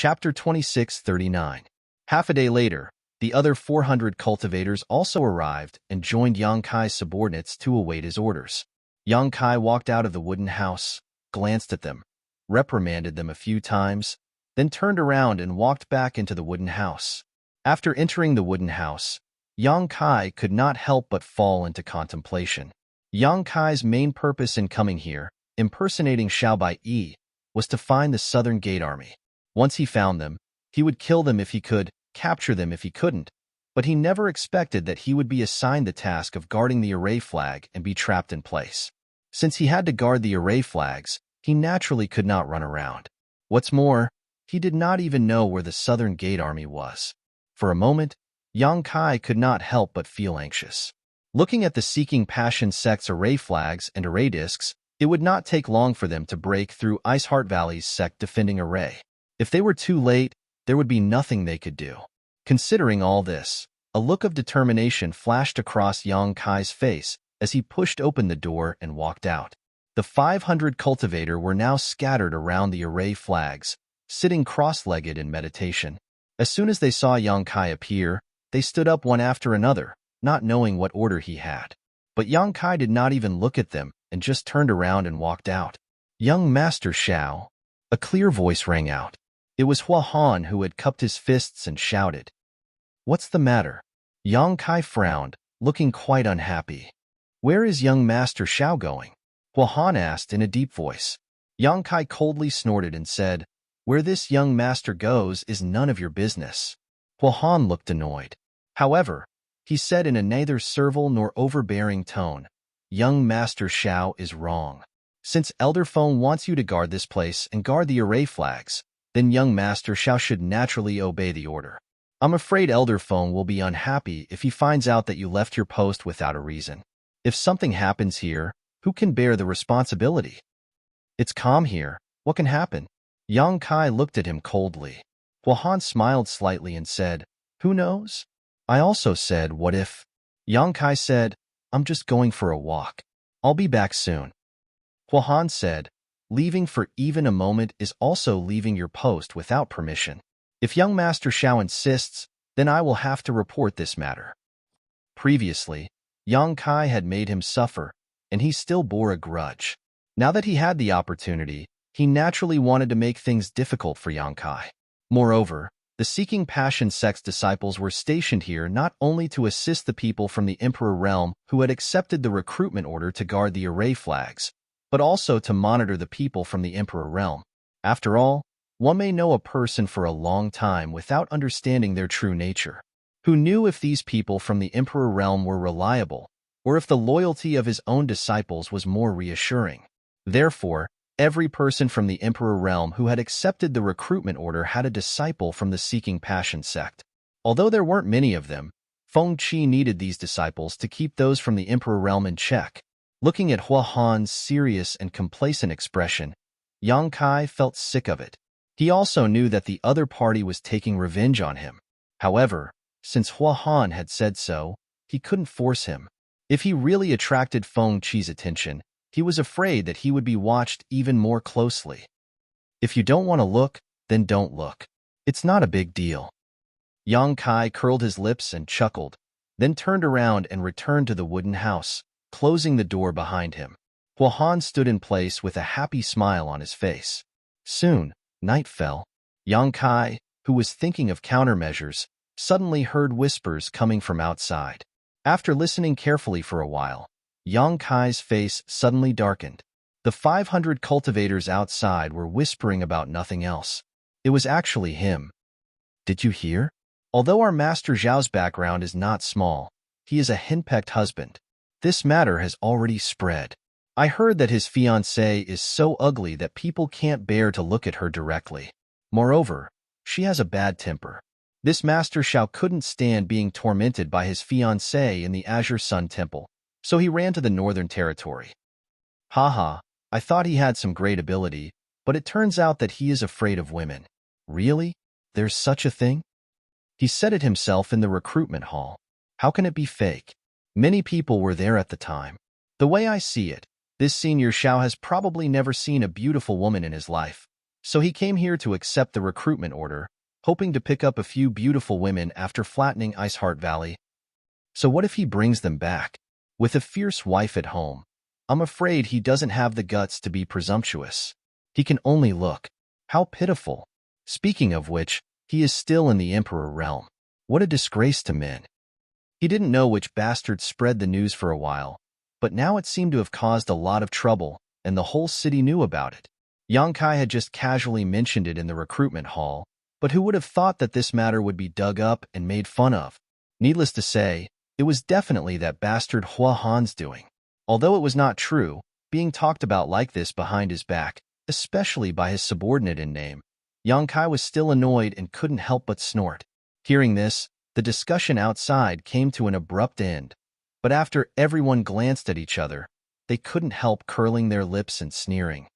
Chapter 2639. Half a day later, the other 400 cultivators also arrived and joined Yang Kai's subordinates to await his orders. Yang Kai walked out of the wooden house, glanced at them, reprimanded them a few times, then turned around and walked back into the wooden house. After entering the wooden house, Yang Kai could not help but fall into contemplation. Yang Kai's main purpose in coming here, impersonating Xiao Bai, was to find the Southern Gate Army. Once he found them, he would kill them if he could, capture them if he couldn't, but he never expected that he would be assigned the task of guarding the array flag and be trapped in place. Since he had to guard the array flags, he naturally could not run around. What's more, he did not even know where the Southern Gate Army was. For a moment, Yang Kai could not help but feel anxious. Looking at the Seeking Passion sect's array flags and array discs, it would not take long for them to break through Iceheart Valley's sect defending array. If they were too late, there would be nothing they could do. Considering all this, a look of determination flashed across Yang Kai's face as he pushed open the door and walked out. The 500 cultivator were now scattered around the array flags, sitting cross-legged in meditation. As soon as they saw Yang Kai appear, they stood up one after another, not knowing what order he had. But Yang Kai did not even look at them and just turned around and walked out. "Young Master Xiao," a clear voice rang out. It was Hua Han who had cupped his fists and shouted. "What's the matter?" Yang Kai frowned, looking quite unhappy. "Where is young Master Xiao going?" Hua Han asked in a deep voice. Yang Kai coldly snorted and said, "Where this young master goes is none of your business." Hua Han looked annoyed. However, he said in a neither servile nor overbearing tone, "Young Master Xiao is wrong. Since Elder Feng wants you to guard this place and guard the array flags, then young Master Xiao should naturally obey the order. I'm afraid Elder Feng will be unhappy if he finds out that you left your post without a reason. If something happens here, who can bear the responsibility? It's calm here. What can happen?" Yang Kai looked at him coldly. Hua Han smiled slightly and said, "Who knows?" I also said, "What if?" Yang Kai said, "I'm just going for a walk. I'll be back soon." Hua Han said, "Leaving for even a moment is also leaving your post without permission. If young Master Xiao insists, then I will have to report this matter." Previously, Yang Kai had made him suffer, and he still bore a grudge. Now that he had the opportunity, he naturally wanted to make things difficult for Yang Kai. Moreover, the Seeking Passion sect's disciples were stationed here not only to assist the people from the Emperor Realm who had accepted the recruitment order to guard the array flags, but also to monitor the people from the Emperor Realm. After all, one may know a person for a long time without understanding their true nature. Who knew if these people from the Emperor Realm were reliable, or if the loyalty of his own disciples was more reassuring? Therefore, every person from the Emperor Realm who had accepted the recruitment order had a disciple from the Seeking Passion sect. Although there weren't many of them, Feng Qi needed these disciples to keep those from the Emperor Realm in check. Looking at Hua Han's serious and complacent expression, Yang Kai felt sick of it. He also knew that the other party was taking revenge on him. However, since Hua Han had said so, he couldn't force him. If he really attracted Feng Qi's attention, he was afraid that he would be watched even more closely. If you don't want to look, then don't look. It's not a big deal. Yang Kai curled his lips and chuckled, then turned around and returned to the wooden house, closing the door behind him. Hua Han stood in place with a happy smile on his face. Soon, night fell. Yang Kai, who was thinking of countermeasures, suddenly heard whispers coming from outside. After listening carefully for a while, Yang Kai's face suddenly darkened. The 500 cultivators outside were whispering about nothing else. It was actually him. "Did you hear? Although our Master Zhao's background is not small, he is a henpecked husband. This matter has already spread. I heard that his fiancée is so ugly that people can't bear to look at her directly. Moreover, she has a bad temper. This Master Xiao couldn't stand being tormented by his fiancée in the Azure Sun Temple, so he ran to the Northern Territory. Haha, I thought he had some great ability, but it turns out that he is afraid of women." "Really? There's such a thing?" He said it himself in the recruitment hall. How can it be fake? Many people were there at the time. The way I see it, this senior Xiao has probably never seen a beautiful woman in his life, So he came here to accept the recruitment order, hoping to pick up a few beautiful women after flattening Iceheart Valley. So what if he brings them back? With a fierce wife at home, I'm afraid he doesn't have the guts to be presumptuous. He can only look. How pitiful. Speaking of which, he is still in the Emperor realm. What a disgrace to men. He didn't know which bastard spread the news for a while, but now it seemed to have caused a lot of trouble, and the whole city knew about it. Yang Kai had just casually mentioned it in the recruitment hall, but who would have thought that this matter would be dug up and made fun of? Needless to say, it was definitely that bastard Hua Han's doing. Although it was not true, being talked about like this behind his back, especially by his subordinate in name, Yang Kai was still annoyed and couldn't help but snort. Hearing this, the discussion outside came to an abrupt end, but after everyone glanced at each other, they couldn't help curling their lips and sneering.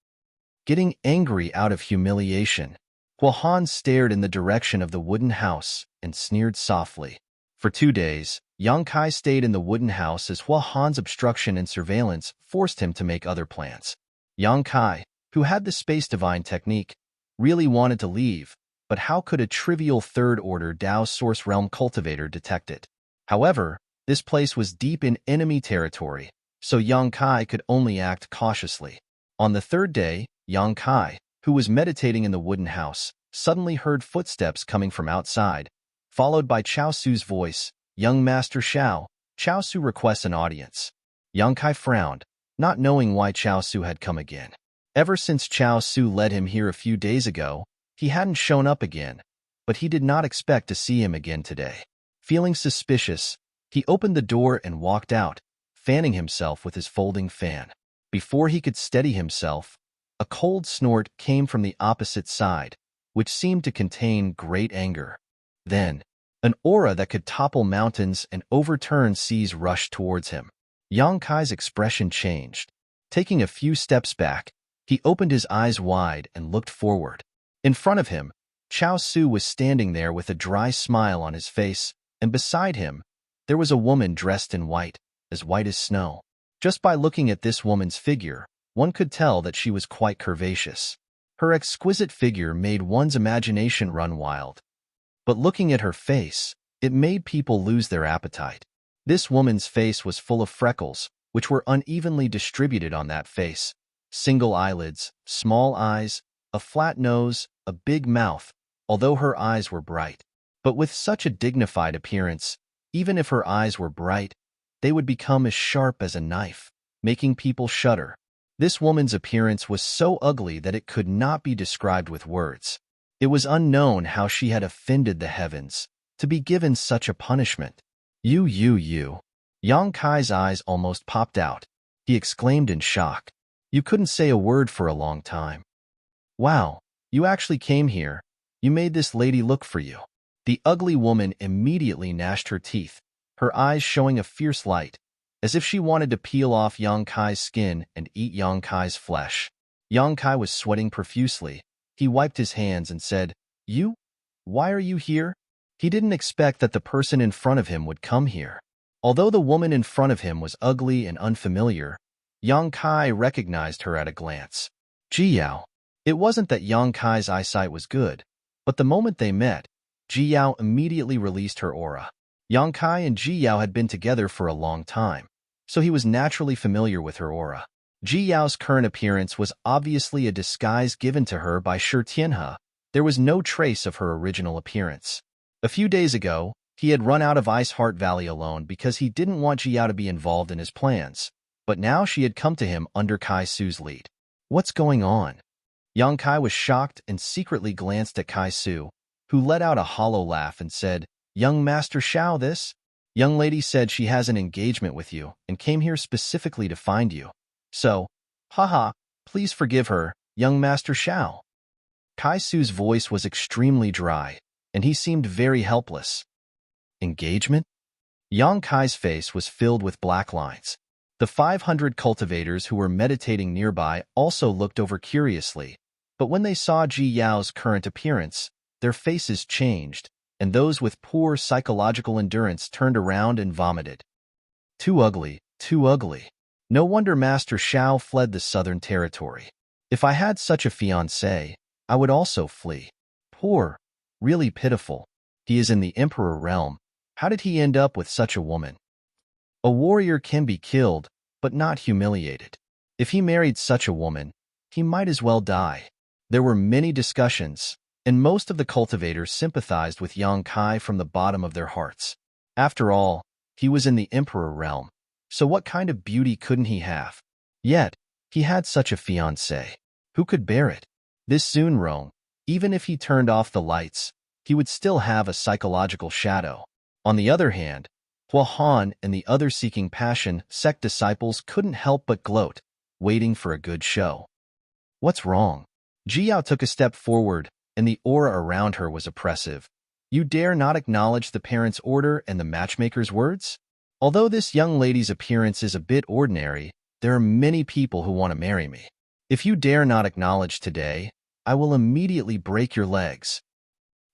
Getting angry out of humiliation, Hua Han stared in the direction of the wooden house and sneered softly. For 2 days, Yang Kai stayed in the wooden house as Hua Han's obstruction and surveillance forced him to make other plans. Yang Kai, who had the Space Divine technique, really wanted to leave, but how could a trivial third-order Dao Source Realm cultivator detect it? However, this place was deep in enemy territory, so Yang Kai could only act cautiously. On the 3rd day, Yang Kai, who was meditating in the wooden house, suddenly heard footsteps coming from outside, followed by Chao Su's voice. "Young Master Xiao, Chao Su requests an audience." Yang Kai frowned, not knowing why Chao Su had come again. Ever since Chao Su led him here a few days ago, he hadn't shown up again, but he did not expect to see him again today. Feeling suspicious, he opened the door and walked out, fanning himself with his folding fan. Before he could steady himself, a cold snort came from the opposite side, which seemed to contain great anger. Then, an aura that could topple mountains and overturn seas rushed towards him. Yang Kai's expression changed. Taking a few steps back, he opened his eyes wide and looked forward. In front of him, Chao Su was standing there with a dry smile on his face, and beside him, there was a woman dressed in white as snow. Just by looking at this woman's figure, one could tell that she was quite curvaceous. Her exquisite figure made one's imagination run wild. But looking at her face, it made people lose their appetite. This woman's face was full of freckles, which were unevenly distributed on that face. Single eyelids, small eyes, a flat nose, a big mouth, although her eyes were bright. But with such a dignified appearance, even if her eyes were bright, they would become as sharp as a knife, making people shudder. This woman's appearance was so ugly that it could not be described with words. It was unknown how she had offended the heavens, to be given such a punishment. You. Yang Kai's eyes almost popped out. He exclaimed in shock. You couldn't say a word for a long time. Wow, you actually came here. You made this lady look for you. The ugly woman immediately gnashed her teeth, her eyes showing a fierce light, as if she wanted to peel off Yang Kai's skin and eat Yang Kai's flesh. Yang Kai was sweating profusely. He wiped his hands and said, You? Why are you here? He didn't expect that the person in front of him would come here. Although the woman in front of him was ugly and unfamiliar, Yang Kai recognized her at a glance. Ji Yao. It wasn't that Yang Kai's eyesight was good, but the moment they met, Ji Yao immediately released her aura. Yang Kai and Ji Yao had been together for a long time, so he was naturally familiar with her aura. Ji Yao's current appearance was obviously a disguise given to her by Shi Tianhe. There was no trace of her original appearance. A few days ago, he had run out of Iceheart Valley alone because he didn't want Ji Yao to be involved in his plans, but now she had come to him under Kai Su's lead. What's going on? Yang Kai was shocked and secretly glanced at Kai Su, who let out a hollow laugh and said, Young Master Xiao, this young lady said she has an engagement with you and came here specifically to find you. So, haha, please forgive her, young Master Xiao. Kai Su's voice was extremely dry, and he seemed very helpless. Engagement? Yang Kai's face was filled with black lines. The 500 cultivators who were meditating nearby also looked over curiously, but when they saw Ji Yao's current appearance, their faces changed, and those with poor psychological endurance turned around and vomited. Too ugly, too ugly. No wonder Master Xiao fled the southern territory. If I had such a fiancé, I would also flee. Poor, really pitiful. He is in the Emperor realm. How did he end up with such a woman? A warrior can be killed, but not humiliated. If he married such a woman, he might as well die. There were many discussions, and most of the cultivators sympathized with Yang Kai from the bottom of their hearts. After all, he was in the Emperor realm, so what kind of beauty couldn't he have? Yet, he had such a fiancée. Who could bear it? This Zunrong, even if he turned off the lights, he would still have a psychological shadow. On the other hand, Hua Han and the other seeking passion sect disciples couldn't help but gloat, waiting for a good show. What's wrong? Jiao took a step forward, and the aura around her was oppressive. You dare not acknowledge the parent's order and the matchmaker's words? Although this young lady's appearance is a bit ordinary, there are many people who want to marry me. If you dare not acknowledge today, I will immediately break your legs.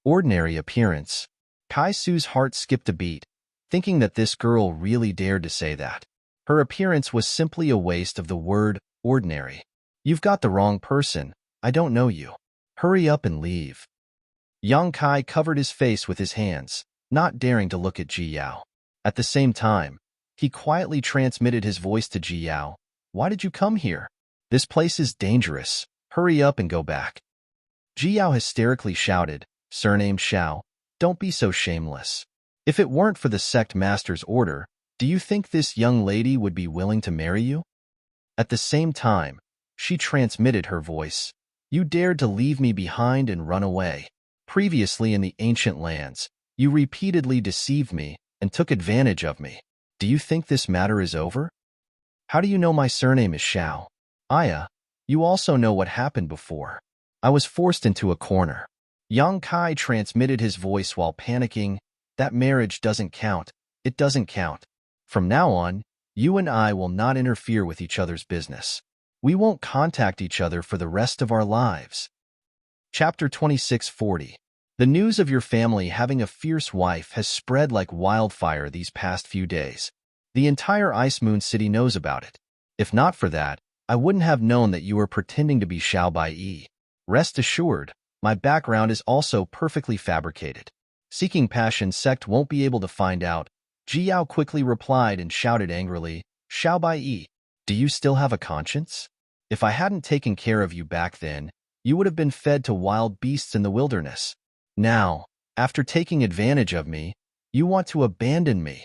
Ordinary appearance. Kai Su's heart skipped a beat, thinking that this girl really dared to say that. Her appearance was simply a waste of the word ordinary. You've got the wrong person. I don't know you. Hurry up and leave. Yang Kai covered his face with his hands, not daring to look at Ji Yao. At the same time, he quietly transmitted his voice to Ji Yao. Why did you come here? This place is dangerous. Hurry up and go back. Ji Yao hysterically shouted, surnamed Shao, don't be so shameless. If it weren't for the sect master's order, do you think this young lady would be willing to marry you? At the same time, she transmitted her voice. You dared to leave me behind and run away. Previously in the ancient lands, you repeatedly deceived me and took advantage of me. Do you think this matter is over? How do you know my surname is Shao? Aya, you also know what happened before. I was forced into a corner. Yang Kai transmitted his voice while panicking. That marriage doesn't count. It doesn't count. From now on, you and I will not interfere with each other's business. We won't contact each other for the rest of our lives. Chapter 2640. The news of your family having a fierce wife has spread like wildfire these past few days. The entire Ice Moon City knows about it. If not for that, I wouldn't have known that you were pretending to be Xiao Baiyi. Rest assured, my background is also perfectly fabricated. Seeking Passion sect won't be able to find out. Ji Yao quickly replied and shouted angrily, Xiao Baiyi, do you still have a conscience? If I hadn't taken care of you back then, you would have been fed to wild beasts in the wilderness. Now, after taking advantage of me, you want to abandon me.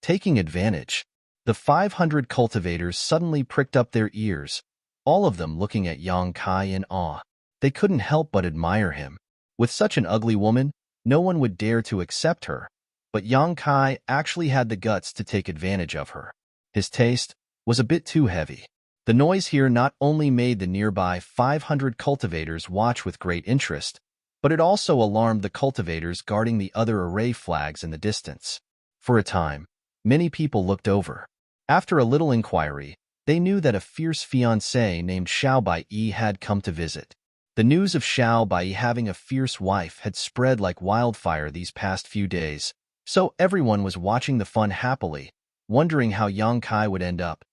Taking advantage. The 500 cultivators suddenly pricked up their ears, all of them looking at Yang Kai in awe. They couldn't help but admire him. With such an ugly woman, no one would dare to accept her, but Yang Kai actually had the guts to take advantage of her. His taste was a bit too heavy. The noise here not only made the nearby 500 cultivators watch with great interest, but it also alarmed the cultivators guarding the other array flags in the distance. For a time, many people looked over. After a little inquiry, they knew that a fierce fiancé named Xiao Baiyi had come to visit. The news of Xiao Baiyi having a fierce wife had spread like wildfire these past few days, so everyone was watching the fun happily, wondering how Yang Kai would end up.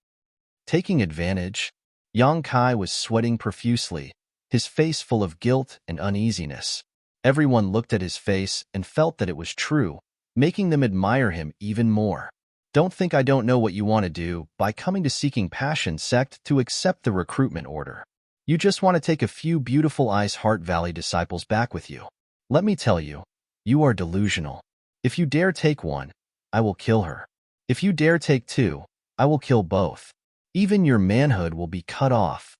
Taking advantage, Yang Kai was sweating profusely, his face full of guilt and uneasiness. Everyone looked at his face and felt that it was true, making them admire him even more. Don't think I don't know what you want to do by coming to Seeking Passion sect to accept the recruitment order. You just want to take a few beautiful Ice Heart Valley disciples back with you. Let me tell you, you are delusional. If you dare take one, I will kill her. If you dare take two, I will kill both. Even your manhood will be cut off.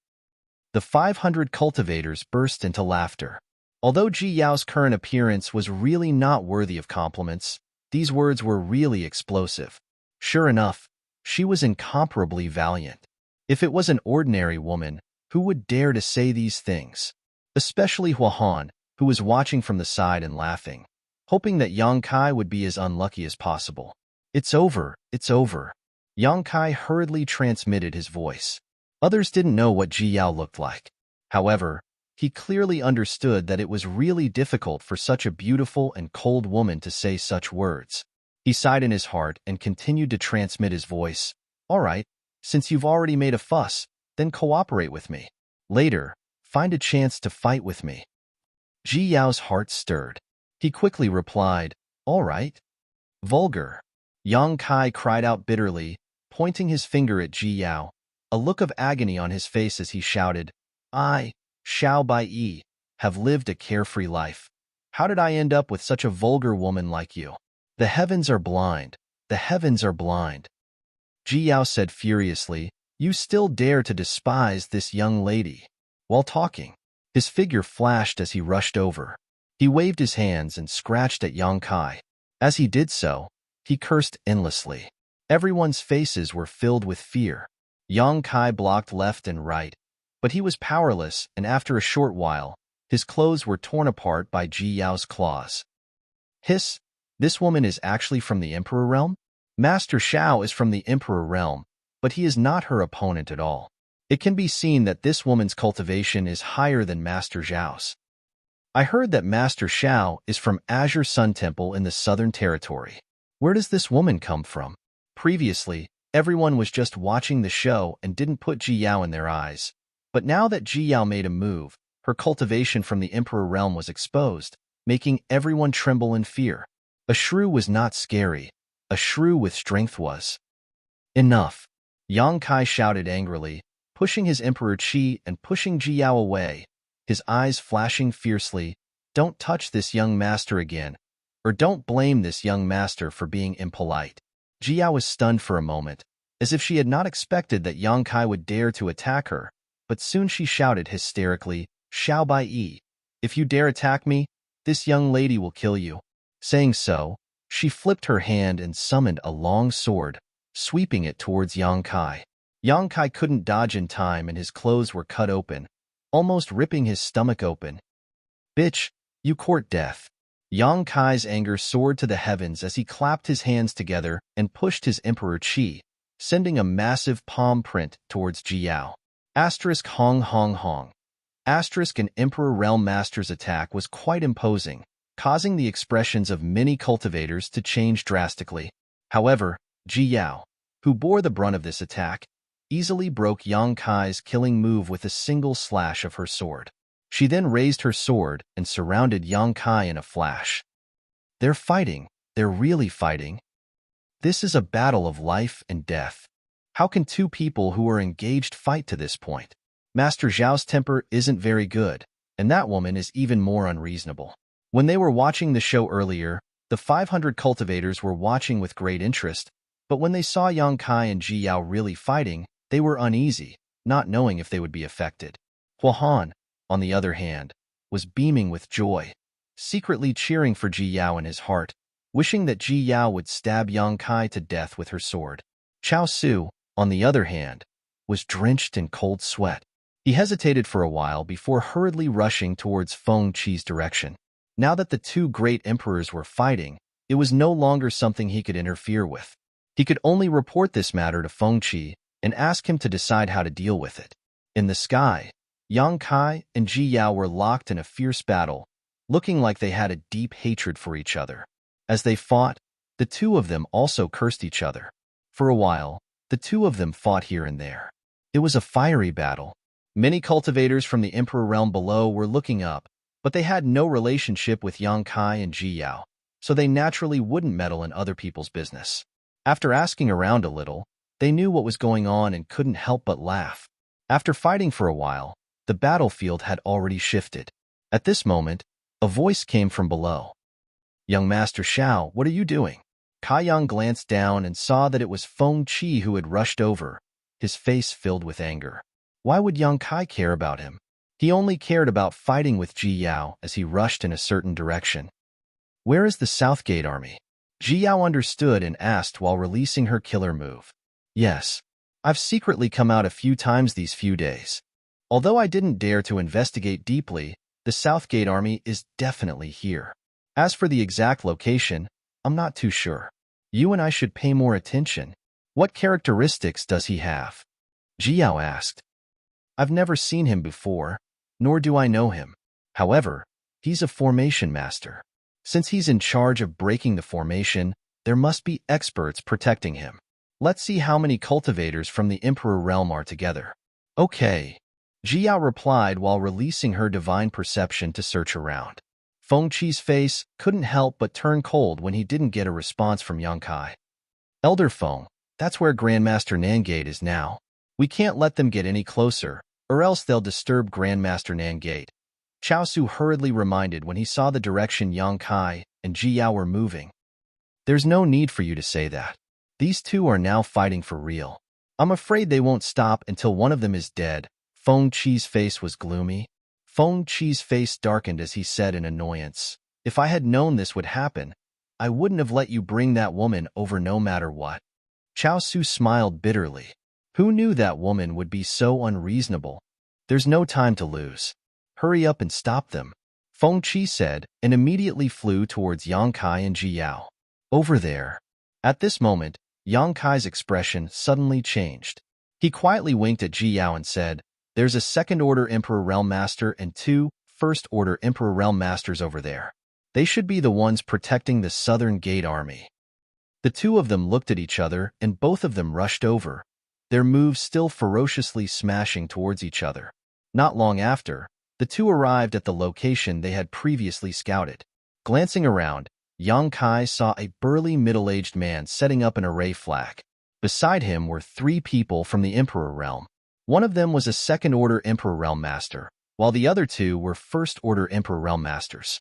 The 500 cultivators burst into laughter. Although Ji Yao's current appearance was really not worthy of compliments, these words were really explosive. Sure enough, she was incomparably valiant. If it was an ordinary woman, who would dare to say these things? Especially Hua Han, who was watching from the side and laughing, hoping that Yang Kai would be as unlucky as possible. It's over, it's over. Yang Kai hurriedly transmitted his voice. Others didn't know what Ji Yao looked like. However, he clearly understood that it was really difficult for such a beautiful and cold woman to say such words. He sighed in his heart and continued to transmit his voice. All right, since you've already made a fuss, then cooperate with me. Later, find a chance to fight with me. Ji Yao's heart stirred. He quickly replied, "All right." Vulgar. Yang Kai cried out bitterly, pointing his finger at Ji Yao, a look of agony on his face as he shouted, "I, Xiao Bai, have lived a carefree life. How did I end up with such a vulgar woman like you? The heavens are blind. The heavens are blind." Ji Yao said furiously, "You still dare to despise this young lady." While talking, his figure flashed as he rushed over. He waved his hands and scratched at Yang Kai. As he did so, he cursed endlessly. Everyone's faces were filled with fear. Yang Kai blocked left and right, but he was powerless, and after a short while, his clothes were torn apart by Ji Yao's claws. Hiss, this woman is actually from the Emperor realm? Master Xiao is from the Emperor realm, but he is not her opponent at all. It can be seen that this woman's cultivation is higher than Master Xiao's. I heard that Master Xiao is from Azure Sun Temple in the Southern Territory. Where does this woman come from? Previously, everyone was just watching the show and didn't put Ji Yao in their eyes. But now that Ji Yao made a move, her cultivation from the Emperor realm was exposed, making everyone tremble in fear. A shrew was not scary. A shrew with strength was. Enough. Yang Kai shouted angrily, pushing his Emperor Qi and pushing Ji Yao away, his eyes flashing fiercely. "Don't touch this young master again, or don't blame this young master for being impolite." Ji Yao was stunned for a moment, as if she had not expected that Yang Kai would dare to attack her, but soon she shouted hysterically, "Xiao Bai, if you dare attack me, this young lady will kill you." Saying so, she flipped her hand and summoned a long sword, sweeping it towards Yang Kai. Yang Kai couldn't dodge in time and his clothes were cut open, almost ripping his stomach open. "Bitch, you court death." Yang Kai's anger soared to the heavens as he clapped his hands together and pushed his Emperor Qi, sending a massive palm print towards Ji Yao. Asterisk Hong Hong Hong. Asterisk an Emperor Realm Master's attack was quite imposing, causing the expressions of many cultivators to change drastically. However, Ji Yao, who bore the brunt of this attack, easily broke Yang Kai's killing move with a single slash of her sword. She then raised her sword and surrounded Yang Kai in a flash. They're fighting. They're really fighting. This is a battle of life and death. How can two people who are engaged fight to this point? Master Zhao's temper isn't very good, and that woman is even more unreasonable. When they were watching the show earlier, the 500 cultivators were watching with great interest, but when they saw Yang Kai and Ji Yao really fighting, they were uneasy, not knowing if they would be affected. Hua Han, on the other hand, was beaming with joy, secretly cheering for Ji Yao in his heart, wishing that Ji Yao would stab Yang Kai to death with her sword. Chao Su, on the other hand, was drenched in cold sweat. He hesitated for a while before hurriedly rushing towards Feng Qi's direction. Now that the two great emperors were fighting, it was no longer something he could interfere with. He could only report this matter to Feng Qi and ask him to decide how to deal with it. In the sky, Yang Kai and Ji Yao were locked in a fierce battle, looking like they had a deep hatred for each other. As they fought, the two of them also cursed each other. For a while, the two of them fought here and there. It was a fiery battle. Many cultivators from the Emperor realm below were looking up, but they had no relationship with Yang Kai and Ji Yao, so they naturally wouldn't meddle in other people's business. After asking around a little, they knew what was going on and couldn't help but laugh. After fighting for a while, the battlefield had already shifted. At this moment, a voice came from below. "Young Master Xiao, what are you doing?" Kai Yang glanced down and saw that it was Feng Qi who had rushed over, his face filled with anger. Why would Yang Kai care about him? He only cared about fighting with Ji Yao as he rushed in a certain direction. "Where is the Southgate army?" Ji Yao understood and asked while releasing her killer move. "Yes, I've secretly come out a few times these few days. Although I didn't dare to investigate deeply, the Southgate army is definitely here. As for the exact location, I'm not too sure. You and I should pay more attention. What characteristics does he have?" Ji Yao asked. "I've never seen him before, nor do I know him. However, he's a formation master. Since he's in charge of breaking the formation, there must be experts protecting him. Let's see how many cultivators from the Emperor realm are together." "Okay." Jiao replied while releasing her divine perception to search around. Feng Qi's face couldn't help but turn cold when he didn't get a response from Yang Kai. Elder Feng, that's where Grandmaster Nangate is now. We can't let them get any closer, or else they'll disturb Grandmaster Nangate. Chaosu hurriedly reminded when he saw the direction Yang Kai and Jiao were moving. There's no need for you to say that. These two are now fighting for real. I'm afraid they won't stop until one of them is dead. Feng Qi's face was gloomy. Feng Qi's face darkened as he said in annoyance, if I had known this would happen, I wouldn't have let you bring that woman over no matter what. Chaosu smiled bitterly. Who knew that woman would be so unreasonable? There's no time to lose. Hurry up and stop them, Feng Qi said, and immediately flew towards Yang Kai and Jiao. Over there. At this moment, Yang Kai's expression suddenly changed. He quietly winked at Jiao and said, there's a second-order Emperor Realm Master and two first-order Emperor Realm Masters over there. They should be the ones protecting the Southern Gate Army. The two of them looked at each other and both of them rushed over, their moves still ferociously smashing towards each other. Not long after, the two arrived at the location they had previously scouted. Glancing around, Yang Kai saw a burly middle-aged man setting up an array flag. Beside him were three people from the Emperor Realm. One of them was a second-order Emperor Realm Master, while the other two were first-order Emperor Realm Masters.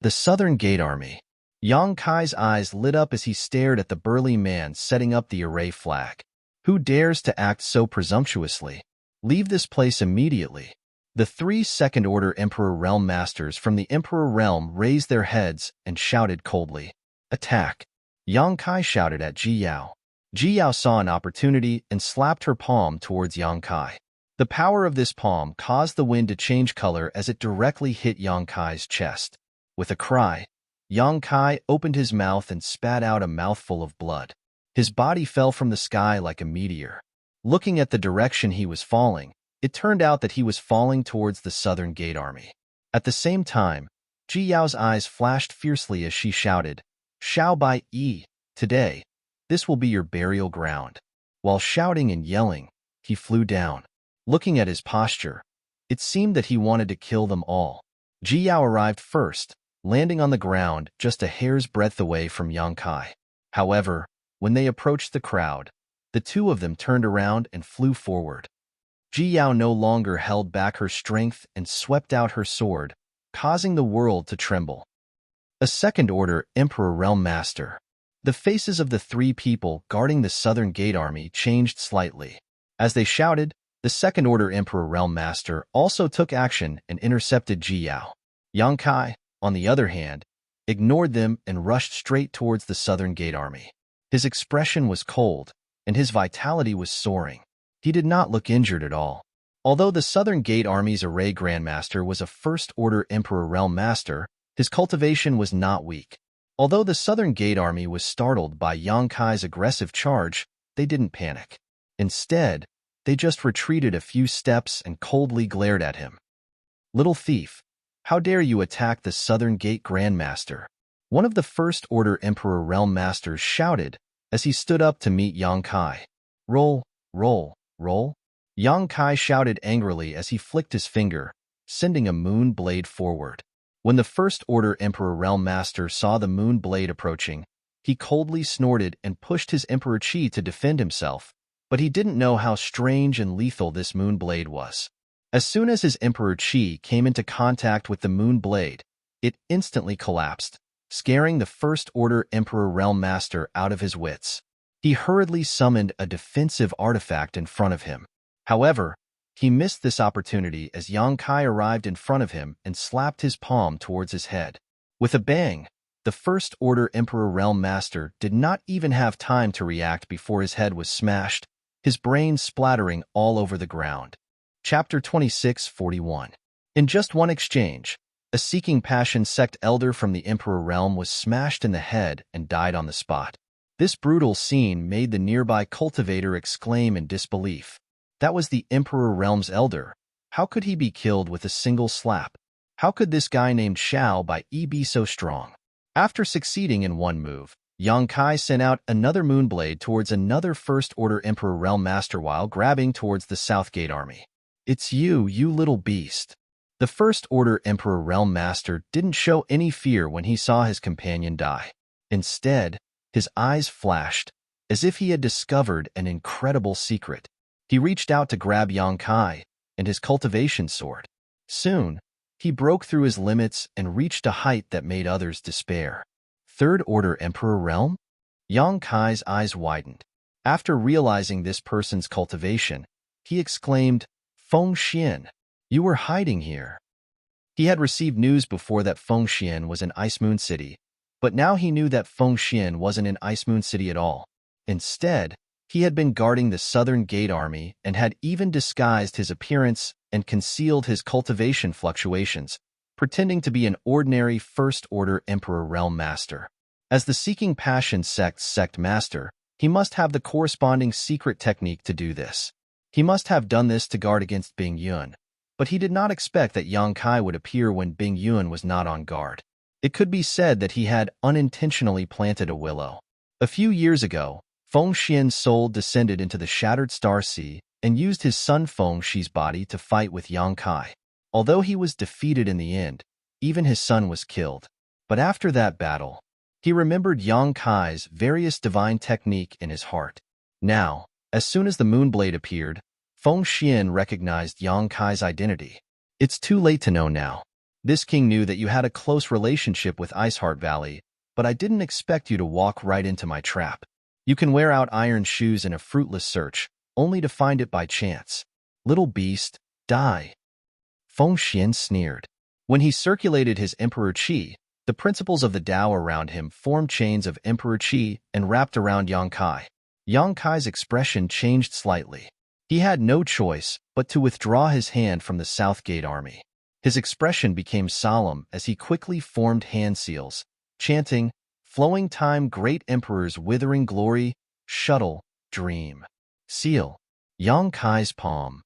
The Southern Gate Army. Yang Kai's eyes lit up as he stared at the burly man setting up the array flag. Who dares to act so presumptuously? Leave this place immediately. The three second-order Emperor Realm Masters from the Emperor Realm raised their heads and shouted coldly, attack! Yang Kai shouted at Jiao. Jiao saw an opportunity and slapped her palm towards Yang Kai. The power of this palm caused the wind to change color as it directly hit Yang Kai's chest. With a cry, Yang Kai opened his mouth and spat out a mouthful of blood. His body fell from the sky like a meteor. Looking at the direction he was falling, it turned out that he was falling towards the Southern Gate Army. At the same time, Jiao's eyes flashed fiercely as she shouted, Xiao Bai Yi, today, this will be your burial ground. While shouting and yelling, he flew down. Looking at his posture, it seemed that he wanted to kill them all. Jiao arrived first, landing on the ground just a hair's breadth away from Yang Kai. However, when they approached the crowd, the two of them turned around and flew forward. Jiao no longer held back her strength and swept out her sword, causing the world to tremble. A second-order Emperor Realm Master. The faces of the three people guarding the Southern Gate Army changed slightly. As they shouted, the second-order Emperor Realm Master also took action and intercepted Jiao. Yang Kai, on the other hand, ignored them and rushed straight towards the Southern Gate Army. His expression was cold, and his vitality was soaring. He did not look injured at all. Although the Southern Gate Army's Array Grandmaster was a first-order Emperor Realm Master, his cultivation was not weak. Although the Southern Gate Army was startled by Yang Kai's aggressive charge, they didn't panic. Instead, they just retreated a few steps and coldly glared at him. Little thief, how dare you attack the Southern Gate Grandmaster? One of the First-Order Emperor Realm Masters shouted as he stood up to meet Yang Kai. Roll, roll, roll. Yang Kai shouted angrily as he flicked his finger, sending a moon blade forward. When the First-Order Emperor Realm Master saw the moon blade approaching, he coldly snorted and pushed his Emperor Chi to defend himself, but he didn't know how strange and lethal this moon blade was. As soon as his Emperor Chi came into contact with the moon blade, it instantly collapsed, scaring the First-Order Emperor Realm Master out of his wits. He hurriedly summoned a defensive artifact in front of him. However, he missed this opportunity as Yang Kai arrived in front of him and slapped his palm towards his head. With a bang, the First-Order Emperor Realm Master did not even have time to react before his head was smashed, his brains splattering all over the ground. Chapter 26:41. In just one exchange, a Seeking Passion sect elder from the Emperor Realm was smashed in the head and died on the spot. This brutal scene made the nearby cultivator exclaim in disbelief. That was the Emperor Realm's elder. How could he be killed with a single slap? How could this guy named Xiao Bai Yi be so strong? After succeeding in one move, Yang Kai sent out another moonblade towards another First-Order Emperor Realm Master while grabbing towards the South Gate Army. It's you, you little beast. The First Order Emperor Realm Master didn't show any fear when he saw his companion die. Instead, his eyes flashed, as if he had discovered an incredible secret. He reached out to grab Yang Kai and his cultivation sword. Soon, he broke through his limits and reached a height that made others despair. Third Order Emperor Realm? Yang Kai's eyes widened. After realizing this person's cultivation, he exclaimed, Feng Xian, you were hiding here. He had received news before that Feng Xian was in Ice Moon City, but now he knew that Feng Xian wasn't in Ice Moon City at all. Instead, he had been guarding the Southern Gate Army and had even disguised his appearance and concealed his cultivation fluctuations, pretending to be an ordinary First Order Emperor Realm Master. As the Seeking Passion Sect's sect master, he must have the corresponding secret technique to do this. He must have done this to guard against Bing Yun, but he did not expect that Yang Kai would appear when Bing Yun was not on guard. It could be said that he had unintentionally planted a willow. A few years ago, Feng Xian's soul descended into the Shattered Star Sea and used his son Feng Shi's body to fight with Yang Kai. Although he was defeated in the end, even his son was killed. But after that battle, he remembered Yang Kai's various divine technique in his heart. Now, as soon as the Moonblade appeared, Feng Xian recognized Yang Kai's identity. It's too late to know now. This king knew that you had a close relationship with Iceheart Valley, but I didn't expect you to walk right into my trap. You can wear out iron shoes in a fruitless search, only to find it by chance. Little beast, die. Feng Xian sneered. When he circulated his Emperor Qi, the principles of the Tao around him formed chains of Emperor Qi and wrapped around Yang Kai. Yang Kai's expression changed slightly. He had no choice but to withdraw his hand from the South Gate Army. His expression became solemn as he quickly formed hand seals, chanting, Flowing Time Great Emperor's Withering Glory, Shuttle, Dream. Seal. Yang Kai's palm.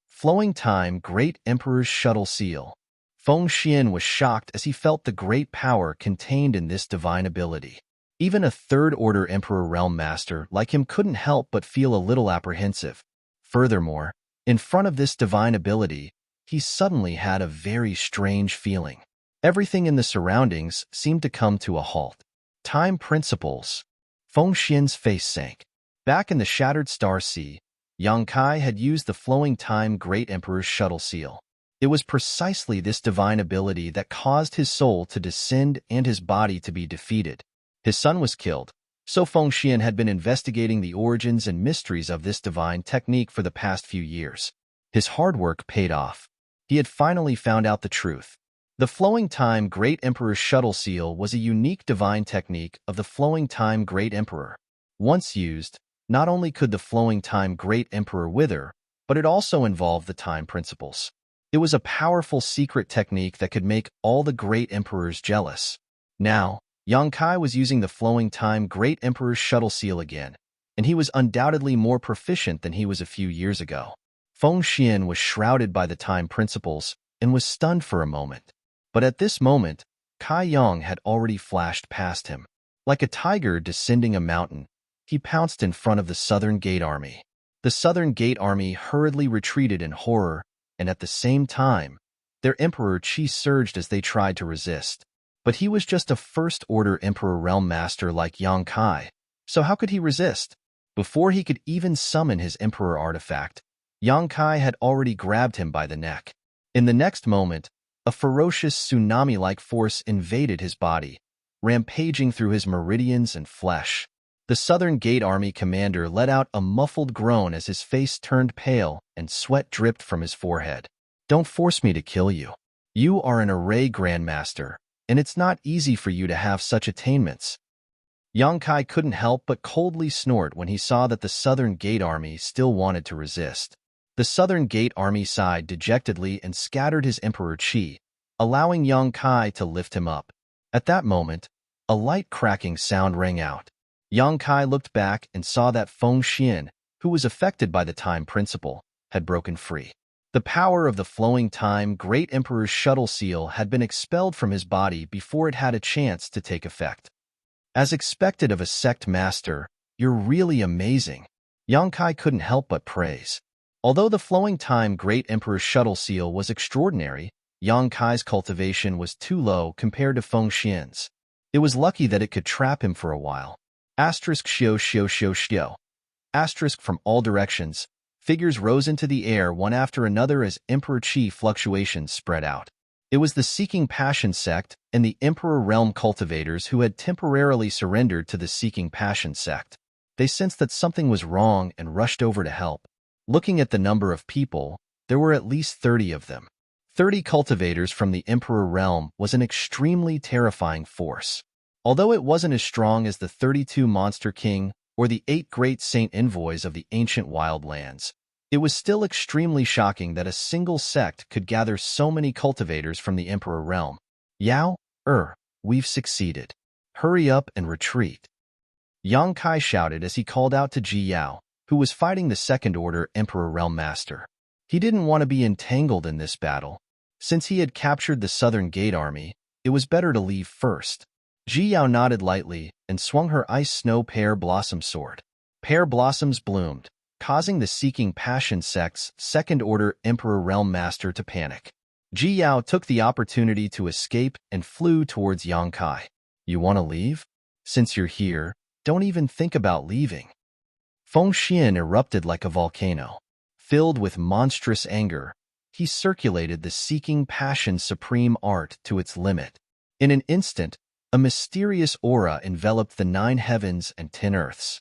Flowing Time Great Emperor's Shuttle Seal. Feng Xian was shocked as he felt the great power contained in this divine ability. Even a Third Order Emperor Realm Master like him couldn't help but feel a little apprehensive. Furthermore, in front of this divine ability, he suddenly had a very strange feeling. Everything in the surroundings seemed to come to a halt. Time principles. Feng Xian's face sank. Back in the Shattered Star Sea, Yang Kai had used the Flowing Time Great Emperor's Shuttle Seal. It was precisely this divine ability that caused his soul to descend and his body to be defeated. His son was killed, so Feng Xian had been investigating the origins and mysteries of this divine technique for the past few years. His hard work paid off. He had finally found out the truth. The Flowing Time Great Emperor's Shuttle Seal was a unique divine technique of the Flowing Time Great Emperor. Once used, not only could the Flowing Time Great Emperor wither, but it also involved the time principles. It was a powerful secret technique that could make all the great emperors jealous. Now, Yang Kai was using the Flowing Time Great Emperor's Shuttle Seal again, and he was undoubtedly more proficient than he was a few years ago. Feng Xian was shrouded by the time principles and was stunned for a moment. But at this moment, Kai Yang had already flashed past him. Like a tiger descending a mountain, he pounced in front of the Southern Gate Army. The Southern Gate Army hurriedly retreated in horror, and at the same time, their Emperor Qi surged as they tried to resist. But he was just a First Order Emperor Realm Master like Yang Kai, so how could he resist? Before he could even summon his Emperor artifact, Yang Kai had already grabbed him by the neck. In the next moment, a ferocious tsunami-like force invaded his body, rampaging through his meridians and flesh. The Southern Gate Army commander let out a muffled groan as his face turned pale and sweat dripped from his forehead. Don't force me to kill you. You are an array grandmaster, and it's not easy for you to have such attainments. Yang Kai couldn't help but coldly snort when he saw that the Southern Gate Army still wanted to resist. The Southern Gate Army sighed dejectedly and scattered his Emperor Qi, allowing Yang Kai to lift him up. At that moment, a light cracking sound rang out. Yang Kai looked back and saw that Feng Xian, who was affected by the time principle, had broken free. The power of the Flowing Time Great Emperor's Shuttle Seal had been expelled from his body before it had a chance to take effect. As expected of a sect master, you're really amazing. Yang Kai couldn't help but praise. Although the flowing time Great Emperor's shuttle seal was extraordinary, Yang Kai's cultivation was too low compared to Feng Xian's. It was lucky that it could trap him for a while. Asterisk shio shio shio shio. Asterisk from all directions. Figures rose into the air one after another as Emperor Qi fluctuations spread out. It was the Seeking Passion sect and the Emperor Realm cultivators who had temporarily surrendered to the Seeking Passion sect. They sensed that something was wrong and rushed over to help. Looking at the number of people, there were at least 30 of them. 30 cultivators from the Emperor Realm was an extremely terrifying force. Although it wasn't as strong as the 32 Monster King or the 8 Great Saint Envoys of the ancient wildlands, it was still extremely shocking that a single sect could gather so many cultivators from the Emperor Realm. Yao, we've succeeded. Hurry up and retreat. Yang Kai shouted as he called out to Ji Yao, who was fighting the Second Order Emperor Realm Master. He didn't want to be entangled in this battle. Since he had captured the Southern Gate Army, it was better to leave first. Ji Yao nodded lightly and swung her ice snow pear blossom sword. Pear blossoms bloomed, causing the Seeking Passion sect's Second Order Emperor Realm Master to panic. Ji Yao took the opportunity to escape and flew towards Yang Kai. You want to leave? Since you're here, don't even think about leaving. Feng Xian erupted like a volcano. Filled with monstrous anger, he circulated the Seeking Passion supreme art to its limit. In an instant, a mysterious aura enveloped the 9 heavens and 10 earths.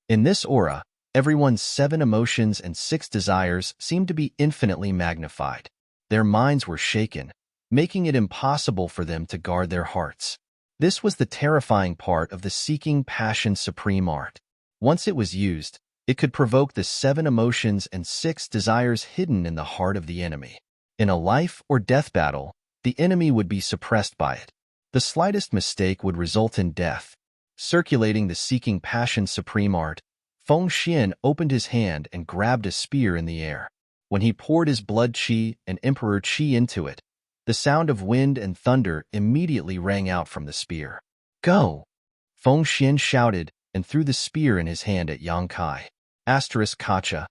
In this aura, everyone's 7 emotions and 6 desires seemed to be infinitely magnified. Their minds were shaken, making it impossible for them to guard their hearts. This was the terrifying part of the Seeking Passion supreme art. Once it was used, it could provoke the 7 emotions and 6 desires hidden in the heart of the enemy. In a life or death battle, the enemy would be suppressed by it. The slightest mistake would result in death. Circulating the Seeking Passion supreme art, Feng Xian opened his hand and grabbed a spear in the air. When he poured his blood qi and emperor qi into it, the sound of wind and thunder immediately rang out from the spear. Go! Feng Xian shouted and threw the spear in his hand at Yang Kai. Asterisk Kacha.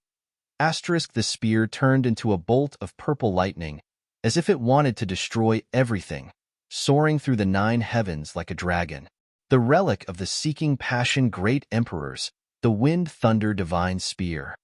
Asterisk the spear turned into a bolt of purple lightning, as if it wanted to destroy everything, soaring through the 9 heavens like a dragon. The relic of the Seeking Passion Great Emperors, the Wind Thunder Divine Spear.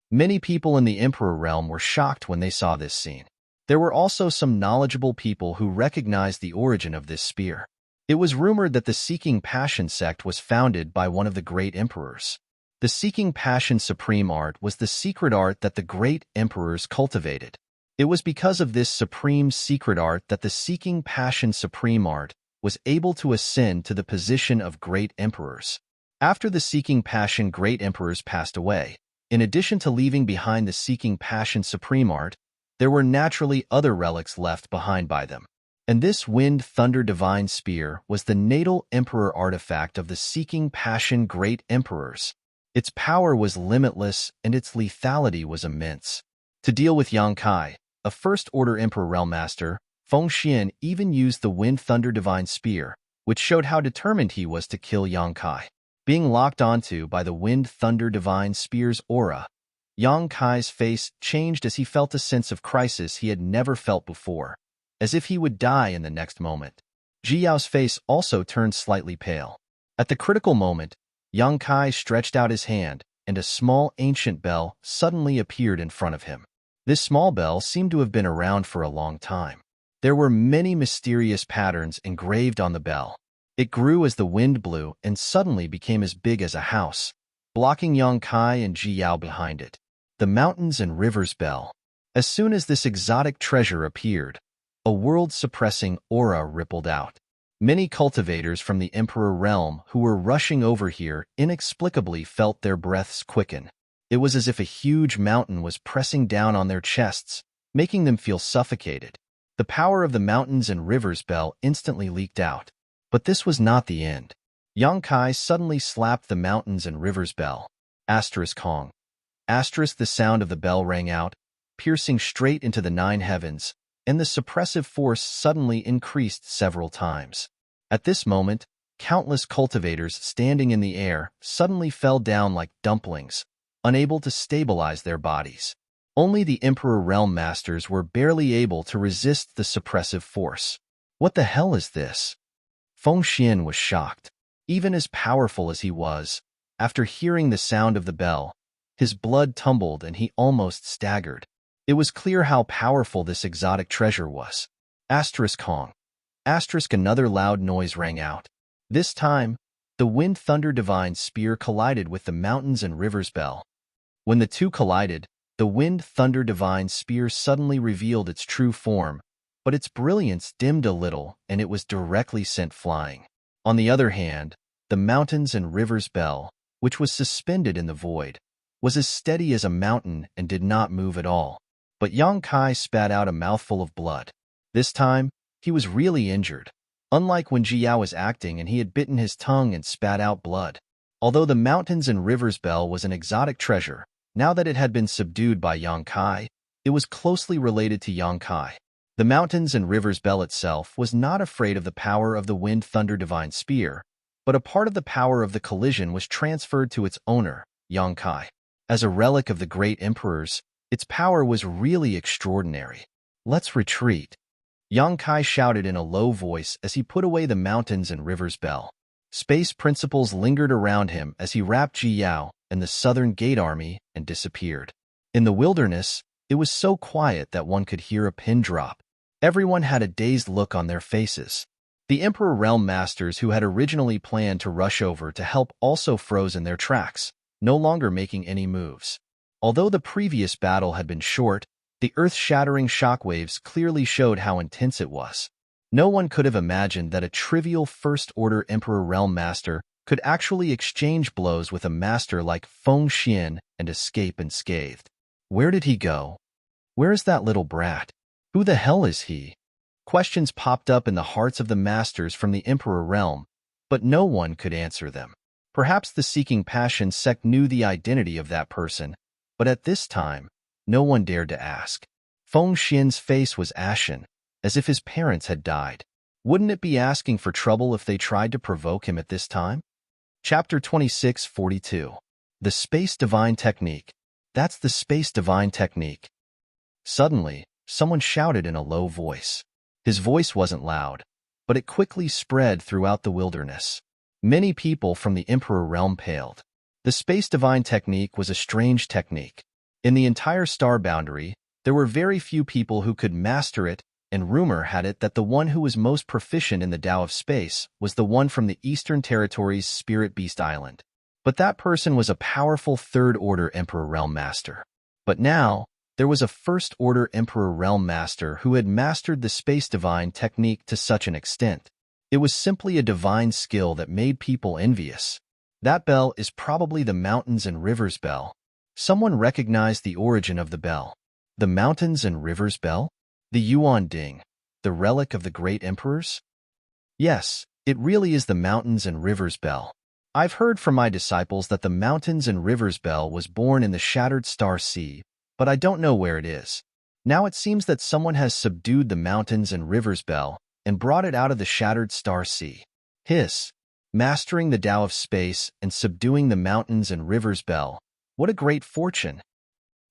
Many people in the Emperor Realm were shocked when they saw this scene. There were also some knowledgeable people who recognized the origin of this spear. It was rumored that the Seeking Passion sect was founded by one of the great emperors. The Seeking Passion supreme art was the secret art that the great emperors cultivated. It was because of this supreme secret art that the Seeking Passion supreme art was able to ascend to the position of great emperors. After the Seeking Passion great emperors passed away, in addition to leaving behind the Seeking Passion supreme art, there were naturally other relics left behind by them. And this Wind Thunder Divine Spear was the natal emperor artifact of the Seeking Passion Great Emperors. Its power was limitless and its lethality was immense. To deal with Yang Kai, a First Order Emperor Realm Master, Feng Xian even used the Wind Thunder Divine Spear, which showed how determined he was to kill Yang Kai. Being locked onto by the Wind Thunder Divine Spear's aura, Yang Kai's face changed as he felt a sense of crisis he had never felt before, as if he would die in the next moment. Ji Yao's face also turned slightly pale. At the critical moment, Yang Kai stretched out his hand, and a small ancient bell suddenly appeared in front of him. This small bell seemed to have been around for a long time. There were many mysterious patterns engraved on the bell. It grew as the wind blew and suddenly became as big as a house, blocking Yang Kai and Ji Yao behind it. The Mountains and Rivers Bell. As soon as this exotic treasure appeared, a world-suppressing aura rippled out. Many cultivators from the Emperor Realm who were rushing over here inexplicably felt their breaths quicken. It was as if a huge mountain was pressing down on their chests, making them feel suffocated. The power of the Mountains and Rivers Bell instantly leaked out. But this was not the end. Yang Kai suddenly slapped the Mountains and Rivers Bell. Asterisk Hong. Asterisk the sound of the bell rang out, piercing straight into the 9 heavens, and the suppressive force suddenly increased several times. At this moment, countless cultivators standing in the air suddenly fell down like dumplings, unable to stabilize their bodies. Only the Emperor Realm Masters were barely able to resist the suppressive force. What the hell is this? Feng Xian was shocked. Even as powerful as he was, after hearing the sound of the bell, his blood tumbled and he almost staggered. It was clear how powerful this exotic treasure was. Asterisk Kong. Asterisk another loud noise rang out. This time, the Wind Thunder Divine Spear collided with the Mountains and Rivers Bell. When the two collided, the Wind Thunder Divine Spear suddenly revealed its true form, but its brilliance dimmed a little and it was directly sent flying. On the other hand, the Mountains and Rivers Bell, which was suspended in the void, was as steady as a mountain and did not move at all. But Yang Kai spat out a mouthful of blood. This time, he was really injured, unlike when Ji Yao was acting and he had bitten his tongue and spat out blood. Although the Mountains and Rivers Bell was an exotic treasure, now that it had been subdued by Yang Kai, it was closely related to Yang Kai. The Mountains and Rivers Bell itself was not afraid of the power of the Wind Thunder Divine Spear, but a part of the power of the collision was transferred to its owner, Yang Kai. As a relic of the great emperors, its power was really extraordinary. Let's retreat. Yang Kai shouted in a low voice as he put away the Mountains and Rivers Bell. Space principles lingered around him as he wrapped Ji Yao and the Southern Gate Army and disappeared. In the wilderness, it was so quiet that one could hear a pin drop. Everyone had a dazed look on their faces. The Emperor Realm Masters who had originally planned to rush over to help also froze in their tracks, no longer making any moves. Although the previous battle had been short, the earth-shattering shockwaves clearly showed how intense it was. No one could have imagined that a trivial First-Order Emperor Realm Master could actually exchange blows with a master like Feng Xian and escape unscathed. Where did he go? Where is that little brat? Who the hell is he? Questions popped up in the hearts of the masters from the Emperor Realm, but no one could answer them. Perhaps the Seeking Passion sect knew the identity of that person, but at this time, no one dared to ask. Feng Xian's face was ashen, as if his parents had died. Wouldn't it be asking for trouble if they tried to provoke him at this time? Chapter 2642. The Space Divine Technique. That's the Space Divine Technique. Suddenly, someone shouted in a low voice. His voice wasn't loud, but it quickly spread throughout the wilderness. Many people from the Emperor Realm paled. The Space Divine Technique was a strange technique. In the entire star boundary, there were very few people who could master it, and rumor had it that the one who was most proficient in the Tao of Space was the one from the Eastern Territories' Spirit Beast Island. But that person was a powerful Third-Order Emperor Realm Master. But now, there was a First-Order Emperor Realm Master who had mastered the Space Divine Technique to such an extent. It was simply a divine skill that made people envious. That bell is probably the Mountains and Rivers Bell. Someone recognized the origin of the bell. The Mountains and Rivers Bell? The Yuan Ding, the relic of the great emperors? Yes, it really is the Mountains and Rivers Bell. I've heard from my disciples that the Mountains and Rivers Bell was born in the Shattered Star Sea, but I don't know where it is. Now it seems that someone has subdued the Mountains and Rivers Bell and brought it out of the Shattered Star Sea. Hiss. Mastering the Tao of Space and subduing the Mountains and Rivers Bell. What a great fortune.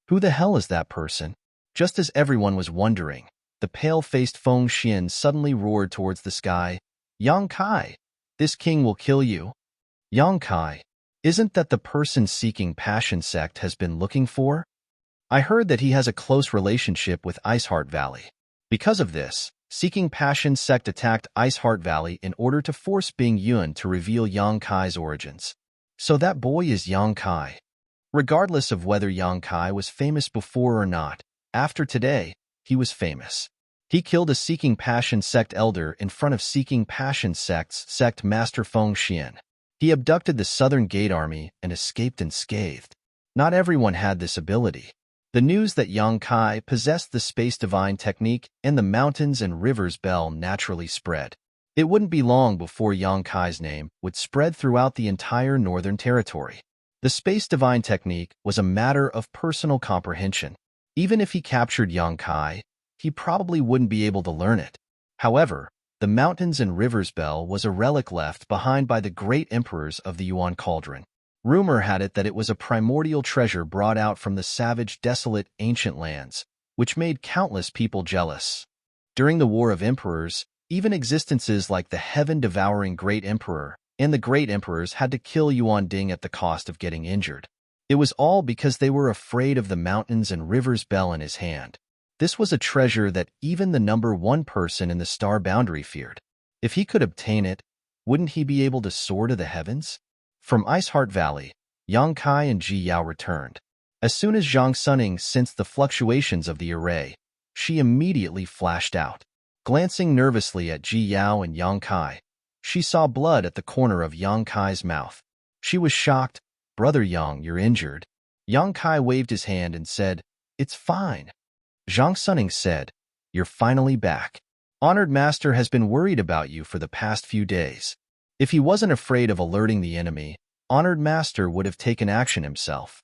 Who the hell is that person? Just as everyone was wondering, the pale-faced Feng Xian suddenly roared towards the sky. Yang Kai, this king will kill you. Yang Kai, isn't that the person Seeking Passion sect has been looking for? I heard that he has a close relationship with Iceheart Valley. Because of this, Seeking Passion sect attacked Iceheart Valley in order to force Bing Yuan to reveal Yang Kai's origins. So that boy is Yang Kai. Regardless of whether Yang Kai was famous before or not, after today, he was famous. He killed a Seeking Passion sect elder in front of Seeking Passion sect's sect master Feng Xian. He abducted the Southern Gate Army and escaped unscathed. Not everyone had this ability. The news that Yang Kai possessed the Space Divine Technique and the Mountains and Rivers Bell naturally spread. It wouldn't be long before Yang Kai's name would spread throughout the entire Northern Territory. The Space Divine Technique was a matter of personal comprehension. Even if he captured Yang Kai, he probably wouldn't be able to learn it. However, the Mountains and Rivers Bell was a relic left behind by the great emperors of the Yuan Cauldron. Rumor had it that it was a primordial treasure brought out from the savage, desolate, ancient lands, which made countless people jealous. During the War of Emperors, even existences like the heaven-devouring Great Emperor and the Great Emperors had to kill Yuan Ding at the cost of getting injured. It was all because they were afraid of the mountains and rivers bell in his hand. This was a treasure that even the number one person in the star boundary feared. If he could obtain it, wouldn't he be able to soar to the heavens? From Ice Heart Valley, Yang Kai and Ji Yao returned. As soon as Zhang Suning sensed the fluctuations of the array, she immediately flashed out. Glancing nervously at Ji Yao and Yang Kai, she saw blood at the corner of Yang Kai's mouth. She was shocked. "Brother Yang, you're injured." Yang Kai waved his hand and said, "It's fine." Zhang Suning said, "You're finally back. Honored Master has been worried about you for the past few days. If he wasn't afraid of alerting the enemy, Honored Master would have taken action himself."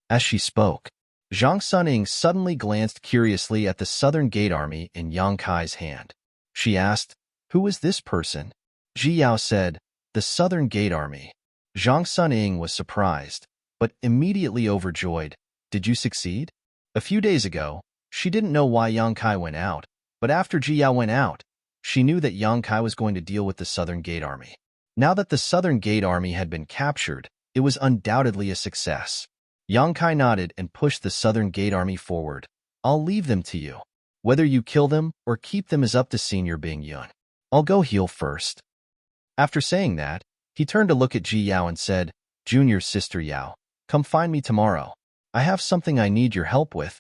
As she spoke, Zhang Suning suddenly glanced curiously at the Southern Gate Army in Yang Kai's hand. She asked, "Who is this person?" Ji Yao said, "The Southern Gate Army." Zhang Suning was surprised, but immediately overjoyed. "Did you succeed?" A few days ago, she didn't know why Yang Kai went out, but after Ji Yao went out, she knew that Yang Kai was going to deal with the Southern Gate Army. Now that the Southern Gate Army had been captured, it was undoubtedly a success. Yang Kai nodded and pushed the Southern Gate Army forward. "I'll leave them to you. Whether you kill them or keep them is up to Senior Bing Yun. I'll go heal first." After saying that, he turned to look at Ji Yao and said, "Junior sister Yao, come find me tomorrow. I have something I need your help with."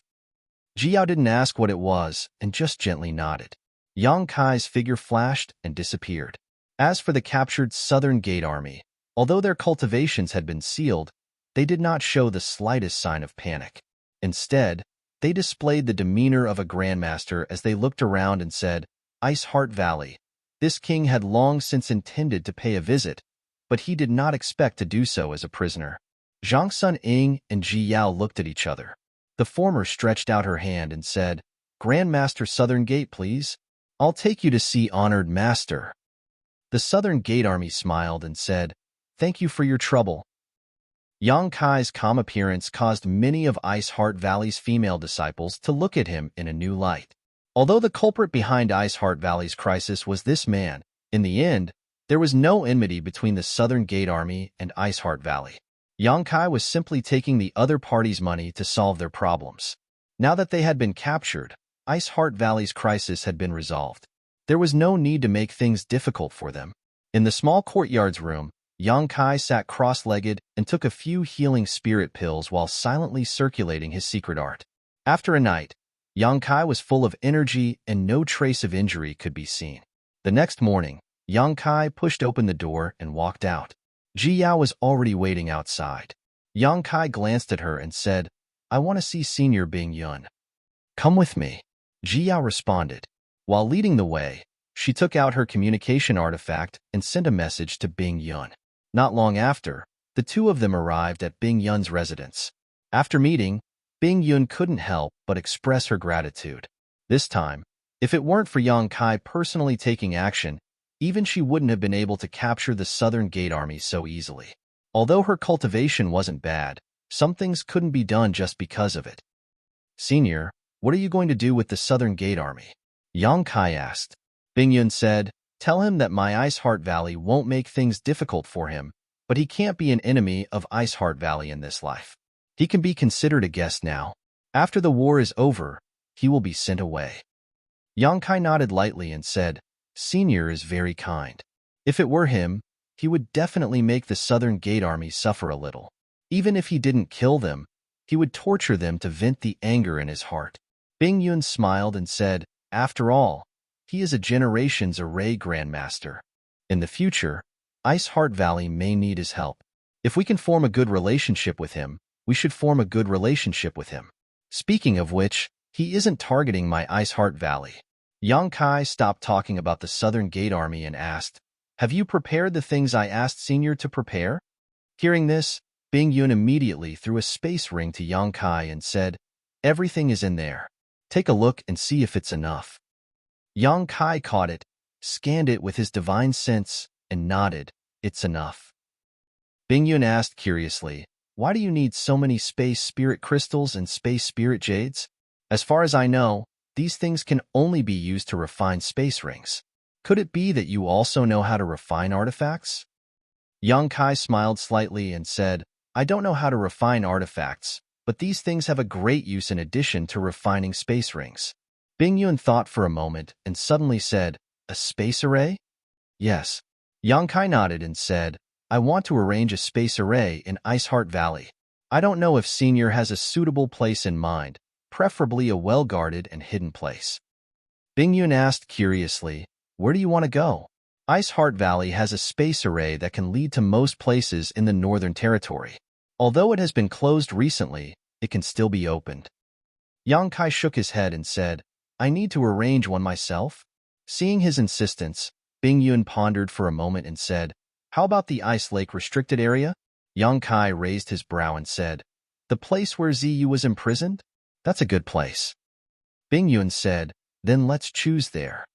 Ji Yao didn't ask what it was and just gently nodded. Yang Kai's figure flashed and disappeared. As for the captured Southern Gate Army, although their cultivations had been sealed, they did not show the slightest sign of panic. Instead, they displayed the demeanor of a grandmaster as they looked around and said, "Ice Heart Valley." This king had long since intended to pay a visit, but he did not expect to do so as a prisoner. Zhang Suning and Ji Yao looked at each other. The former stretched out her hand and said, "Grandmaster Southern Gate, please. I'll take you to see Honored Master." The Southern Gate Army smiled and said, "Thank you for your trouble." Yang Kai's calm appearance caused many of Ice Heart Valley's female disciples to look at him in a new light. Although the culprit behind Ice Heart Valley's crisis was this man, in the end, there was no enmity between the Southern Gate Army and Ice Heart Valley. Yang Kai was simply taking the other party's money to solve their problems. Now that they had been captured, Ice Heart Valley's crisis had been resolved. There was no need to make things difficult for them. In the small courtyard's room, Yang Kai sat cross-legged and took a few healing spirit pills while silently circulating his secret art. After a night, Yang Kai was full of energy and no trace of injury could be seen. The next morning, Yang Kai pushed open the door and walked out. Ji Yao was already waiting outside. Yang Kai glanced at her and said, "I want to see Senior Bing Yun." "Come with me," Ji Yao responded. While leading the way, she took out her communication artifact and sent a message to Bing Yun. Not long after, the two of them arrived at Bing Yun's residence. After meeting, Bing Yun couldn't help but express her gratitude. This time, if it weren't for Yang Kai personally taking action, even she wouldn't have been able to capture the Southern Gate Army so easily. Although her cultivation wasn't bad, some things couldn't be done just because of it. "Senior, what are you going to do with the Southern Gate Army?" Yang Kai asked. Bing Yun said, "Tell him that my Ice Heart Valley won't make things difficult for him, but he can't be an enemy of Ice Heart Valley in this life. He can be considered a guest now. After the war is over, he will be sent away." Yang Kai nodded lightly and said, "Senior is very kind. If it were him, he would definitely make the Southern Gate Army suffer a little. Even if he didn't kill them, he would torture them to vent the anger in his heart." Bing Yun smiled and said, "After all, he is a generation's array grandmaster. In the future, Ice Heart Valley may need his help. If we can form a good relationship with him, we should form a good relationship with him. Speaking of which, he isn't targeting my Ice Heart Valley." Yang Kai stopped talking about the Southern Gate Army and asked, "Have you prepared the things I asked Senior to prepare?" Hearing this, Bing Yun immediately threw a space ring to Yang Kai and said, "Everything is in there. Take a look and see if it's enough." Yang Kai caught it, scanned it with his divine sense, and nodded, "It's enough." Bingyun asked curiously, why do you need so many space spirit crystals and space spirit jades? As far as I know, these things can only be used to refine space rings. Could it be that you also know how to refine artifacts? Yang Kai smiled slightly and said, I don't know how to refine artifacts, but these things have a great use in addition to refining space rings. Bingyun thought for a moment and suddenly said, a space array? Yes. Yang Kai nodded and said, I want to arrange a space array in Iceheart Valley. I don't know if Senior has a suitable place in mind, preferably a well-guarded and hidden place. Bingyun asked curiously, where do you want to go? Iceheart Valley has a space array that can lead to most places in the Northern Territory. Although it has been closed recently, it can still be opened. Yang Kai shook his head and said, I need to arrange one myself. Seeing his insistence, Bingyun pondered for a moment and said, how about the Ice Lake restricted area? Yang Kai raised his brow and said, the place where Ziyu was imprisoned? That's a good place. Bingyun said, then let's choose there.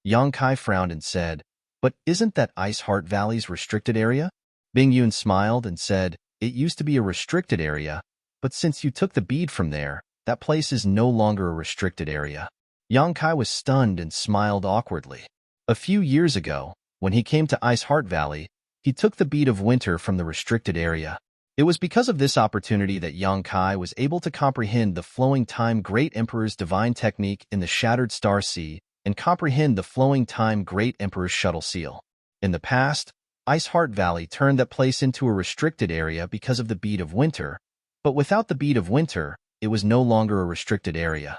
Yang Kai frowned and said, but isn't that Iceheart Valley's restricted area? Bingyun smiled and said, it used to be a restricted area, but since you took the bead from there, that place is no longer a restricted area. Yang Kai was stunned and smiled awkwardly. A few years ago, when he came to Iceheart Valley, he took the bead of winter from the restricted area. It was because of this opportunity that Yang Kai was able to comprehend the flowing time Great Emperor's divine technique in the Shattered Star Sea and comprehend the flowing time Great Emperor's shuttle seal. In the past, Iceheart Valley turned that place into a restricted area because of the bead of winter, but without the bead of winter, it was no longer a restricted area.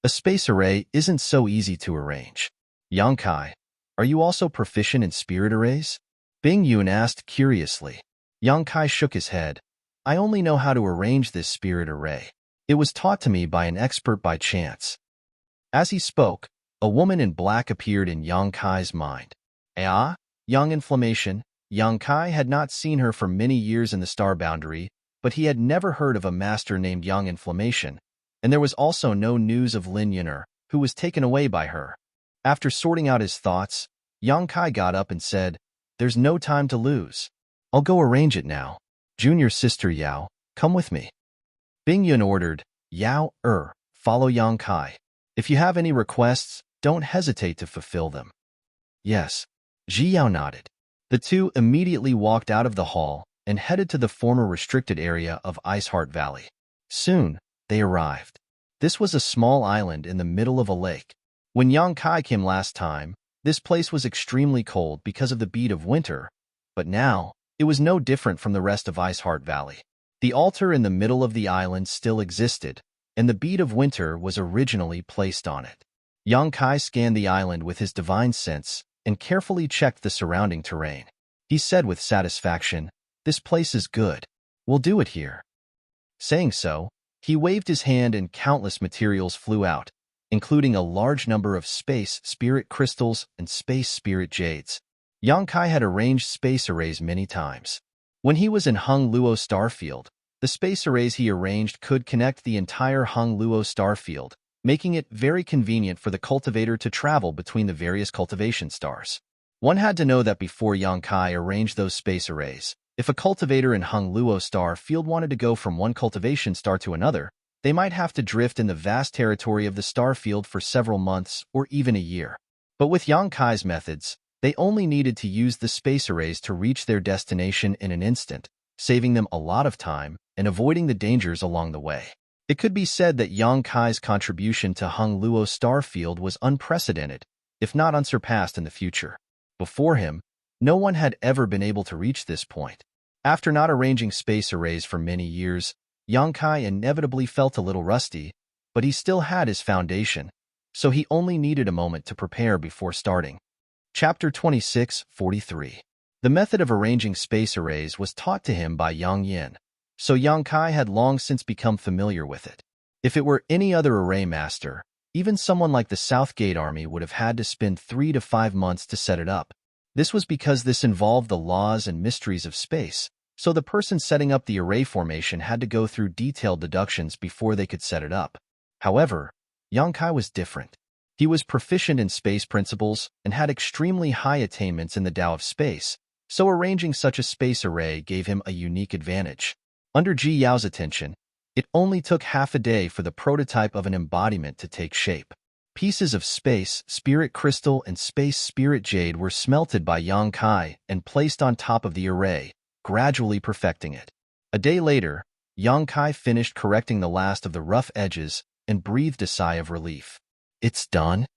A space array isn't so easy to arrange. Yang Kai, are you also proficient in spirit arrays? Bingyun asked curiously. Yang Kai shook his head. I only know how to arrange this spirit array. It was taught to me by an expert by chance. As he spoke, a woman in black appeared in Yang Kai's mind. Ah, young inflammation. Yang Kai had not seen her for many years in the star boundary, but he had never heard of a master named Young Inflammation, and there was also no news of Lin Yuner, who was taken away by her. After sorting out his thoughts, Yang Kai got up and said, there's no time to lose. I'll go arrange it now. Junior sister Yao, come with me. Bingyun ordered, Yao, follow Yang Kai. If you have any requests, don't hesitate to fulfill them. Yes. Ji Yao nodded. The two immediately walked out of the hall and headed to the former restricted area of Iceheart Valley. Soon, they arrived. This was a small island in the middle of a lake. When Yang Kai came last time, this place was extremely cold because of the bead of winter, but now, it was no different from the rest of Iceheart Valley. The altar in the middle of the island still existed, and the bead of winter was originally placed on it. Yang Kai scanned the island with his divine sense and carefully checked the surrounding terrain. He said with satisfaction, this place is good. We'll do it here. Saying so, he waved his hand and countless materials flew out, including a large number of space spirit crystals and space spirit jades. Yang Kai had arranged space arrays many times. When he was in Hung Luo Starfield, the space arrays he arranged could connect the entire Hung Luo Starfield, making it very convenient for the cultivator to travel between the various cultivation stars. One had to know that before Yang Kai arranged those space arrays, if a cultivator in Hung Luo Starfield wanted to go from one cultivation star to another, they might have to drift in the vast territory of the starfield for several months or even a year. But with Yang Kai's methods, they only needed to use the space arrays to reach their destination in an instant, saving them a lot of time and avoiding the dangers along the way. It could be said that Yang Kai's contribution to Hung Luo Starfield was unprecedented, if not unsurpassed in the future. Before him, no one had ever been able to reach this point. After not arranging space arrays for many years, Yang Kai inevitably felt a little rusty, but he still had his foundation, so he only needed a moment to prepare before starting. Chapter 26:43. The method of arranging space arrays was taught to him by Yang Yin, so Yang Kai had long since become familiar with it. If it were any other array master, even someone like the Southgate Army would have had to spend 3 to 5 months to set it up. This was because this involved the laws and mysteries of space, so the person setting up the array formation had to go through detailed deductions before they could set it up. However, Yang Kai was different. He was proficient in space principles and had extremely high attainments in the Tao of space, so arranging such a space array gave him a unique advantage. Under Ji Yao's attention, it only took half a day for the prototype of an embodiment to take shape. Pieces of space, spirit crystal, and space spirit jade were smelted by Yang Kai and placed on top of the array, gradually perfecting it. A day later, Yang Kai finished correcting the last of the rough edges and breathed a sigh of relief. It's done?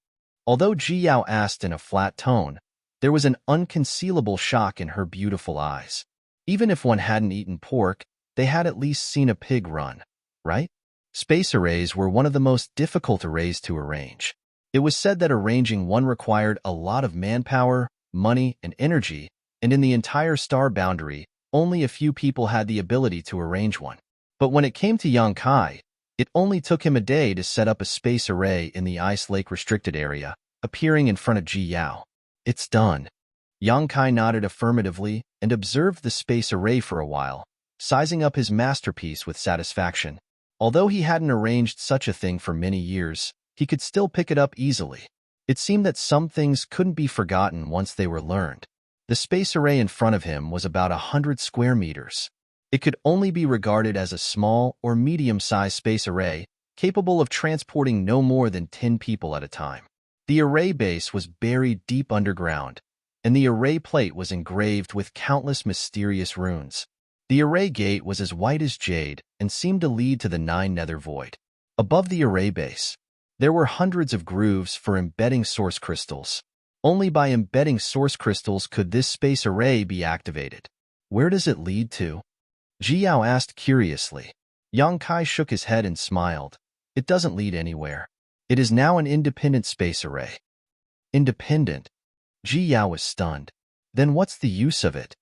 Although Ji Yao asked in a flat tone, there was an unconcealable shock in her beautiful eyes. Even if one hadn't eaten pork, they had at least seen a pig run, right? Space arrays were one of the most difficult arrays to arrange. It was said that arranging one required a lot of manpower, money, and energy, and in the entire star boundary, only a few people had the ability to arrange one. But when it came to Yang Kai, it only took him a day to set up a space array in the Ice Lake restricted area, appearing in front of Ji Yao. It's done. Yang Kai nodded affirmatively and observed the space array for a while, sizing up his masterpiece with satisfaction. Although he hadn't arranged such a thing for many years, he could still pick it up easily. It seemed that some things couldn't be forgotten once they were learned. The space array in front of him was about 100 square meters. It could only be regarded as a small or medium-sized space array, capable of transporting no more than 10 people at a time. The array base was buried deep underground, and the array plate was engraved with countless mysterious runes. The array gate was as white as jade and seemed to lead to the 9 nether void. Above the array base, there were hundreds of grooves for embedding source crystals. Only by embedding source crystals could this space array be activated. Where does it lead to? Ji Yao asked curiously. Yang Kai shook his head and smiled. It doesn't lead anywhere. It is now an independent space array. Independent? Ji Yao was stunned. Then what's the use of it?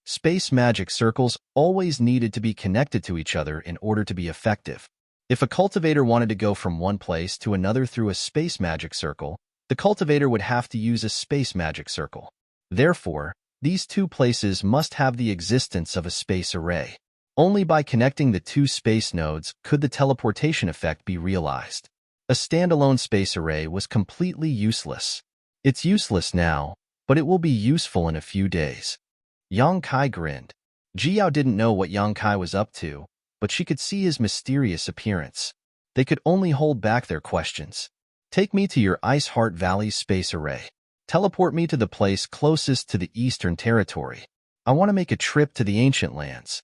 Space magic circles always needed to be connected to each other in order to be effective. If a cultivator wanted to go from one place to another through a space magic circle, the cultivator would have to use a space magic circle. Therefore, these two places must have the existence of a space array. Only by connecting the two space nodes could the teleportation effect be realized. A standalone space array was completely useless. It's useless now, but it will be useful in a few days. Yang Kai grinned. Ji Yao didn't know what Yang Kai was up to, but she could see his mysterious appearance. They could only hold back their questions. Take me to your Ice Heart Valley space array. Teleport me to the place closest to the Eastern Territory. I want to make a trip to the ancient lands.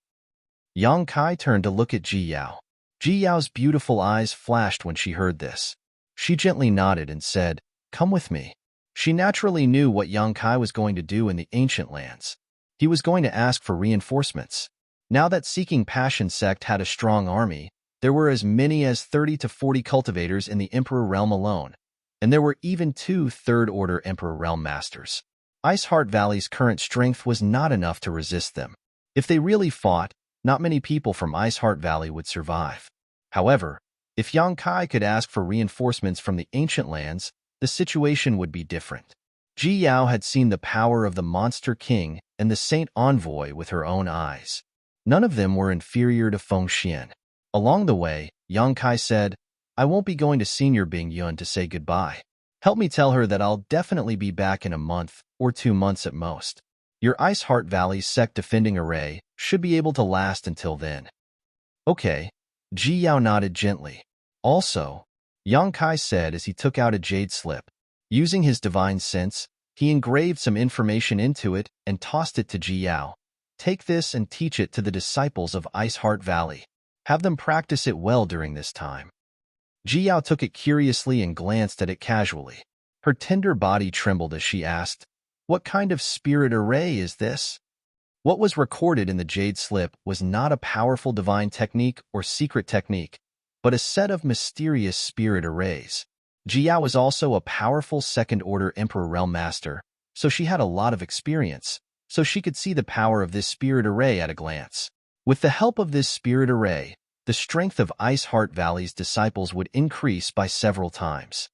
Yang Kai turned to look at Ji Yao. Ji Yao's beautiful eyes flashed when she heard this. She gently nodded and said, "Come with me." She naturally knew what Yang Kai was going to do in the ancient lands. He was going to ask for reinforcements. Now that Seeking Passion sect had a strong army, there were as many as 30 to 40 cultivators in the Emperor Realm alone, and there were even 2 third-order Emperor Realm masters. Ice Heart Valley's current strength was not enough to resist them. If they really fought, not many people from Ice Heart Valley would survive. However, if Yang Kai could ask for reinforcements from the ancient lands, the situation would be different. Ji Yao had seen the power of the Monster King and the Saint Envoy with her own eyes. None of them were inferior to Feng Xian. Along the way, Yang Kai said, "I won't be going to Senior Bing Yun to say goodbye. Help me tell her that I'll definitely be back in a month or 2 months at most. Your Ice Heart Valley sect defending array should be able to last until then." Okay, Ji Yao nodded gently. Also, Yang Kai said as he took out a jade slip. Using his divine sense, he engraved some information into it and tossed it to Ji Yao. Take this and teach it to the disciples of Ice Heart Valley. Have them practice it well during this time. Ji Yao took it curiously and glanced at it casually. Her tender body trembled as she asked, "What kind of spirit array is this?" What was recorded in the jade slip was not a powerful divine technique or secret technique, but a set of mysterious spirit arrays. Ji Yao was also a powerful second-order Emperor Realm Master, so she had a lot of experience, so she could see the power of this spirit array at a glance. With the help of this spirit array, the strength of Ice Heart Valley's disciples would increase by several times.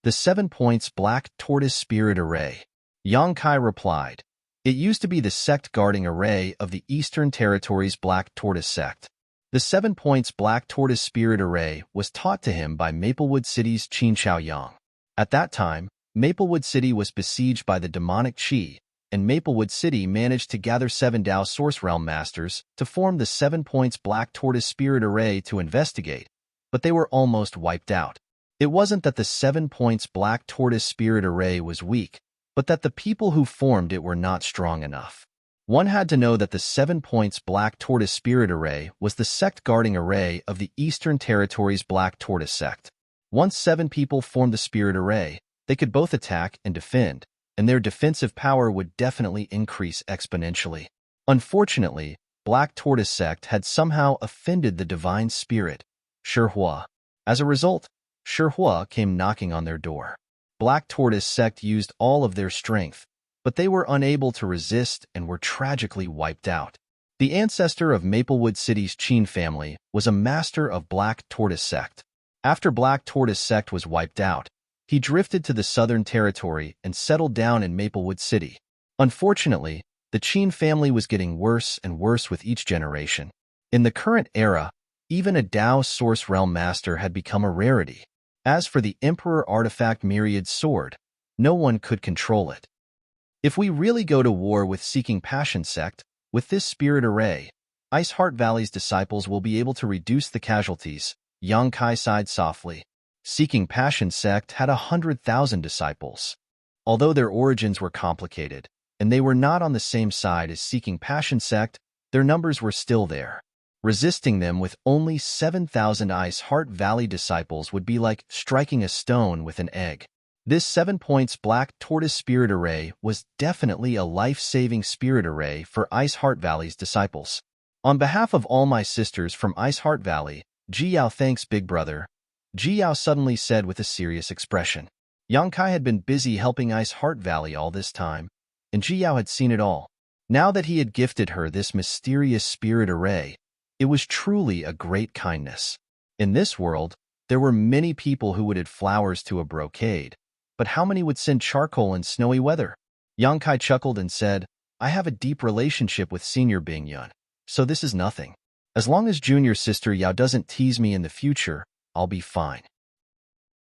The 7 points Black Tortoise Spirit Array. Yang Kai replied, "It used to be the sect guarding array of the Eastern Territory's Black Tortoise sect. The 7 points Black Tortoise Spirit Array was taught to him by Maplewood City's Qin Chaoyang. At that time, Maplewood City was besieged by the demonic Qi, and Maplewood City managed to gather 7 Dao Source Realm Masters to form the 7 Points Black Tortoise Spirit Array to investigate, but they were almost wiped out. It wasn't that the 7 Points Black Tortoise Spirit Array was weak, but that the people who formed it were not strong enough. One had to know that the 7 Points Black Tortoise Spirit Array was the sect-guarding array of the Eastern Territories Black Tortoise Sect. Once 7 people formed the Spirit Array, they could both attack and defend, and their defensive power would definitely increase exponentially. Unfortunately, Black Tortoise Sect had somehow offended the Divine Spirit, Shihua. As a result, Shihua came knocking on their door. Black Tortoise Sect used all of their strength, but they were unable to resist and were tragically wiped out. The ancestor of Maplewood City's Qin family was a master of Black Tortoise Sect. After Black Tortoise Sect was wiped out, he drifted to the Southern Territory and settled down in Maplewood City. Unfortunately, the Qin family was getting worse and worse with each generation. In the current era, even a Dao Source Realm Master had become a rarity. As for the Emperor Artifact Myriad Sword, no one could control it. If we really go to war with Seeking Passion Sect, with this Spirit Array, Ice Heart Valley's disciples will be able to reduce the casualties, Yang Kai sighed softly. Seeking Passion Sect had 100,000 disciples. Although their origins were complicated, and they were not on the same side as Seeking Passion Sect, their numbers were still there. Resisting them with only 7,000 Ice Heart Valley disciples would be like striking a stone with an egg. This 7 Points Black Tortoise Spirit Array was definitely a life-saving spirit array for Ice Heart Valley's disciples. On behalf of all my sisters from Ice Heart Valley, Ji Yao thanks Big Brother, Ji Yao suddenly said with a serious expression. Yang Kai had been busy helping Ice Heart Valley all this time, and Ji Yao had seen it all. Now that he had gifted her this mysterious spirit array, it was truly a great kindness. In this world, there were many people who would add flowers to a brocade, but how many would send charcoal in snowy weather? Yang Kai chuckled and said, I have a deep relationship with Senior Bing Yun, so this is nothing. As long as Junior Sister Yao doesn't tease me in the future, I'll be fine.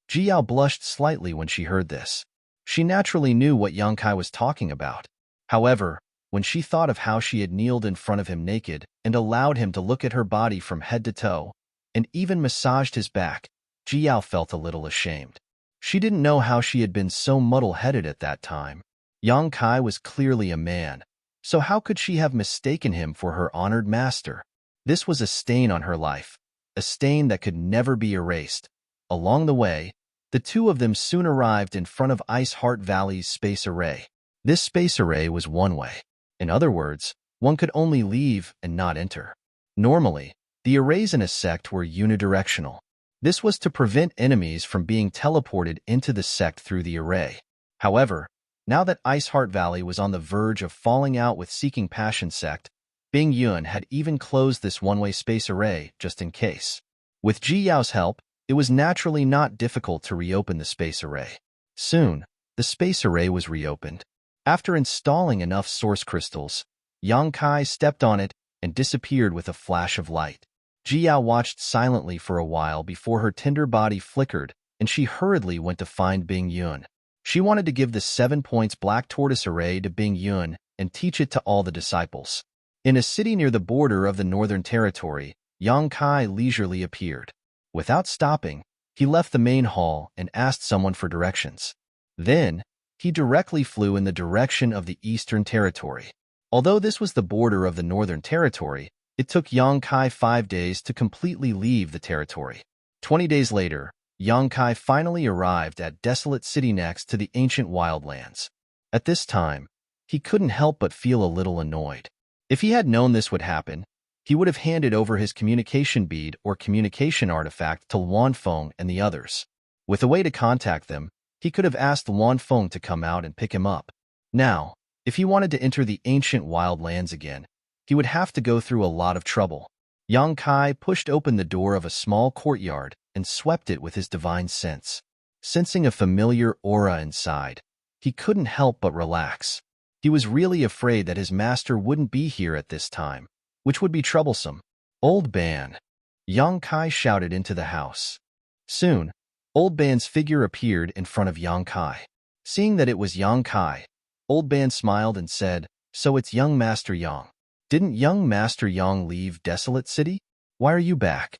Ji Yao blushed slightly when she heard this. She naturally knew what Yang Kai was talking about. However, when she thought of how she had kneeled in front of him naked and allowed him to look at her body from head to toe, and even massaged his back, Ji Yao felt a little ashamed. She didn't know how she had been so muddle-headed at that time. Yang Kai was clearly a man, so how could she have mistaken him for her honored master? This was a stain on her life, a stain that could never be erased. Along the way, the two of them soon arrived in front of Ice Heart Valley's space array. This space array was one-way. In other words, one could only leave and not enter. Normally, the arrays in a sect were unidirectional. This was to prevent enemies from being teleported into the sect through the array. However, now that Ice Heart Valley was on the verge of falling out with Seeking Passion Sect, Bing Yun had even closed this one-way space array just in case. With Ji Yao's help, it was naturally not difficult to reopen the space array. Soon, the space array was reopened. After installing enough source crystals, Yang Kai stepped on it and disappeared with a flash of light. Ji Yao watched silently for a while before her tender body flickered, and she hurriedly went to find Bing Yun. She wanted to give the 7 Points Black Tortoise Array to Bing Yun and teach it to all the disciples. In a city near the border of the Northern Territory, Yang Kai leisurely appeared. Without stopping, he left the main hall and asked someone for directions. Then, he directly flew in the direction of the Eastern Territory. Although this was the border of the Northern Territory, it took Yang Kai 5 days to completely leave the territory. 20 days later, Yang Kai finally arrived at Desolate City next to the ancient wildlands. At this time, he couldn't help but feel a little annoyed. If he had known this would happen, he would have handed over his communication bead or communication artifact to Luan Feng and the others. With a way to contact them, he could have asked Luan Feng to come out and pick him up. Now, if he wanted to enter the ancient wildlands again, he would have to go through a lot of trouble. Yang Kai pushed open the door of a small courtyard and swept it with his divine sense. Sensing a familiar aura inside, he couldn't help but relax. He was really afraid that his master wouldn't be here at this time, which would be troublesome. Old Ban! Yang Kai shouted into the house. Soon, Old Ban's figure appeared in front of Yang Kai. Seeing that it was Yang Kai, Old Ban smiled and said, "So it's young Master Yang. Didn't young Master Yang leave Desolate City? Why are you back?"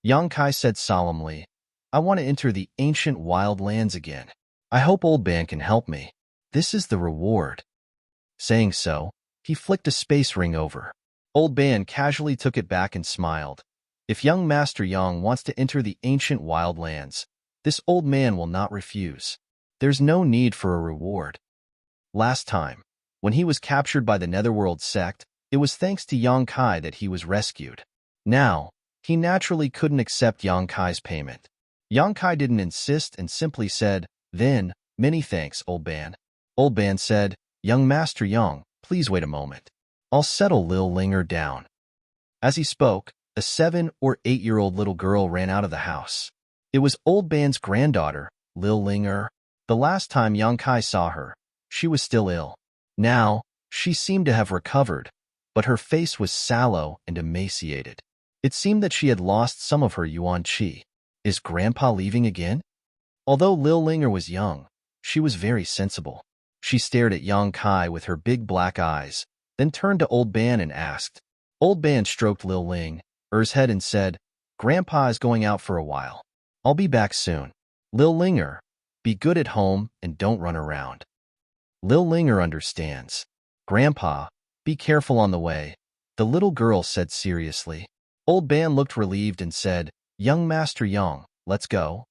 Yang Kai said solemnly, "I want to enter the ancient wild lands again. I hope Old Ban can help me. This is the reward." Saying so, he flicked a space ring over. Old Ban casually took it back and smiled. If young Master Yang wants to enter the ancient wild lands, this old man will not refuse. There's no need for a reward. Last time, when he was captured by the Netherworld sect, it was thanks to Yang Kai that he was rescued. Now, he naturally couldn't accept Yang Kai's payment. Yang Kai didn't insist and simply said, "Then, many thanks, Old Ban." Old Ban said, "Young Master Yang, please wait a moment. I'll settle Lil Linger down." As he spoke, a 7 or 8-year-old little girl ran out of the house. It was Old Ban's granddaughter, Lil Linger. The last time Yang Kai saw her, she was still ill. Now, she seemed to have recovered, but her face was sallow and emaciated. It seemed that she had lost some of her yuan qi. Is Grandpa leaving again? Although Lil Linger was young, she was very sensible. She stared at Yang Kai with her big black eyes, then turned to Old Ban and asked. Old Ban stroked Lil Linger's head and said, "Grandpa is going out for a while. I'll be back soon. Lil Linger, be good at home and don't run around." Lil Linger understands. "Grandpa, be careful on the way," the little girl said seriously. Old Ban looked relieved and said, "Young Master Yang, let's go."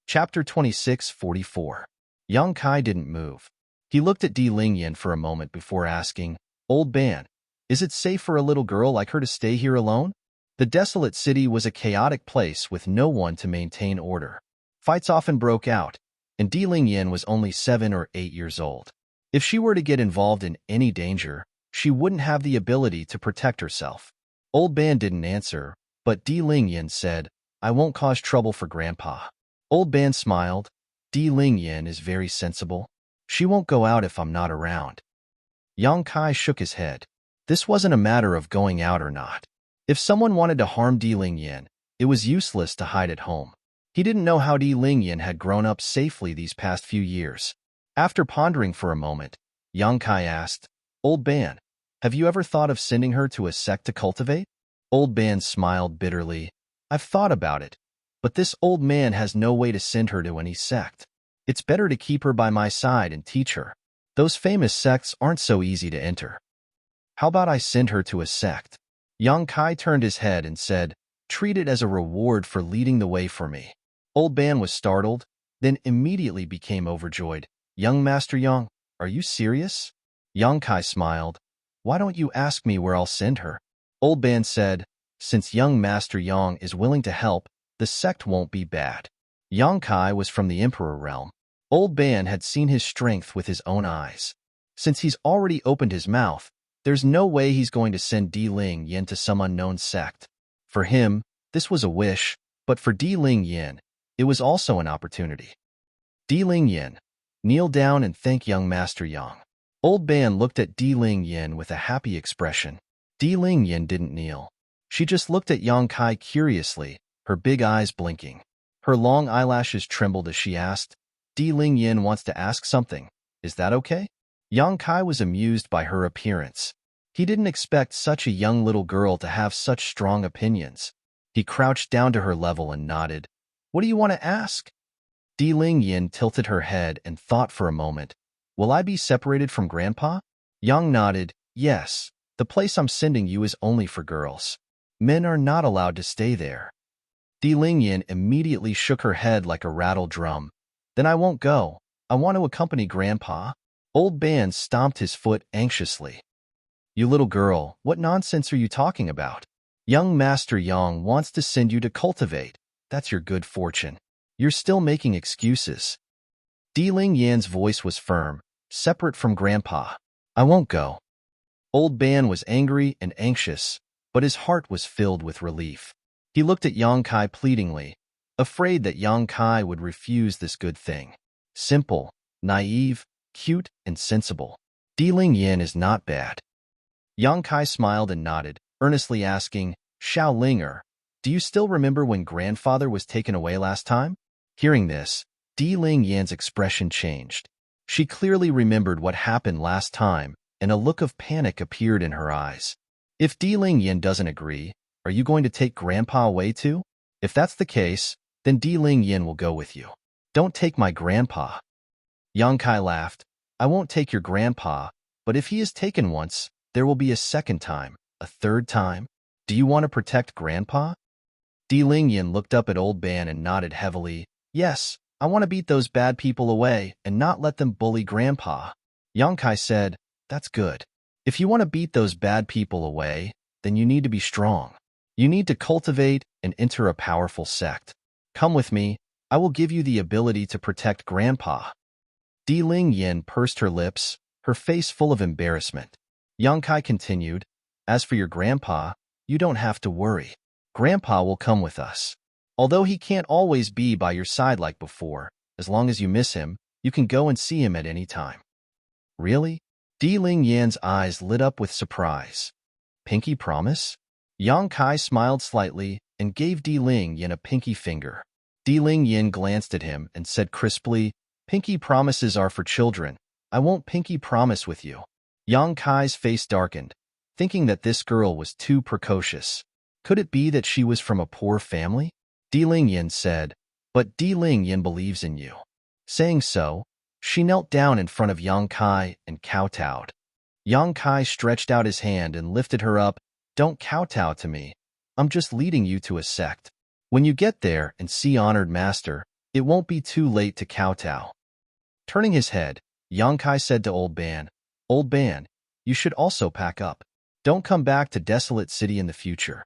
Chapter 26:44. Yang Kai didn't move. He looked at Di Lingyan for a moment before asking, "Old Ban, is it safe for a little girl like her to stay here alone?" The desolate city was a chaotic place with no one to maintain order. Fights often broke out, and Di Lingyan was only 7 or 8 years old. If she were to get involved in any danger, she wouldn't have the ability to protect herself. Old Ban didn't answer, but Di Lingyan said, "I won't cause trouble for Grandpa." Old Ban smiled. Di Lingyan is very sensible. She won't go out if I'm not around. Yang Kai shook his head. This wasn't a matter of going out or not. If someone wanted to harm Di Lingyan, it was useless to hide at home. He didn't know how Di Lingyan had grown up safely these past few years. After pondering for a moment, Yang Kai asked, "Old Ban, have you ever thought of sending her to a sect to cultivate?" Old Ban smiled bitterly. "I've thought about it, but this old man has no way to send her to any sect. It's better to keep her by my side and teach her. Those famous sects aren't so easy to enter. How about I send her to a sect?" Yang Kai turned his head and said, "Treat it as a reward for leading the way for me." Old Ban was startled, then immediately became overjoyed. "Young Master Yang, are you serious?" Yang Kai smiled. "Why don't you ask me where I'll send her?" Old Ban said, "Since young Master Yang is willing to help, the sect won't be bad." Yang Kai was from the Emperor realm. Old Ban had seen his strength with his own eyes. Since he's already opened his mouth, there's no way he's going to send Di Lingyan to some unknown sect. For him, this was a wish, but for Di Lingyan, it was also an opportunity. "Di Lingyan, kneel down and thank young Master Yang." Old Ban looked at Di Lingyan with a happy expression. Di Lingyan didn't kneel. She just looked at Yang Kai curiously, her big eyes blinking. Her long eyelashes trembled as she asked, "Di Lingyan wants to ask something. Is that okay?" Yang Kai was amused by her appearance. He didn't expect such a young little girl to have such strong opinions. He crouched down to her level and nodded. "What do you want to ask?" Di Lingyan tilted her head and thought for a moment. "Will I be separated from Grandpa?" Yang nodded. "Yes, the place I'm sending you is only for girls. Men are not allowed to stay there." Di Lingyan immediately shook her head like a rattle drum. "Then I won't go. I want to accompany Grandpa." Old Ban stomped his foot anxiously. "You little girl, what nonsense are you talking about? Young Master Yang wants to send you to cultivate. That's your good fortune. You're still making excuses." Di Lingyan's voice was firm, separate from Grandpa. "I won't go." Old Ban was angry and anxious, but his heart was filled with relief. He looked at Yang Kai pleadingly, afraid that Yang Kai would refuse this good thing. Simple, naive, cute, and sensible. Di Lingyan is not bad. Yang Kai smiled and nodded, earnestly asking, "Xiao Linger, do you still remember when Grandfather was taken away last time?" Hearing this, Di Lingyan's expression changed. She clearly remembered what happened last time, and a look of panic appeared in her eyes. If Di Ling doesn't agree, are you going to take Grandpa away too? If that's the case, then Di Ling will go with you. Don't take my grandpa. Yang Kai laughed. I won't take your grandpa, but if he is taken once, there will be a second time, a third time. Do you want to protect grandpa? Di Ling looked up at Old Ban and nodded heavily. Yes, I want to beat those bad people away and not let them bully grandpa. Yang Kai said, that's good. If you want to beat those bad people away, then you need to be strong. You need to cultivate and enter a powerful sect. Come with me. I will give you the ability to protect grandpa. Di Ling pursed her lips, her face full of embarrassment. Yang Kai continued, as for your grandpa, you don't have to worry. Grandpa will come with us. Although he can't always be by your side like before, as long as you miss him, you can go and see him at any time. Really? Di Ling eyes lit up with surprise. Pinky promise? Yang Kai smiled slightly and gave Di Ling a pinky finger. Di Ling glanced at him and said crisply, pinky promises are for children. I won't pinky promise with you. Yang Kai's face darkened, thinking that this girl was too precocious. Could it be that she was from a poor family? Di Ling said, but Di Ling believes in you. Saying so, she knelt down in front of Yang Kai and kowtowed. Yang Kai stretched out his hand and lifted her up. Don't kowtow to me. I'm just leading you to a sect. When you get there and see honored master, it won't be too late to kowtow. Turning his head, Yang Kai said to Old Ban, Old Ban, you should also pack up. Don't come back to Desolate City in the future.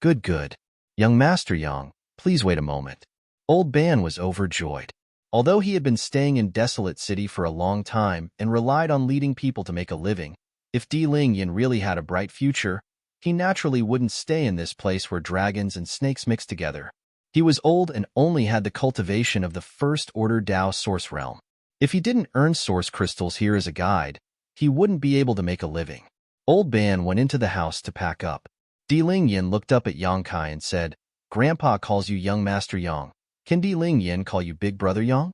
Good. Young Master Yang, please wait a moment. Old Ban was overjoyed. Although he had been staying in Desolate City for a long time and relied on leading people to make a living, if Di Ling really had a bright future, he naturally wouldn't stay in this place where dragons and snakes mix together. He was old and only had the cultivation of the First Order Dao Source Realm. If he didn't earn source crystals here as a guide, he wouldn't be able to make a living. Old Ban went into the house to pack up. Di Ling looked up at Yang Kai and said, Grandpa calls you Young Master Yang. Can Di Ling call you Big Brother Yang?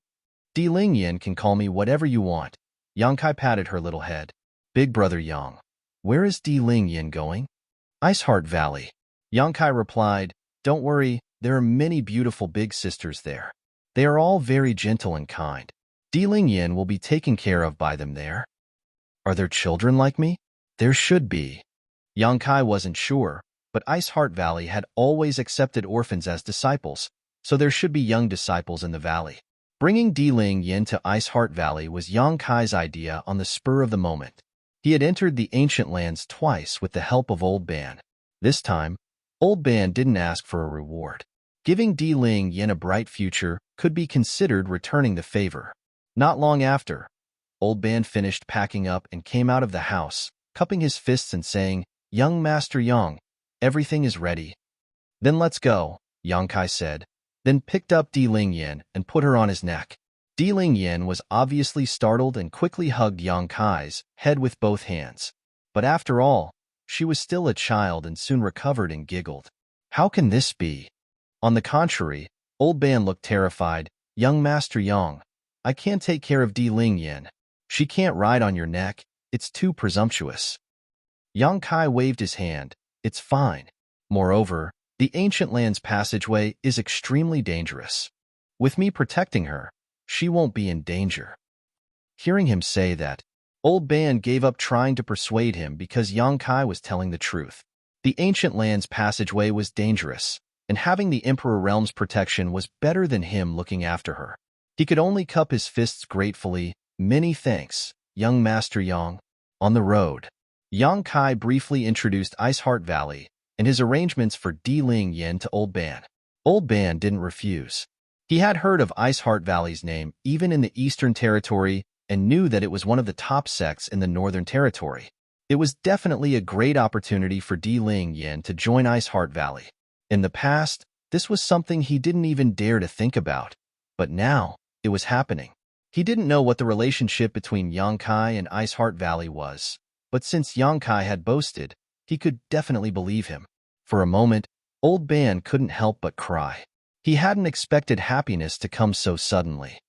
Di Ling can call me whatever you want. Yang Kai patted her little head. Big Brother Yang. Where is Di Ling going? Iceheart Valley. Yang Kai replied, don't worry, there are many beautiful big sisters there. They are all very gentle and kind. Di Ling will be taken care of by them there. Are there children like me? There should be. Yang Kai wasn't sure, but Iceheart Valley had always accepted orphans as disciples, so there should be young disciples in the valley. Bringing Di Ling to Iceheart Valley was Yang Kai's idea on the spur of the moment. He had entered the ancient lands twice with the help of Old Ban. This time, Old Ban didn't ask for a reward. Giving Di Ling a bright future could be considered returning the favor. Not long after, Old Ban finished packing up and came out of the house, cupping his fists and saying, Young Master Yang, everything is ready. Then let's go, Yang Kai said, then picked up Di Ling and put her on his neck. Di Ling was obviously startled and quickly hugged Yang Kai's head with both hands. But after all, she was still a child and soon recovered and giggled. How can this be? On the contrary, Old Ban looked terrified. Young Master Yang, I can't take care of Di Ling. She can't ride on your neck. It's too presumptuous. Yang Kai waved his hand. It's fine. Moreover, the ancient land's passageway is extremely dangerous. With me protecting her, she won't be in danger. Hearing him say that, Old Ban gave up trying to persuade him because Yang Kai was telling the truth. The ancient land's passageway was dangerous, and having the Emperor Realm's protection was better than him looking after her. He could only cup his fists gratefully. Many thanks, Young Master Yang. On the road, Yang Kai briefly introduced Iceheart Valley and his arrangements for Di Ling to Old Ban. Old Ban didn't refuse. He had heard of Iceheart Valley's name even in the Eastern Territory and knew that it was one of the top sects in the Northern Territory. It was definitely a great opportunity for Di Ling to join Iceheart Valley. In the past, this was something he didn't even dare to think about, but now it was happening. He didn't know what the relationship between Yang Kai and Iceheart Valley was, but since Yang Kai had boasted, he could definitely believe him. For a moment, Old Ban couldn't help but cry. He hadn't expected happiness to come so suddenly.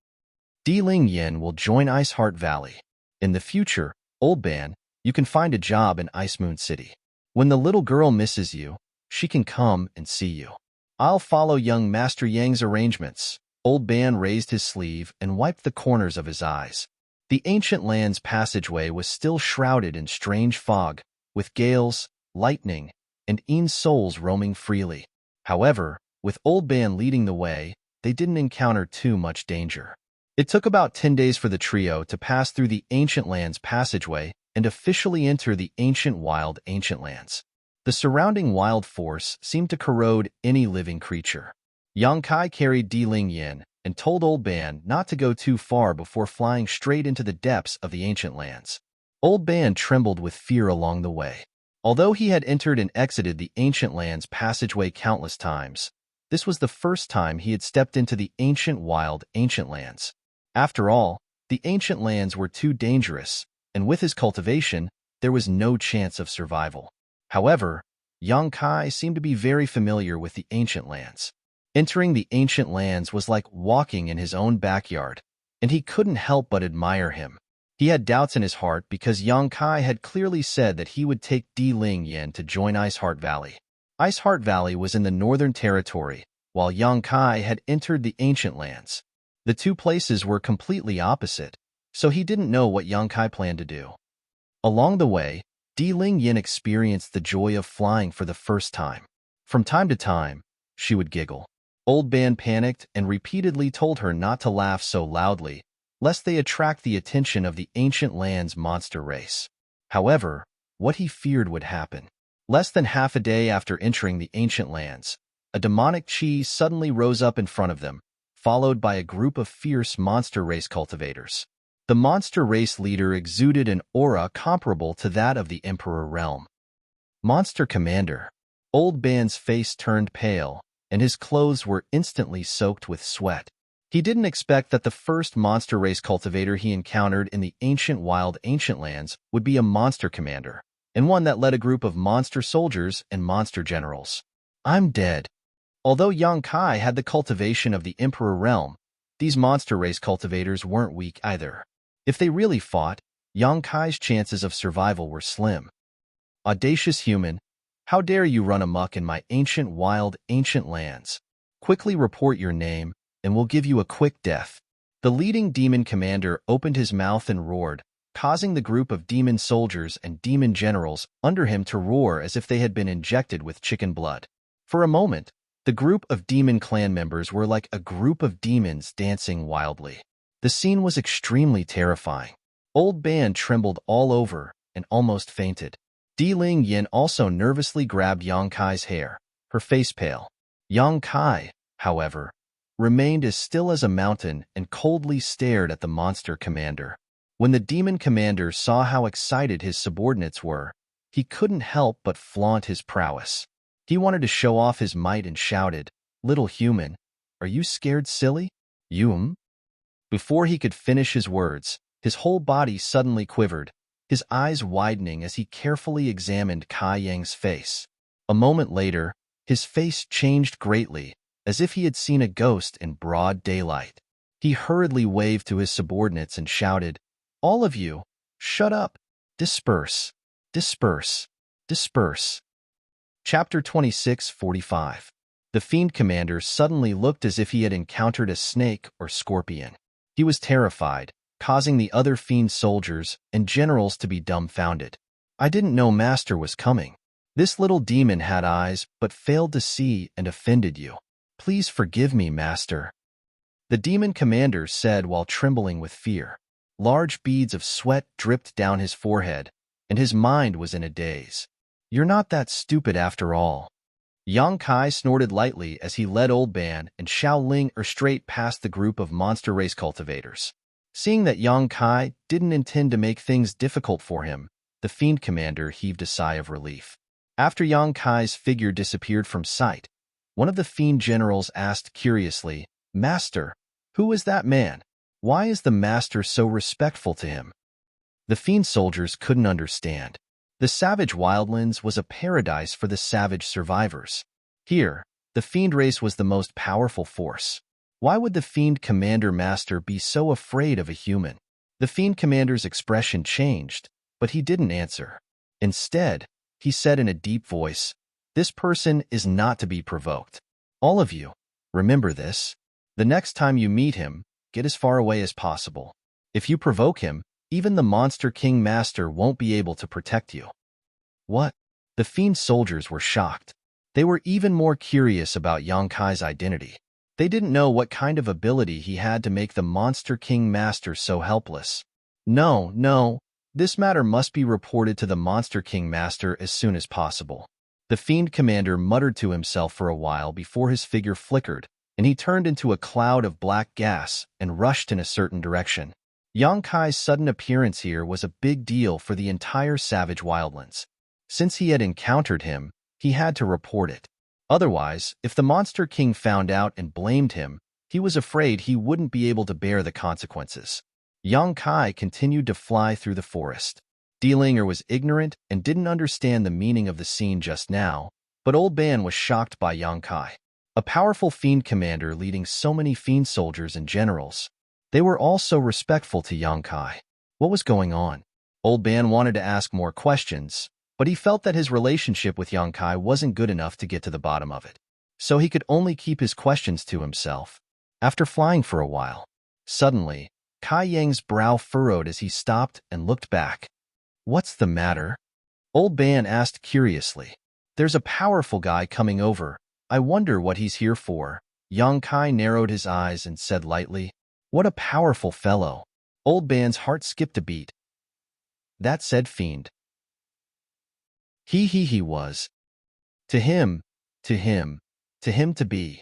Ling Yin will join Ice Heart Valley. In the future, Old Ban, you can find a job in Ice Moon City. When the little girl misses you, she can come and see you. I'll follow young Master Yang's arrangements. Old Ban raised his sleeve and wiped the corners of his eyes. The ancient land's passageway was still shrouded in strange fog, with gales, lightning, and souls roaming freely. However, with Old Ban leading the way, they didn't encounter too much danger. It took about 10 days for the trio to pass through the ancient land's passageway and officially enter the ancient lands. The surrounding wild force seemed to corrode any living creature. Yang Kai carried Ling Yin and told Old Ban not to go too far before flying straight into the depths of the ancient lands. Old Ban trembled with fear along the way. Although he had entered and exited the ancient lands passageway countless times, this was the first time he had stepped into the ancient lands. After all, the ancient lands were too dangerous, and with his cultivation, there was no chance of survival. However, Yang Kai seemed to be very familiar with the ancient lands. Entering the ancient lands was like walking in his own backyard, and he couldn't help but admire him. He had doubts in his heart because Yang Kai had clearly said that he would take Ling Yin to join Ice Heart Valley. Ice Heart Valley was in the Northern Territory, while Yang Kai had entered the ancient lands. The two places were completely opposite, so he didn't know what Yang Kai planned to do. Along the way, Ling Yin experienced the joy of flying for the first time. From time to time, she would giggle. Old Ban panicked and repeatedly told her not to laugh so loudly, lest they attract the attention of the ancient land's monster race. However, what he feared would happen. Less than half a day after entering the ancient lands, a demonic chi suddenly rose up in front of them, followed by a group of fierce monster race cultivators. The monster race leader exuded an aura comparable to that of the Emperor realm. Monster Commander. Old Ban's face turned pale, and his clothes were instantly soaked with sweat. He didn't expect that the first monster race cultivator he encountered in the ancient lands would be a monster commander, and one that led a group of monster soldiers and monster generals. I'm dead. Although Yang Kai had the cultivation of the Emperor realm, these monster race cultivators weren't weak either. If they really fought, Yang Kai's chances of survival were slim. Audacious human, how dare you run amok in my ancient lands? Quickly report your name, and we'll give you a quick death. The leading demon commander opened his mouth and roared, causing the group of demon soldiers and demon generals under him to roar as if they had been injected with chicken blood. For a moment, the group of demon clan members were like a group of demons dancing wildly. The scene was extremely terrifying. Old Ban trembled all over and almost fainted. Ling Yin also nervously grabbed Yang Kai's hair, her face pale. Yang Kai, however, remained as still as a mountain and coldly stared at the monster commander. When the demon commander saw how excited his subordinates were, he couldn't help but flaunt his prowess. He wanted to show off his might and shouted, "Little human, are you scared silly? You?" Before he could finish his words, his whole body suddenly quivered, his eyes widening as he carefully examined Kai Yang's face. A moment later, his face changed greatly, as if he had seen a ghost in broad daylight. He hurriedly waved to his subordinates and shouted, "All of you, shut up! Disperse! Disperse! Disperse!" Chapter 26:45. The Fiend Commander suddenly looked as if he had encountered a snake or scorpion. He was terrified, causing the other Fiend soldiers and generals to be dumbfounded. "I didn't know Master was coming. This little demon had eyes but failed to see and offended you. Please forgive me, Master," the demon commander said while trembling with fear. Large beads of sweat dripped down his forehead, and his mind was in a daze. "You're not that stupid after all." Yang Kai snorted lightly as he led Old Ban and Xiao Ling straight past the group of monster race cultivators. Seeing that Yang Kai didn't intend to make things difficult for him, the Fiend Commander heaved a sigh of relief. After Yang Kai's figure disappeared from sight, one of the Fiend generals asked curiously, "Master, who is that man? Why is the Master so respectful to him?" The Fiend soldiers couldn't understand. The savage wildlands was a paradise for the savage survivors. Here, the Fiend race was the most powerful force. Why would the Fiend Commander Master be so afraid of a human? The Fiend Commander's expression changed, but he didn't answer. Instead, he said in a deep voice, "This person is not to be provoked. All of you, remember this. The next time you meet him, get as far away as possible. If you provoke him, even the Monster King Master won't be able to protect you." What? The Fiend soldiers were shocked. They were even more curious about Yang Kai's identity. They didn't know what kind of ability he had to make the Monster King Master so helpless. No, this matter must be reported to the Monster King Master as soon as possible. The Fiend Commander muttered to himself for a while before his figure flickered, and he turned into a cloud of black gas and rushed in a certain direction. Yang Kai's sudden appearance here was a big deal for the entire Savage Wildlands. Since he had encountered him, he had to report it. Otherwise, if the Monster King found out and blamed him, he was afraid he wouldn't be able to bear the consequences. Yang Kai continued to fly through the forest. Delinger was ignorant and didn't understand the meaning of the scene just now, but Old Ban was shocked by Yang Kai. A powerful Fiend Commander leading so many Fiend soldiers and generals. They were all so respectful to Yang Kai. What was going on? Old Ban wanted to ask more questions, but he felt that his relationship with Yang Kai wasn't good enough to get to the bottom of it. So he could only keep his questions to himself. After flying for a while, suddenly, Kai Yang's brow furrowed as he stopped and looked back. "What's the matter?" Old Ban asked curiously. "There's a powerful guy coming over. I wonder what he's here for." Yang Kai narrowed his eyes and said lightly, "What a powerful fellow." Old Ban's heart skipped a beat. That said Fiend. He was. To him to be.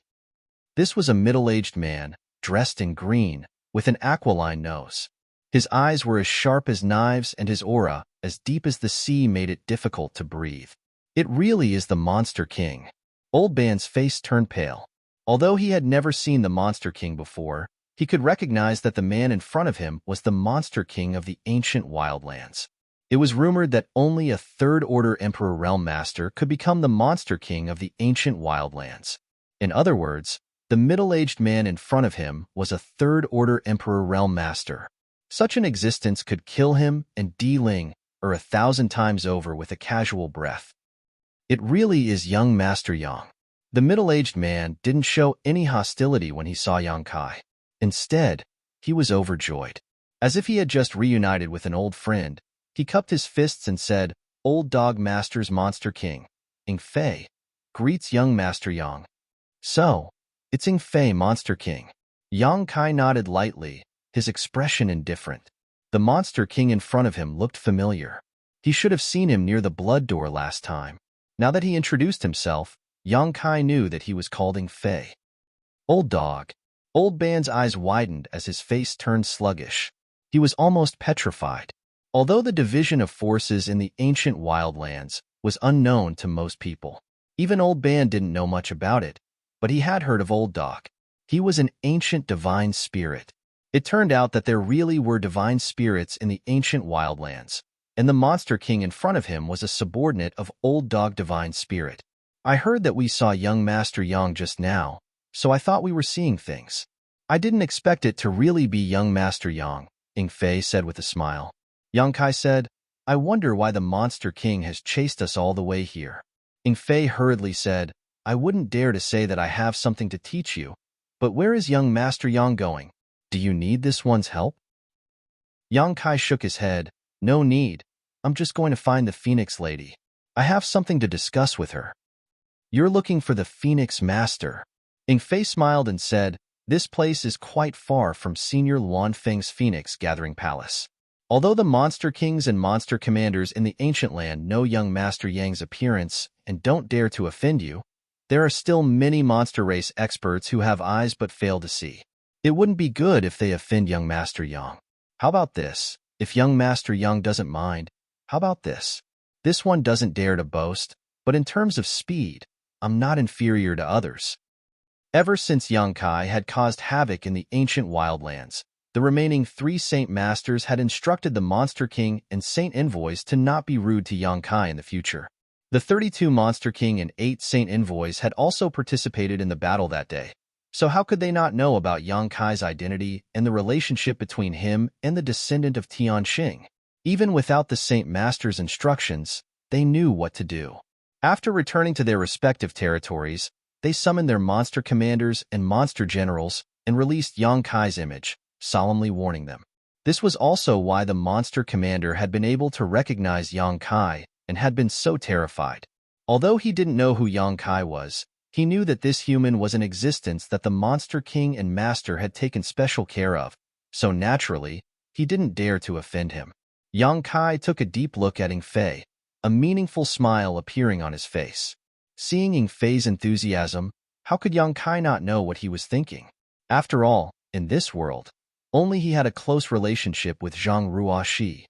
This was a middle-aged man, dressed in green, with an aquiline nose. His eyes were as sharp as knives and his aura, as deep as the sea, made it difficult to breathe. It really is the Monster King. Old Ban's face turned pale. Although he had never seen the Monster King before, he could recognize that the man in front of him was the Monster King of the ancient wildlands. It was rumored that only a third-order Emperor Realm Master could become the Monster King of the ancient wildlands. In other words, the middle-aged man in front of him was a third-order Emperor Realm Master. Such an existence could kill him and Delinger 1,000 times over with a casual breath. It really is young Master Yang. The middle-aged man didn't show any hostility when he saw Yang Kai. Instead, he was overjoyed. As if he had just reunited with an old friend, he cupped his fists and said, "Old Dog Master's Monster King. Ing Fei greets young Master Yang." "So, it's Ing Fei, Monster King." Yang Kai nodded lightly, his expression indifferent. The Monster King in front of him looked familiar. He should have seen him near the blood door last time. Now that he introduced himself, Yang Kai knew that he was called Ing Fei. "Old Dog." Old Ban's eyes widened as his face turned sluggish. He was almost petrified. Although the division of forces in the ancient wildlands was unknown to most people, even Old Ban didn't know much about it, but he had heard of Old Dog. He was an ancient divine spirit. It turned out that there really were divine spirits in the ancient wildlands, and the Monster King in front of him was a subordinate of Old Dog Divine Spirit. "I heard that we saw young Master Yang just now, so I thought we were seeing things. I didn't expect it to really be young Master Yang," Ing Fei said with a smile. Yang Kai said, "I wonder why the Monster King has chased us all the way here." Ing Fei hurriedly said, "I wouldn't dare to say that I have something to teach you, but where is young Master Yang going? Do you need this one's help?" Yang Kai shook his head. "No need. I'm just going to find the Phoenix Lady. I have something to discuss with her." "You're looking for the Phoenix Master?" Ing Fei smiled and said, "This place is quite far from Senior Luan Feng's Phoenix Gathering Palace. Although the Monster Kings and Monster Commanders in the ancient land know young Master Yang's appearance and don't dare to offend you, there are still many monster race experts who have eyes but fail to see. It wouldn't be good if they offend young Master Yang. How about this? If young Master Yang doesn't mind, how about this? This one doesn't dare to boast, but in terms of speed, I'm not inferior to others." Ever since Yang Kai had caused havoc in the ancient wildlands, the remaining 3 Saint Masters had instructed the Monster King and Saint Envoys to not be rude to Yang Kai in the future. The 32 Monster King and 8 Saint Envoys had also participated in the battle that day, So how could they not know about Yang Kai's identity and the relationship between him and the descendant of Tianqing? Even without the Saint Master's instructions, they knew what to do. After returning to their respective territories, they summoned their monster commanders and monster generals and released Yang Kai's image, solemnly warning them. This was also why the monster commander had been able to recognize Yang Kai and had been so terrified. Although he didn't know who Yang Kai was, he knew that this human was an existence that the monster king and master had taken special care of, so naturally, he didn't dare to offend him. Yang Kai took a deep look at Ying Fei, a meaningful smile appearing on his face. Seeing Ying Fei's enthusiasm, how could Yang Kai not know what he was thinking? After all, in this world, only he had a close relationship with Zhang Ruoxi.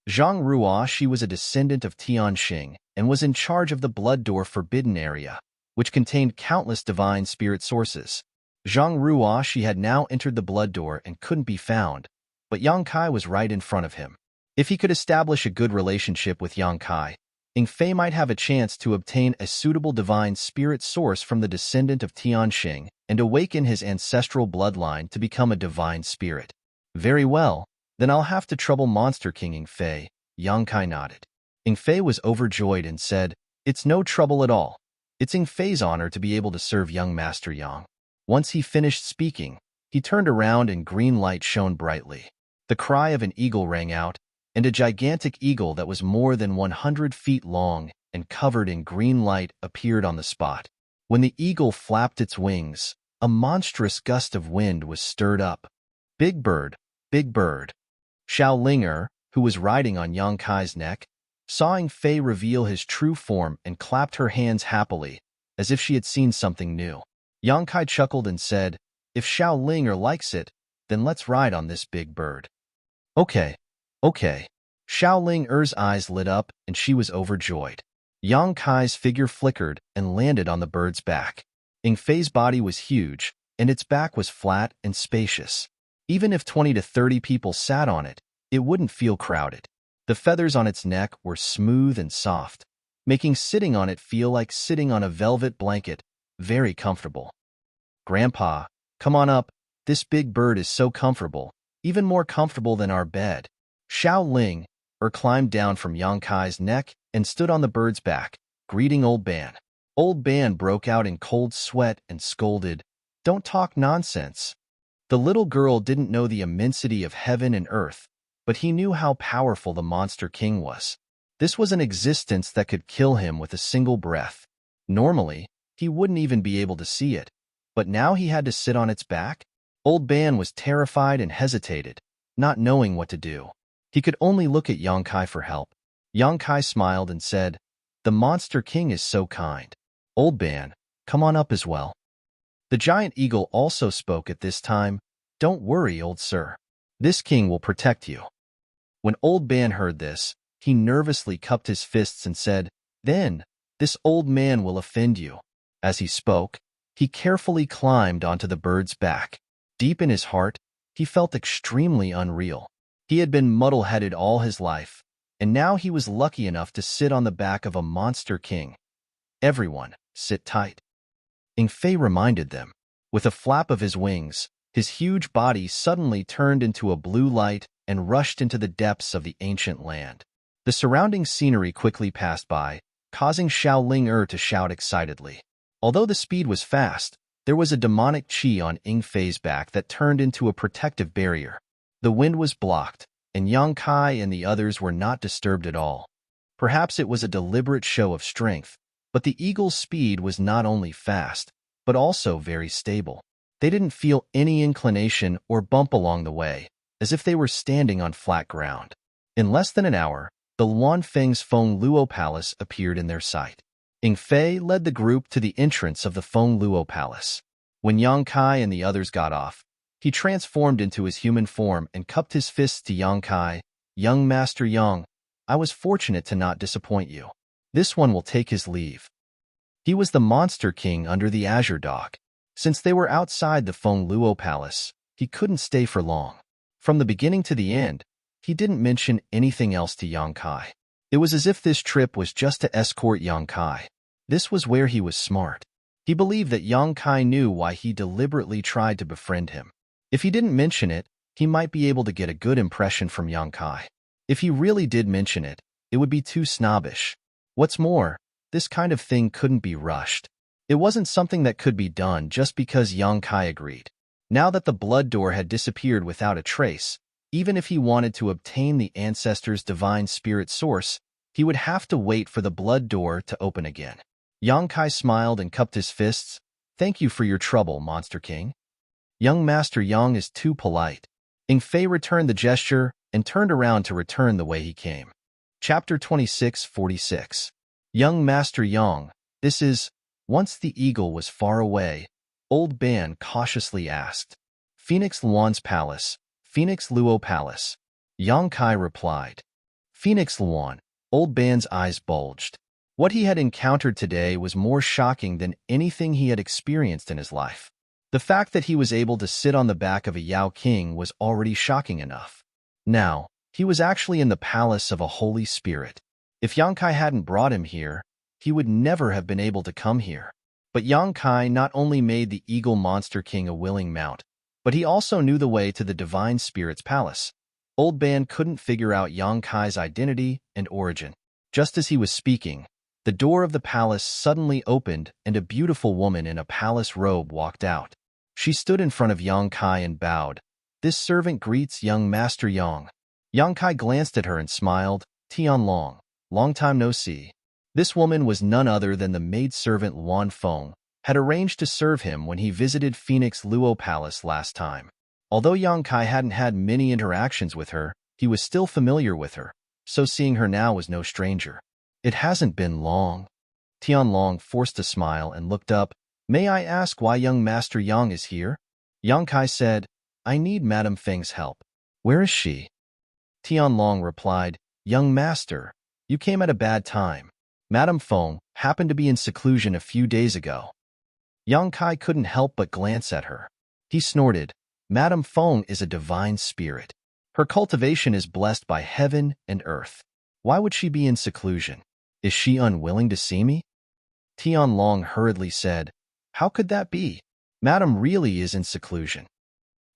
Zhang Ruoxi was a descendant of Tianqing and was in charge of the Blood Door Forbidden Area, which contained countless divine spirit sources. Zhang Ruoxi had now entered the Blood Door and couldn't be found, but Yang Kai was right in front of him. If he could establish a good relationship with Yang Kai, Ying Fei might have a chance to obtain a suitable divine spirit source from the descendant of Tianqing and awaken his ancestral bloodline to become a divine spirit. Very well, then I'll have to trouble Monster King Ying Fei. Yang Kai nodded. Ying Fei was overjoyed and said, "It's no trouble at all. It's Ying Fei's honor to be able to serve young Master Yang." Once he finished speaking, he turned around and green light shone brightly. The cry of an eagle rang out, and a gigantic eagle that was more than 100 feet long and covered in green light appeared on the spot. When the eagle flapped its wings, a monstrous gust of wind was stirred up. Big bird, big bird. Xiao Linger, who was riding on Yang Kai's neck, saw Ying Fei reveal his true form and clapped her hands happily, as if she had seen something new. Yang Kai chuckled and said, "If Xiao Linger likes it, then let's ride on this big bird." Okay. Xiao Linger's eyes lit up and she was overjoyed. Yang Kai's figure flickered and landed on the bird's back. Ying Fei's body was huge, and its back was flat and spacious. Even if 20 to 30 people sat on it, it wouldn't feel crowded. The feathers on its neck were smooth and soft, making sitting on it feel like sitting on a velvet blanket, very comfortable. "Grandpa, come on up. This big bird is so comfortable, even more comfortable than our bed." Xiao Linger climbed down from Yang Kai's neck and stood on the bird's back, greeting Old Ban. Old Ban broke out in cold sweat and scolded, "Don't talk nonsense." The little girl didn't know the immensity of heaven and earth, but he knew how powerful the Monster King was. This was an existence that could kill him with a single breath. Normally, he wouldn't even be able to see it, but now he had to sit on its back? Old Ban was terrified and hesitated, not knowing what to do. He could only look at Yang Kai for help. Yang Kai smiled and said, "The Monster King is so kind. Old Ban, come on up as well." The giant eagle also spoke at this time, "Don't worry, old sir. This king will protect you." When Old Ban heard this, he nervously cupped his fists and said, "Then, this old man will offend you." As he spoke, he carefully climbed onto the bird's back. Deep in his heart, he felt extremely unreal. He had been muddle-headed all his life, and now he was lucky enough to sit on the back of a monster king. "Everyone, sit tight," Ying Fei reminded them. With a flap of his wings, his huge body suddenly turned into a blue light and rushed into the depths of the ancient land. The surrounding scenery quickly passed by, causing Xiao Linger to shout excitedly. Although the speed was fast, there was a demonic chi on Ying Fei's back that turned into a protective barrier. The wind was blocked, and Yang Kai and the others were not disturbed at all. Perhaps it was a deliberate show of strength, but the eagle's speed was not only fast, but also very stable. They didn't feel any inclination or bump along the way, as if they were standing on flat ground. In less than an hour, the Luanfeng's Feng Luo Palace appeared in their sight. Ying Fei led the group to the entrance of the Feng Luo Palace. When Yang Kai and the others got off, he transformed into his human form and cupped his fists to Yang Kai. "Young Master Yang, I was fortunate to not disappoint you. This one will take his leave." He was the Monster King under the Azure Dog. Since they were outside the Feng Luo Palace, he couldn't stay for long. From the beginning to the end, he didn't mention anything else to Yang Kai. It was as if this trip was just to escort Yang Kai. This was where he was smart. He believed that Yang Kai knew why he deliberately tried to befriend him. If he didn't mention it, he might be able to get a good impression from Yang Kai. If he really did mention it, it would be too snobbish. What's more, this kind of thing couldn't be rushed. It wasn't something that could be done just because Yang Kai agreed. Now that the blood door had disappeared without a trace, even if he wanted to obtain the ancestor's divine spirit source, he would have to wait for the blood door to open again. Yang Kai smiled and cupped his fists. "Thank you for your trouble, Monster King." Young Master Yang is too polite. Ing Fei returned the gesture and turned around to return the way he came. Chapter 26:46. Young Master Yang, this is... Once the eagle was far away, Old Ban cautiously asked, "Phoenix Luan's palace, Phoenix Luo Palace." Yang Kai replied, "Phoenix Luan." Old Ban's eyes bulged. What he had encountered today was more shocking than anything he had experienced in his life. The fact that he was able to sit on the back of a Yao King was already shocking enough. Now, he was actually in the palace of a holy spirit. If Yang Kai hadn't brought him here, he would never have been able to come here. But Yang Kai not only made the Eagle Monster King a willing mount, but he also knew the way to the Divine Spirit's palace. Old Ban couldn't figure out Yang Kai's identity and origin. Just as he was speaking, the door of the palace suddenly opened and a beautiful woman in a palace robe walked out. She stood in front of Yang Kai and bowed. "This servant greets young Master Yang." Yang Kai glanced at her and smiled. "Tian Long, long time no see." This woman was none other than the maidservant Luan Feng, had arranged to serve him when he visited Phoenix Luo Palace last time. Although Yang Kai hadn't had many interactions with her, he was still familiar with her, so seeing her now was no stranger. "It hasn't been long." Tian Long forced a smile and looked up. "May I ask why young Master Yang is here?" Yang Kai said, "I need Madame Feng's help." "Where is she?" Tian Long replied, "Young Master, you came at a bad time. Madame Feng happened to be in seclusion a few days ago." Yang Kai couldn't help but glance at her. He snorted, "Madame Feng is a divine spirit. Her cultivation is blessed by heaven and earth. Why would she be in seclusion? Is she unwilling to see me?" Tian Long hurriedly said, "How could that be? Madame really is in seclusion."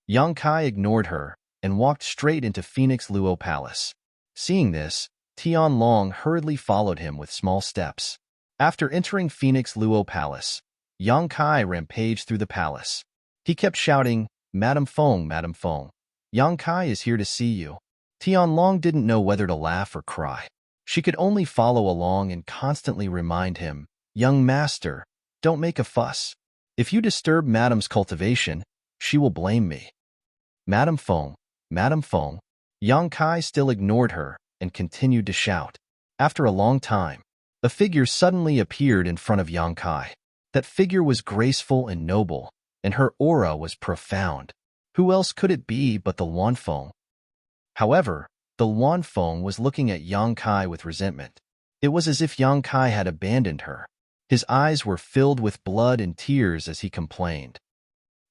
Yang Kai ignored her and walked straight into Phoenix Luo Palace. Seeing this, Tian Long hurriedly followed him with small steps. After entering Phoenix Luo Palace, Yang Kai rampaged through the palace. He kept shouting, "Madame Feng, Madame Feng. Yang Kai is here to see you." Tian Long didn't know whether to laugh or cry. She could only follow along and constantly remind him, "Young Master, don't make a fuss. If you disturb Madame's cultivation, she will blame me." "Madame Feng, Madame Feng." Yang Kai still ignored her and continued to shout. After a long time, a figure suddenly appeared in front of Yang Kai. That figure was graceful and noble, and her aura was profound. Who else could it be but the Luan Feng? However, the Luan Feng was looking at Yang Kai with resentment. It was as if Yang Kai had abandoned her. His eyes were filled with blood and tears as he complained.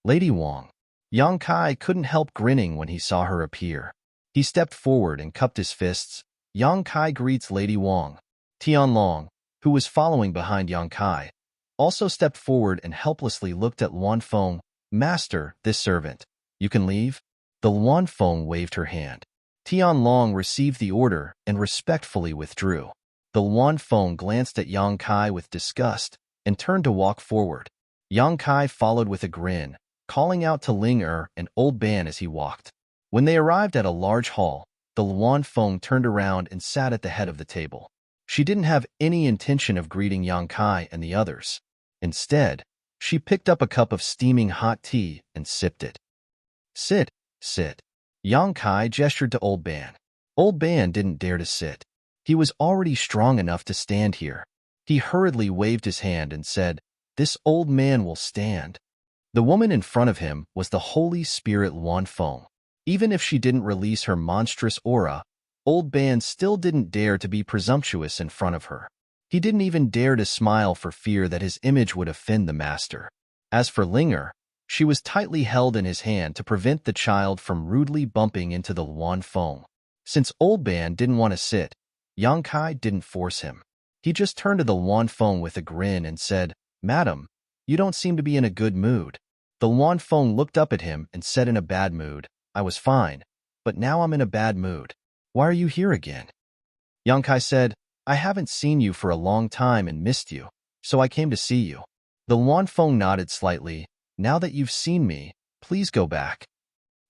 "Lady Wang." Yang Kai couldn't help grinning when he saw her appear. He stepped forward and cupped his fists. "Yang Kai greets Lady Wang." Tian Long, who was following behind Yang Kai, also stepped forward and helplessly looked at Luan Feng. "Master, this servant. You can leave." The Luan Feng waved her hand. Tian Long received the order and respectfully withdrew. The Luan Feng glanced at Yang Kai with disgust and turned to walk forward. Yang Kai followed with a grin, calling out to Ling and Old Ban as he walked. When they arrived at a large hall, the Luan Feng turned around and sat at the head of the table. She didn't have any intention of greeting Yang Kai and the others. Instead, she picked up a cup of steaming hot tea and sipped it. "Sit, sit." Yang Kai gestured to Old Ban. Old Ban didn't dare to sit. He was already strong enough to stand here. He hurriedly waved his hand and said, "This old man will stand." The woman in front of him was the Holy Spirit Luan Feng. Even if she didn't release her monstrous aura, Old Ban still didn't dare to be presumptuous in front of her. He didn't even dare to smile for fear that his image would offend the master. As for Linger, she was tightly held in his hand to prevent the child from rudely bumping into the Luan Feng. Since Old Ban didn't want to sit, Yang Kai didn't force him. He just turned to the Luan Feng with a grin and said, "Madam, You don't seem to be in a good mood. The Luan Feng looked up at him and said in a bad mood, I was fine, but now I'm in a bad mood. Why are you here again? Yang Kai said, I haven't seen you for a long time and missed you, so I came to see you. The Luan Feng nodded slightly. Now that you've seen me, please go back.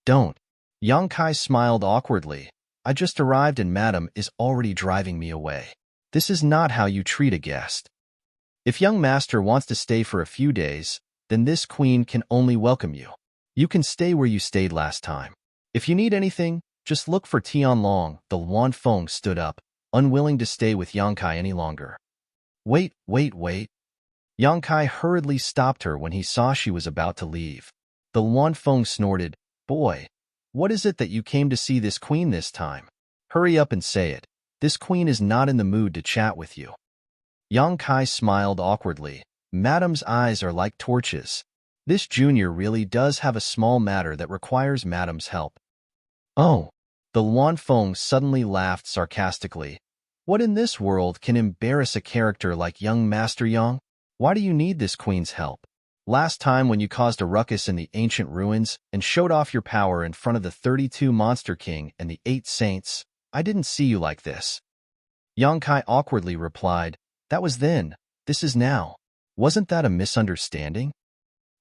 Don't. Yang Kai smiled awkwardly. I just arrived and Madam is already driving me away. This is not how you treat a guest. If young master wants to stay for a few days, then this queen can only welcome you. You can stay where you stayed last time. If you need anything, just look for Tian Long. The Luan Feng stood up, unwilling to stay with Yang Kai any longer. Wait. Yang Kai hurriedly stopped her when he saw she was about to leave. The Luan Feng snorted, Boy, what is it that you came to see this queen this time? Hurry up and say it. This queen is not in the mood to chat with you. Yang Kai smiled awkwardly. Madam's eyes are like torches. This junior really does have a small matter that requires Madam's help. Oh. The Luan Feng suddenly laughed sarcastically. What in this world can embarrass a character like young Master Yang? Why do you need this queen's help? Last time when you caused a ruckus in the ancient ruins and showed off your power in front of the 32 Monster King and the 8 Saints, I didn't see you like this. Yang Kai awkwardly replied, That was then, this is now. Wasn't that a misunderstanding?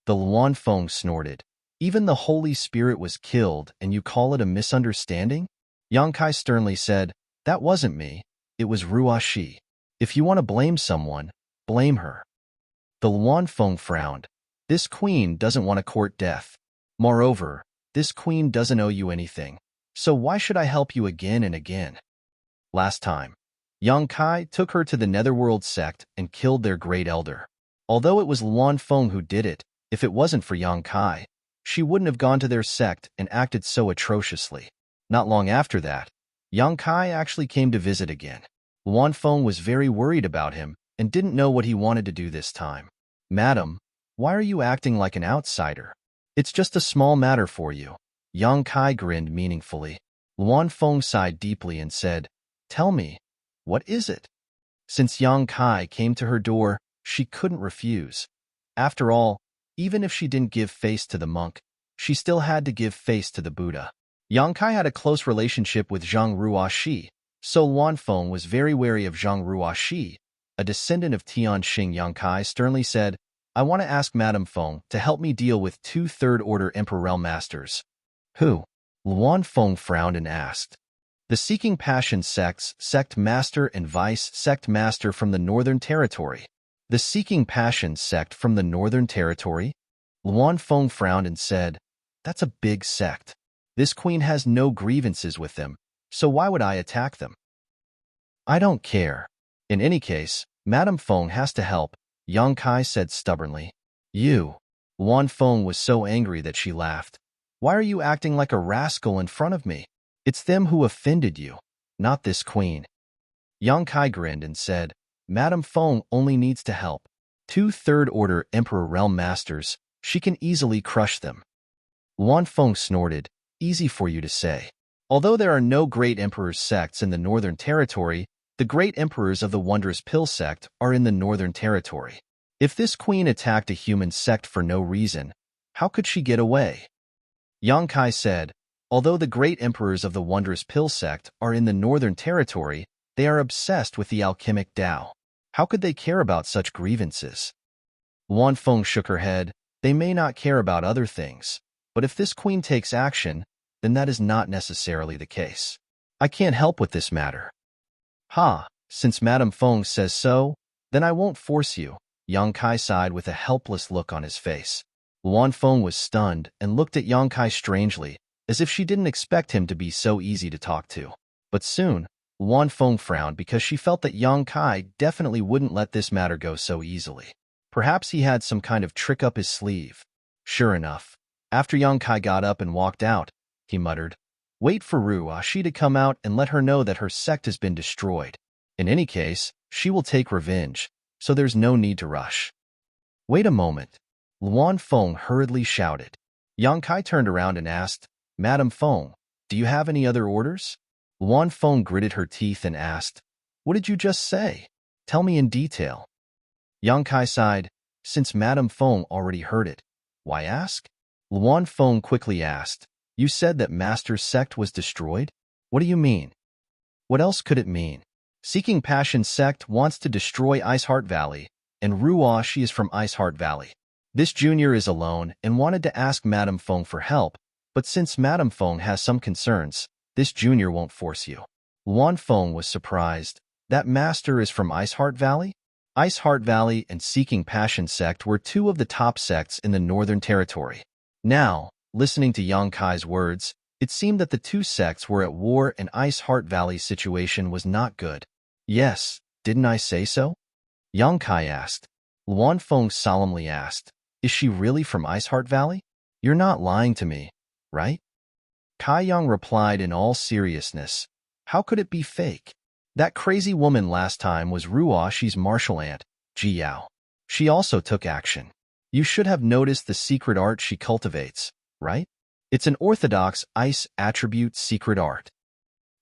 The Luan Feng snorted. Even the Holy Spirit was killed and you call it a misunderstanding? Yang Kai sternly said, That wasn't me, it was Ruo Shi. If you want to blame someone, blame her. The Luan Feng frowned. This queen doesn't want to court death. Moreover, this queen doesn't owe you anything. So why should I help you again and again? Last time, Yang Kai took her to the Netherworld sect and killed their great elder. Although it was Luan Feng who did it, if it wasn't for Yang Kai, she wouldn't have gone to their sect and acted so atrociously. Not long after that, Yang Kai actually came to visit again. Luan Feng was very worried about him and didn't know what he wanted to do this time. Madam, why are you acting like an outsider? It's just a small matter for you. Yang Kai grinned meaningfully. Luan Feng sighed deeply and said, Tell me, what is it? Since Yang Kai came to her door, she couldn't refuse. After all, even if she didn't give face to the monk, she still had to give face to the Buddha. Yang Kai had a close relationship with Zhang Ruo Shi, so Luan Feng was very wary of Zhang Ruo Shi. A descendant of Tian Xing. Yang Kai sternly said, I want to ask Madame Feng to help me deal with 2 third-order Emperor Masters. Who? Luan Feng frowned and asked. The Seeking Passion sects, Sect Master and Vice Sect Master from the Northern Territory. The Seeking Passion sect from the Northern Territory? Luan Feng frowned and said, That's a big sect. This queen has no grievances with them, so why would I attack them? I don't care. In any case, Madame Feng has to help, Yang Kai said stubbornly. You. Luan Feng was so angry that she laughed. Why are you acting like a rascal in front of me? It's them who offended you, not this queen. Yang Kai grinned and said, Madame Feng only needs to help. 2 third-order Emperor Realm Masters, she can easily crush them. Luan Feng snorted, Easy for you to say. Although there are no great emperors sects in the Northern Territory, the great emperors of the Wondrous Pill sect are in the Northern Territory. If this queen attacked a human sect for no reason, how could she get away? Yang Kai said, Although the great emperors of the Wondrous Pill sect are in the Northern Territory, they are obsessed with the alchemic Tao. How could they care about such grievances? Luan Feng shook her head. They may not care about other things, but if this queen takes action, then that is not necessarily the case. I can't help with this matter. Since Madame Feng says so, then I won't force you. Yang Kai sighed with a helpless look on his face. Luan Feng was stunned and looked at Yang Kai strangely, as if she didn't expect him to be so easy to talk to. But soon, Luan Feng frowned because she felt that Yang Kai definitely wouldn't let this matter go so easily. Perhaps he had some kind of trick up his sleeve. Sure enough, after Yang Kai got up and walked out, he muttered, Wait for Ruo Shi to come out and let her know that her sect has been destroyed. In any case, she will take revenge, so there's no need to rush. Wait a moment. Luan Feng hurriedly shouted. Yang Kai turned around and asked, Madame Feng, do you have any other orders? Luan Feng gritted her teeth and asked, What did you just say? Tell me in detail. Yang Kai sighed, since Madame Feng already heard it. Why ask? Luan Feng quickly asked. You said that Master's sect was destroyed? What do you mean? What else could it mean? Seeking Passion sect wants to destroy Ice Heart Valley, and Ruo she is from Ice Heart Valley. This junior is alone and wanted to ask Madame Feng for help, but since Madame Feng has some concerns, this junior won't force you. Luan Feng was surprised. That master is from Ice Heart Valley? Ice Heart Valley and Seeking Passion sect were two of the top sects in the Northern Territory. Now, listening to Yang Kai's words, it seemed that the two sects were at war and Ice Heart Valley's situation was not good. Yes, didn't I say so? Yang Kai asked. Luan Feng solemnly asked, is she really from Ice Heart Valley? You're not lying to me, right? Kai Yang replied in all seriousness. How could it be fake? That crazy woman last time was Ruo Shi's martial aunt, Ji Yao. She also took action. You should have noticed the secret art she cultivates, right? It's an orthodox ice attribute secret art.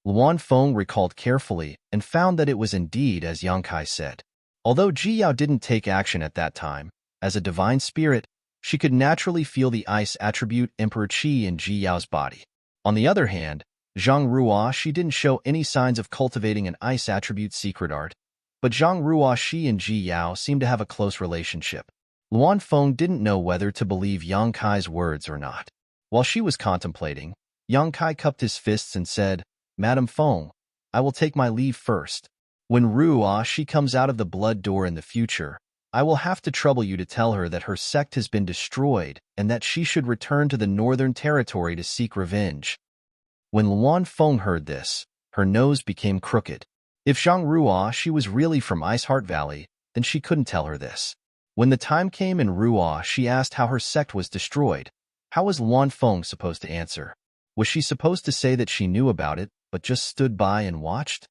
Luan Feng recalled carefully and found that it was indeed as Yang Kai said. Although Ji Yao didn't take action at that time, as a divine spirit, she could naturally feel the ice attribute Emperor Qi in Ji Yao's body. On the other hand, Zhang Ruo Shi didn't show any signs of cultivating an ice attribute secret art, but Zhang Ruo Shi and Ji Yao seemed to have a close relationship. Luan Feng didn't know whether to believe Yang Kai's words or not. While she was contemplating, Yang Kai cupped his fists and said, Madame Feng, I will take my leave first. When Ruo Shi comes out of the blood door in the future, I will have to trouble you to tell her that her sect has been destroyed and that she should return to the Northern Territory to seek revenge. When Luan Feng heard this, her nose became crooked. If Zhang Ruo Shi was really from Ice Heart Valley, then she couldn't tell her this. When the time came and Ruo Shi asked how her sect was destroyed, how was Luan Feng supposed to answer? Was she supposed to say that she knew about it, but just stood by and watched?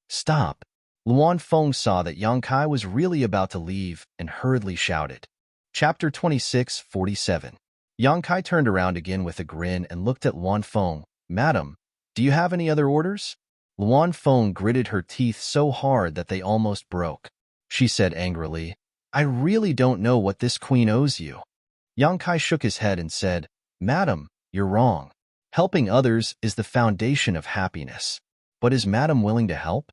Stop! Luan Feng saw that Yang Kai was really about to leave and hurriedly shouted. Chapter 26:47. Yang Kai turned around again with a grin and looked at Luan Feng. Madam, do you have any other orders? Luan Feng gritted her teeth so hard that they almost broke. She said angrily, I really don't know what this queen owes you. Yang Kai shook his head and said, Madam, you're wrong. Helping others is the foundation of happiness. But is Madam willing to help?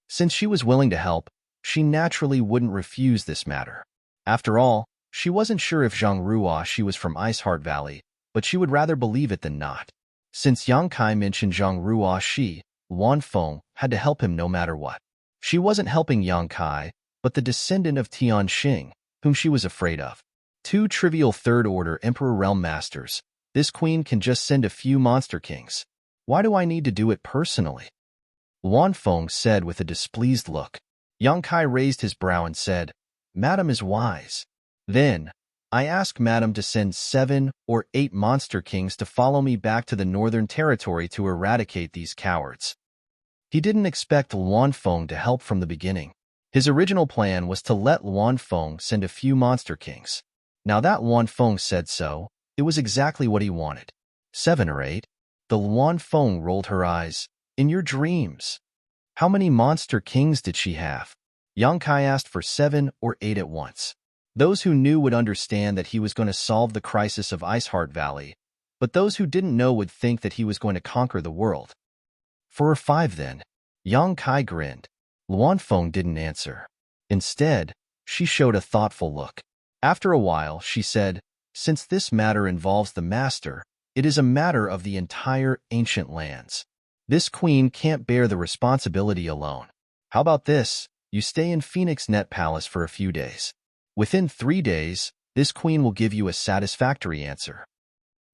Since she was willing to help, she naturally wouldn't refuse this matter. After all, she wasn't sure if Zhang Ruo Shi was from Ice Heart Valley, but she would rather believe it than not. Since Yang Kai mentioned Zhang Ruo Shi, Luan Feng had to help him no matter what. She wasn't helping Yang Kai, but the descendant of Tian Xing, whom she was afraid of. Two trivial third-order Emperor Realm Masters. This queen can just send a few monster kings. Why do I need to do it personally? Luan Feng said with a displeased look. Yang Kai raised his brow and said, Madam is wise. Then, I ask Madam to send 7 or 8 monster kings to follow me back to the Northern Territory to eradicate these cowards. He didn't expect Luan Feng to help from the beginning. His original plan was to let Luan Feng send a few monster kings. Now that Luan Feng said so, it was exactly what he wanted. 7 or 8? The Luan Feng rolled her eyes. In your dreams. How many monster kings did she have? Yang Kai asked for 7 or 8 at once. Those who knew would understand that he was going to solve the crisis of Ice Heart Valley, but those who didn't know would think that he was going to conquer the world. 4 or 5 then. Yang Kai grinned. Luan Feng didn't answer. Instead, she showed a thoughtful look. After a while, she said, Since this matter involves the master, it is a matter of the entire ancient lands. This queen can't bear the responsibility alone. How about this? You stay in Phoenix Net Palace for a few days. Within 3 days, this queen will give you a satisfactory answer.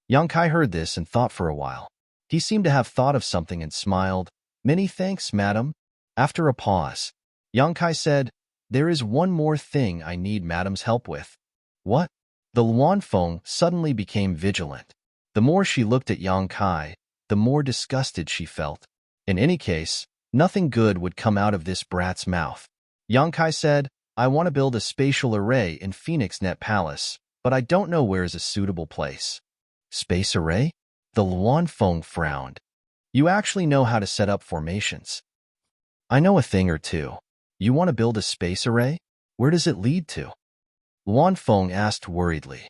Yang Kai heard this and thought for a while. He seemed to have thought of something and smiled. Many thanks, madam. After a pause, Yang Kai said, There is one more thing I need madam's help with. What? The Luan Feng suddenly became vigilant. The more she looked at Yang Kai, the more disgusted she felt. In any case, nothing good would come out of this brat's mouth. Yang Kai said, I want to build a spatial array in Phoenix Net Palace, but I don't know where is a suitable place. Space array? The Luan Feng frowned. You actually know how to set up formations. I know a thing or two. You want to build a space array? Where does it lead to? Luan Feng asked worriedly.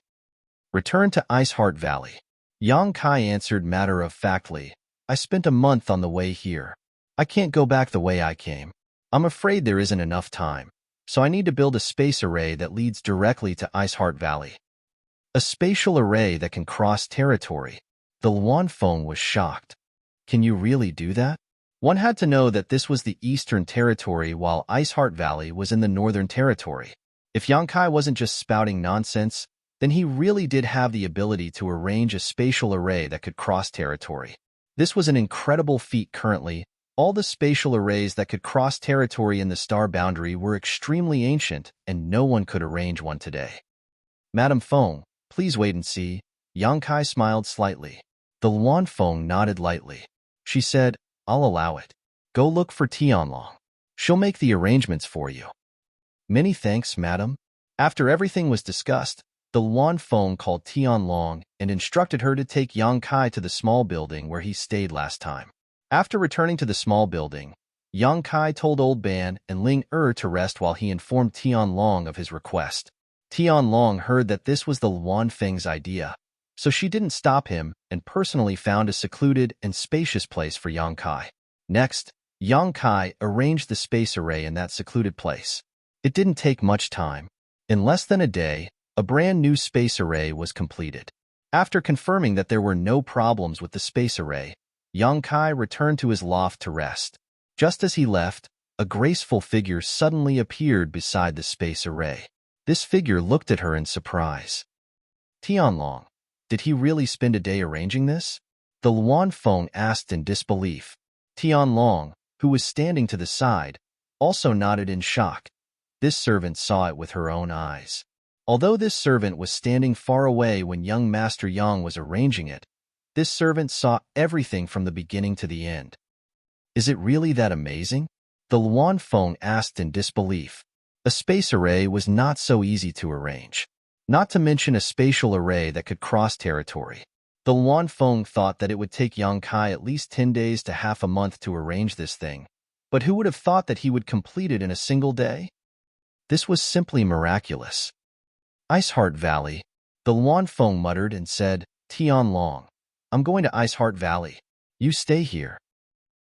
Return to Ice Heart Valley. Yang Kai answered matter-of-factly. I spent a month on the way here. I can't go back the way I came. I'm afraid there isn't enough time, so I need to build a space array that leads directly to Ice Heart Valley. A spatial array that can cross territory. The Luan Feng was shocked. Can you really do that? One had to know that this was the Eastern Territory while Ice Heart Valley was in the Northern Territory. If Yang Kai wasn't just spouting nonsense, then he really did have the ability to arrange a spatial array that could cross territory. This was an incredible feat currently. All the spatial arrays that could cross territory in the star boundary were extremely ancient, and no one could arrange one today. Madame Feng, please wait and see. Yang Kai smiled slightly. The Luan Feng nodded lightly. She said, I'll allow it. Go look for Tianlong. She'll make the arrangements for you. Many thanks, madam. After everything was discussed, the Luan Feng called Tianlong and instructed her to take Yang Kai to the small building where he stayed last time. After returning to the small building, Yang Kai told Old Ban and Ling to rest while he informed Tianlong of his request. Tianlong heard that this was the Luan Feng's idea, so she didn't stop him and personally found a secluded and spacious place for Yang Kai. Next, Yang Kai arranged the space array in that secluded place. It didn't take much time. In less than a day, a brand new space array was completed. After confirming that there were no problems with the space array, Yang Kai returned to his loft to rest. Just as he left, a graceful figure suddenly appeared beside the space array. This figure looked at her in surprise. Tianlong, did he really spend a day arranging this? The Luan Feng asked in disbelief. Tianlong, who was standing to the side, also nodded in shock. This servant saw it with her own eyes. Although this servant was standing far away when young Master Yang was arranging it, this servant saw everything from the beginning to the end. Is it really that amazing? The Luan Feng asked in disbelief. A space array was not so easy to arrange. Not to mention a spatial array that could cross territory. The Luan Feng thought that it would take Yang Kai at least 10 days to half a month to arrange this thing. But who would have thought that he would complete it in a single day? This was simply miraculous. Ice Heart Valley, the Luan Feng muttered and said, Tianlong, I'm going to Ice Heart Valley. You stay here.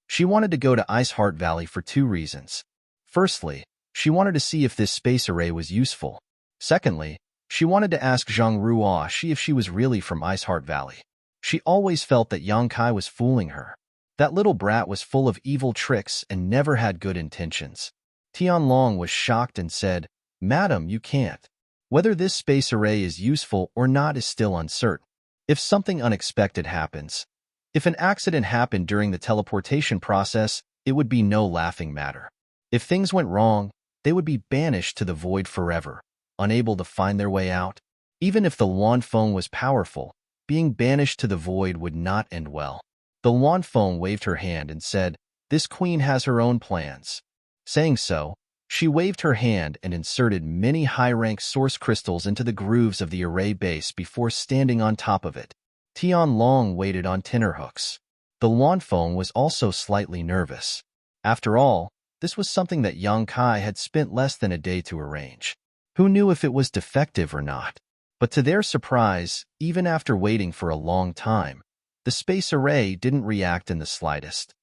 She wanted to go to Ice Heart Valley for 2 reasons. Firstly, she wanted to see if this space array was useful. Secondly, she wanted to ask Zhang Ruoshi if she was really from Ice Heart Valley. She always felt that Yang Kai was fooling her. That little brat was full of evil tricks and never had good intentions. Tianlong was shocked and said, Madam, you can't. Whether this space array is useful or not is still uncertain. If something unexpected happens, if an accident happened during the teleportation process, it would be no laughing matter. If things went wrong, they would be banished to the void forever, unable to find their way out. Even if the Luan Feng was powerful, being banished to the void would not end well. The Luan Feng waved her hand and said, This queen has her own plans. Saying so, she waved her hand and inserted many high-rank source crystals into the grooves of the array base before standing on top of it. Tianlong waited on tenterhooks. The Luan Feng was also slightly nervous. After all, this was something that Yang Kai had spent less than a day to arrange. Who knew if it was defective or not? But to their surprise, even after waiting for a long time, the space array didn't react in the slightest.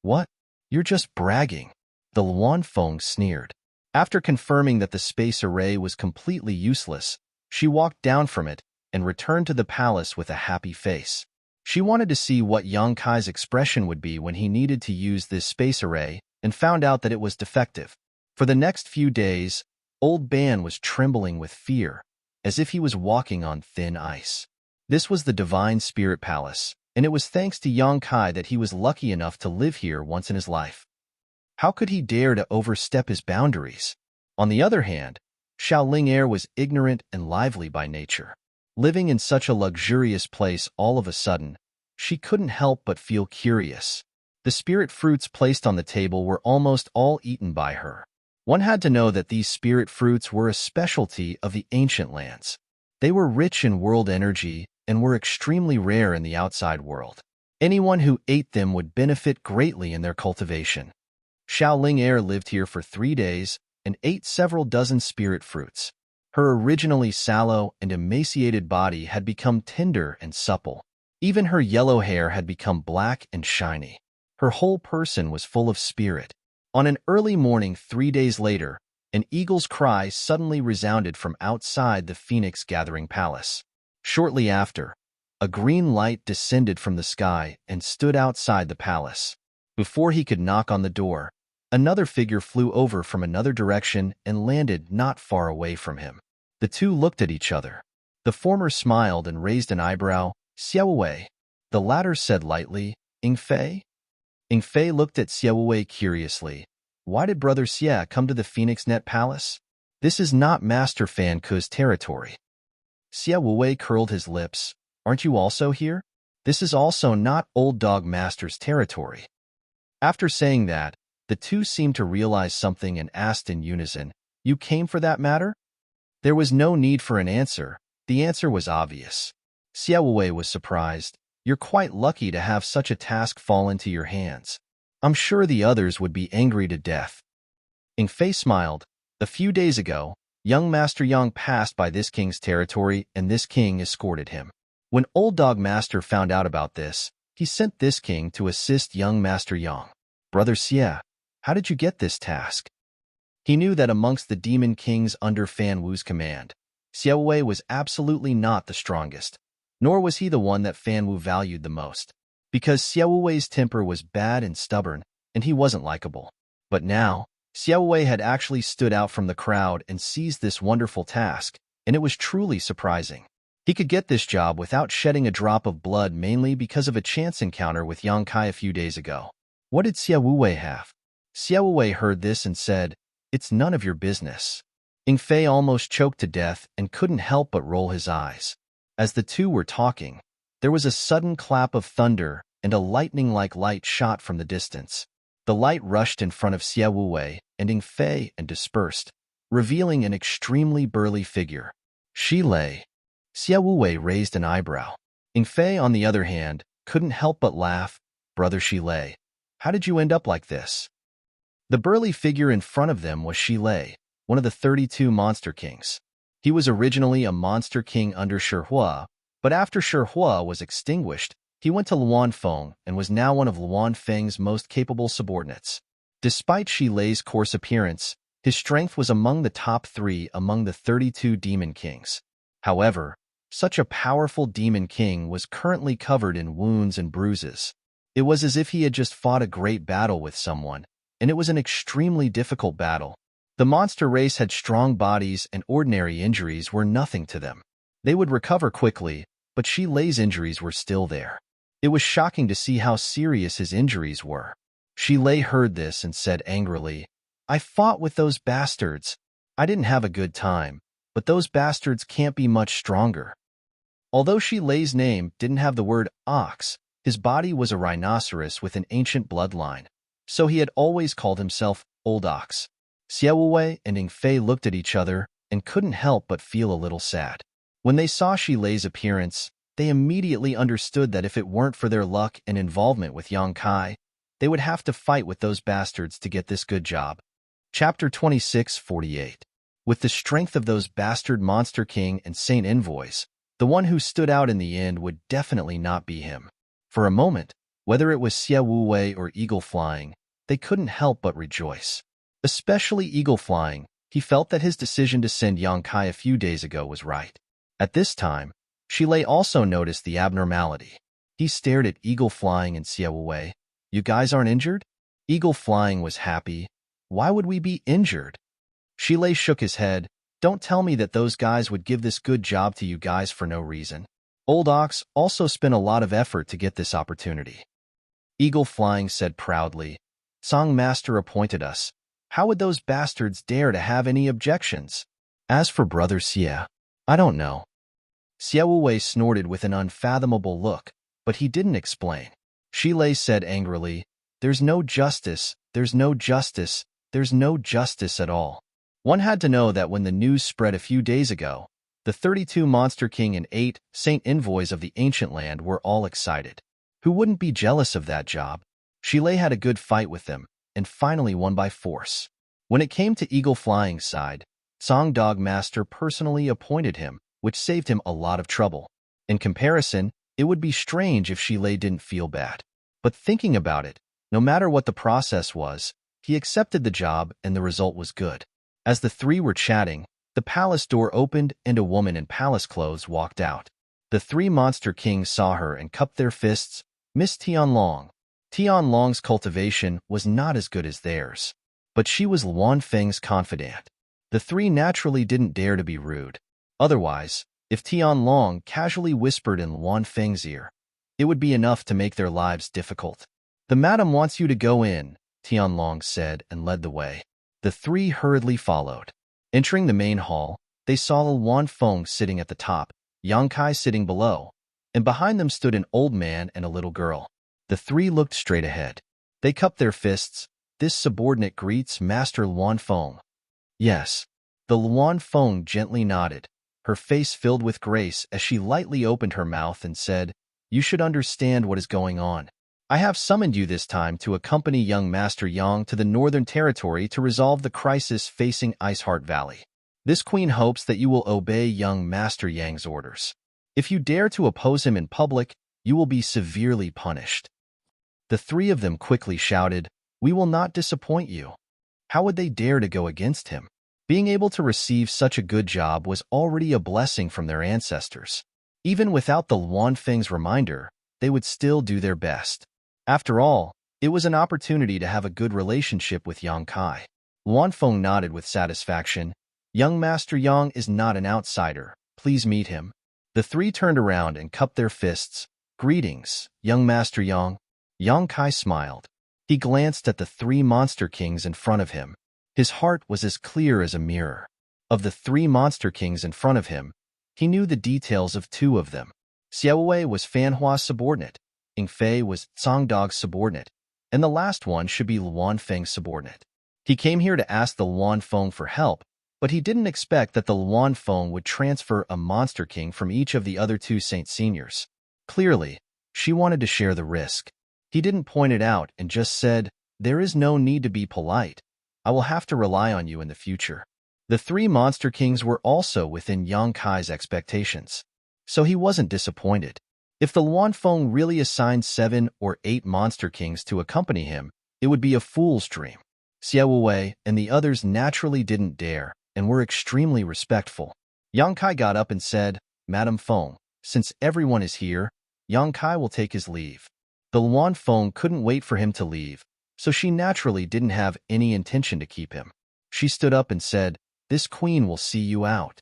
What? You're just bragging. The Luan Feng sneered. After confirming that the space array was completely useless, she walked down from it and returned to the palace with a happy face. She wanted to see what Yang Kai's expression would be when he needed to use this space array and found out that it was defective. For the next few days, Old Ban was trembling with fear, as if he was walking on thin ice. This was the Divine Spirit Palace, and it was thanks to Yang Kai that he was lucky enough to live here once in his life. How could he dare to overstep his boundaries? On the other hand, Xiaoling was ignorant and lively by nature. Living in such a luxurious place all of a sudden, she couldn't help but feel curious. The spirit fruits placed on the table were almost all eaten by her. One had to know that these spirit fruits were a specialty of the ancient lands. They were rich in world energy and were extremely rare in the outside world. Anyone who ate them would benefit greatly in their cultivation. Xiaoling lived here for 3 days and ate several dozen spirit fruits. Her originally sallow and emaciated body had become tender and supple. Even her yellow hair had become black and shiny. Her whole person was full of spirit. On an early morning 3 days later, an eagle's cry suddenly resounded from outside the Phoenix Gathering Palace. Shortly after, a green light descended from the sky and stood outside the palace. Before he could knock on the door, another figure flew over from another direction and landed not far away from him. The two looked at each other. The former smiled and raised an eyebrow. Xiaowei. The latter said lightly, Ingfei? Ingfei looked at Xiaowei curiously. Why did Brother Xie come to the Phoenix Net Palace? This is not Master Fan Ku's territory. Xiaowei curled his lips. Aren't you also here? This is also not Old Dog Master's territory. After saying that, the two seemed to realize something and asked in unison, You came for that matter? There was no need for an answer. The answer was obvious. Xiaowei was surprised. You're quite lucky to have such a task fall into your hands. I'm sure the others would be angry to death. Ingfei smiled. A few days ago, young Master Yang passed by this king's territory and this king escorted him. When Old Dog Master found out about this, he sent this king to assist young Master Yang. Brother Xie, how did you get this task? He knew that amongst the demon kings under Fan Wu's command, Xiaowei was absolutely not the strongest, nor was he the one that Fan Wu valued the most, because Xiaowei's temper was bad and stubborn, and he wasn't likable. But now, Xiaowei had actually stood out from the crowd and seized this wonderful task, and it was truly surprising. He could get this job without shedding a drop of blood mainly because of a chance encounter with Yang Kai a few days ago. What did Xiaowei have? Xiaowei heard this and said, It's none of your business. Ingfei almost choked to death and couldn't help but roll his eyes. As the two were talking, there was a sudden clap of thunder and a lightning-like light shot from the distance. The light rushed in front of Xiaowei and Ingfei and dispersed, revealing an extremely burly figure. Shilei. Xiaowei raised an eyebrow. Ingfei, on the other hand, couldn't help but laugh. Brother Shilei, how did you end up like this? The burly figure in front of them was Shilei, one of the 32 monster kings. He was originally a monster king under Shihua, but after Shihua was extinguished, he went to Luanfeng and was now one of Luanfeng's most capable subordinates. Despite Shilei's coarse appearance, his strength was among the top 3 among the 32 demon kings. However, such a powerful demon king was currently covered in wounds and bruises. It was as if he had just fought a great battle with someone, and it was an extremely difficult battle. The monster race had strong bodies and ordinary injuries were nothing to them. They would recover quickly, but Shilei's injuries were still there. It was shocking to see how serious his injuries were. Shilei heard this and said angrily, I fought with those bastards. I didn't have a good time, but those bastards can't be much stronger. Although Shilei's name didn't have the word ox, his body was a rhinoceros with an ancient bloodline, so he had always called himself Old Ox. Xiaowei and Ingfei looked at each other and couldn't help but feel a little sad. When they saw Shilei's appearance, they immediately understood that if it weren't for their luck and involvement with Yang Kai, they would have to fight with those bastards to get this good job. Chapter 26:48. With the strength of those bastard Monster King and Saint Envoys, the one who stood out in the end would definitely not be him. For a moment, whether it was Xiaowei or Eagle Flying, they couldn't help but rejoice. Especially Eagle Flying, he felt that his decision to send Yang Kai a few days ago was right. At this time, Shilei also noticed the abnormality. He stared at Eagle Flying and Xiaowei. You guys aren't injured? Eagle Flying was happy. Why would we be injured? Shilei shook his head. Don't tell me that those guys would give this good job to you guys for no reason. Old Ox also spent a lot of effort to get this opportunity. Eagle Flying said proudly, Song Master appointed us. How would those bastards dare to have any objections? As for Brother Xie, I don't know. Xiaowei snorted with an unfathomable look, but he didn't explain. Shilei said angrily, There's no justice, there's no justice, there's no justice at all. One had to know that when the news spread a few days ago, the 32 Monster King and 8 Saint Envoys of the Ancient Land were all excited. Who wouldn't be jealous of that job? Shilei had a good fight with them, and finally won by force. When it came to Eagle Flying's side, Songdog Master personally appointed him, which saved him a lot of trouble. In comparison, it would be strange if Shilei didn't feel bad. But thinking about it, no matter what the process was, he accepted the job and the result was good. As the three were chatting, the palace door opened and a woman in palace clothes walked out. The three monster kings saw her and cupped their fists. Miss Tianlong. Tianlong's cultivation was not as good as theirs, but she was Luan Feng's confidant. The three naturally didn't dare to be rude. Otherwise, if Tianlong casually whispered in Luan Feng's ear, it would be enough to make their lives difficult. "The madam wants you to go in," Tianlong said and led the way. The three hurriedly followed. Entering the main hall, they saw Luan Feng sitting at the top, Yang Kai sitting below, and behind them stood an old man and a little girl. The three looked straight ahead. They cupped their fists. "This subordinate greets Master Luan Feng." "Yes." The Luan Feng gently nodded, her face filled with grace as she lightly opened her mouth and said, "You should understand what is going on. I have summoned you this time to accompany young Master Yang to the Northern Territory to resolve the crisis facing Iceheart Valley. This queen hopes that you will obey young Master Yang's orders. If you dare to oppose him in public, you will be severely punished." The three of them quickly shouted, "We will not disappoint you." How would they dare to go against him? Being able to receive such a good job was already a blessing from their ancestors. Even without the Luan Feng's reminder, they would still do their best. After all, it was an opportunity to have a good relationship with Yang Kai. Luan Feng nodded with satisfaction. "Young Master Yang is not an outsider. Please meet him." The three turned around and cupped their fists. "Greetings, young Master Yang." Yang Kai smiled. He glanced at the three monster kings in front of him. His heart was as clear as a mirror. Of the three monster kings in front of him, he knew the details of two of them. Xiaowei was Fanhua's subordinate, Yingfei was Songdog's subordinate, and the last one should be Luan Feng's subordinate. He came here to ask the Luan Feng for help, but he didn't expect that the Luan Feng would transfer a monster king from each of the other two Saint Seniors. Clearly, she wanted to share the risk. He didn't point it out and just said, "There is no need to be polite. I will have to rely on you in the future." The three monster kings were also within Yang Kai's expectations, so he wasn't disappointed. If the Luan Feng really assigned 7 or 8 monster kings to accompany him, it would be a fool's dream. Xiaowei and the others naturally didn't dare and were extremely respectful. Yang Kai got up and said, "Madam Feng, since everyone is here, Yang Kai will take his leave." The Luan Feng couldn't wait for him to leave, so she naturally didn't have any intention to keep him. She stood up and said, "This queen will see you out."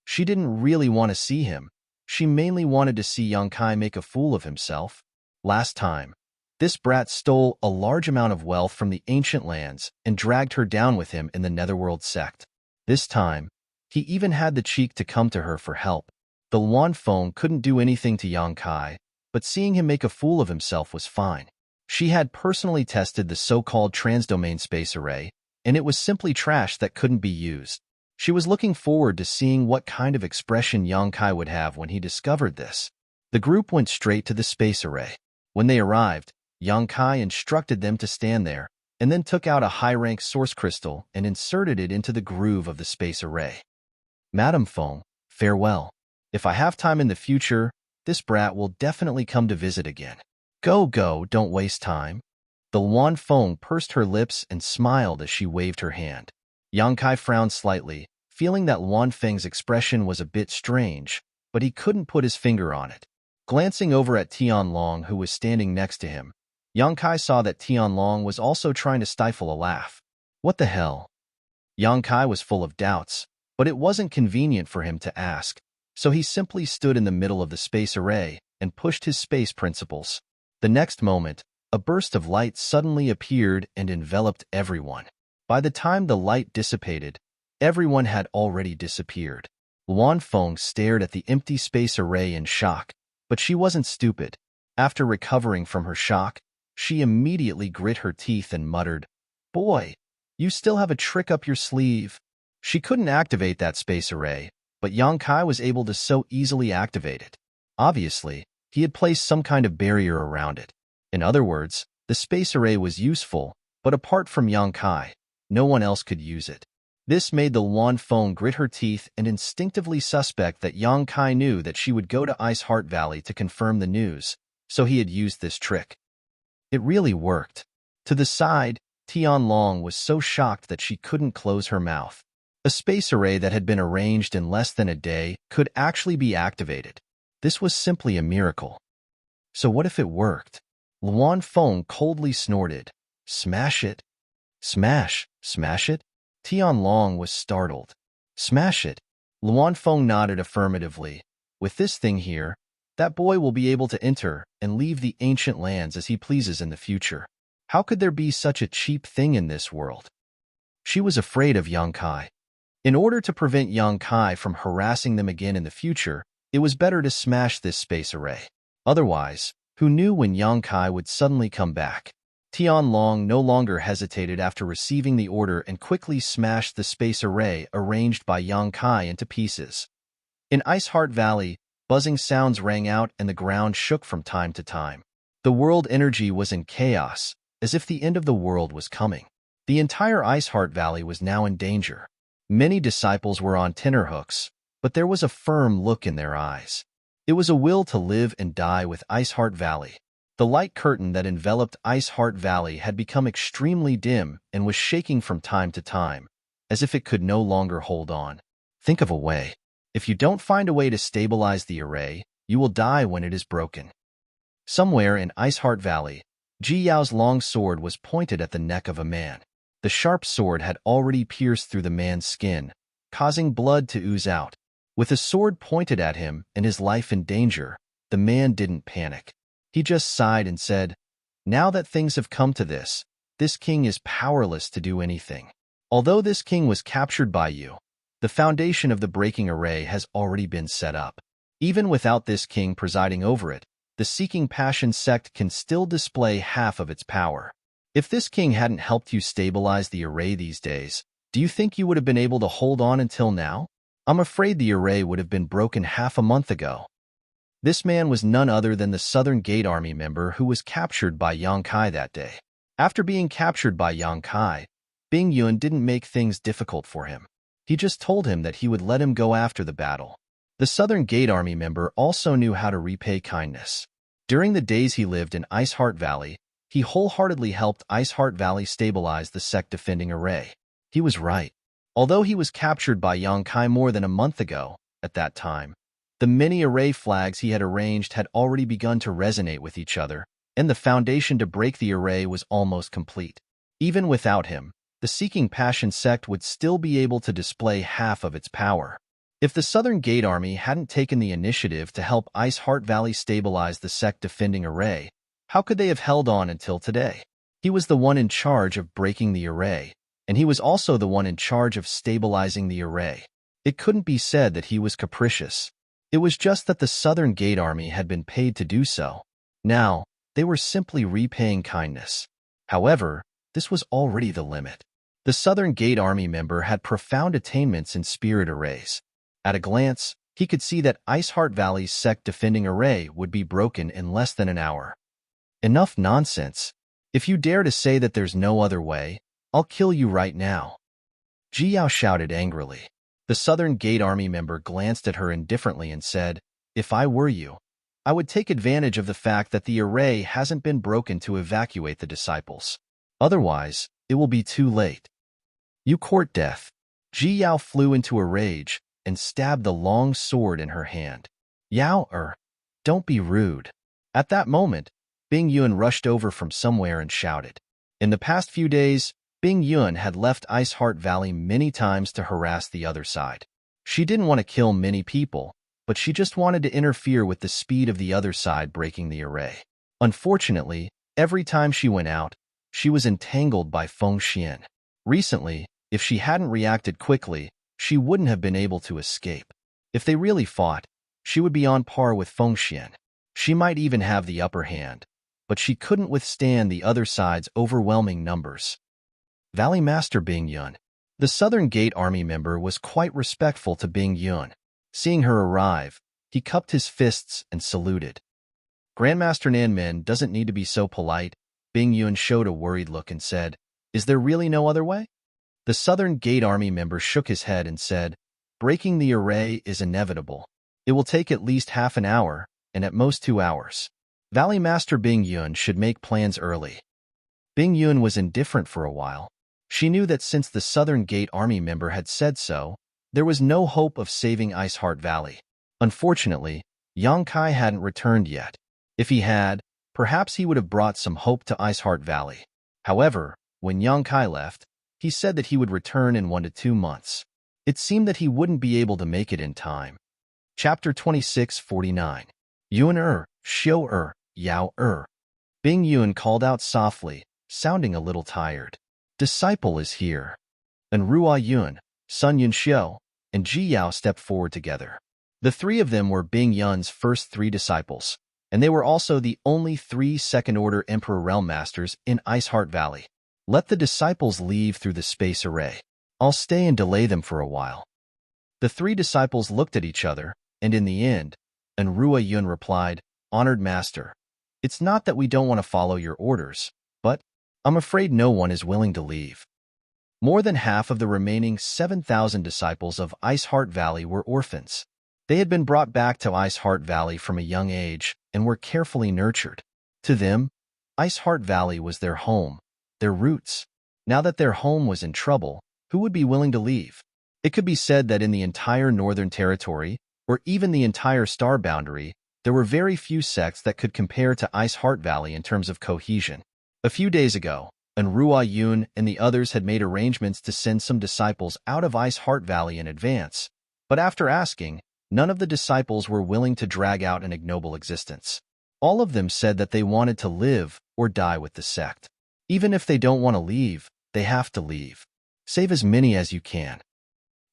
She didn't really want to see him. She mainly wanted to see Yang Kai make a fool of himself. Last time, this brat stole a large amount of wealth from the ancient lands and dragged her down with him in the Netherworld sect. This time, he even had the cheek to come to her for help. The Luan Feng couldn't do anything to Yang Kai, but seeing him make a fool of himself was fine. She had personally tested the so-called transdomain space array, and it was simply trash that couldn't be used. She was looking forward to seeing what kind of expression Yang Kai would have when he discovered this. The group went straight to the space array. When they arrived, Yang Kai instructed them to stand there, and then took out a high-rank source crystal and inserted it into the groove of the space array. "Madam Feng, farewell. If I have time in the future, this brat will definitely come to visit again. Go, don't waste time." The Luan Feng pursed her lips and smiled as she waved her hand. Yang Kai frowned slightly, feeling that Luan Feng's expression was a bit strange, but he couldn't put his finger on it. Glancing over at Tianlong, who was standing next to him, Yang Kai saw that Tianlong was also trying to stifle a laugh. What the hell? Yang Kai was full of doubts, but it wasn't convenient for him to ask, so he simply stood in the middle of the space array and pushed his space principles. The next moment, a burst of light suddenly appeared and enveloped everyone. By the time the light dissipated, everyone had already disappeared. Luan Feng stared at the empty space array in shock, but she wasn't stupid. After recovering from her shock, she immediately grit her teeth and muttered, "Boy, you still have a trick up your sleeve." She couldn't activate that space array, but Yang Kai was able to so easily activate it. Obviously, he had placed some kind of barrier around it. In other words, the space array was useful, but apart from Yang Kai, no one else could use it. This made the Luan Feng grit her teeth and instinctively suspect that Yang Kai knew that she would go to Ice Heart Valley to confirm the news, so he had used this trick. It really worked. To the side, Tianlong was so shocked that she couldn't close her mouth. A space array that had been arranged in less than a day could actually be activated. This was simply a miracle. So what if it worked? Luan Feng coldly snorted. Smash it. Smash it? Tianlong was startled. Smash it. Luan Feng nodded affirmatively. With this thing here, that boy will be able to enter and leave the ancient lands as he pleases in the future. How could there be such a cheap thing in this world? She was afraid of Yang Kai. In order to prevent Yang Kai from harassing them again in the future, it was better to smash this space array. Otherwise, who knew when Yang Kai would suddenly come back? Tianlong no longer hesitated after receiving the order and quickly smashed the space array arranged by Yang Kai into pieces. In Ice Heart Valley, buzzing sounds rang out and the ground shook from time to time. The world energy was in chaos, as if the end of the world was coming. The entire Ice Heart Valley was now in danger. Many disciples were on tenterhooks, but there was a firm look in their eyes. It was a will to live and die with Ice Heart Valley. The light curtain that enveloped Ice Heart Valley had become extremely dim and was shaking from time to time, as if it could no longer hold on. Think of a way. If you don't find a way to stabilize the array, you will die when it is broken. Somewhere in Ice Heart Valley, Ji Yao's long sword was pointed at the neck of a man. The sharp sword had already pierced through the man's skin, causing blood to ooze out. With a sword pointed at him and his life in danger, the man didn't panic. He just sighed and said, "Now that things have come to this king is powerless to do anything. Although this king was captured by you, the foundation of the breaking array has already been set up. Even without this king presiding over it, the Seeking Passion sect can still display half of its power. If this king hadn't helped you stabilize the array these days, do you think you would have been able to hold on until now? I'm afraid the array would have been broken half a month ago." This man was none other than the Southern Gate Army member who was captured by Yang Kai that day. After being captured by Yang Kai, Bing Yun didn't make things difficult for him. He just told him that he would let him go after the battle. The Southern Gate Army member also knew how to repay kindness. During the days he lived in Ice Heart Valley, he wholeheartedly helped Ice Heart Valley stabilize the sect-defending array. He was right. Although he was captured by Yang Kai more than a month ago, at that time, the many array flags he had arranged had already begun to resonate with each other, and the foundation to break the array was almost complete. Even without him, the Seeking Passion sect would still be able to display half of its power. If the Southern Gate Army hadn't taken the initiative to help Ice Heart Valley stabilize the sect-defending array, how could they have held on until today? He was the one in charge of breaking the array, and he was also the one in charge of stabilizing the array. It couldn't be said that he was capricious. It was just that the Southern Gate Army had been paid to do so. Now, they were simply repaying kindness. However, this was already the limit. The Southern Gate Army member had profound attainments in spirit arrays. At a glance, he could see that Ice Heart Valley's sect-defending array would be broken in less than an hour. Enough nonsense. If you dare to say that there's no other way, I'll kill you right now. Ji Yao shouted angrily. The Southern Gate Army member glanced at her indifferently and said, "If I were you, I would take advantage of the fact that the array hasn't been broken to evacuate the disciples. Otherwise, it will be too late. You court death." Ji Yao flew into a rage and stabbed the long sword in her hand. Don't be rude." At that moment, Bing Yun rushed over from somewhere and shouted. In the past few days, Bing Yun had left Ice Heart Valley many times to harass the other side. She didn't want to kill many people, but she just wanted to interfere with the speed of the other side breaking the array. Unfortunately, every time she went out, she was entangled by Feng Xian. Recently, if she hadn't reacted quickly, she wouldn't have been able to escape. If they really fought, she would be on par with Feng Xian. She might even have the upper hand, but she couldn't withstand the other side's overwhelming numbers. Valley Master Bing Yun. The Southern Gate Army member was quite respectful to Bing Yun. Seeing her arrive, he cupped his fists and saluted. Grandmaster Nanmen doesn't need to be so polite. Bing Yun showed a worried look and said, "Is there really no other way?" The Southern Gate Army member shook his head and said, "Breaking the array is inevitable. It will take at least half an hour, and at most 2 hours. Valley Master Bing Yun should make plans early." Bing Yun was indifferent for a while. She knew that since the Southern Gate Army member had said so, there was no hope of saving Ice Heart Valley. Unfortunately, Yang Kai hadn't returned yet. If he had, perhaps he would have brought some hope to Ice Heart Valley. However, when Yang Kai left, he said that he would return in 1 to 2 months. It seemed that he wouldn't be able to make it in time. Chapter 26:49. Yuan Xiu Yao Bing Yun called out softly, sounding a little tired. "Disciple is here." And Ruo Yun, Sun Yun Xiu, and Ji Yao stepped forward together. The three of them were Bing Yun's first 3 disciples, and they were also the only 3 second-order Emperor Realm Masters in Ice Heart Valley. "Let the disciples leave through the space array. I'll stay and delay them for a while." The 3 disciples looked at each other, and in the end, Ruo Yun replied, "Honored Master, it's not that we don't want to follow your orders, but I'm afraid no one is willing to leave." More than half of the remaining 7,000 disciples of Ice Heart Valley were orphans. They had been brought back to Ice Heart Valley from a young age and were carefully nurtured. To them, Ice Heart Valley was their home, their roots. Now that their home was in trouble, who would be willing to leave? It could be said that in the entire Northern Territory, or even the entire Star Boundary, there were very few sects that could compare to Ice Heart Valley in terms of cohesion. A few days ago, Ruo Yun and the others had made arrangements to send some disciples out of Ice Heart Valley in advance, but after asking, none of the disciples were willing to drag out an ignoble existence. All of them said that they wanted to live or die with the sect. Even if they don't want to leave, they have to leave. Save as many as you can.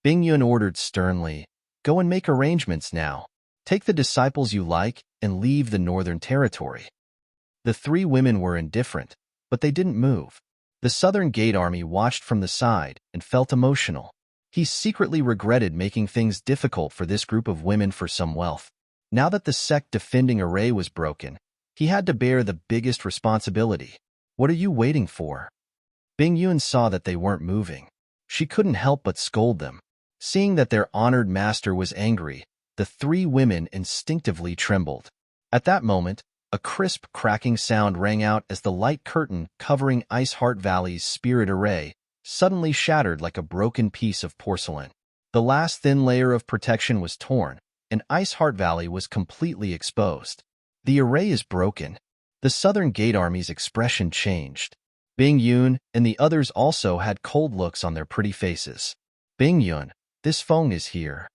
Bing Yun ordered sternly, "Go and make arrangements now. Take the disciples you like and leave the Northern Territory." The 3 women were indifferent, but they didn't move. The Southern Gate Army watched from the side and felt emotional. He secretly regretted making things difficult for this group of women for some wealth. Now that the sect defending array was broken, he had to bear the biggest responsibility. "What are you waiting for?" Bing Yun saw that they weren't moving. She couldn't help but scold them. Seeing that their honored master was angry, the 3 women instinctively trembled. At that moment, a crisp, cracking sound rang out as the light curtain covering Ice Heart Valley's spirit array suddenly shattered like a broken piece of porcelain. The last thin layer of protection was torn, and Ice Heart Valley was completely exposed. "The array is broken." The Southern Gate Army's expression changed. Bing Yun and the others also had cold looks on their pretty faces. "Bing Yun, this phone is here."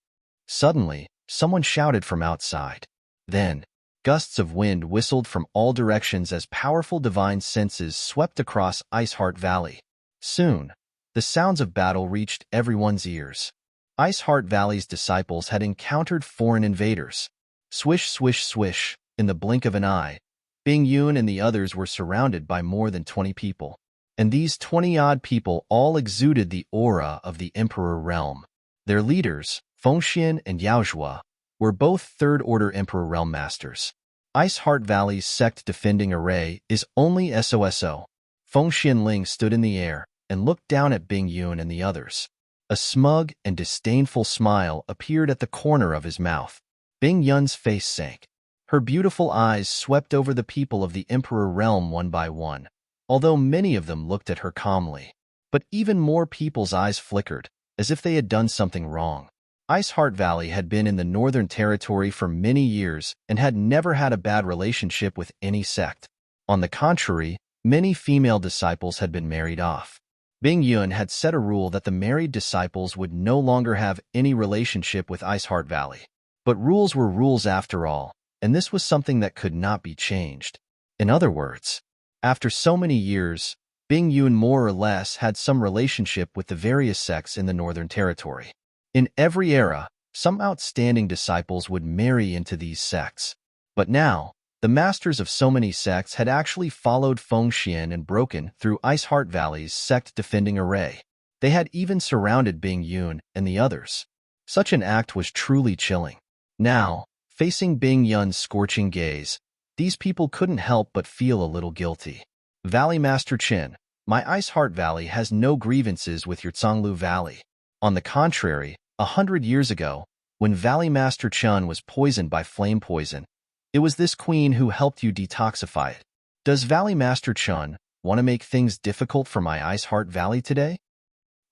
Suddenly, someone shouted from outside. Then, gusts of wind whistled from all directions as powerful divine senses swept across Ice Heart Valley. Soon, the sounds of battle reached everyone's ears. Ice Heart Valley's disciples had encountered foreign invaders. Swish, swish, swish, in the blink of an eye, Bing Yun and the others were surrounded by more than 20 people. And these 20-odd people all exuded the aura of the Emperor Realm. Their leaders, Fengxian and Yaozhua, were both third-order Emperor Realm Masters. Ice Heart Valley's sect defending array is only SOSO. Fengxian Ling stood in the air and looked down at Bing Yun and the others. A smug and disdainful smile appeared at the corner of his mouth. Bing Yun's face sank. Her beautiful eyes swept over the people of the Emperor Realm one by one, although many of them looked at her calmly. But even more people's eyes flickered, as if they had done something wrong. Ice Heart Valley had been in the Northern Territory for many years and had never had a bad relationship with any sect. On the contrary, many female disciples had been married off. Bing Yun had set a rule that the married disciples would no longer have any relationship with Ice Heart Valley. But rules were rules after all, and this was something that could not be changed. In other words, after so many years, Bing Yun more or less had some relationship with the various sects in the Northern Territory. In every era, some outstanding disciples would marry into these sects. But now, the masters of so many sects had actually followed Fengxian and broken through Ice Heart Valley's sect-defending array. They had even surrounded Bing Yun and the others. Such an act was truly chilling. Now, facing Bing Yun's scorching gaze, these people couldn't help but feel a little guilty. Valley Master Qin, My Ice Heart Valley has no grievances with your Zhonglu Valley. On the contrary, 100 years ago, when Valley Master Chun was poisoned by flame poison, it was this queen who helped you detoxify it. Does Valley Master Chun want to make things difficult for my Ice Heart Valley today?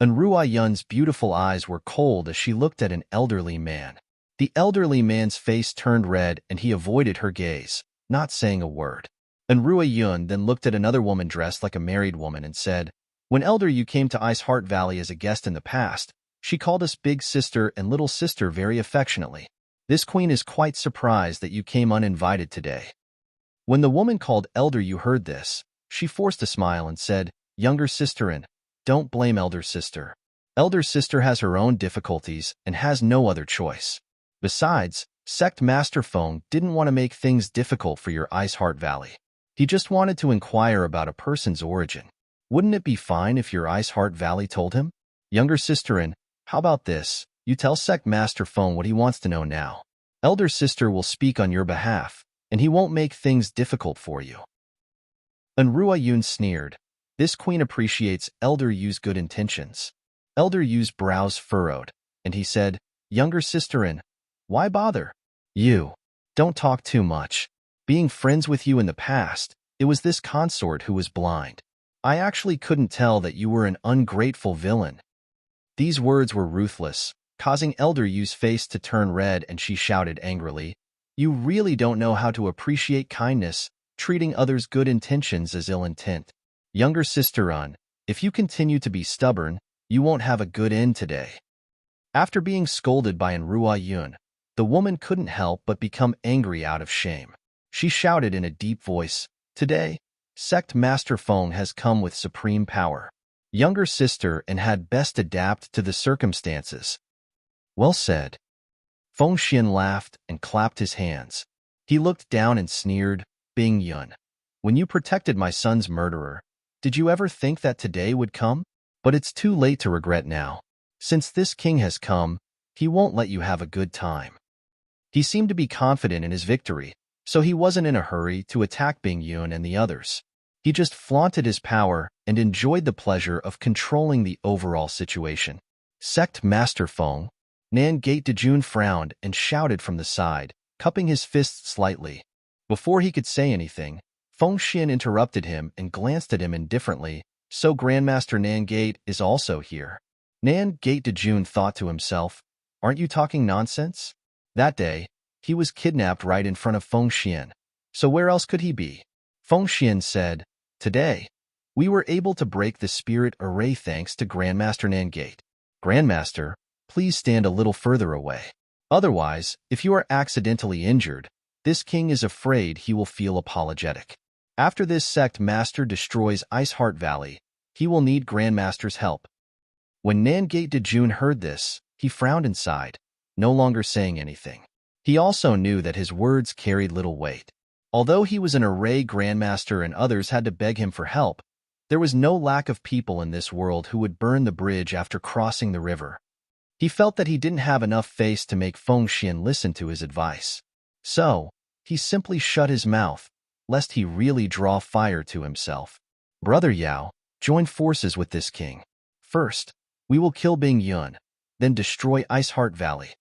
Enrua Yun's beautiful eyes were cold as she looked at an elderly man. The elderly man's face turned red and he avoided her gaze, not saying a word. Enrua Yun then looked at another woman dressed like a married woman and said, "When Elder Yu came to Ice Heart Valley as a guest in the past, she called us big sister and little sister very affectionately. This queen is quite surprised that you came uninvited today." When the woman called Elder Yu heard this, she forced a smile and said, "Younger sister, and don't blame elder sister. Elder sister has her own difficulties and has no other choice. Besides, Sect Master Feng didn't want to make things difficult for your Ice Heart Valley. He just wanted to inquire about a person's origin. Wouldn't it be fine if your Ice Heart Valley told him? Younger sister, and how about this? You tell Sect Master Feng what he wants to know now. Elder sister will speak on your behalf, and he won't make things difficult for you." Enrua Yun sneered. This queen appreciates Elder Yu's good intentions. Elder Yu's brows furrowed, and he said, "Younger sister, and why bother? You don't talk too much. Being friends with you in the past, it was this consort who was blind. I actually couldn't tell that you were an ungrateful villain." These words were ruthless, causing Elder Yu's face to turn red, and she shouted angrily, "You really don't know how to appreciate kindness, treating others' good intentions as ill intent. Younger sister, if you continue to be stubborn, you won't have a good end today." After being scolded by Enrua Yun, the woman couldn't help but become angry out of shame. She shouted in a deep voice, "Today, Sect Master Feng has come with supreme power. Younger sister and had best adapt to the circumstances." "Well said." Feng Xian laughed and clapped his hands. He looked down and sneered, "Bing Yun, when you protected my son's murderer, did you ever think that today would come? But it's too late to regret now. Since this king has come, he won't let you have a good time." He seemed to be confident in his victory, so he wasn't in a hurry to attack Bing Yun and the others. He just flaunted his power and enjoyed the pleasure of controlling the overall situation. "Sect Master Feng." Nan Gate Dejun frowned and shouted from the side, cupping his fists slightly. Before he could say anything, Feng Xian interrupted him and glanced at him indifferently. "So Grandmaster Nan Gate is also here." Nan Gate Dejun thought to himself, "Aren't you talking nonsense?" That day, he was kidnapped right in front of Feng Xian, so where else could he be? Feng Xian said, "Today, we were able to break the spirit array thanks to Grandmaster Nan Gate. Grandmaster, please stand a little further away. Otherwise, if you are accidentally injured, this king is afraid he will feel apologetic. After this sect master destroys Ice Heart Valley, he will need Grandmaster's help." When Nan Gate Dejun heard this, he frowned and sighed, no longer saying anything. He also knew that his words carried little weight. Although he was an array grandmaster and others had to beg him for help, there was no lack of people in this world who would burn the bridge after crossing the river. He felt that he didn't have enough face to make Feng Xian listen to his advice. So, he simply shut his mouth, lest he really draw fire to himself. "Brother Yao, join forces with this king. First, we will kill Bing Yun, then destroy Ice Heart Valley."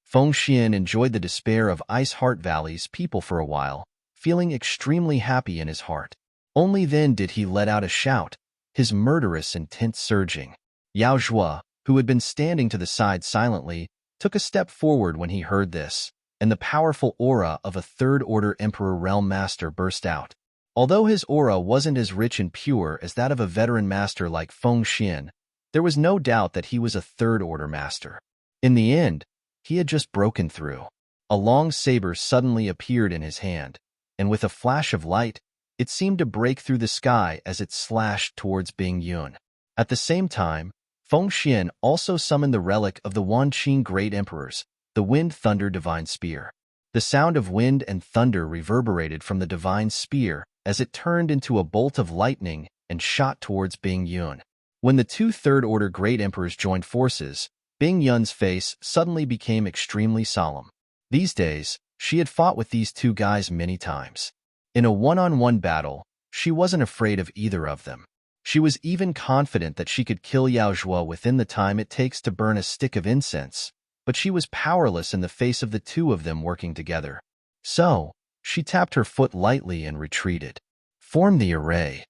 Feng Xian enjoyed the despair of Ice Heart Valley's people for a while, feeling extremely happy in his heart. Only then did he let out a shout, his murderous intent surging. Yao Zhua, who had been standing to the side silently, took a step forward when he heard this, and the powerful aura of a third-order Emperor Realm Master burst out. Although his aura wasn't as rich and pure as that of a veteran master like Feng Xian, there was no doubt that he was a third-order master. In the end, he had just broken through. A long saber suddenly appeared in his hand, and with a flash of light, it seemed to break through the sky as it slashed towards Bing Yun. At the same time, Feng Xian also summoned the relic of the Wanqing Great Emperors, the Wind Thunder Divine Spear. The sound of wind and thunder reverberated from the divine spear as it turned into a bolt of lightning and shot towards Bing Yun. When the two third-order Great Emperors joined forces, Bing Yun's face suddenly became extremely solemn. These days, she had fought with these two guys many times. In a one-on-one battle, she wasn't afraid of either of them. She was even confident that she could kill Yao Zhuo within the time it takes to burn a stick of incense, but she was powerless in the face of the two of them working together. So, she tapped her foot lightly and retreated. Form the array.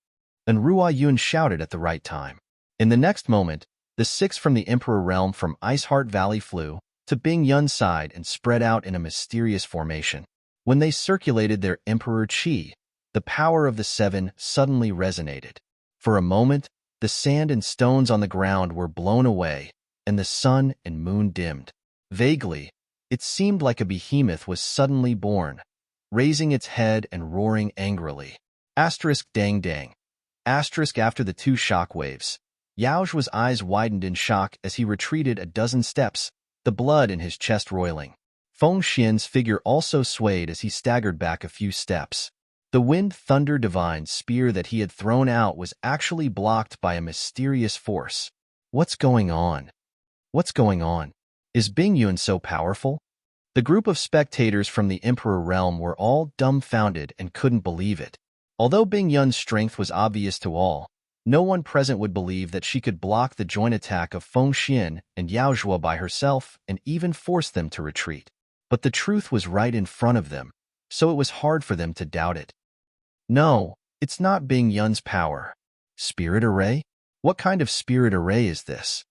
And Ruo Yun shouted at the right time. In the next moment, the six from the Emperor realm from Iceheart Valley flew to Bing Yun's side and spread out in a mysterious formation. When they circulated their Emperor Qi, the power of the seven suddenly resonated. For a moment, the sand and stones on the ground were blown away, and the sun and moon dimmed. Vaguely, it seemed like a behemoth was suddenly born, raising its head and roaring angrily. Asterisk dang dang. Asterisk after the two shock waves. Yao Zhuo's eyes widened in shock as he retreated a dozen steps, the blood in his chest roiling. Feng Xian's figure also swayed as he staggered back a few steps. The Wind Thunder Divine spear that he had thrown out was actually blocked by a mysterious force. What's going on? What's going on? Is Bing Yun so powerful? The group of spectators from the Emperor realm were all dumbfounded and couldn't believe it. Although Bing Yun's strength was obvious to all, no one present would believe that she could block the joint attack of Feng Xian and Yao Zhuo by herself and even force them to retreat. But the truth was right in front of them, so it was hard for them to doubt it. No, it's not Bing Yun's power. Spirit array? What kind of spirit array is this?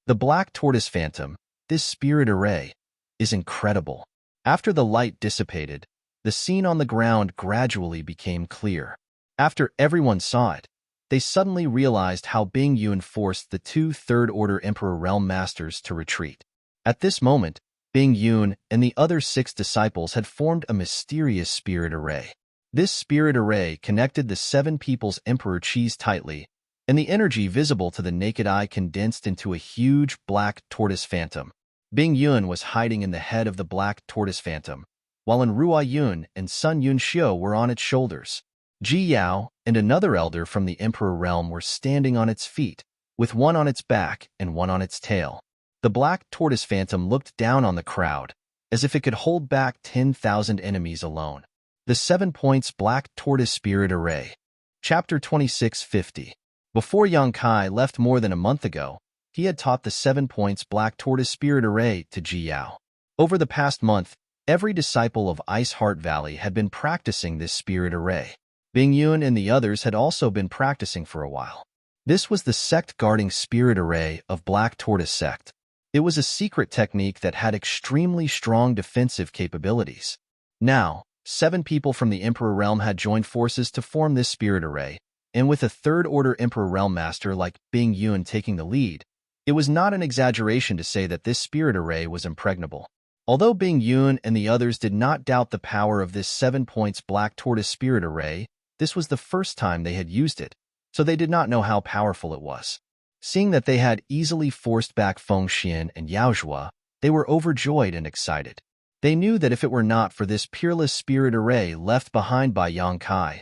The Black Tortoise Phantom, this spirit array, is incredible. After the light dissipated, the scene on the ground gradually became clear. After everyone saw it, they suddenly realized how Bing Yun forced the two third-order Emperor Realm Masters to retreat. At this moment, Bing Yun and the other 6 disciples had formed a mysterious spirit array. This spirit array connected the 7 people's Emperor Qis tightly, and the energy visible to the naked eye condensed into a huge black tortoise phantom. Bing Yun was hiding in the head of the black tortoise phantom, while Ruo Yun and Sun Yun Xiu were on its shoulders. Ji Yao and another elder from the Emperor realm were standing on its feet, with one on its back and one on its tail. The black tortoise phantom looked down on the crowd, as if it could hold back 10,000 enemies alone. The 7 points Black Tortoise Spirit Array. Chapter 2650. Before Yang Kai left more than a month ago, he had taught the 7 points Black Tortoise Spirit Array to Ji Yao. Over the past month, every disciple of Iceheart Valley had been practicing this spirit array. Bing Yun and the others had also been practicing for a while. This was the sect-guarding spirit array of Black Tortoise Sect. It was a secret technique that had extremely strong defensive capabilities. Now, 7 people from the Emperor Realm had joined forces to form this spirit array, and with a third-order Emperor Realm Master like Bing Yun taking the lead, it was not an exaggeration to say that this spirit array was impregnable. Although Bing Yun and the others did not doubt the power of this 7 points Black Tortoise Spirit Array, this was the first time they had used it, so they did not know how powerful it was. Seeing that they had easily forced back Feng Xian and Yao Zhuo, they were overjoyed and excited. They knew that if it were not for this peerless spirit array left behind by Yang Kai,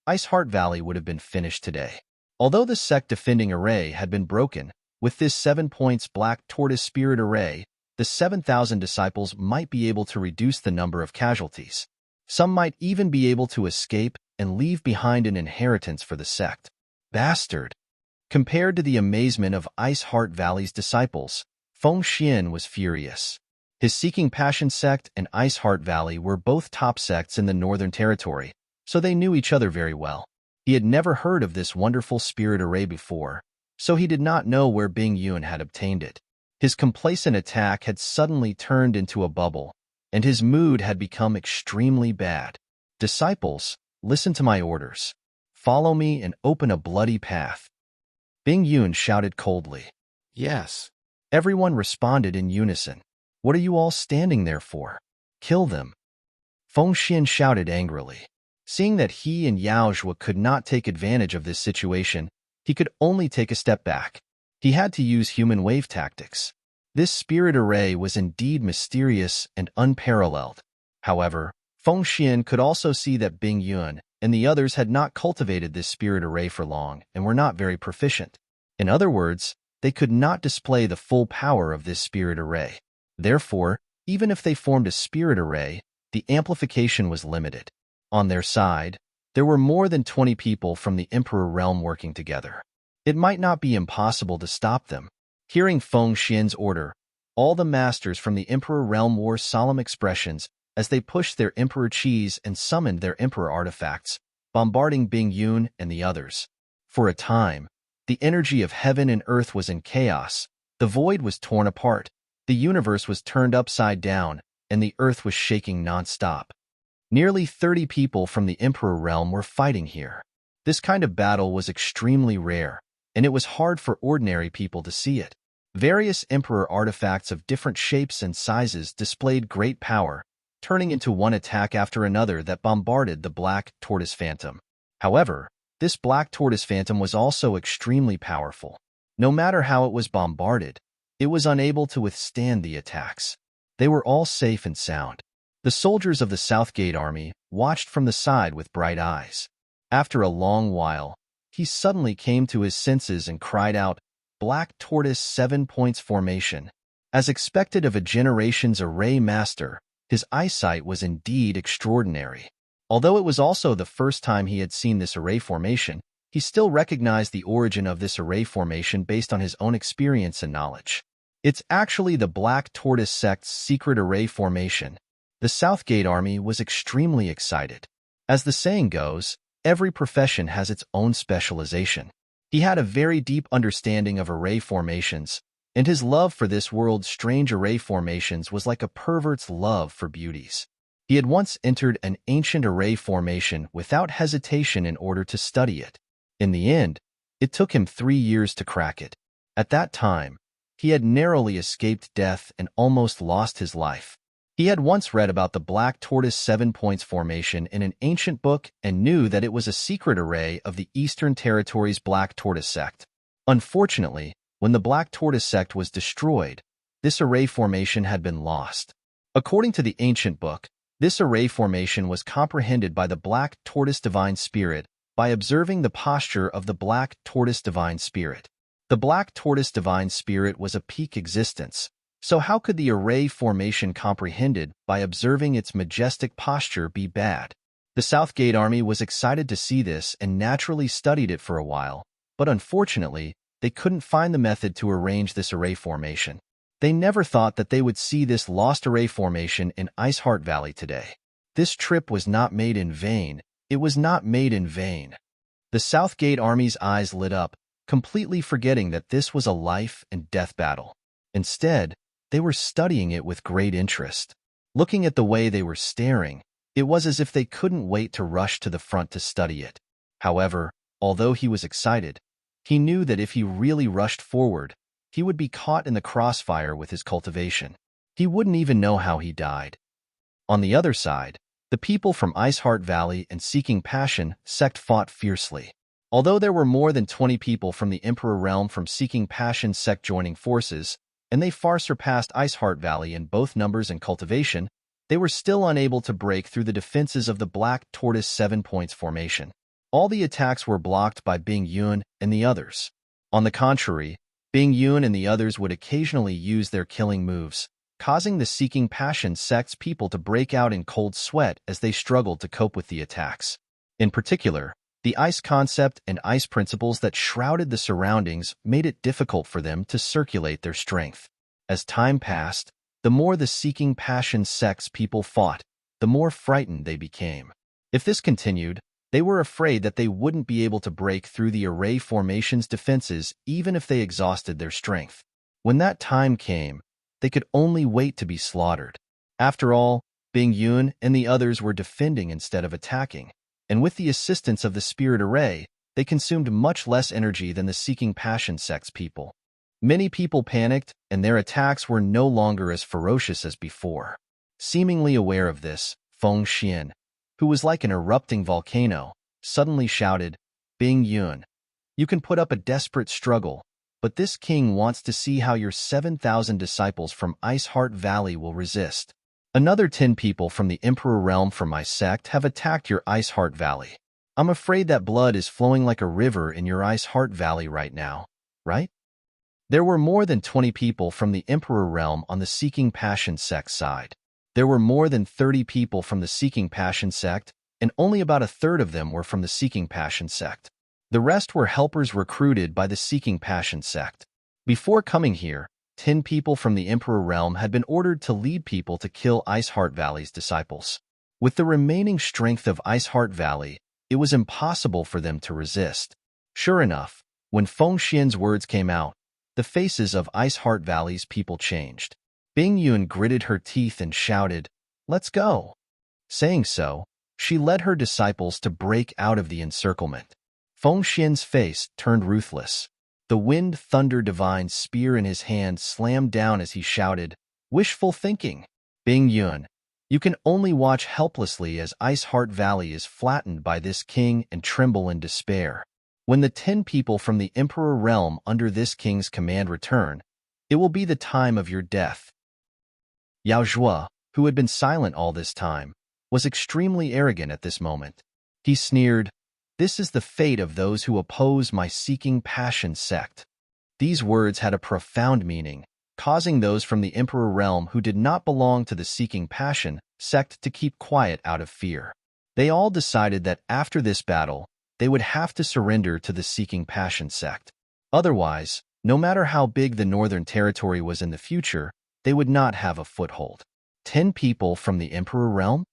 Iceheart Valley would have been finished today. Although the sect-defending array had been broken, with this 7 points Black Tortoise Spirit Array, the 7,000 disciples might be able to reduce the number of casualties. Some might even be able to escape and leave behind an inheritance for the sect. Bastard! Compared to the amazement of Iceheart Valley's disciples, Feng Xian was furious. His Seeking Passion sect and Iceheart Valley were both top sects in the Northern Territory, so they knew each other very well. He had never heard of this wonderful spirit array before, so he did not know where Bing Yun had obtained it. His complacent attack had suddenly turned into a bubble, and his mood had become extremely bad. Disciples, listen to my orders. Follow me and open a bloody path. Bing Yun shouted coldly. Yes. Everyone responded in unison. What are you all standing there for? Kill them. Feng Xian shouted angrily. Seeing that he and Yao Zhuo could not take advantage of this situation, he could only take a step back. He had to use human wave tactics. This spirit array was indeed mysterious and unparalleled. However, Feng Xian could also see that Bing Yun and the others had not cultivated this spirit array for long and were not very proficient. In other words, they could not display the full power of this spirit array. Therefore, even if they formed a spirit array, the amplification was limited. On their side, There were more than 20 people from the Emperor realm working together. It might not be impossible to stop them. Hearing Feng Xian's order, all the masters from the Emperor realm wore solemn expressions as they pushed their Emperor Qis and summoned their Emperor artifacts, bombarding Bing Yun and the others. For a time, the energy of heaven and earth was in chaos. The void was torn apart, the universe was turned upside down, and the earth was shaking non-stop. Nearly 30 people from the Emperor realm were fighting here. This kind of battle was extremely rare, and it was hard for ordinary people to see it. Various Emperor artifacts of different shapes and sizes displayed great power, turning into one attack after another that bombarded the Black Tortoise Phantom. However, this Black Tortoise Phantom was also extremely powerful. No matter how it was bombarded, it was unable to withstand the attacks. They were all safe and sound. The soldiers of the Southgate Army watched from the side with bright eyes. After a long while, he suddenly came to his senses and cried out, "Black Tortoise 7 points formation." As expected of a generation's array master, his eyesight was indeed extraordinary. Although it was also the first time he had seen this array formation, he still recognized the origin of this array formation based on his own experience and knowledge. It's actually the Black Tortoise sect's secret array formation. The Southgate Army was extremely excited. As the saying goes, every profession has its own specialization. He had a very deep understanding of array formations, and his love for this world's strange array formations was like a pervert's love for beauties. He had once entered an ancient array formation without hesitation in order to study it. In the end, it took him 3 years to crack it. At that time, he had narrowly escaped death and almost lost his life. He had once read about the Black Tortoise 7 points formation in an ancient book and knew that it was a secret array of the Eastern Territories Black Tortoise sect. Unfortunately, when the Black Tortoise sect was destroyed, this array formation had been lost. According to the ancient book, this array formation was comprehended by the Black Tortoise Divine Spirit by observing the posture of the Black Tortoise Divine Spirit. The Black Tortoise Divine Spirit was a peak existence, so how could the array formation comprehended by observing its majestic posture be bad? The Southgate Army was excited to see this and naturally studied it for a while, but unfortunately, they couldn't find the method to arrange this array formation. They never thought that they would see this lost array formation in Iceheart Valley today. This trip was not made in vain. It was not made in vain. The Southgate Army's eyes lit up, completely forgetting that this was a life and death battle. Instead, they were studying it with great interest. Looking at the way they were staring, it was as if they couldn't wait to rush to the front to study it. However, although he was excited, he knew that if he really rushed forward, he would be caught in the crossfire with his cultivation. He wouldn't even know how he died. On the other side, the people from Iceheart Valley and Seeking Passion sect fought fiercely. Although there were more than 20 people from the Emperor realm from Seeking Passion sect joining forces, and they far surpassed Iceheart Valley in both numbers and cultivation, they were still unable to break through the defenses of the Black Tortoise 7 points formation. All the attacks were blocked by Bing Yun and the others. On the contrary, Bing Yun and the others would occasionally use their killing moves, causing the Seeking Passion sect's people to break out in cold sweat as they struggled to cope with the attacks. In particular, the ice concept and ice principles that shrouded the surroundings made it difficult for them to circulate their strength. As time passed, the more the Seeking Passion sect's people fought, the more frightened they became. If this continued, they were afraid that they wouldn't be able to break through the array formation's defenses even if they exhausted their strength. When that time came, they could only wait to be slaughtered. After all, Bing Yun and the others were defending instead of attacking, and with the assistance of the Spirit Array, they consumed much less energy than the Seeking Passion sect's people. Many people panicked, and their attacks were no longer as ferocious as before. Seemingly aware of this, Feng Xian, who was like an erupting volcano, suddenly shouted, "Bing Yun, you can put up a desperate struggle, but this king wants to see how your 7,000 disciples from Iceheart Valley will resist. Another 10 people from the Emperor realm from my sect have attacked your Iceheart Valley. I'm afraid that blood is flowing like a river in your Iceheart Valley right now, right?" There were more than 20 people from the Emperor realm on the Seeking Passion sect side. There were more than 30 people from the Seeking Passion sect, and only about a third of them were from the Seeking Passion sect. The rest were helpers recruited by the Seeking Passion sect. Before coming here, 10 people from the Emperor realm had been ordered to lead people to kill Iceheart Valley's disciples. With the remaining strength of Iceheart Valley, it was impossible for them to resist. Sure enough, when Feng Xian's words came out, the faces of Iceheart Valley's people changed. Bing Yun gritted her teeth and shouted, "Let's go!" Saying so, she led her disciples to break out of the encirclement. Feng Xian's face turned ruthless. The Wind Thunder Divine's spear in his hand slammed down as he shouted, "Wishful thinking! Bing Yun, you can only watch helplessly as Iceheart Valley is flattened by this king and tremble in despair. When the 10 people from the Emperor realm under this king's command return, it will be the time of your death." Yao Zhuo, who had been silent all this time, was extremely arrogant at this moment. He sneered, "This is the fate of those who oppose my Seeking Passion sect." These words had a profound meaning, causing those from the Emperor realm who did not belong to the Seeking Passion sect to keep quiet out of fear. They all decided that after this battle, they would have to surrender to the Seeking Passion sect. Otherwise, no matter how big the Northern Territory was in the future, they would not have a foothold. 10 people from the Emperor realm?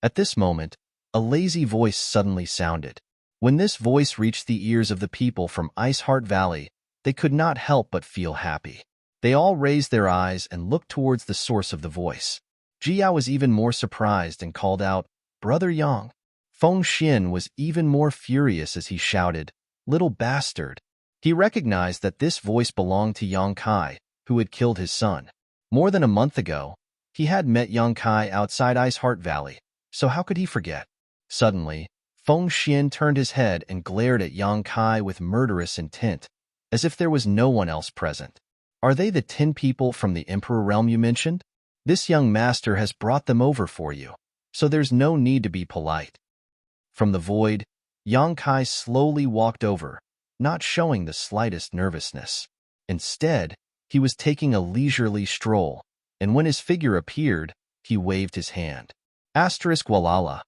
At this moment, a lazy voice suddenly sounded. When this voice reached the ears of the people from Iceheart Valley, they could not help but feel happy. They all raised their eyes and looked towards the source of the voice. Jia was even more surprised and called out, "Brother Yang." Feng Xian was even more furious as he shouted, "Little bastard." He recognized that this voice belonged to Yang Kai, who had killed his son. More than a month ago, he had met Yang Kai outside Iceheart Valley, so how could he forget? Suddenly, Feng Xian turned his head and glared at Yang Kai with murderous intent, as if there was no one else present. "Are they the 10 people from the Emperor realm you mentioned? This young master has brought them over for you, so there's no need to be polite." From the void, Yang Kai slowly walked over, not showing the slightest nervousness. Instead, he was taking a leisurely stroll, and when his figure appeared, he waved his hand. Asterisk Walala.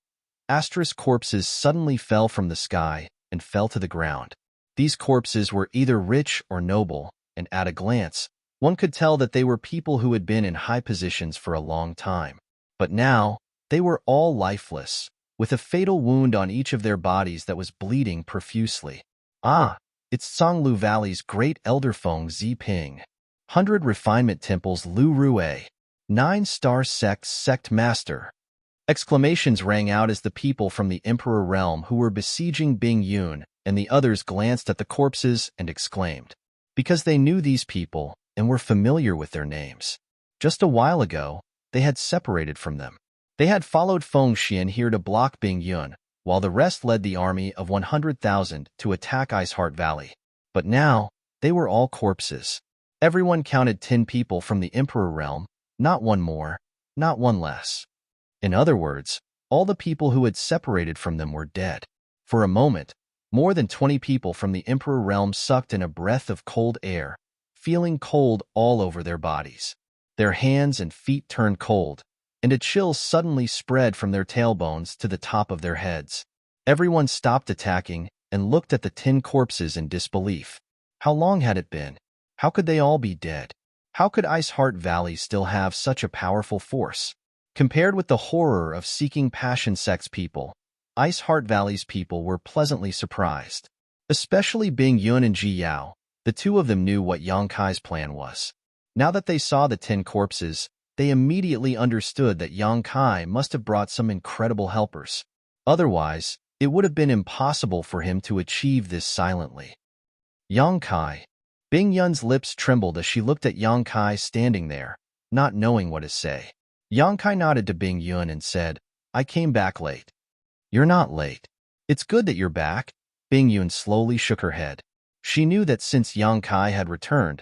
Asterisk corpses suddenly fell from the sky and fell to the ground. These corpses were either rich or noble, and at a glance, one could tell that they were people who had been in high positions for a long time. But now, they were all lifeless, with a fatal wound on each of their bodies that was bleeding profusely. "Ah, it's Songlu Valley's great elder Feng Ziping. 100 Refinement Temples Lu Rue. 9-star sect master." Exclamations rang out as the people from the Emperor realm who were besieging Bing Yun and the others glanced at the corpses and exclaimed, because they knew these people and were familiar with their names. Just a while ago, they had separated from them. They had followed Feng Xian here to block Bing Yun, while the rest led the army of 100,000 to attack Iceheart Valley. But now, they were all corpses. Everyone counted 10 people from the Emperor realm, not one more, not one less. In other words, all the people who had separated from them were dead. For a moment, more than 20 people from the Emperor realm sucked in a breath of cold air, feeling cold all over their bodies. Their hands and feet turned cold, and a chill suddenly spread from their tailbones to the top of their heads. Everyone stopped attacking and looked at the 10 corpses in disbelief. How long had it been? How could they all be dead? How could Iceheart Valley still have such a powerful force? Compared with the horror of Seeking Passion sect's people, Iceheart Valley's people were pleasantly surprised. Especially Bing Yun and Ji Yao, the two of them knew what Yang Kai's plan was. Now that they saw the 10 corpses, they immediately understood that Yang Kai must have brought some incredible helpers. Otherwise, it would have been impossible for him to achieve this silently. Yang Kai. Bing Yun's lips trembled as she looked at Yang Kai standing there, not knowing what to say. Yang Kai nodded to Bing Yun and said, "I came back late." "You're not late. It's good that you're back." Bing Yun slowly shook her head. She knew that since Yang Kai had returned,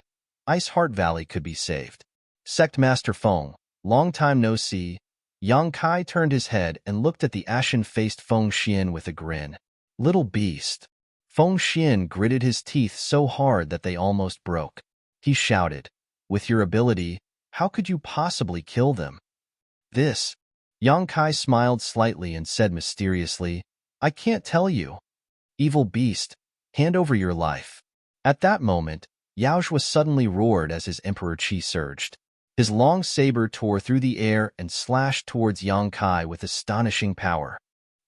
Iceheart Valley could be saved. "Sect Master Feng, long time no see." Yang Kai turned his head and looked at the ashen-faced Feng Xian with a grin. "Little beast." Feng Xian gritted his teeth so hard that they almost broke. He shouted, "With your ability, how could you possibly kill them?" Yang Kai smiled slightly and said mysteriously, I can't tell you. Evil beast, hand over your life. At that moment, Yaozhua suddenly roared as his emperor chi surged. His long saber tore through the air and slashed towards Yang Kai with astonishing power.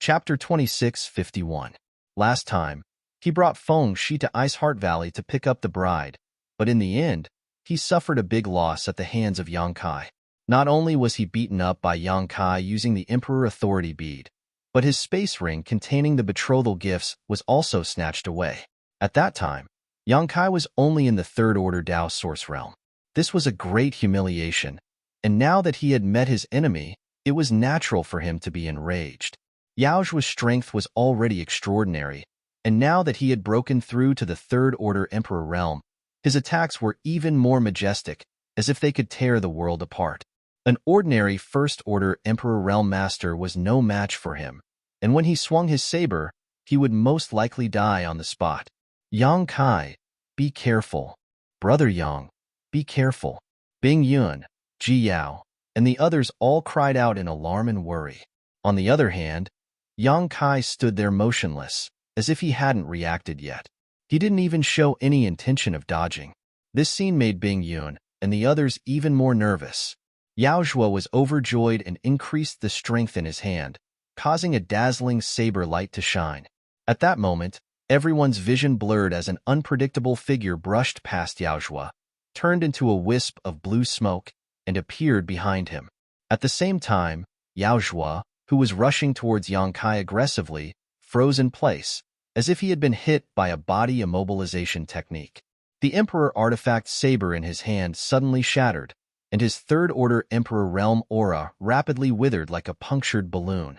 Chapter 26:51. Last time, he brought Feng Shi to Ice Heart Valley to pick up the bride, but in the end, he suffered a big loss at the hands of Yang Kai. Not only was he beaten up by Yang Kai using the Emperor Authority Bead, but his space ring containing the betrothal gifts was also snatched away. At that time, Yang Kai was only in the Third Order Dao Source Realm. This was a great humiliation, and now that he had met his enemy, it was natural for him to be enraged. Yaozhua's strength was already extraordinary, and now that he had broken through to the Third Order Emperor realm, his attacks were even more majestic, as if they could tear the world apart. An ordinary First Order Emperor Realm Master was no match for him, and when he swung his saber, he would most likely die on the spot. Yang Kai, be careful. Brother Yang, be careful. Bing Yun, Ji Yao, and the others all cried out in alarm and worry. On the other hand, Yang Kai stood there motionless, as if he hadn't reacted yet. He didn't even show any intention of dodging. This scene made Bing Yun and the others even more nervous. Yaozhua was overjoyed and increased the strength in his hand, causing a dazzling saber light to shine. At that moment, everyone's vision blurred as an unpredictable figure brushed past Yaozhua, turned into a wisp of blue smoke, and appeared behind him. At the same time, Yaozhua, who was rushing towards Yang Kai aggressively, froze in place, as if he had been hit by a body immobilization technique. The Emperor artifact saber in his hand suddenly shattered, and his Third Order Emperor Realm aura rapidly withered like a punctured balloon.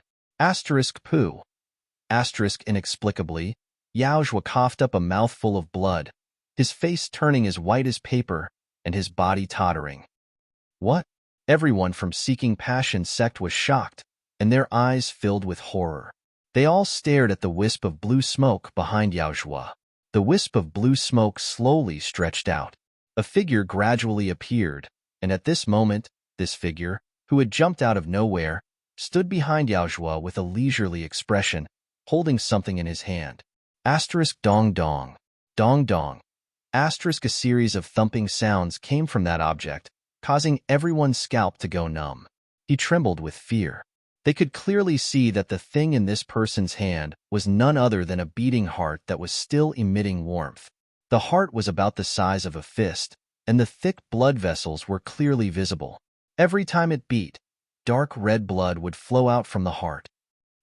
Poo. Inexplicably, Yaozhua coughed up a mouthful of blood, his face turning as white as paper, and his body tottering. What? Everyone from Seeking Passion sect was shocked, and their eyes filled with horror. They all stared at the wisp of blue smoke behind Yaozhua. The wisp of blue smoke slowly stretched out. A figure gradually appeared, and at this moment, this figure, who had jumped out of nowhere, stood behind Yaozhua with a leisurely expression, holding something in his hand. Dong dong. Dong dong. A series of thumping sounds came from that object, causing everyone's scalp to go numb. He trembled with fear. They could clearly see that the thing in this person's hand was none other than a beating heart that was still emitting warmth. The heart was about the size of a fist, and the thick blood vessels were clearly visible. Every time it beat, dark red blood would flow out from the heart.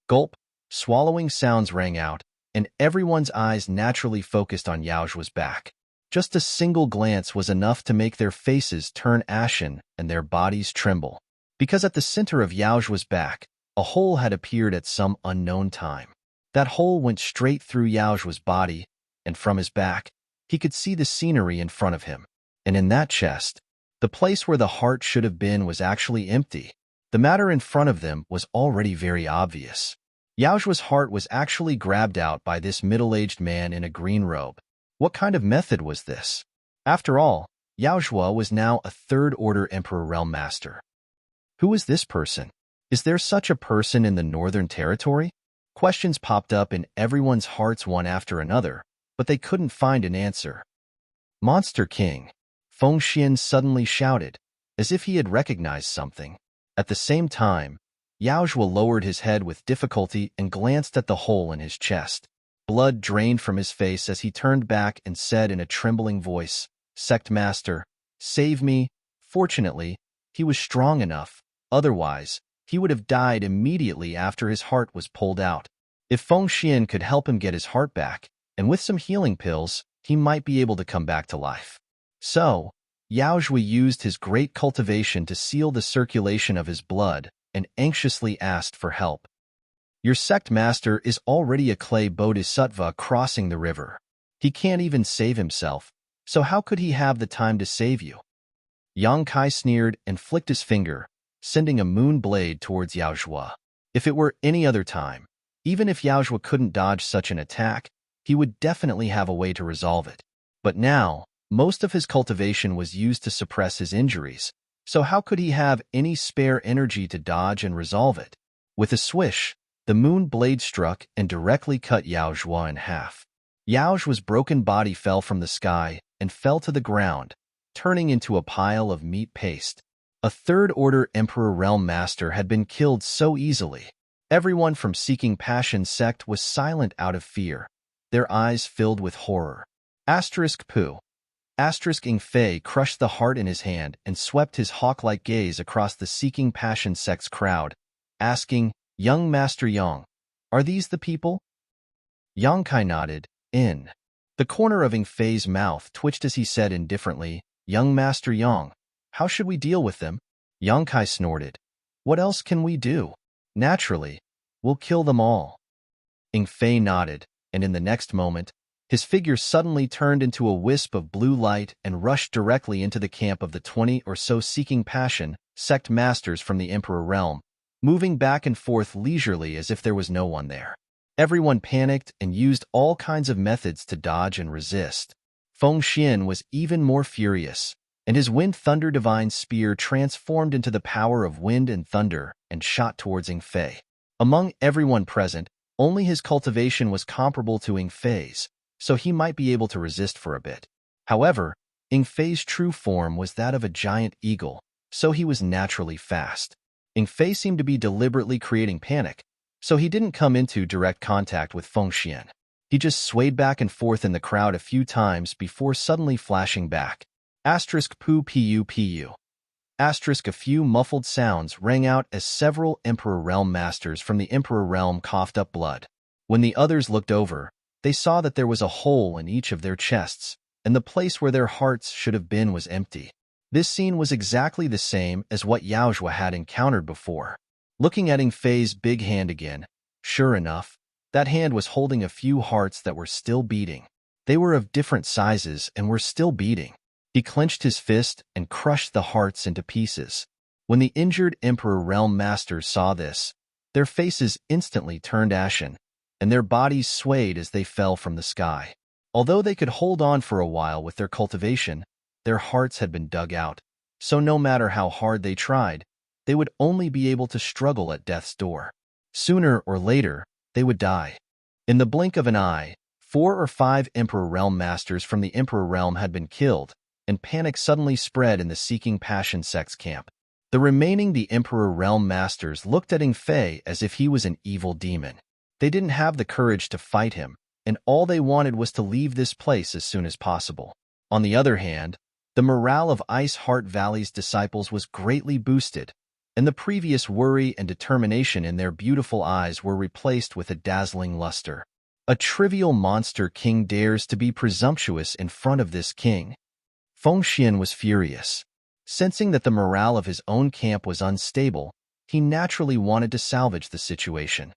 Gulp, swallowing sounds rang out, and everyone's eyes naturally focused on Yaozhua's back. Just a single glance was enough to make their faces turn ashen and their bodies tremble. Because at the center of Yaozhua's back, a hole had appeared at some unknown time. That hole went straight through Yaozhua's body, and from his back, he could see the scenery in front of him. And in that chest, the place where the heart should have been was actually empty. The matter in front of them was already very obvious. Yaozhua's heart was actually grabbed out by this middle-aged man in a green robe. What kind of method was this? After all, Yaozhua was now a Third Order Emperor Realm Master. Who is this person? Is there such a person in the Northern Territory? Questions popped up in everyone's hearts one after another, but they couldn't find an answer. Monster King! Feng Xian suddenly shouted, as if he had recognized something. At the same time, Yaozhua lowered his head with difficulty and glanced at the hole in his chest. Blood drained from his face as he turned back and said in a trembling voice, Sect Master, save me. Fortunately, he was strong enough. Otherwise, he would have died immediately after his heart was pulled out. If Feng Xian could help him get his heart back, and with some healing pills, he might be able to come back to life. So, Yaozhua used his great cultivation to seal the circulation of his blood and anxiously asked for help. Your sect master is already a clay bodhisattva crossing the river. He can't even save himself, so how could he have the time to save you? Yang Kai sneered and flicked his finger, sending a moon blade towards Yaozhua. If it were any other time, even if Yaozhua couldn't dodge such an attack, he would definitely have a way to resolve it. But now, most of his cultivation was used to suppress his injuries, So how could he have any spare energy to dodge and resolve it? With a swish, the moon blade struck and directly cut Yao Zhua in half. Yao Zhua's broken body fell from the sky and fell to the ground, turning into a pile of meat paste. A third-order Emperor Realm Master had been killed so easily. Everyone from Seeking Passion sect was silent out of fear, their eyes filled with horror. Asterisk Pooh. Asterisk Ing Fei crushed the heart in his hand and swept his hawk-like gaze across the Seeking Passion sect's crowd, asking, "Young Master Yang, are these the people?" Yang Kai nodded, in. The corner of Ing Fei's mouth twitched as he said indifferently, "Young Master Yang, how should we deal with them?" Yang Kai snorted. "What else can we do? Naturally, we'll kill them all." Ing Fei nodded, and in the next moment, his figure suddenly turned into a wisp of blue light and rushed directly into the camp of the 20 or so Seeking Passion sect masters from the Emperor Realm, moving back and forth leisurely as if there was no one there. Everyone panicked and used all kinds of methods to dodge and resist. Feng Xian was even more furious, and his Wind Thunder Divine Spear transformed into the power of wind and thunder and shot towards Ing Fei. Among everyone present, only his cultivation was comparable to Ing Fei's, so he might be able to resist for a bit. However, Ing Fei's true form was that of a giant eagle, so he was naturally fast. Ing Fei seemed to be deliberately creating panic, so he didn't come into direct contact with Feng Xian. He just swayed back and forth in the crowd a few times before suddenly flashing back. Asterisk Pu Pu Pu. Asterisk a few muffled sounds rang out as several Emperor Realm Masters from the Emperor Realm coughed up blood. When the others looked over, they saw that there was a hole in each of their chests, and the place where their hearts should have been was empty. This scene was exactly the same as what Yao Zhua had encountered before. Looking at Ing Fei's big hand again, sure enough, that hand was holding a few hearts that were still beating. They were of different sizes and were still beating. He clenched his fist and crushed the hearts into pieces. When the injured Emperor Realm Masters saw this, their faces instantly turned ashen, and their bodies swayed as they fell from the sky. Although they could hold on for a while with their cultivation, their hearts had been dug out, so no matter how hard they tried, they would only be able to struggle at death's door. Sooner or later, they would die. In the blink of an eye, 4 or 5 Emperor Realm Masters from the Emperor Realm had been killed, and panic suddenly spread in the Seeking Passion sect's camp. The remaining Emperor Realm Masters looked at Ing Fei as if he was an evil demon. They didn't have the courage to fight him, and all they wanted was to leave this place as soon as possible. On the other hand, the morale of Ice Heart Valley's disciples was greatly boosted, and the previous worry and determination in their beautiful eyes were replaced with a dazzling luster. A trivial monster king dares to be presumptuous in front of this king. Feng Xian was furious. Sensing that the morale of his own camp was unstable, he naturally wanted to salvage the situation.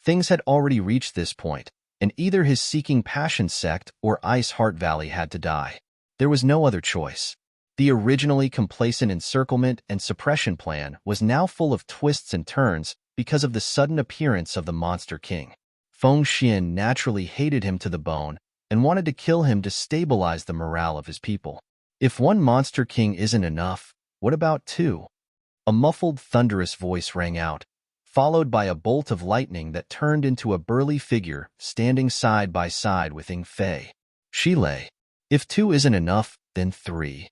Things had already reached this point, and either his Seeking Passion sect or Ice Heart Valley had to die. There was no other choice. The originally complacent encirclement and suppression plan was now full of twists and turns because of the sudden appearance of the Monster King. Feng Xian naturally hated him to the bone and wanted to kill him to stabilize the morale of his people. If one Monster King isn't enough, what about 2? A muffled, thunderous voice rang out, followed by a bolt of lightning that turned into a burly figure standing side by side with Ing Fei. She lay. If 2 isn't enough, then 3.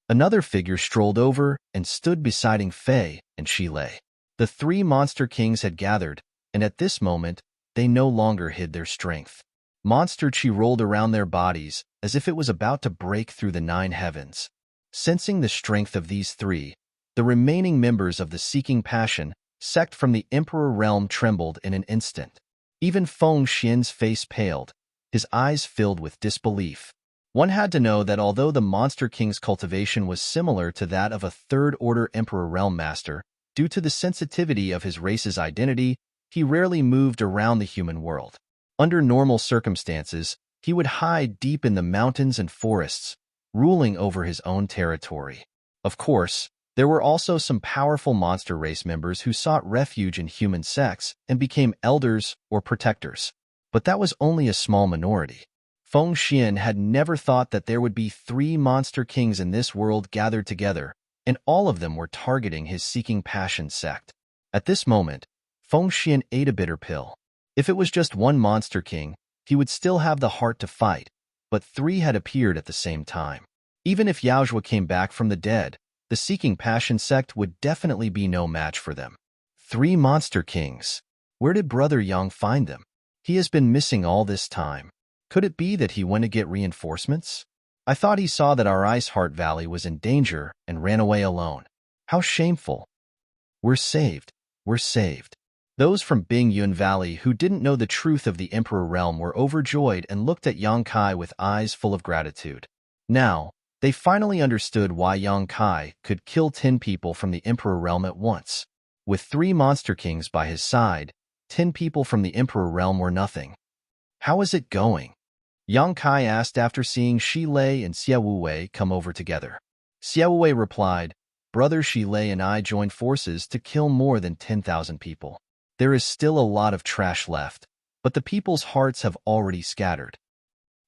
Another figure strolled over and stood beside Ing Fei and Shi Lei. The 3 Monster Kings had gathered, and at this moment, they no longer hid their strength. Monster Chi rolled around their bodies as if it was about to break through the 9 heavens. Sensing the strength of these 3, the remaining members of the Seeking Passion sect from the Emperor Realm trembled in an instant. Even Feng Xian's face paled, his eyes filled with disbelief. One had to know that although the Monster King's cultivation was similar to that of a third-order Emperor Realm Master, due to the sensitivity of his race's identity, he rarely moved around the human world. Under normal circumstances, he would hide deep in the mountains and forests, ruling over his own territory. Of course, there were also some powerful monster race members who sought refuge in human sects and became elders or protectors. But that was only a small minority. Feng Xian had never thought that there would be 3 Monster Kings in this world gathered together, and all of them were targeting his Seeking Passion sect. At this moment, Feng Xian ate a bitter pill. If it was just one Monster King, he would still have the heart to fight, but three had appeared at the same time. Even if Yaozhua came back from the dead, the Seeking Passion sect would definitely be no match for them. 3 Monster Kings. Where did Brother Yang find them? He has been missing all this time. Could it be that he went to get reinforcements? I thought he saw that our Ice Heart Valley was in danger and ran away alone. How shameful. We're saved. We're saved. Those from Bingyun Valley who didn't know the truth of the Emperor Realm were overjoyed and looked at Yang Kai with eyes full of gratitude. Now, they finally understood why Yang Kai could kill 10 people from the Emperor Realm at once. With 3 Monster Kings by his side, 10 people from the Emperor Realm were nothing. How is it going? Yang Kai asked after seeing Shi Lei and Xia Wuwei come over together. Xia Wuwei replied, Brother Shi Lei and I joined forces to kill more than 10,000 people. There is still a lot of trash left, but the people's hearts have already scattered.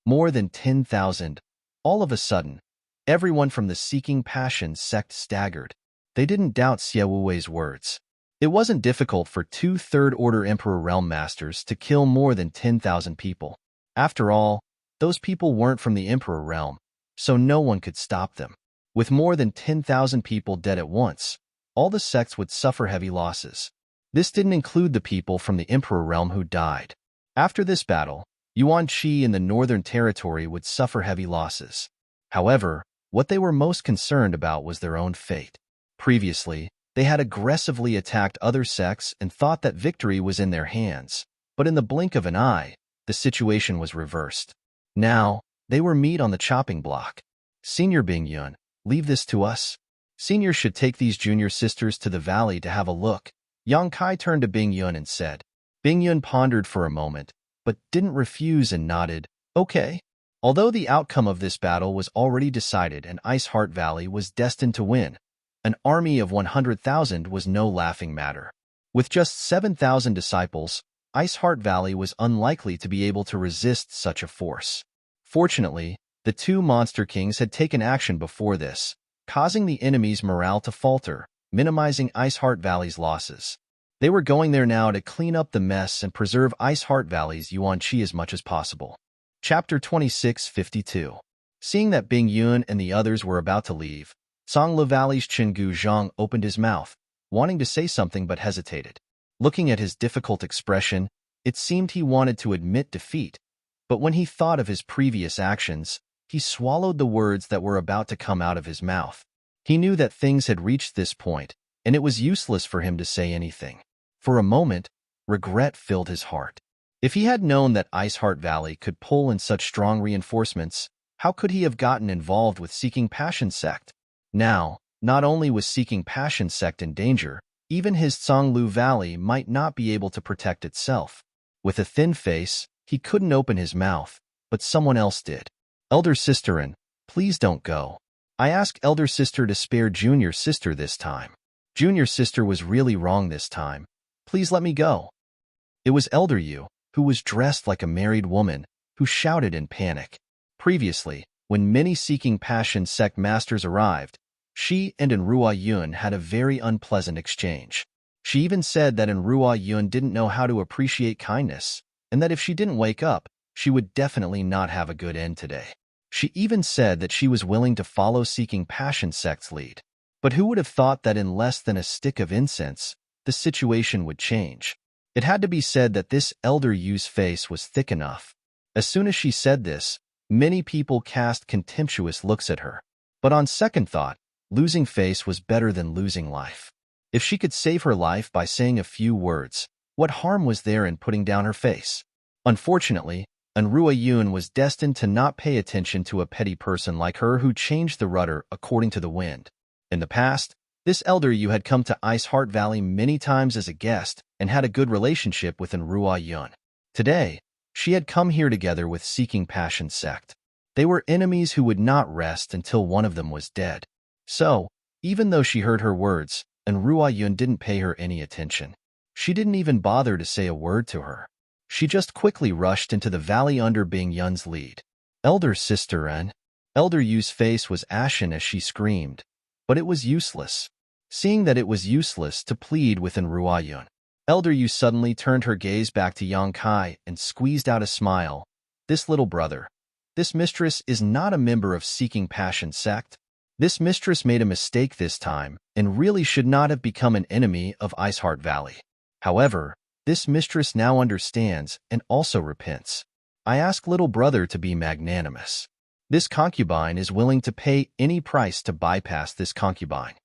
More than 10,000. All of a sudden, everyone from the Seeking Passion sect staggered. They didn't doubt Xia Wuwei's words. It wasn't difficult for 2 third-order Emperor Realm Masters to kill more than 10,000 people. After all, those people weren't from the Emperor Realm, so no one could stop them. With more than 10,000 people dead at once, all the sects would suffer heavy losses. This didn't include the people from the Emperor Realm who died. After this battle, Yuan Qi in the Northern Territory would suffer heavy losses. However, what they were most concerned about was their own fate. Previously, they had aggressively attacked other sects and thought that victory was in their hands, but in the blink of an eye, the situation was reversed. Now, they were meat on the chopping block. Senior Bingyun, leave this to us. Senior should take these junior sisters to the valley to have a look. Yang Kai turned to Bingyun and said. Bingyun pondered for a moment, but didn't refuse and nodded, okay. Although the outcome of this battle was already decided and Ice Heart Valley was destined to win, an army of 100,000 was no laughing matter. With just 7,000 disciples, Ice Heart Valley was unlikely to be able to resist such a force. Fortunately, the 2 Monster Kings had taken action before this, causing the enemy's morale to falter, minimizing Ice Heart Valley's losses. They were going there now to clean up the mess and preserve Ice Heart Valley's Yuan Qi as much as possible. Chapter 26:52. Seeing that Bingyun and the others were about to leave, Songlu Valley's Chingu Zhang opened his mouth, wanting to say something but hesitated. Looking at his difficult expression, it seemed he wanted to admit defeat, but when he thought of his previous actions, he swallowed the words that were about to come out of his mouth. He knew that things had reached this point, and it was useless for him to say anything. For a moment, regret filled his heart. If he had known that Ice Heart Valley could pull in such strong reinforcements, how could he have gotten involved with Seeking Passion sect? Now, not only was Seeking Passion sect in danger, even his Songlu Valley might not be able to protect itself. With a thin face, he couldn't open his mouth, but someone else did. Elder Sisterin, please don't go. I asked Elder Sister to spare Junior Sister this time. Junior Sister was really wrong this time. Please let me go. It was Elder Yu, who was dressed like a married woman, who shouted in panic. Previously, when many Seeking Passion sect masters arrived, she and Enrua Yun had a very unpleasant exchange. She even said that Enrua Yun didn't know how to appreciate kindness, and that if she didn't wake up, she would definitely not have a good end today. She even said that she was willing to follow Seeking Passion sect's lead. But who would have thought that in less than a stick of incense, the situation would change? It had to be said that this Elder Yu's face was thick enough. As soon as she said this, many people cast contemptuous looks at her. But on second thought, losing face was better than losing life. If she could save her life by saying a few words, what harm was there in putting down her face? Unfortunately, Enrua Yun was destined to not pay attention to a petty person like her who changed the rudder according to the wind. In the past, this Elder Yu had come to Ice Heart Valley many times as a guest and had a good relationship with Enrua Yun. Today, she had come here together with Seeking Passion sect. They were enemies who would not rest until one of them was dead. So, even though she heard her words, Enrua Yun didn't pay her any attention. She didn't even bother to say a word to her. She just quickly rushed into the valley under Bingyun's lead. Elder Sister N. Elder Yu's face was ashen as she screamed, But it was useless. Seeing that it was useless to plead with Ruoyun, Elder Yu suddenly turned her gaze back to Yang Kai and squeezed out a smile. This little brother, this mistress is not a member of Seeking Passion sect. This mistress made a mistake this time and really should not have become an enemy of Iceheart Valley. However, this mistress now understands and also repents. I ask little brother to be magnanimous. This concubine is willing to pay any price to bypass this concubine.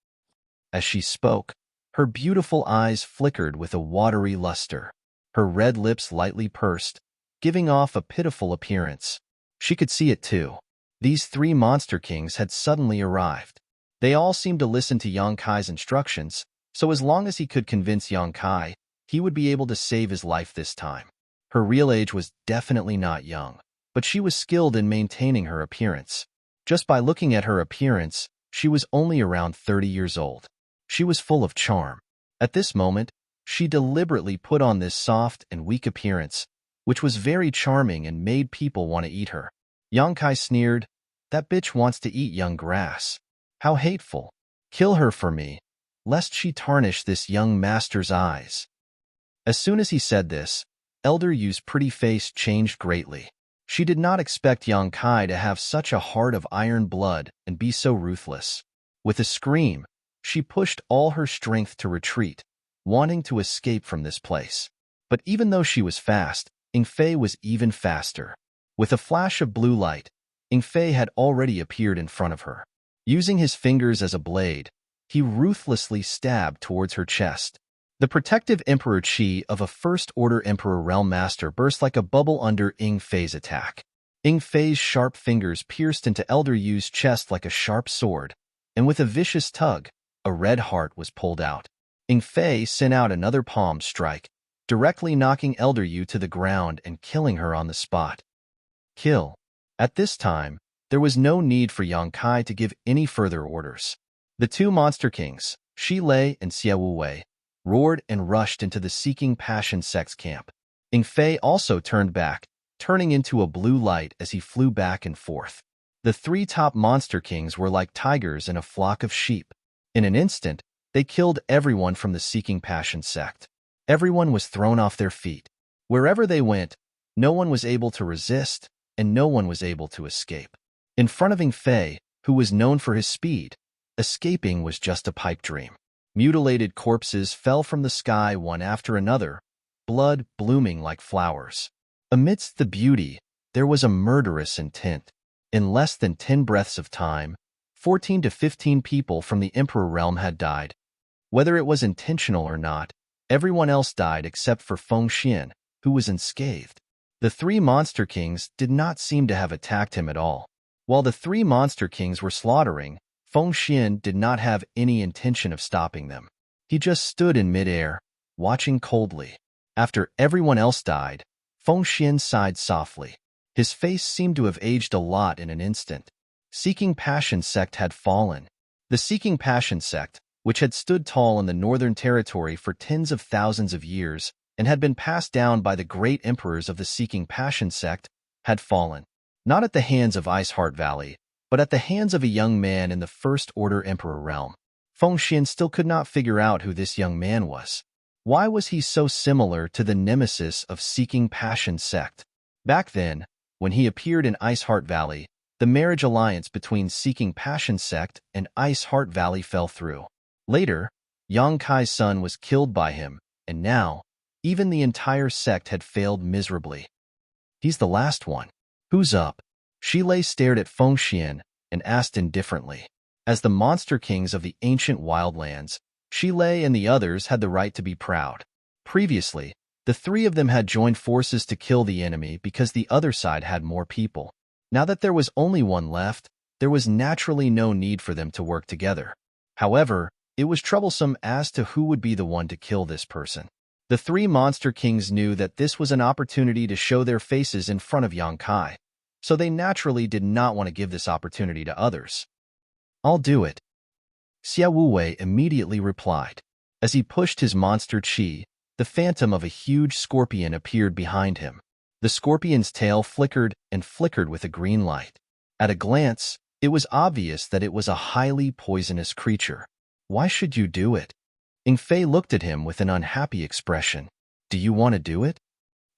As she spoke, her beautiful eyes flickered with a watery luster. Her red lips lightly pursed, giving off a pitiful appearance. She could see it too. These three monster kings had suddenly arrived. They all seemed to listen to Yang Kai's instructions, so as long as he could convince Yang Kai, he would be able to save his life this time. Her real age was definitely not young, but she was skilled in maintaining her appearance. Just by looking at her appearance, she was only around 30 years old. She was full of charm. At this moment, she deliberately put on this soft and weak appearance, which was very charming and made people want to eat her. Yang Kai sneered, "That bitch wants to eat young grass. How hateful. Kill her for me, lest she tarnish this young master's eyes." As soon as he said this, Elder Yu's pretty face changed greatly. She did not expect Yang Kai to have such a heart of iron blood and be so ruthless. With a scream, she pushed all her strength to retreat, wanting to escape from this place. But even though she was fast, Ingfei was even faster. With a flash of blue light, Ingfei had already appeared in front of her. Using his fingers as a blade, he ruthlessly stabbed towards her chest. The protective Emperor Qi of a First-Order Emperor Realm Master burst like a bubble under Ingfei's attack. Ingfei's sharp fingers pierced into Elder Yu's chest like a sharp sword, and with a vicious tug, a red heart was pulled out. Ingfei sent out another palm strike, directly knocking Elder Yu to the ground and killing her on the spot. Kill. At this time, there was no need for Yang Kai to give any further orders. The two monster kings, Shi Lei and Xia Wuwei, roared and rushed into the Seeking Passion sect's camp. Ingfei also turned back, turning into a blue light as he flew back and forth. The three top monster kings were like tigers in a flock of sheep. In an instant, they killed everyone from the Seeking Passion sect. Everyone was thrown off their feet. Wherever they went, no one was able to resist, and no one was able to escape. In front of Ingfei, who was known for his speed, escaping was just a pipe dream. Mutilated corpses fell from the sky one after another, blood blooming like flowers. Amidst the beauty, there was a murderous intent. In less than 10 breaths of time, 14 to 15 people from the Emperor realm had died. Whether it was intentional or not, everyone else died except for Feng Xian, who was unscathed. The three monster kings did not seem to have attacked him at all. While the three monster kings were slaughtering, Feng Xian did not have any intention of stopping them. He just stood in midair, watching coldly. After everyone else died, Feng Xian sighed softly. His face seemed to have aged a lot in an instant. Seeking Passion sect had fallen. The Seeking Passion sect, which had stood tall in the Northern Territory for tens of thousands of years and had been passed down by the great emperors of the Seeking Passion sect, had fallen. Not at the hands of Iceheart Valley, but at the hands of a young man in the First-Order Emperor realm. Feng Xian still could not figure out who this young man was. Why was he so similar to the nemesis of Seeking Passion sect? Back then, when he appeared in Iceheart Valley, the marriage alliance between Seeking Passion sect and Iceheart Valley fell through. Later, Yang Kai's son was killed by him, and now, even the entire sect had failed miserably. He's the last one. Who's up? Shi Lei stared at Feng Xian and asked indifferently. As the monster kings of the ancient wildlands, Shi Lei and the others had the right to be proud. Previously, the three of them had joined forces to kill the enemy because the other side had more people. Now that there was only one left, there was naturally no need for them to work together. However, it was troublesome as to who would be the one to kill this person. The three monster kings knew that this was an opportunity to show their faces in front of Yang Kai, so they naturally did not want to give this opportunity to others. "I'll do it," Xia Wuwei immediately replied. As he pushed his monster Qi, the phantom of a huge scorpion appeared behind him. The scorpion's tail flickered and flickered with a green light. At a glance, It was obvious that it was a highly poisonous creature. Why should you do it? Ing Fei looked at him with an unhappy expression. Do you want to do it?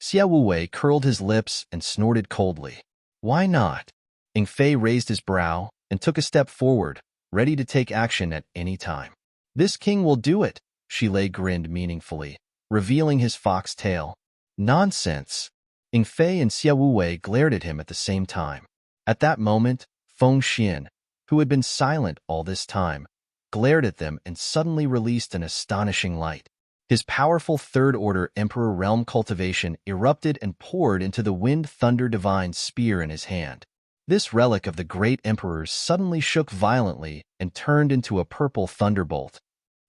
Xia Wuwei curled his lips and snorted coldly. Why not? Ing Fei raised his brow and took a step forward, ready to take action at any time. This king will do it, Shilei grinned meaningfully, revealing his fox tail. Nonsense. Ing Fei and Xia Wuwei glared at him at the same time. At that moment, Feng Xian, who had been silent all this time, glared at them and suddenly released an astonishing light. His powerful third-order Emperor realm cultivation erupted and poured into the Wind Thunder Divine spear in his hand. This relic of the great emperors suddenly shook violently and turned into a purple thunderbolt.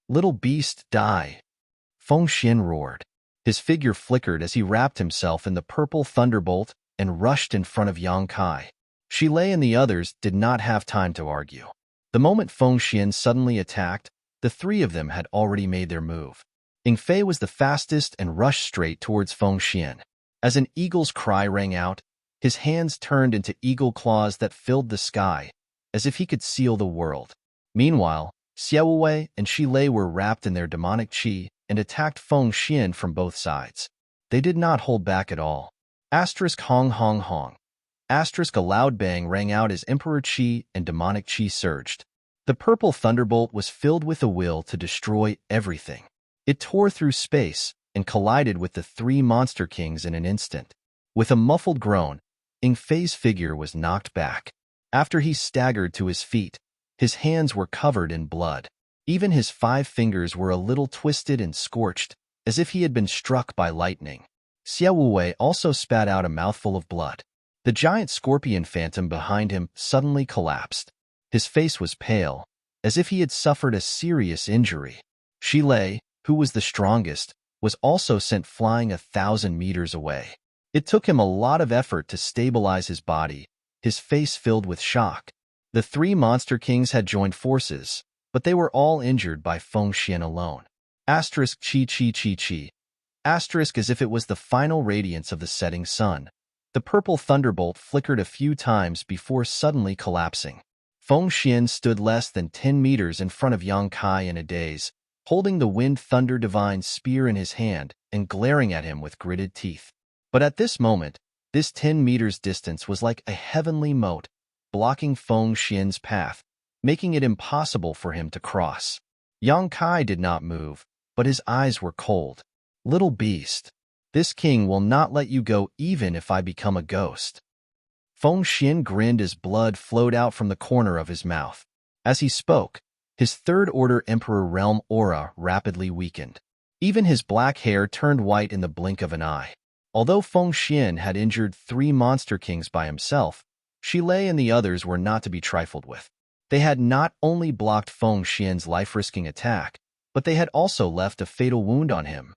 Little beast, die! Feng Xian roared. His figure flickered as he wrapped himself in the purple thunderbolt and rushed in front of Yang Kai. Shilei and the others did not have time to argue. The moment Feng Xian suddenly attacked, the three of them had already made their move. Ing Fei was the fastest and rushed straight towards Feng Xian. As an eagle's cry rang out, his hands turned into eagle claws that filled the sky, as if he could seal the world. Meanwhile, Xia Wuwei and Shilei were wrapped in their demonic qi and attacked Feng Xian from both sides. They did not hold back at all. Asterisk hong hong hong. Asterisk a loud bang rang out as Emperor Qi and demonic Qi surged. The purple thunderbolt was filled with a will to destroy everything. It tore through space and collided with the three monster kings in an instant. With a muffled groan, Ing Fei's figure was knocked back. After he staggered to his feet, his hands were covered in blood. Even his 5 fingers were a little twisted and scorched, as if he had been struck by lightning. Xia Wuwei also spat out a mouthful of blood. The giant scorpion phantom behind him suddenly collapsed. His face was pale, as if he had suffered a serious injury. Shilei, who was the strongest, was also sent flying 1,000 meters away. It took him a lot of effort to stabilize his body, his face filled with shock. The 3 monster kings had joined forces, but they were all injured by Feng Xian alone. Asterisk chi chi chi chi. Asterisk as if it was the final radiance of the setting sun. The purple thunderbolt flickered a few times before suddenly collapsing. Feng Xian stood less than 10 meters in front of Yang Kai in a daze, holding the Wind Thunder Divine spear in his hand and glaring at him with gritted teeth. But at this moment, this 10 meters distance was like a heavenly moat, blocking Feng Xian's path, making it impossible for him to cross. Yang Kai did not move, but his eyes were cold. Little beast, this king will not let you go even if I become a ghost. Feng Xian grinned as blood flowed out from the corner of his mouth. As he spoke, his third-order Emperor realm aura rapidly weakened. Even his black hair turned white in the blink of an eye. Although Feng Xian had injured 3 monster kings by himself, Shilei and the others were not to be trifled with. They had not only blocked Feng Xian's life-risking attack, but they had also left a fatal wound on him.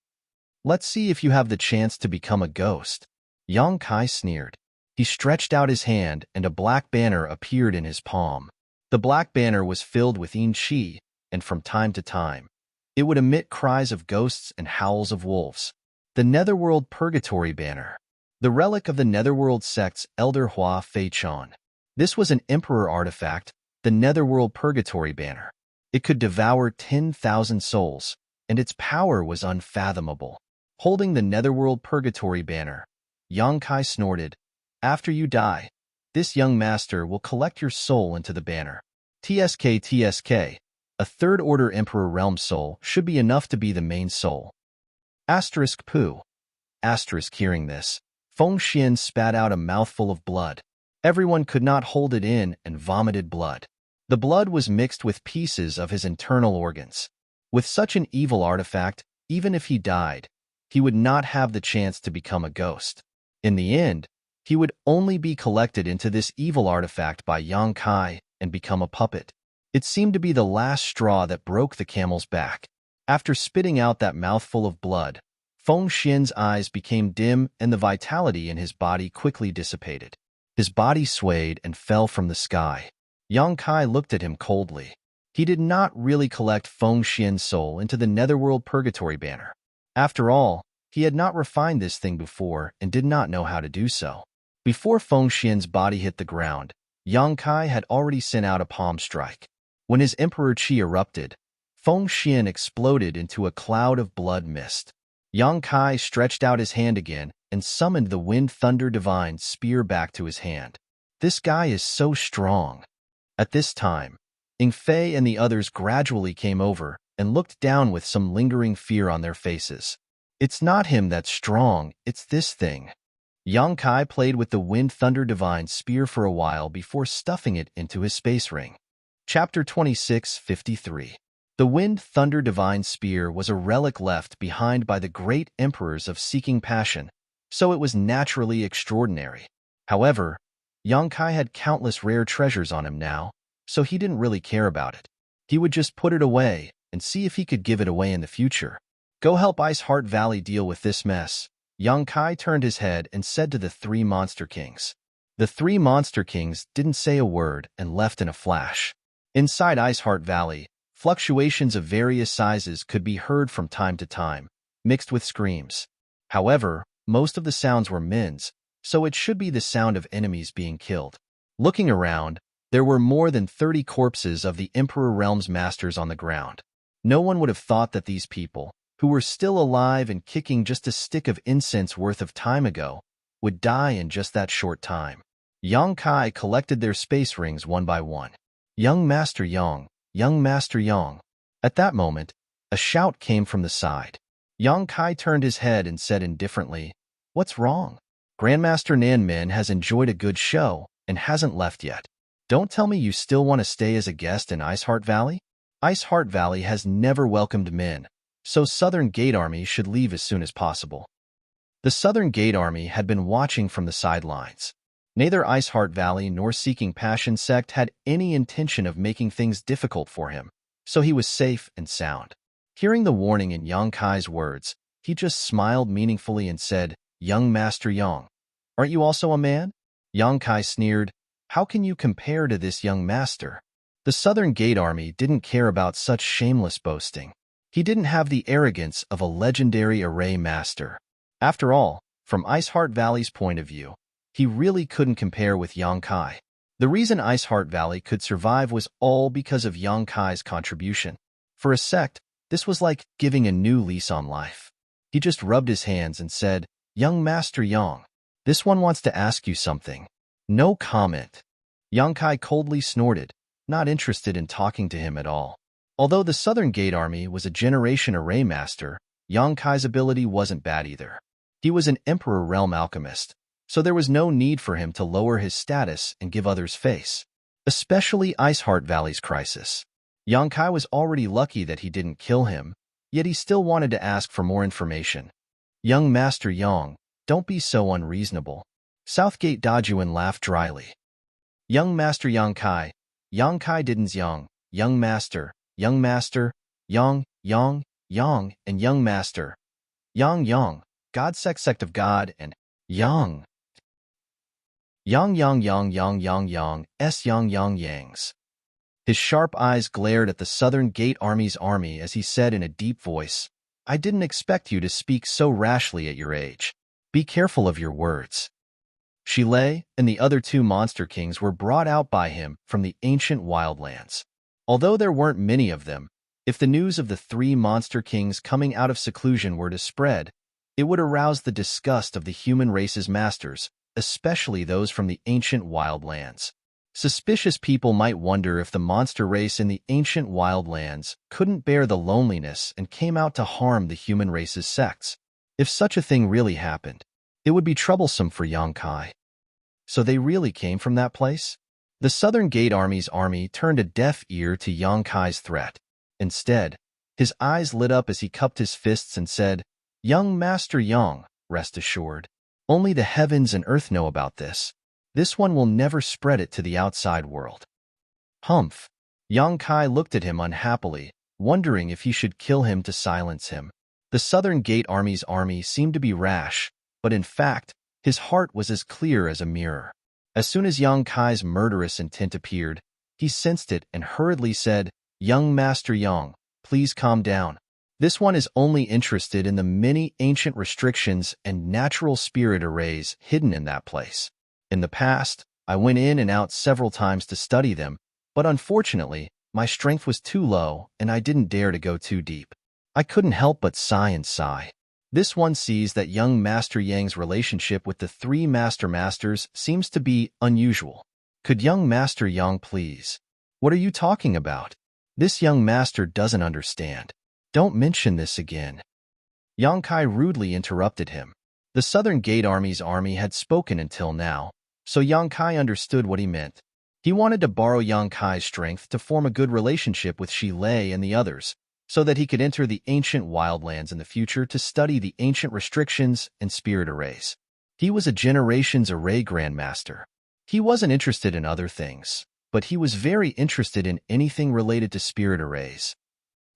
Let's see if you have the chance to become a ghost. Yang Kai sneered. He stretched out his hand and a black banner appeared in his palm. The black banner was filled with yin qi, and from time to time, it would emit cries of ghosts and howls of wolves. The Netherworld Purgatory Banner. The relic of the Netherworld sect's Elder Hua Fei Chan. This was an emperor artifact, the Netherworld Purgatory Banner. It could devour 10,000 souls, and its power was unfathomable. Holding the Netherworld Purgatory Banner, Yang Kai snorted, "After you die, this young master will collect your soul into the banner. TSK, a third-order Emperor Realm soul should be enough to be the main soul." Asterisk poo. Asterisk hearing this, Feng Xian spat out a mouthful of blood. Everyone could not hold it in and vomited blood. The blood was mixed with pieces of his internal organs. With such an evil artifact, even if he died, he would not have the chance to become a ghost. In the end, he would only be collected into this evil artifact by Yang Kai and become a puppet. It seemed to be the last straw that broke the camel's back. After spitting out that mouthful of blood, Feng Xian's eyes became dim and the vitality in his body quickly dissipated. His body swayed and fell from the sky. Yang Kai looked at him coldly. He did not really collect Feng Xian's soul into the Netherworld Purgatory Banner. After all, he had not refined this thing before and did not know how to do so. Before Feng Xian's body hit the ground, Yang Kai had already sent out a palm strike. When his emperor qi erupted, Feng Xian exploded into a cloud of blood mist. Yang Kai stretched out his hand again and summoned the Wind Thunder Divine spear back to his hand. This guy is so strong. At this time, Ing Fei and the others gradually came over and looked down with some lingering fear on their faces. It's not him that's strong, it's this thing. Yang Kai played with the Wind Thunder Divine spear for a while before stuffing it into his space ring. Chapter 26:53. The Wind Thunder Divine Spear was a relic left behind by the great emperors of Seeking Passion, so it was naturally extraordinary. However, Yang Kai had countless rare treasures on him now, so he didn't really care about it. He would just put it away and see if he could give it away in the future. Go help Ice Heart Valley deal with this mess. Yang Kai turned his head and said to the three Monster Kings. The three Monster Kings didn't say a word and left in a flash. Inside Ice Heart Valley, fluctuations of various sizes could be heard from time to time, mixed with screams. However, most of the sounds were Min's, so it should be the sound of enemies being killed. Looking around, there were more than 30 corpses of the Emperor Realm's masters on the ground. No one would have thought that these people, who were still alive and kicking just a stick of incense worth of time ago, would die in just that short time. Yang Kai collected their space rings one by one. Young Master Yang, Young Master Yang. At that moment, a shout came from the side. Yang Kai turned his head and said indifferently, "What's wrong? Grandmaster Nanmin has enjoyed a good show and hasn't left yet. Don't tell me you still want to stay as a guest in Ice Heart Valley? Ice Heart Valley has never welcomed Min, so Southern Gate Army should leave as soon as possible." The Southern Gate Army had been watching from the sidelines. Neither Ice Heart Valley nor Seeking Passion sect had any intention of making things difficult for him, so he was safe and sound. Hearing the warning in Yang Kai's words, he just smiled meaningfully and said, "Young Master Yang, aren't you also a man?" Yang Kai sneered, "How can you compare to this young master?" The Southern Gate Army didn't care about such shameless boasting. He didn't have the arrogance of a legendary array master. After all, from Ice Heart Valley's point of view, he really couldn't compare with Yang Kai. The reason Ice Heart Valley could survive was all because of Yang Kai's contribution. For a sect, this was like giving a new lease on life. He just rubbed his hands and said, "Young Master Yang, this one wants to ask you something." No comment. Yang Kai coldly snorted, not interested in talking to him at all. Although the Southern Gate Army was a generation array master, Yang Kai's ability wasn't bad either. He was an Emperor Realm alchemist, so there was no need for him to lower his status and give others face, especially Ice Heart Valley's crisis. Yang Kai was already lucky that he didn't kill him, yet he still wanted to ask for more information. "Young Master Yang, don't be so unreasonable." Southgate Dajuan laughed dryly. "Young Master Yang Kai didn't Young Master, Yang, and Young Master, Yang, God sect of God, and Yang. Yang, S Yang Yangs. His sharp eyes glared at the Southern Gate Army's army as he said in a deep voice, "I didn't expect you to speak so rashly at your age. Be careful of your words." Shilei and the other two Monster Kings were brought out by him from the ancient wildlands. Although there weren't many of them, if the news of the three Monster Kings coming out of seclusion were to spread, it would arouse the disgust of the human race's masters, especially those from the ancient wildlands. Suspicious people might wonder if the monster race in the ancient wildlands couldn't bear the loneliness and came out to harm the human race's sects. If such a thing really happened, it would be troublesome for Yang Kai. So they really came from that place? The Southern Gate Army's army turned a deaf ear to Yang Kai's threat. Instead, his eyes lit up as he cupped his fists and said, "Young Master Yang, rest assured. Only the heavens and earth know about this. This one will never spread it to the outside world." Humph. Yang Kai looked at him unhappily, wondering if he should kill him to silence him. The Southern Gate Army's army seemed to be rash, but in fact, his heart was as clear as a mirror. As soon as Yang Kai's murderous intent appeared, he sensed it and hurriedly said, "Young Master Yang, please calm down. This one is only interested in the many ancient restrictions and natural spirit arrays hidden in that place. In the past, I went in and out several times to study them, but unfortunately, my strength was too low and I didn't dare to go too deep. I couldn't help but sigh and sigh. This one sees that young Master Yang's relationship with the three Masters seems to be unusual. Could young Master Yang please? What are you talking about? This young master doesn't understand. Don't mention this again. Yang Kai rudely interrupted him. The Southern Gate Army's army had spoken until now, so Yang Kai understood what he meant. He wanted to borrow Yang Kai's strength to form a good relationship with Shi Lei and the others, so that he could enter the ancient wildlands in the future to study the ancient restrictions and spirit arrays. He was a generation's array grandmaster. He wasn't interested in other things, but he was very interested in anything related to spirit arrays.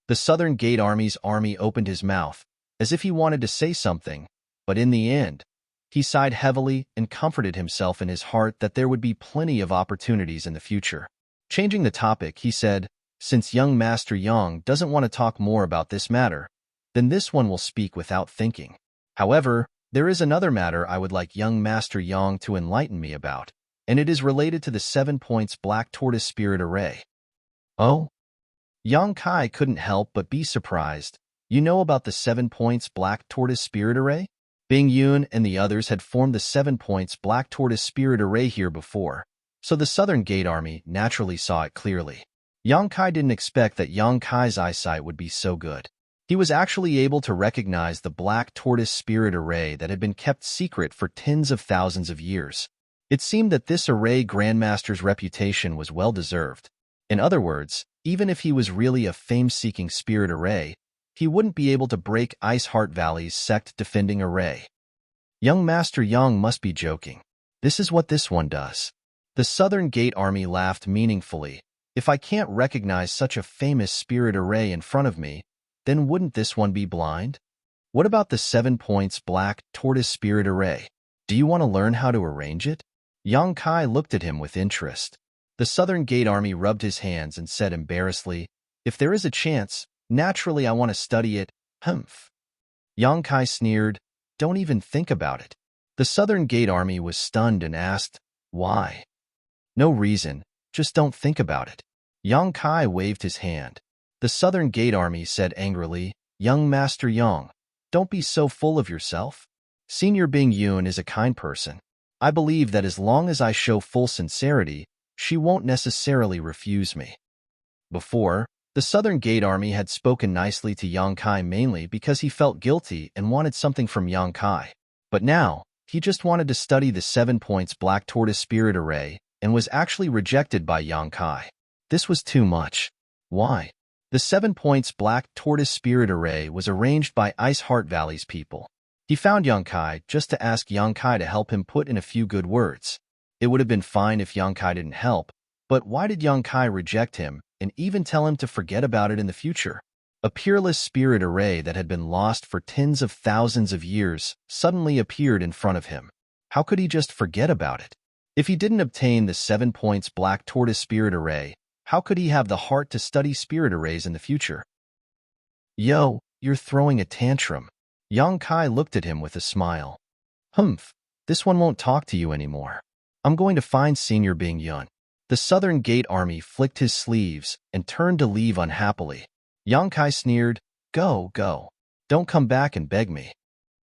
The Southern Gate Army's army opened his mouth, as if he wanted to say something, but in the end, he sighed heavily and comforted himself in his heart that there would be plenty of opportunities in the future. Changing the topic, he said, "Since young Master Yang doesn't want to talk more about this matter, then this one will speak without thinking. However, there is another matter I would like young Master Yang to enlighten me about, and it is related to the 7 points Black Tortoise Spirit Array." Oh? Yang Kai couldn't help but be surprised. You know about the 7 points Black Tortoise Spirit Array? Bing Yun and the others had formed the 7 points Black Tortoise Spirit Array here before, so the Southern Gate Army naturally saw it clearly. Yang Kai didn't expect that Yang Kai's eyesight would be so good. He was actually able to recognize the Black Tortoise Spirit Array that had been kept secret for tens of thousands of years. It seemed that this array grandmaster's reputation was well-deserved. In other words, even if he was really a fame-seeking spirit array, he wouldn't be able to break Ice Heart Valley's sect-defending array. Young Master Yang must be joking. This is what this one does. The Southern Gate Army laughed meaningfully. If I can't recognize such a famous spirit array in front of me, then wouldn't this one be blind? What about the 7 points Black Tortoise Spirit Array? Do you want to learn how to arrange it? Yang Kai looked at him with interest. The Southern Gate Army rubbed his hands and said embarrassedly, "If there is a chance, naturally I want to study it, humph." Yang Kai sneered, "Don't even think about it." The Southern Gate Army was stunned and asked, "Why?" "No reason, just don't think about it." Yang Kai waved his hand. The Southern Gate Army said angrily, "Young Master Yang, don't be so full of yourself. Senior Bing Yun is a kind person. I believe that as long as I show full sincerity, she won't necessarily refuse me." Before, the Southern Gate Army had spoken nicely to Yang Kai mainly because he felt guilty and wanted something from Yang Kai. But now, he just wanted to study the 7 points Black Tortoise Spirit Array and was actually rejected by Yang Kai. This was too much. Why? The 7 points Black Tortoise Spirit Array was arranged by Ice Heart Valley's people. He found Yang Kai just to ask Yang Kai to help him put in a few good words. It would have been fine if Yang Kai didn't help, but why did Yang Kai reject him and even tell him to forget about it in the future? A peerless spirit array that had been lost for tens of thousands of years suddenly appeared in front of him. How could he just forget about it? If he didn't obtain the 7 points Black Tortoise Spirit Array, how could he have the heart to study spirit arrays in the future? "Yo, you're throwing a tantrum." Yang Kai looked at him with a smile. "Humph, this one won't talk to you anymore. I'm going to find Senior Bing Yun." The Southern Gate Army flicked his sleeves and turned to leave unhappily. Yang Kai sneered, Go. Don't come back and beg me."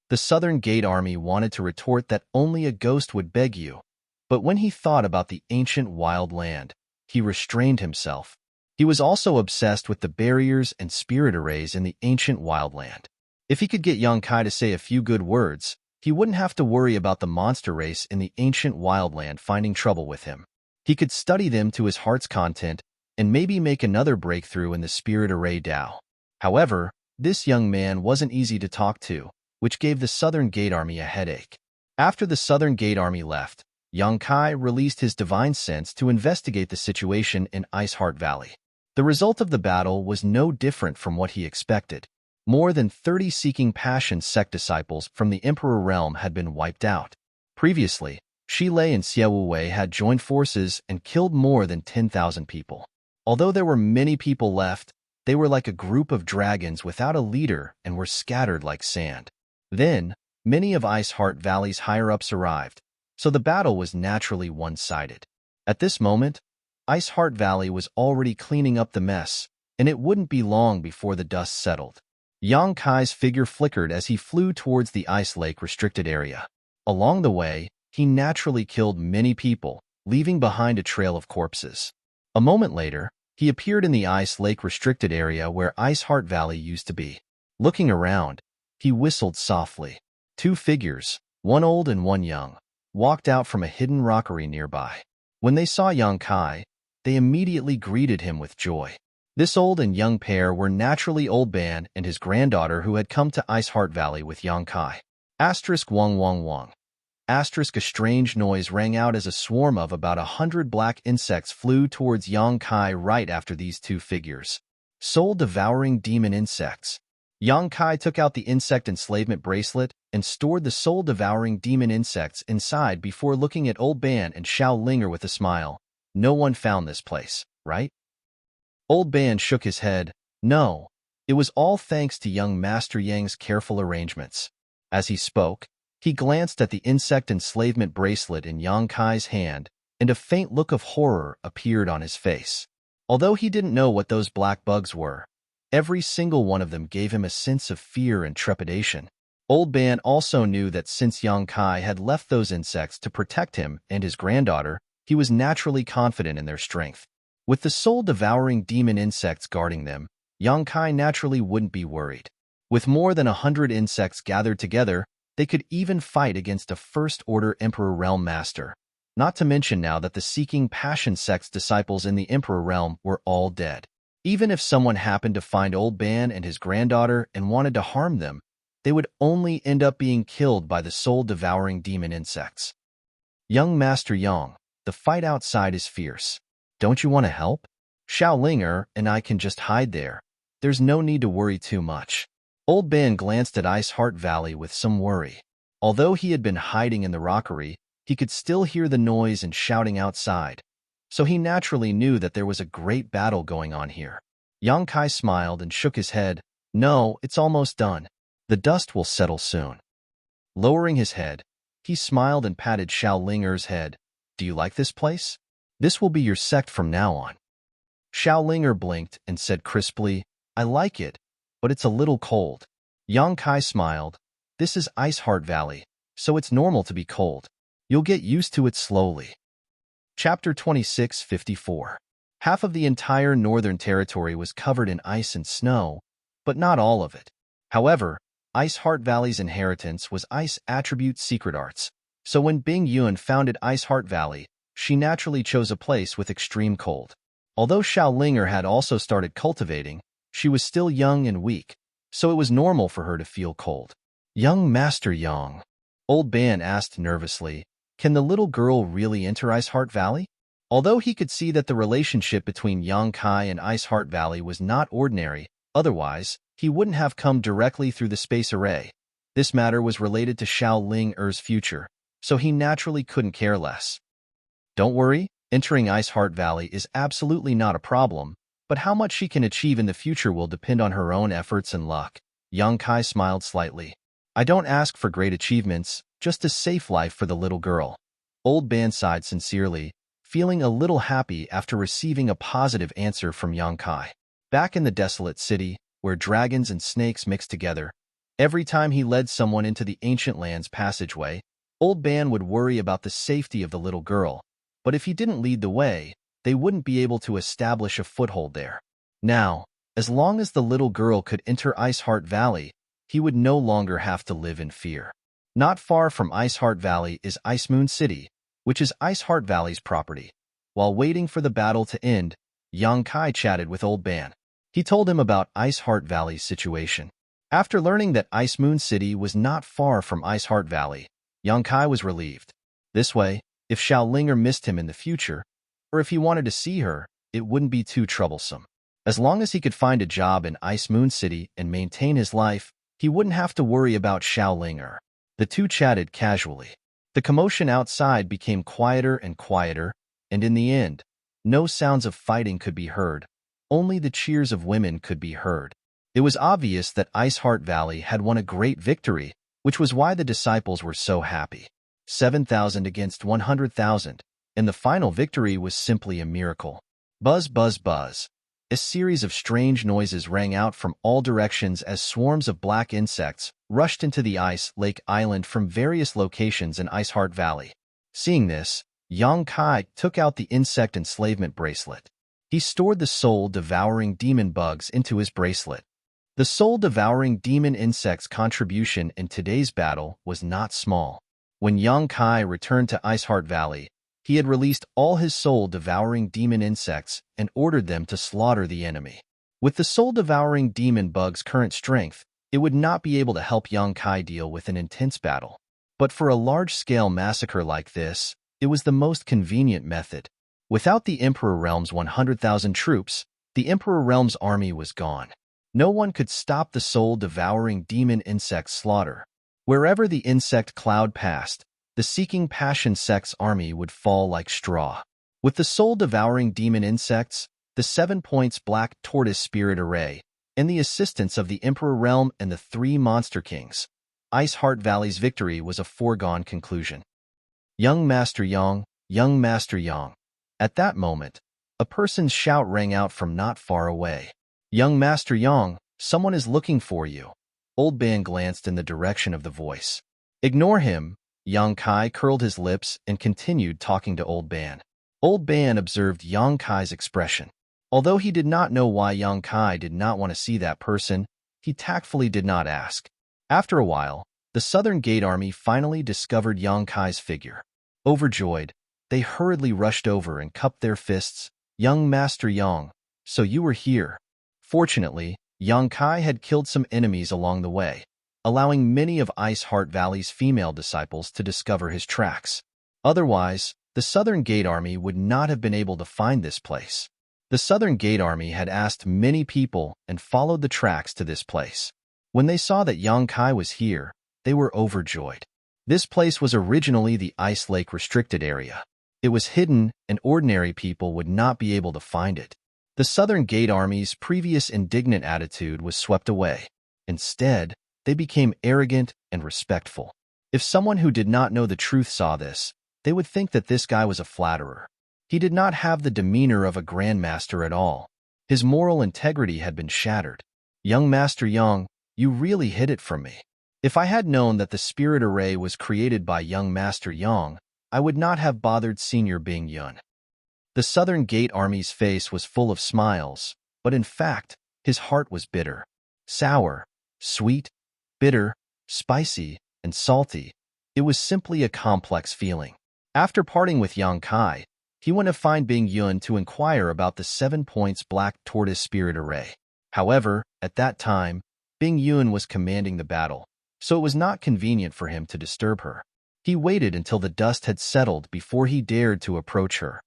The Southern Gate Army wanted to retort that only a ghost would beg you, but when he thought about the ancient wild land, he restrained himself. He was also obsessed with the barriers and spirit arrays in the ancient wildland. If he could get Yang Kai to say a few good words, he wouldn't have to worry about the monster race in the ancient wildland finding trouble with him. He could study them to his heart's content and maybe make another breakthrough in the Spirit Array Tao. However, this young man wasn't easy to talk to, which gave the Southern Gate Army a headache. After the Southern Gate Army left, Yang Kai released his divine sense to investigate the situation in Ice Heart Valley. The result of the battle was no different from what he expected. More than 30 Seeking Passion sect disciples from the Emperor Realm had been wiped out. Previously, Shi Lei and Xie Wei had joined forces and killed more than 10,000 people. Although there were many people left, they were like a group of dragons without a leader and were scattered like sand. Then, many of Ice Heart Valley's higher-ups arrived. so the battle was naturally one-sided. At this moment, Ice Heart Valley was already cleaning up the mess, and it wouldn't be long before the dust settled. Yang Kai's figure flickered as he flew towards the Ice Lake restricted area. Along the way, he naturally killed many people, leaving behind a trail of corpses. A moment later, he appeared in the Ice Lake restricted area where Ice Heart Valley used to be. Looking around, he whistled softly. Two figures, one old and one young, walked out from a hidden rockery nearby. When they saw Yang Kai, they immediately greeted him with joy. This old and young pair were naturally Old Ban and his granddaughter who had come to Ice Heart Valley with Yang Kai. Asterisk wong wong wong. Asterisk a strange noise rang out as a swarm of about 100 black insects flew towards Yang Kai right after these two figures. Soul-devouring demon insects. Yang Kai took out the insect enslavement bracelet and stored the soul-devouring demon insects inside before looking at Old Ban and Xiao Linger with a smile. No one found this place, right? Old Ban shook his head. No, it was all thanks to young Master Yang's careful arrangements. As he spoke, he glanced at the insect enslavement bracelet in Yang Kai's hand, and a faint look of horror appeared on his face. Although he didn't know what those black bugs were, every single one of them gave him a sense of fear and trepidation. Old Ban also knew that since Yang Kai had left those insects to protect him and his granddaughter, he was naturally confident in their strength. With the soul-devouring demon insects guarding them, Yang Kai naturally wouldn't be worried. With more than 100 insects gathered together, they could even fight against a First-Order Emperor Realm Master. Not to mention now that the Seeking Passion Sect's disciples in the Emperor Realm were all dead. Even if someone happened to find Old Ban and his granddaughter and wanted to harm them, they would only end up being killed by the soul-devouring demon insects. Young Master Yang, the fight outside is fierce. Don't you want to help? Xiao Linger and I can just hide there. There's no need to worry too much. Old Ban glanced at Ice Heart Valley with some worry. Although he had been hiding in the rockery, he could still hear the noise and shouting outside, so he naturally knew that there was a great battle going on here. Yang Kai smiled and shook his head. No, it's almost done. The dust will settle soon. Lowering his head, he smiled and patted Xiao Linger's head. Do you like this place? This will be your sect from now on. Xiao Linger blinked and said crisply, I like it, but it's a little cold. Yang Kai smiled. This is Ice Heart Valley, so it's normal to be cold. You'll get used to it slowly. Chapter 26:54. Half of the entire northern territory was covered in ice and snow, but not all of it. However, Ice Heart Valley's inheritance was ice attribute secret arts, so when Bing Yun founded Ice Heart Valley, she naturally chose a place with extreme cold. Although Xiao Linger had also started cultivating, she was still young and weak, so it was normal for her to feel cold. Young Master Yang, Old Ban asked nervously, can the little girl really enter Ice Heart Valley? Although he could see that the relationship between Yang Kai and Ice Heart Valley was not ordinary, otherwise, he wouldn't have come directly through the space array. This matter was related to Xiao Ling-er's future, so he naturally couldn't care less. Don't worry, entering Ice Heart Valley is absolutely not a problem, but how much she can achieve in the future will depend on her own efforts and luck. Yang Kai smiled slightly. I don't ask for great achievements, just a safe life for the little girl. Old Ban sighed sincerely, feeling a little happy after receiving a positive answer from Yang Kai. Back in the desolate city, where dragons and snakes mixed together, every time he led someone into the ancient land's passageway, Old Ban would worry about the safety of the little girl, but if he didn't lead the way, they wouldn't be able to establish a foothold there. Now, as long as the little girl could enter Ice Heart Valley, he would no longer have to live in fear. Not far from Ice Heart Valley is Ice Moon City, which is Ice Heart Valley's property. While waiting for the battle to end, Yang Kai chatted with Old Ban. He told him about Ice Heart Valley's situation. After learning that Ice Moon City was not far from Ice Heart Valley, Yang Kai was relieved. This way, if Xiao Linger missed him in the future, or if he wanted to see her, it wouldn't be too troublesome. As long as he could find a job in Ice Moon City and maintain his life, he wouldn't have to worry about Xiao Linger. The two chatted casually. The commotion outside became quieter and quieter, and in the end, no sounds of fighting could be heard. Only the cheers of women could be heard. It was obvious that Ice Heart Valley had won a great victory, which was why the disciples were so happy. 7,000 against 100,000, and the final victory was simply a miracle. Buzz, buzz, buzz. A series of strange noises rang out from all directions as swarms of black insects rushed into the Ice Lake Island from various locations in Iceheart Valley. Seeing this, Yang Kai took out the insect enslavement bracelet. He stored the soul-devouring demon bugs into his bracelet. The soul-devouring demon insect's contribution in today's battle was not small. When Yang Kai returned to Iceheart Valley, he had released all his soul-devouring demon insects and ordered them to slaughter the enemy. With the soul-devouring demon bug's current strength, it would not be able to help Yang Kai deal with an intense battle. But for a large-scale massacre like this, it was the most convenient method. Without the Emperor Realm's 100,000 troops, the Emperor Realm's army was gone. No one could stop the soul-devouring demon insect slaughter. Wherever the insect cloud passed, the Seeking Passion sect's army would fall like straw. With the soul-devouring demon insects, the 7 points Black Tortoise Spirit Array, and the assistance of the Emperor Realm and the 3 Monster Kings, Iceheart Valley's victory was a foregone conclusion. Young Master Yang, Young Master Yang. At that moment, a person's shout rang out from not far away. Young Master Yang, someone is looking for you. Old Ban glanced in the direction of the voice. Ignore him. Yang Kai curled his lips and continued talking to Old Ban. Old Ban observed Yang Kai's expression. Although he did not know why Yang Kai did not want to see that person, he tactfully did not ask. After a while, the Southern Gate Army finally discovered Yang Kai's figure. Overjoyed, they hurriedly rushed over and cupped their fists. Young Master Yang, so you were here. Fortunately, Yang Kai had killed some enemies along the way, allowing many of Iceheart Valley's female disciples to discover his tracks. Otherwise, the Southern Gate Army would not have been able to find this place. The Southern Gate Army had asked many people and followed the tracks to this place. When they saw that Yang Kai was here, they were overjoyed. This place was originally the Ice Lake restricted area. It was hidden, and ordinary people would not be able to find it. The Southern Gate Army's previous indignant attitude was swept away. Instead, they became arrogant and respectful. If someone who did not know the truth saw this, they would think that this guy was a flatterer. He did not have the demeanor of a grandmaster at all. His moral integrity had been shattered. Young Master Yang, you really hid it from me. If I had known that the spirit array was created by Young Master Yang, I would not have bothered Senior Bing Yun. The Southern Gate Army's face was full of smiles, but in fact, his heart was bitter. Sour, sweet, bitter, spicy, and salty. It was simply a complex feeling. After parting with Yang Kai, he went to find Bing Yun to inquire about the 7 points Black Tortoise Spirit Array. However, at that time, Bing Yun was commanding the battle, so it was not convenient for him to disturb her. He waited until the dust had settled before he dared to approach her.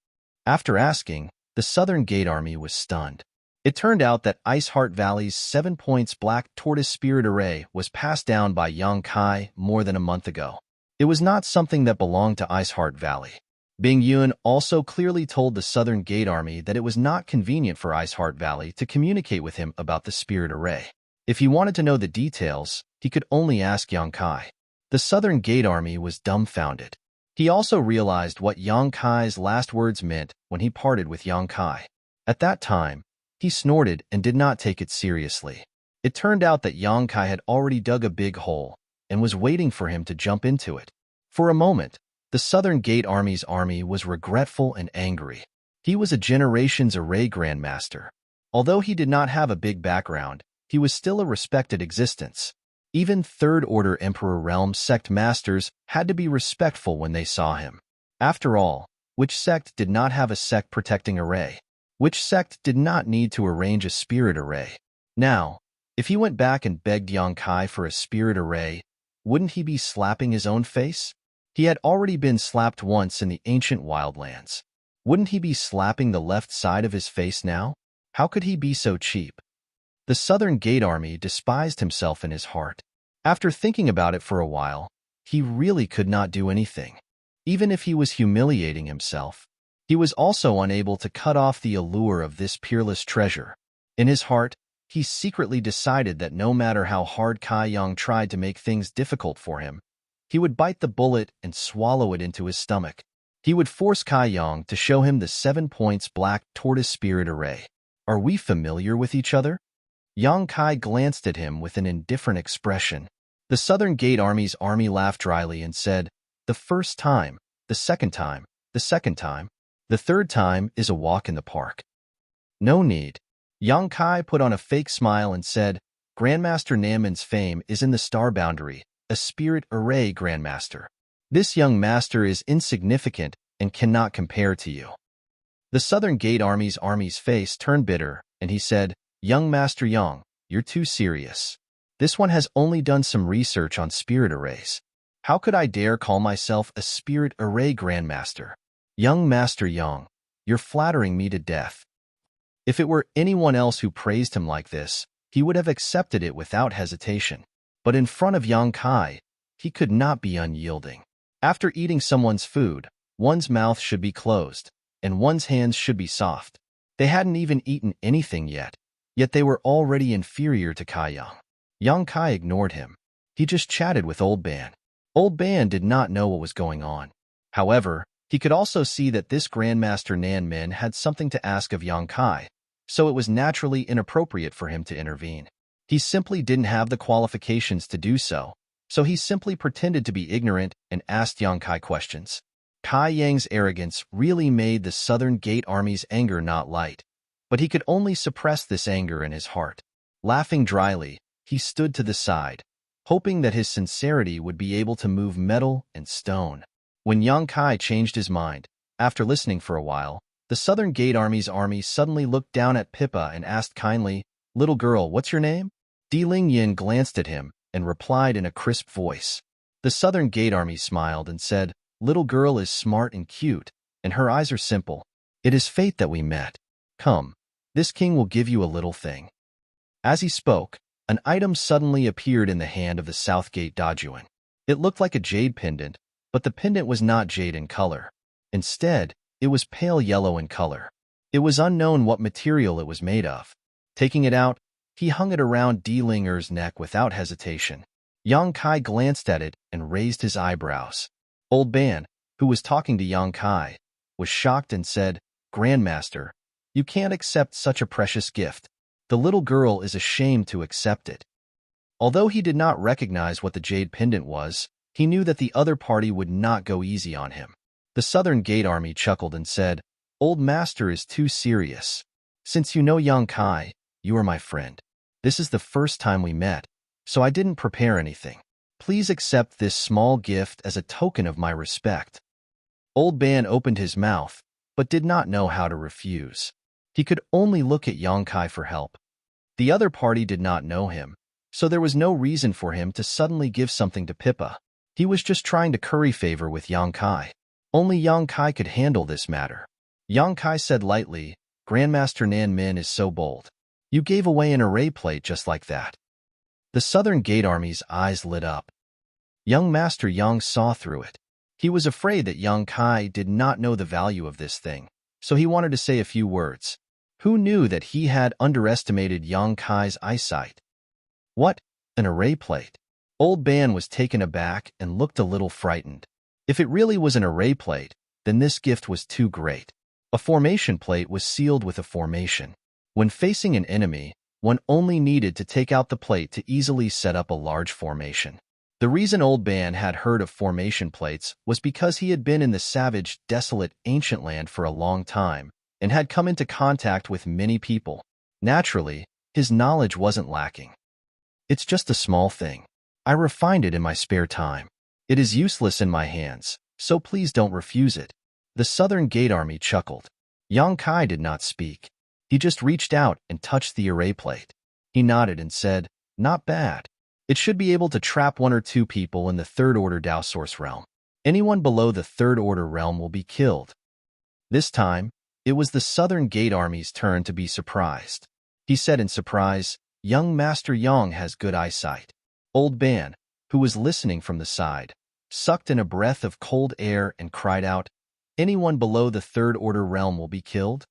After asking, the Southern Gate Army was stunned. It turned out that Iceheart Valley's 7 points Black Tortoise Spirit Array was passed down by Yang Kai more than a month ago. It was not something that belonged to Iceheart Valley. Bing Yun also clearly told the Southern Gate Army that it was not convenient for Iceheart Valley to communicate with him about the Spirit Array. If he wanted to know the details, he could only ask Yang Kai. The Southern Gate Army was dumbfounded. He also realized what Yang Kai's last words meant when he parted with Yang Kai. At that time, he snorted and did not take it seriously. It turned out that Yang Kai had already dug a big hole and was waiting for him to jump into it. For a moment, the Southern Gate Army's army was regretful and angry. He was a Generations Array Grandmaster. Although he did not have a big background, he was still a respected existence. Even Third Order Emperor Realm sect masters had to be respectful when they saw him. After all, which sect did not have a sect protecting array? Which sect did not need to arrange a spirit array? Now, if he went back and begged Yang Kai for a spirit array, wouldn't he be slapping his own face? He had already been slapped once in the ancient wildlands. Wouldn't he be slapping the left side of his face now? How could he be so cheap? The Southern Gate Army despised himself in his heart. After thinking about it for a while, he really could not do anything. Even if he was humiliating himself, he was also unable to cut off the allure of this peerless treasure. In his heart, he secretly decided that no matter how hard Kai Yang tried to make things difficult for him, He would bite the bullet and swallow it into his stomach. He would force Kai Yang to show him the 7 points black tortoise spirit array. Are we familiar with each other? Yang Kai glanced at him with an indifferent expression. The Southern Gate Army's army laughed dryly and said, "The first time, the second time, the second time. The third time is a walk in the park." No need. Yang Kai put on a fake smile and said, "Grandmaster Nanman's fame is in the star boundary, a spirit array grandmaster. This young master is insignificant and cannot compare to you." The Southern Gate Army's face turned bitter, and he said, "Young Master Yang, you're too serious. This one has only done some research on spirit arrays. How could I dare call myself a spirit array grandmaster? Young Master Yang, you're flattering me to death." If it were anyone else who praised him like this, he would have accepted it without hesitation. But in front of Yang Kai, he could not be unyielding. After eating someone's food, one's mouth should be closed, and one's hands should be soft. They hadn't even eaten anything yet they were already inferior to Kai Yang. Yang Kai ignored him. He just chatted with Old Ban. Old Ban did not know what was going on. However, he could also see that this Grandmaster Nan Min had something to ask of Yang Kai, so it was naturally inappropriate for him to intervene. He simply didn't have the qualifications to do so, so he simply pretended to be ignorant and asked Yang Kai questions. Kai Yang's arrogance really made the Southern Gate Army's anger not light, but he could only suppress this anger in his heart. Laughing dryly, he stood to the side, hoping that his sincerity would be able to move metal and stone. When Yang Kai changed his mind, after listening for a while, the Southern Gate Army's army suddenly looked down at Pippa and asked kindly, "Little girl, what's your name?" Di Ling Yin glanced at him and replied in a crisp voice. The Southern Gate Army smiled and said, "Little girl is smart and cute, and her eyes are simple. It is fate that we met. Come, this king will give you a little thing." As he spoke, an item suddenly appeared in the hand of the Southgate Dajuan. It looked like a jade pendant, but the pendant was not jade in color. Instead, it was pale yellow in color. It was unknown what material it was made of. Taking it out, he hung it around Di Linger's neck without hesitation. Yang Kai glanced at it and raised his eyebrows. Old Ban, who was talking to Yang Kai, was shocked and said, "Grandmaster, you can't accept such a precious gift. The little girl is ashamed to accept it." Although he did not recognize what the jade pendant was, he knew that the other party would not go easy on him. The Southern Gate Army chuckled and said, "Old Master is too serious. Since you know Yang Kai, you are my friend. This is the first time we met, so I didn't prepare anything. Please accept this small gift as a token of my respect." Old Ban opened his mouth, but did not know how to refuse. He could only look at Yang Kai for help. The other party did not know him, so there was no reason for him to suddenly give something to Pippa. He was just trying to curry favor with Yang Kai. Only Yang Kai could handle this matter. Yang Kai said lightly, "Grandmaster Nan Min is so bold. You gave away an array plate just like that." The Southern Gate Army's eyes lit up. Young Master Yang saw through it. He was afraid that Yang Kai did not know the value of this thing, so he wanted to say a few words. Who knew that he had underestimated Yang Kai's eyesight? "What? An array plate?" Old Ban was taken aback and looked a little frightened. If it really was an array plate, then this gift was too great. A formation plate was sealed with a formation. When facing an enemy, one only needed to take out the plate to easily set up a large formation. The reason Old Ban had heard of formation plates was because he had been in the savage, desolate, ancient land for a long time and had come into contact with many people. Naturally, his knowledge wasn't lacking. "It's just a small thing. I refined it in my spare time. It is useless in my hands, so please don't refuse it." The Southern Gate Army chuckled. Yang Kai did not speak. He just reached out and touched the array plate. He nodded and said, "Not bad. It should be able to trap 1 or 2 people in the third-order Dao Source realm. Anyone below the third-order realm will be killed." This time, it was the Southern Gate Army's turn to be surprised. He said in surprise, "Young Master Yang has good eyesight." Old Ban, who was listening from the side, sucked in a breath of cold air and cried out, "Anyone below the third-order realm will be killed?"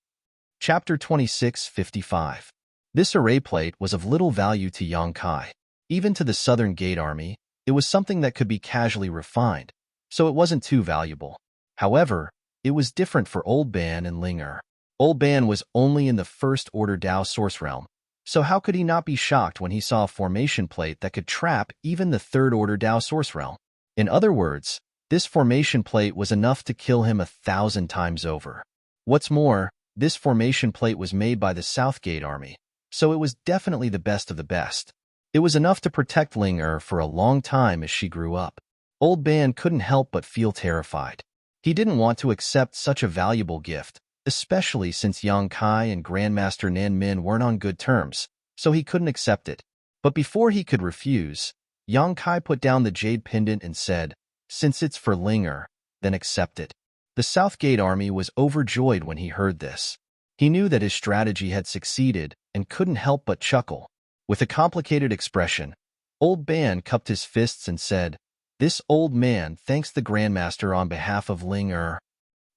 Chapter 26:55. This array plate was of little value to Yang Kai. Even to the Southern Gate Army, It was something that could be casually refined, so it wasn't too valuable. However, it was different for Old Ban and Linger. Old Ban was only in the First Order Dao Source Realm, so how could he not be shocked when he saw a formation plate that could trap even the Third Order Dao Source Realm? In other words, this formation plate was enough to kill him 1,000 times over. What's more, this formation plate was made by the Southgate Army, so it was definitely the best of the best. It was enough to protect Linger for a long time as she grew up. Old Ban couldn't help but feel terrified. He didn't want to accept such a valuable gift, especially since Yang Kai and Grandmaster Nan Min weren't on good terms, so he couldn't accept it. But before he could refuse, Yang Kai put down the jade pendant and said, "Since it's for Linger, then accept it." The Southgate Army was overjoyed when he heard this. He knew that his strategy had succeeded and couldn't help but chuckle. With a complicated expression, Old Ban cupped his fists and said, "This old man thanks the Grandmaster on behalf of Linger.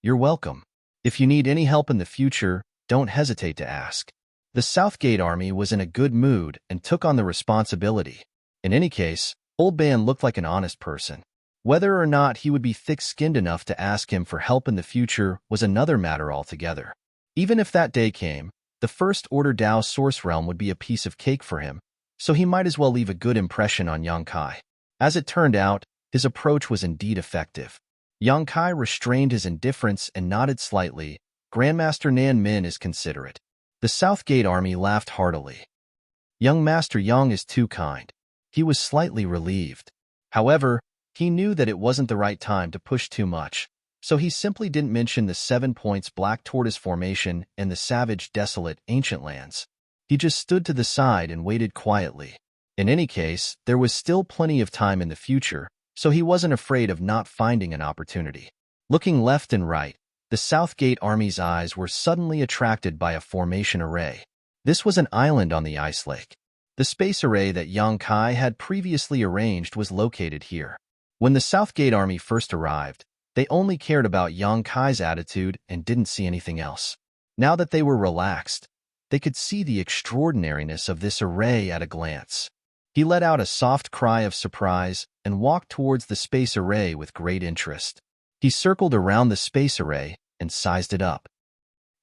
You're welcome. If you need any help in the future, don't hesitate to ask." The Southgate Army was in a good mood and took on the responsibility. In any case, Old Ban looked like an honest person. Whether or not he would be thick-skinned enough to ask him for help in the future was another matter altogether. Even if that day came, the First Order Dao Source Realm would be a piece of cake for him, so he might as well leave a good impression on Yang Kai. As it turned out, his approach was indeed effective. Yang Kai restrained his indifference and nodded slightly. Grandmaster Nan Min is considerate. The Southgate Army laughed heartily. Young Master Yang is too kind. He was slightly relieved. However, he knew that it wasn't the right time to push too much, so he simply didn't mention the 7 points Black Tortoise Formation and the savage, desolate, ancient lands. He just stood to the side and waited quietly. In any case, there was still plenty of time in the future, so he wasn't afraid of not finding an opportunity. Looking left and right, the Southgate Army's eyes were suddenly attracted by a formation array. This was an island on the ice lake. The space array that Yang Kai had previously arranged was located here. When the Southgate Army first arrived, they only cared about Yang Kai's attitude and didn't see anything else. Now that they were relaxed, they could see the extraordinariness of this array at a glance. He let out a soft cry of surprise and walked towards the space array with great interest. He circled around the space array and sized it up.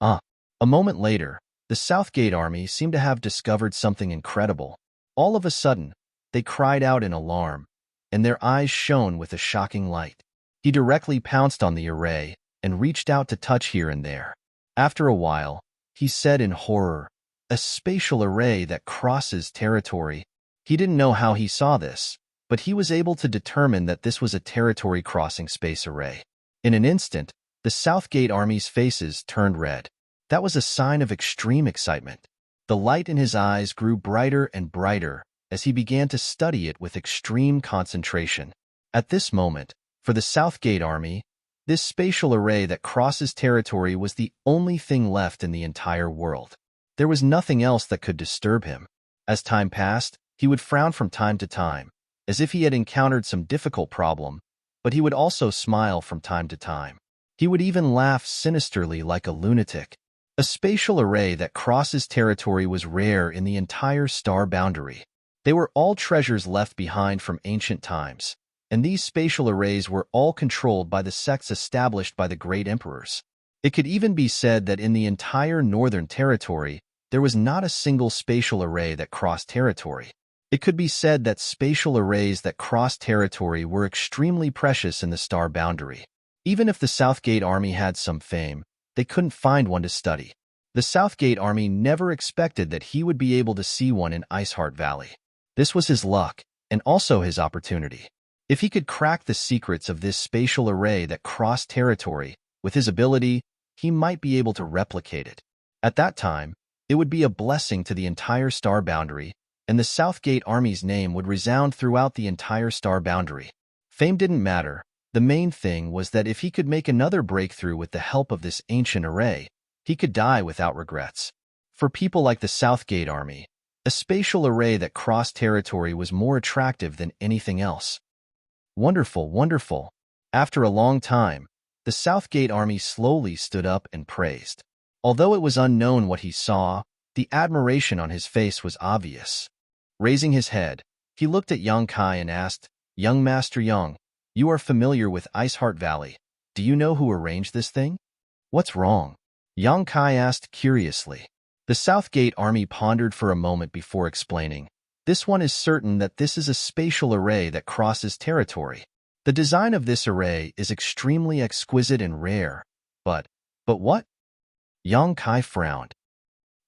A moment later, the Southgate Army seemed to have discovered something incredible. All of a sudden, they cried out in alarm, and their eyes shone with a shocking light. He directly pounced on the array and reached out to touch here and there. After a while, he said in horror, "A spatial array that crosses territory." He didn't know how he saw this, but he was able to determine that this was a territory-crossing space array. In an instant, the Southgate Army's faces turned red. That was a sign of extreme excitement. The light in his eyes grew brighter and brighter as he began to study it with extreme concentration. At this moment, for the Southgate Army, this spatial array that crosses territory was the only thing left in the entire world. There was nothing else that could disturb him. As time passed, he would frown from time to time, as if he had encountered some difficult problem, but he would also smile from time to time. He would even laugh sinisterly like a lunatic. A spatial array that crosses territory was rare in the entire star boundary. They were all treasures left behind from ancient times, and these spatial arrays were all controlled by the sects established by the great emperors. It could even be said that in the entire northern territory, there was not a single spatial array that crossed territory. It could be said that spatial arrays that crossed territory were extremely precious in the star boundary. Even if the Southgate Army had some fame, they couldn't find one to study. The Southgate Army never expected that he would be able to see one in Iceheart Valley. This was his luck, and also his opportunity. If he could crack the secrets of this spatial array that crossed territory, with his ability, he might be able to replicate it. At that time, it would be a blessing to the entire star boundary, and the Southgate Army's name would resound throughout the entire star boundary. Fame didn't matter. The main thing was that if he could make another breakthrough with the help of this ancient array, he could die without regrets. For people like the Southgate Army, a spatial array that crossed territory was more attractive than anything else. Wonderful, wonderful. After a long time, the Southgate Army slowly stood up and praised. Although it was unknown what he saw, the admiration on his face was obvious. Raising his head, he looked at Yang Kai and asked, Young Master Young, you are familiar with Ice Heart Valley. Do you know who arranged this thing? What's wrong? Yang Kai asked curiously. The Southgate army pondered for a moment before explaining. This one is certain that this is a spatial array that crosses territory. The design of this array is extremely exquisite and rare. But what? Yang Kai frowned.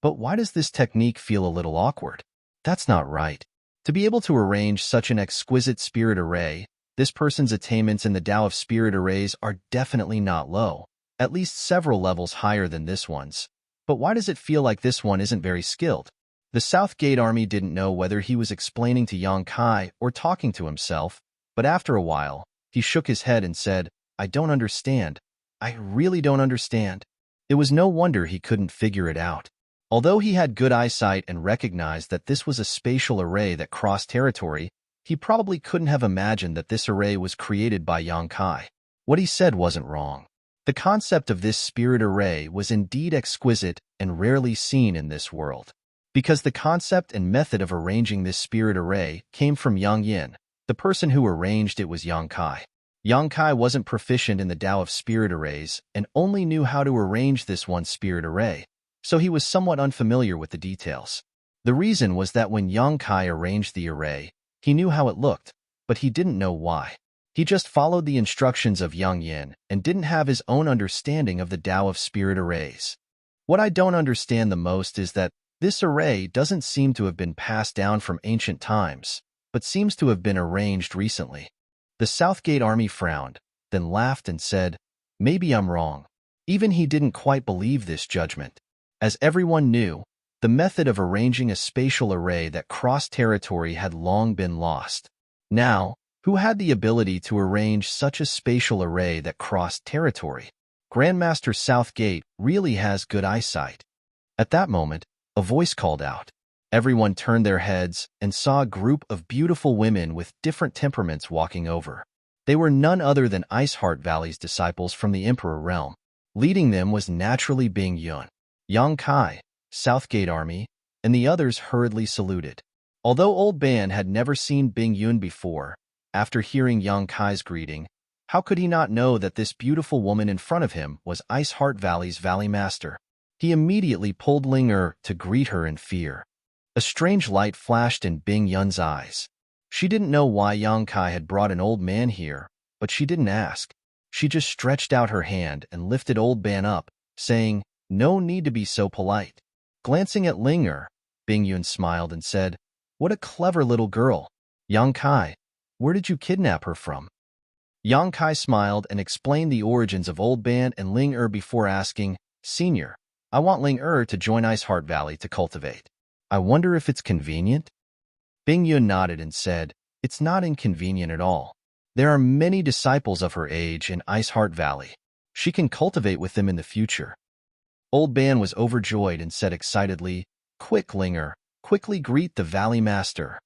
But why does this technique feel a little awkward? That's not right. To be able to arrange such an exquisite spirit array, this person's attainments in the Tao of spirit arrays are definitely not low, at least several levels higher than this one's. But why does it feel like this one isn't very skilled? The Southgate army didn't know whether he was explaining to Yang Kai or talking to himself, but after a while, he shook his head and said, I don't understand. I really don't understand. It was no wonder he couldn't figure it out. Although he had good eyesight and recognized that this was a spatial array that crossed territory, he probably couldn't have imagined that this array was created by Yang Kai. What he said wasn't wrong. The concept of this spirit array was indeed exquisite and rarely seen in this world. Because the concept and method of arranging this spirit array came from Yang Yin, the person who arranged it was Yang Kai. Yang Kai wasn't proficient in the Tao of spirit arrays and only knew how to arrange this one spirit array, so he was somewhat unfamiliar with the details. The reason was that when Yang Kai arranged the array, he knew how it looked, but he didn't know why. He just followed the instructions of Yang Yin and didn't have his own understanding of the Tao of spirit arrays. What I don't understand the most is that this array doesn't seem to have been passed down from ancient times, but seems to have been arranged recently. The Southgate army frowned, then laughed and said, maybe I'm wrong. Even he didn't quite believe this judgment. As everyone knew, the method of arranging a spatial array that crossed territory had long been lost. Now, who had the ability to arrange such a spatial array that crossed territory? Grandmaster Southgate really has good eyesight. At that moment, a voice called out. Everyone turned their heads and saw a group of beautiful women with different temperaments walking over. They were none other than Ice Heart Valley's disciples from the Emperor realm. Leading them was naturally Bing Yun. Yang Kai, Southgate army, and the others hurriedly saluted. Although Old Ban had never seen Bing Yun before, after hearing Yang Kai's greeting, how could he not know that this beautiful woman in front of him was Ice Heart Valley's Valley Master? He immediately pulled Ling Er to greet her in fear. A strange light flashed in Bing Yun's eyes. She didn't know why Yang Kai had brought an old man here, but she didn't ask. She just stretched out her hand and lifted Old Ban up, saying, no need to be so polite. Glancing at Ling Er, Bing Yun smiled and said, what a clever little girl. Yang Kai, where did you kidnap her from? Yang Kai smiled and explained the origins of Old Ban and Ling Er before asking, Senior, I want Ling Er to join Ice Heart Valley to cultivate. I wonder if it's convenient? Bing Yun nodded and said, it's not inconvenient at all. There are many disciples of her age in Ice Heart Valley. She can cultivate with them in the future. Old Ban was overjoyed and said excitedly, quick, Ling Er, quickly greet the Valley Master.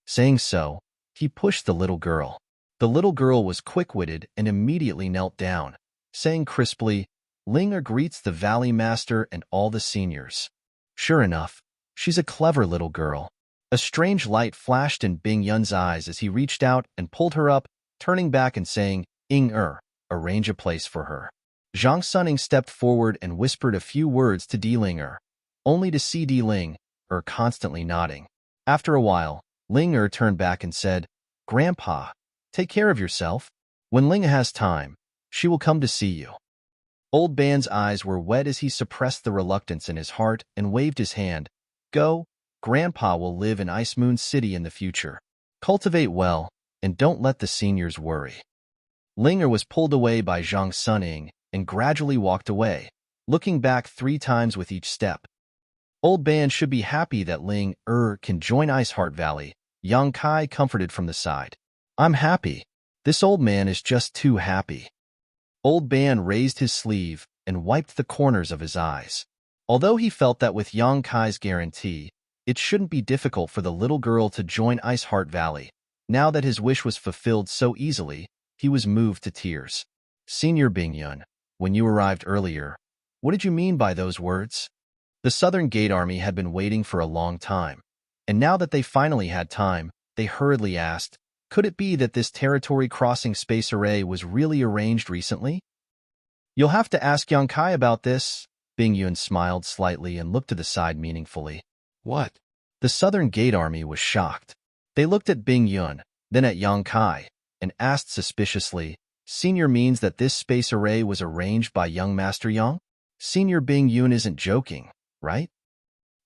Saying so, he pushed the little girl. The little girl was quick-witted and immediately knelt down, saying crisply, Ling Er greets the Valley Master and all the seniors. Sure enough, she's a clever little girl. A strange light flashed in Bing Yun's eyes as he reached out and pulled her up, turning back and saying, Ing Er, arrange a place for her. Zhang Suning stepped forward and whispered a few words to Di Ling Er, only to see Di Ling Er constantly nodding. After a while, Ling Er turned back and said, Grandpa, take care of yourself. When Ling has time, she will come to see you. Old Ban's eyes were wet as he suppressed the reluctance in his heart and waved his hand. Go, Grandpa will live in Ice Moon City in the future. Cultivate well, and don't let the seniors worry. Ling Er was pulled away by Zhang Suning and gradually walked away, looking back 3 times with each step. Old Ban should be happy that Ling Er can join Ice Heart Valley, Yang Kai comforted from the side. I'm happy. This old man is just too happy. Old Ban raised his sleeve and wiped the corners of his eyes. Although he felt that with Yang Kai's guarantee, it shouldn't be difficult for the little girl to join Ice Heart Valley, now that his wish was fulfilled so easily, he was moved to tears. Senior Bing Yun, when you arrived earlier, what did you mean by those words? The Southern Gate Army had been waiting for a long time, and now that they finally had time, they hurriedly asked, Could it be that this territory-crossing space array was really arranged recently? You'll have to ask Yang Kai about this. Bing Yun smiled slightly and looked to the side meaningfully. What? The Southern Gate Army was shocked. They looked at Bing Yun, then at Yang Kai, and asked suspiciously, Senior means that this space array was arranged by young Master Yang? Senior Bing Yun isn't joking, right?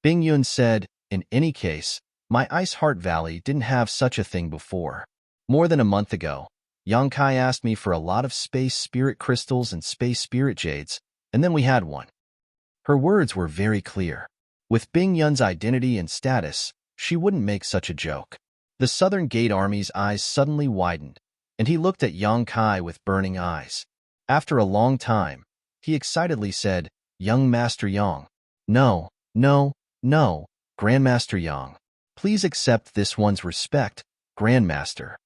Bing Yun said, in any case, my Ice Heart Valley didn't have such a thing before. More than a month ago, Yang Kai asked me for a lot of space spirit crystals and space spirit jades, and then we had one. Her words were very clear. With Bing Yun's identity and status, she wouldn't make such a joke. The Southern Gate Army's eyes suddenly widened, and he looked at Yang Kai with burning eyes. After a long time, he excitedly said, Young Master Yang. No, no, no, Grandmaster Yang. Please accept this one's respect, Grandmaster.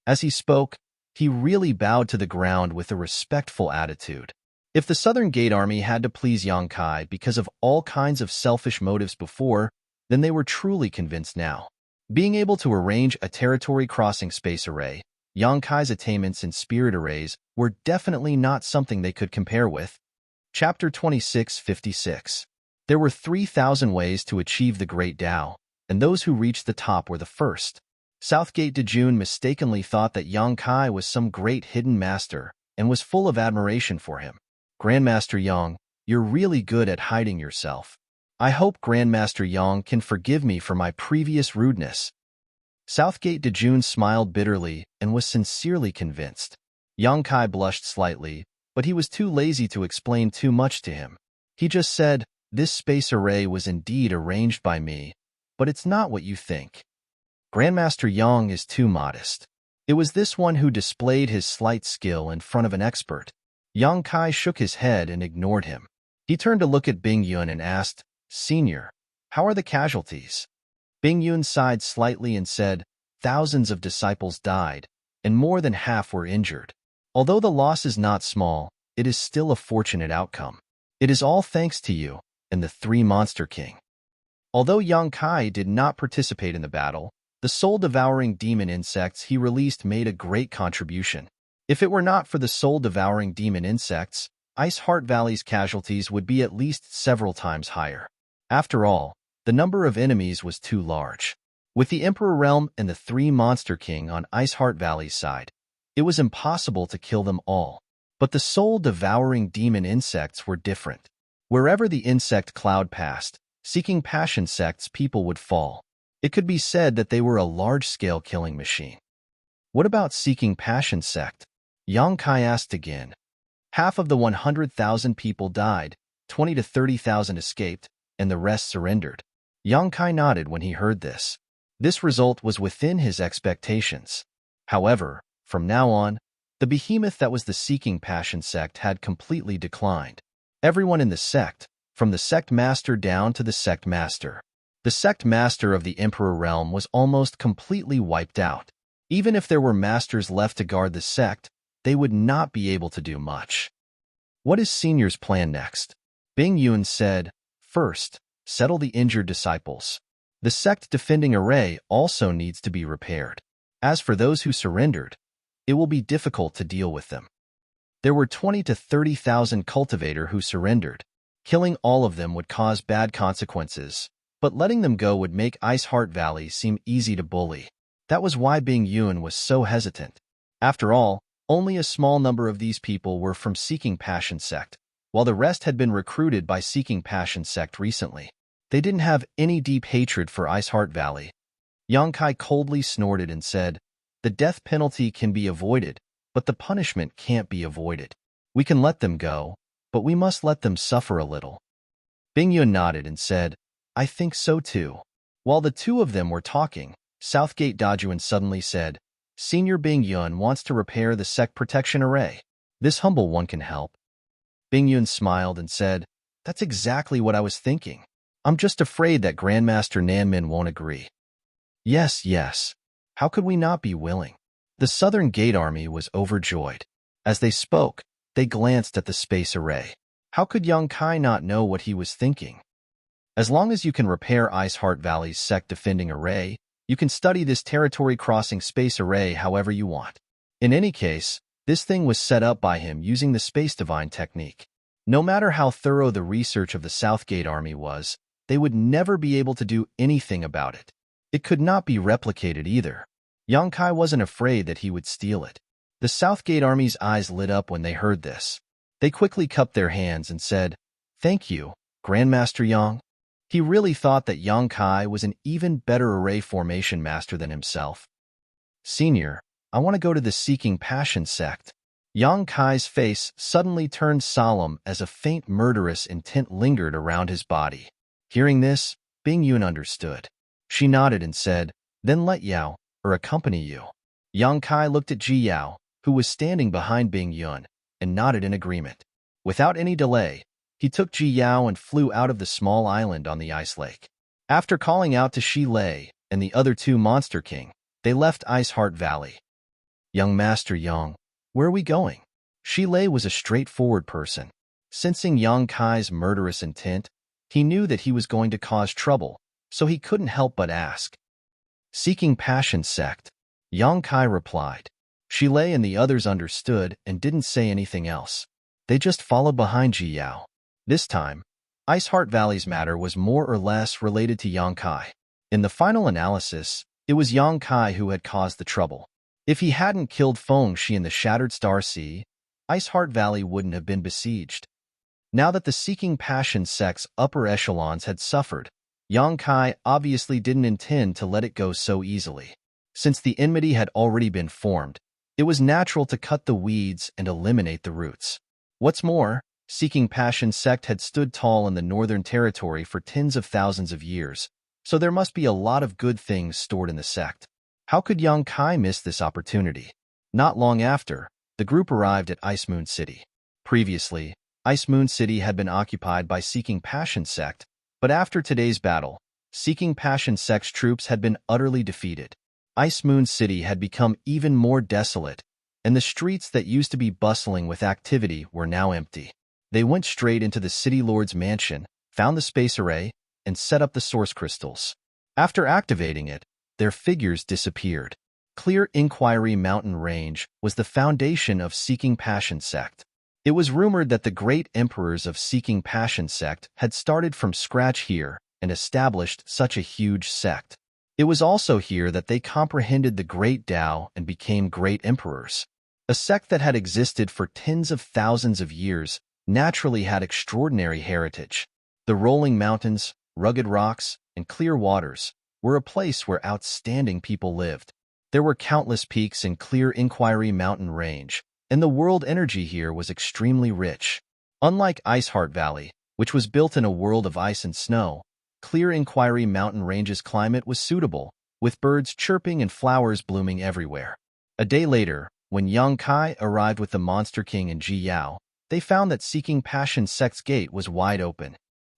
As he spoke, he really bowed to the ground with a respectful attitude. If the Southern Gate Army had to please Yang Kai because of all kinds of selfish motives before, then they were truly convinced now. Being able to arrange a territory-crossing space array, Yang Kai's attainments in spirit arrays were definitely not something they could compare with. Chapter 2656. There were 3,000 ways to achieve the Great Tao, and those who reached the top were the first. Southgate Dejun mistakenly thought that Yang Kai was some great hidden master and was full of admiration for him. Grandmaster Yang, you're really good at hiding yourself. I hope Grandmaster Yang can forgive me for my previous rudeness. Southgate Dejun smiled bitterly and was sincerely convinced. Yang Kai blushed slightly, but he was too lazy to explain too much to him. He just said, this space array was indeed arranged by me, but it's not what you think. Grandmaster Yang is too modest. It was this one who displayed his slight skill in front of an expert. Yang Kai shook his head and ignored him. He turned to look at Bing Yun and asked, Senior, how are the casualties? Bing Yun sighed slightly and said, thousands of disciples died, and more than half were injured. Although the loss is not small, it is still a fortunate outcome. It is all thanks to you and the three Monster King. Although Yang Kai did not participate in the battle, the soul-devouring demon insects he released made a great contribution. If it were not for the soul-devouring demon insects, Ice Heart Valley's casualties would be at least several times higher. After all, the number of enemies was too large. With the Emperor Realm and the three Monster King on Ice Heart Valley's side, it was impossible to kill them all. But the soul-devouring demon insects were different. Wherever the insect cloud passed, seeking passion sects people would fall. It could be said that they were a large-scale killing machine. What about seeking passion sect? Yang Kai asked again. Half of the 100,000 people died, 20 to 30,000 escaped, and the rest surrendered. Yang Kai nodded when he heard this. This result was within his expectations. However, from now on, the behemoth that was the Seeking Passion sect had completely declined. Everyone in the sect, from the sect master down to the sect master. The sect master of the Emperor Realm was almost completely wiped out. Even if there were masters left to guard the sect, they would not be able to do much. What is Senior's plan next? Bing Yun said, first, settle the injured disciples. The sect defending array also needs to be repaired. As for those who surrendered, it will be difficult to deal with them. There were 20 to 30,000 cultivator who surrendered. Killing all of them would cause bad consequences, but letting them go would make Ice Heart Valley seem easy to bully. That was why Bing Yun was so hesitant. After all, only a small number of these people were from Seeking Passion sect, while the rest had been recruited by Seeking Passion sect recently. They didn't have any deep hatred for Ice Heart Valley. Yang Kai coldly snorted and said, the death penalty can be avoided, but the punishment can't be avoided. We can let them go, but we must let them suffer a little. Bing Yun nodded and said, I think so too. While the two of them were talking, Southgate Dajuan suddenly said, Senior Bing Yun wants to repair the sect protection array. This humble one can help. Bing Yun smiled and said, that's exactly what I was thinking. I'm just afraid that Grandmaster Nanmin won't agree. Yes, yes. How could we not be willing? The Southern Gate Army was overjoyed. As they spoke, they glanced at the space array. How could Yang Kai not know what he was thinking? As long as you can repair Ice Heart Valley's sect defending array, You can study this territory-crossing space array however you want. In any case, this thing was set up by him using the space divine technique. No matter how thorough the research of the Southgate Army was, they would never be able to do anything about it. It could not be replicated either. Yongkai wasn't afraid that he would steal it. The Southgate Army's eyes lit up when they heard this. They quickly cupped their hands and said, "Thank you, Grandmaster Yang." He really thought that Yongkai was an even better array formation master than himself. "Senior, I want to go to the Seeking Passion sect." Yongkai's face suddenly turned solemn as a faint murderous intent lingered around his body. Hearing this, Bing Yun understood. She nodded and said, "Then let Yao, or accompany you." Yongkai looked at Ji Yao, who was standing behind Bing Yun, and nodded in agreement. Without any delay, he took Ji Yao and flew out of the small island on the ice lake. After calling out to Shi Lei and the other two Monster King, they left Ice Heart Valley. "Young Master Yang, where are we going?" Shi Lei was a straightforward person. Sensing Yongkai's murderous intent, he knew that he was going to cause trouble, so he couldn't help but ask. "Seeking Passion sect," Yongkai replied. Shi Lei and the others understood and didn't say anything else. They just followed behind Ji Yao. This time, Ice Heart Valley's matter was more or less related to Yongkai. In the final analysis, it was Yongkai who had caused the trouble. If he hadn't killed Feng Shi in the Shattered Star Sea, Ice Heart Valley wouldn't have been besieged. Now that the Seeking Passion sect's upper echelons had suffered, Yongkai obviously didn't intend to let it go so easily. Since the enmity had already been formed, it was natural to cut the weeds and eliminate the roots. What's more, Seeking Passion sect had stood tall in the Northern Territory for tens of thousands of years, so there must be a lot of good things stored in the sect. How could Yongkai miss this opportunity? Not long after, the group arrived at Ice Moon City. Previously, Ice Moon City had been occupied by Seeking Passion sect, but after today's battle, Seeking Passion sect's troops had been utterly defeated. Ice Moon City had become even more desolate, and the streets that used to be bustling with activity were now empty. They went straight into the city lord's mansion, found the space array, and set up the source crystals. After activating it, their figures disappeared. Clear Inquiry Mountain Range was the foundation of Seeking Passion sect. It was rumored that the great emperors of Seeking Passion sect had started from scratch here and established such a huge sect. It was also here that they comprehended the Great Tao and became great emperors. A sect that had existed for tens of thousands of years naturally had extraordinary heritage. The rolling mountains, rugged rocks, and clear waters were a place where outstanding people lived. There were countless peaks in Clear Inquiry Mountain Range, and the world energy here was extremely rich. Unlike Ice Heart Valley, which was built in a world of ice and snow, Clear Inquiry Mountain Range's climate was suitable, with birds chirping and flowers blooming everywhere. A day later, when Yongkai arrived with the Monster King and Ji Yao, they found that Seeking Passion sect's gate was wide open.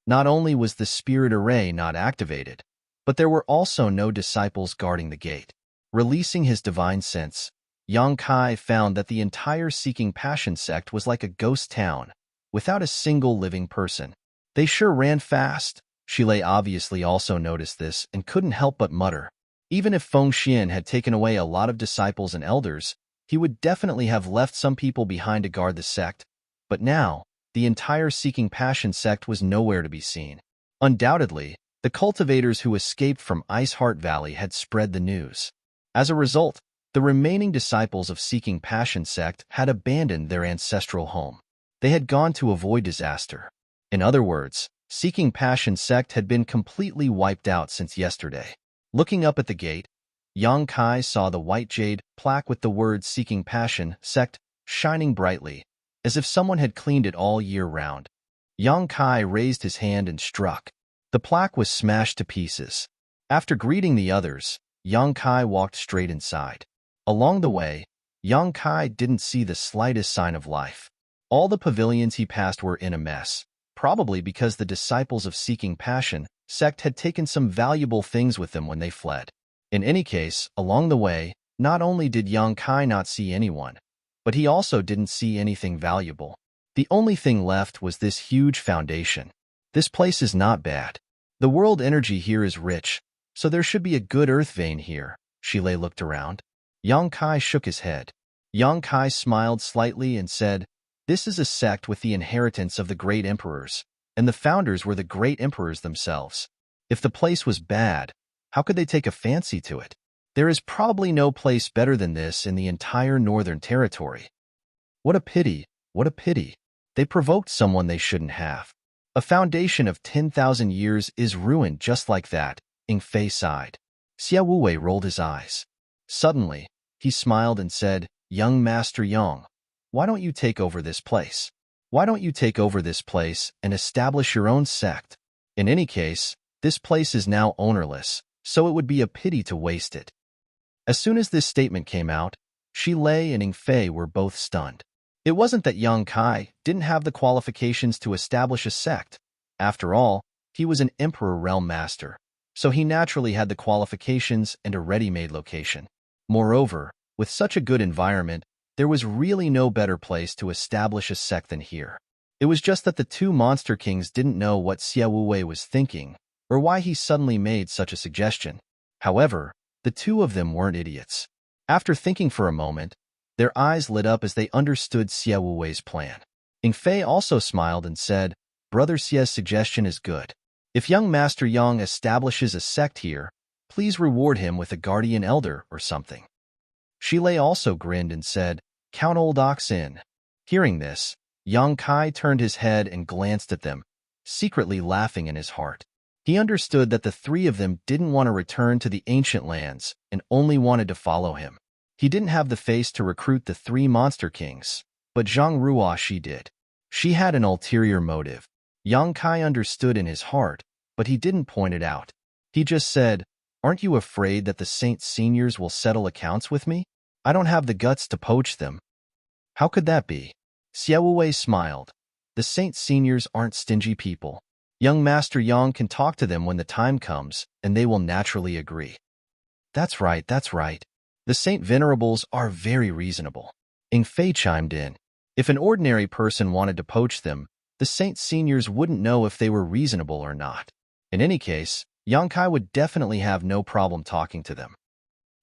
Not only was the spirit array not activated, but there were also no disciples guarding the gate. Releasing his divine sense, Yongkai found that the entire Seeking Passion sect was like a ghost town, without a single living person. They sure ran fast. Shi Lei obviously also noticed this and couldn't help but mutter. Even if Feng Xian had taken away a lot of disciples and elders, he would definitely have left some people behind to guard the sect. But now, the entire Seeking Passion sect was nowhere to be seen. Undoubtedly, the cultivators who escaped from Ice Heart Valley had spread the news. As a result, the remaining disciples of Seeking Passion sect had abandoned their ancestral home. They had gone to avoid disaster. In other words, Seeking Passion sect had been completely wiped out since yesterday. Looking up at the gate, Yongkai saw the white jade plaque with the words Seeking Passion sect shining brightly, as if someone had cleaned it all year round. Yongkai raised his hand and struck. The plaque was smashed to pieces. After greeting the others, Yongkai walked straight inside. Along the way, Yongkai didn't see the slightest sign of life. All the pavilions he passed were in a mess, probably because the disciples of Seeking Passion sect had taken some valuable things with them when they fled. In any case, along the way, not only did Yongkai not see anyone, but he also didn't see anything valuable. The only thing left was this huge foundation. This place is not bad. The world energy here is rich, So there should be a good earth vein here. Shilei looked around. Yang Kai shook his head. Yang Kai smiled slightly and said, "This is a sect with the inheritance of the great emperors, and the founders were the great emperors themselves. If the place was bad, how could they take a fancy to it? There is probably no place better than this in the entire Northern Territory." What a pity, what a pity. They provoked someone they shouldn't have. A foundation of 10,000 years is ruined just like that, Ing Fei sighed. Xia Wuwei rolled his eyes. Suddenly, he smiled and said, "Young Master Yang, why don't you take over this place? Why don't you take over this place and establish your own sect? In any case, this place is now ownerless, so it would be a pity to waste it." As soon as this statement came out, Shilei and Ing Fei were both stunned. It wasn't that Yang Kai didn't have the qualifications to establish a sect. After all, he was an Emperor Realm Master, so he naturally had the qualifications and a ready-made location. Moreover, with such a good environment, there was really no better place to establish a sect than here. It was just that the two Monster Kings didn't know what Xia Wuwei was thinking, or why he suddenly made such a suggestion. However, the two of them weren't idiots. After thinking for a moment, their eyes lit up as they understood Xia Wuwei's plan. Ing Fei also smiled and said, "Brother Xia's suggestion is good. If young Master Yang establishes a sect here, please reward him with a guardian elder or something." Shilei also grinned and said, "Count old ox in." Hearing this, Yang Kai turned his head and glanced at them, secretly laughing in his heart. He understood that the three of them didn't want to return to the ancient lands and only wanted to follow him. He didn't have the face to recruit the three Monster Kings, but Zhang Ruoxi did. She had an ulterior motive. Yang Kai understood in his heart, but he didn't point it out. He just said, "Aren't you afraid that the Saint Seniors will settle accounts with me? I don't have the guts to poach them." "How could that be?" Xia Wuwei smiled. "The Saint Seniors aren't stingy people. Young Master Yang can talk to them when the time comes, and they will naturally agree." That's right, that's right. The Saint Venerables are very reasonable." Ing Fei chimed in. If an ordinary person wanted to poach them, the Saint Seniors wouldn't know if they were reasonable or not. In any case, Yang Kai would definitely have no problem talking to them.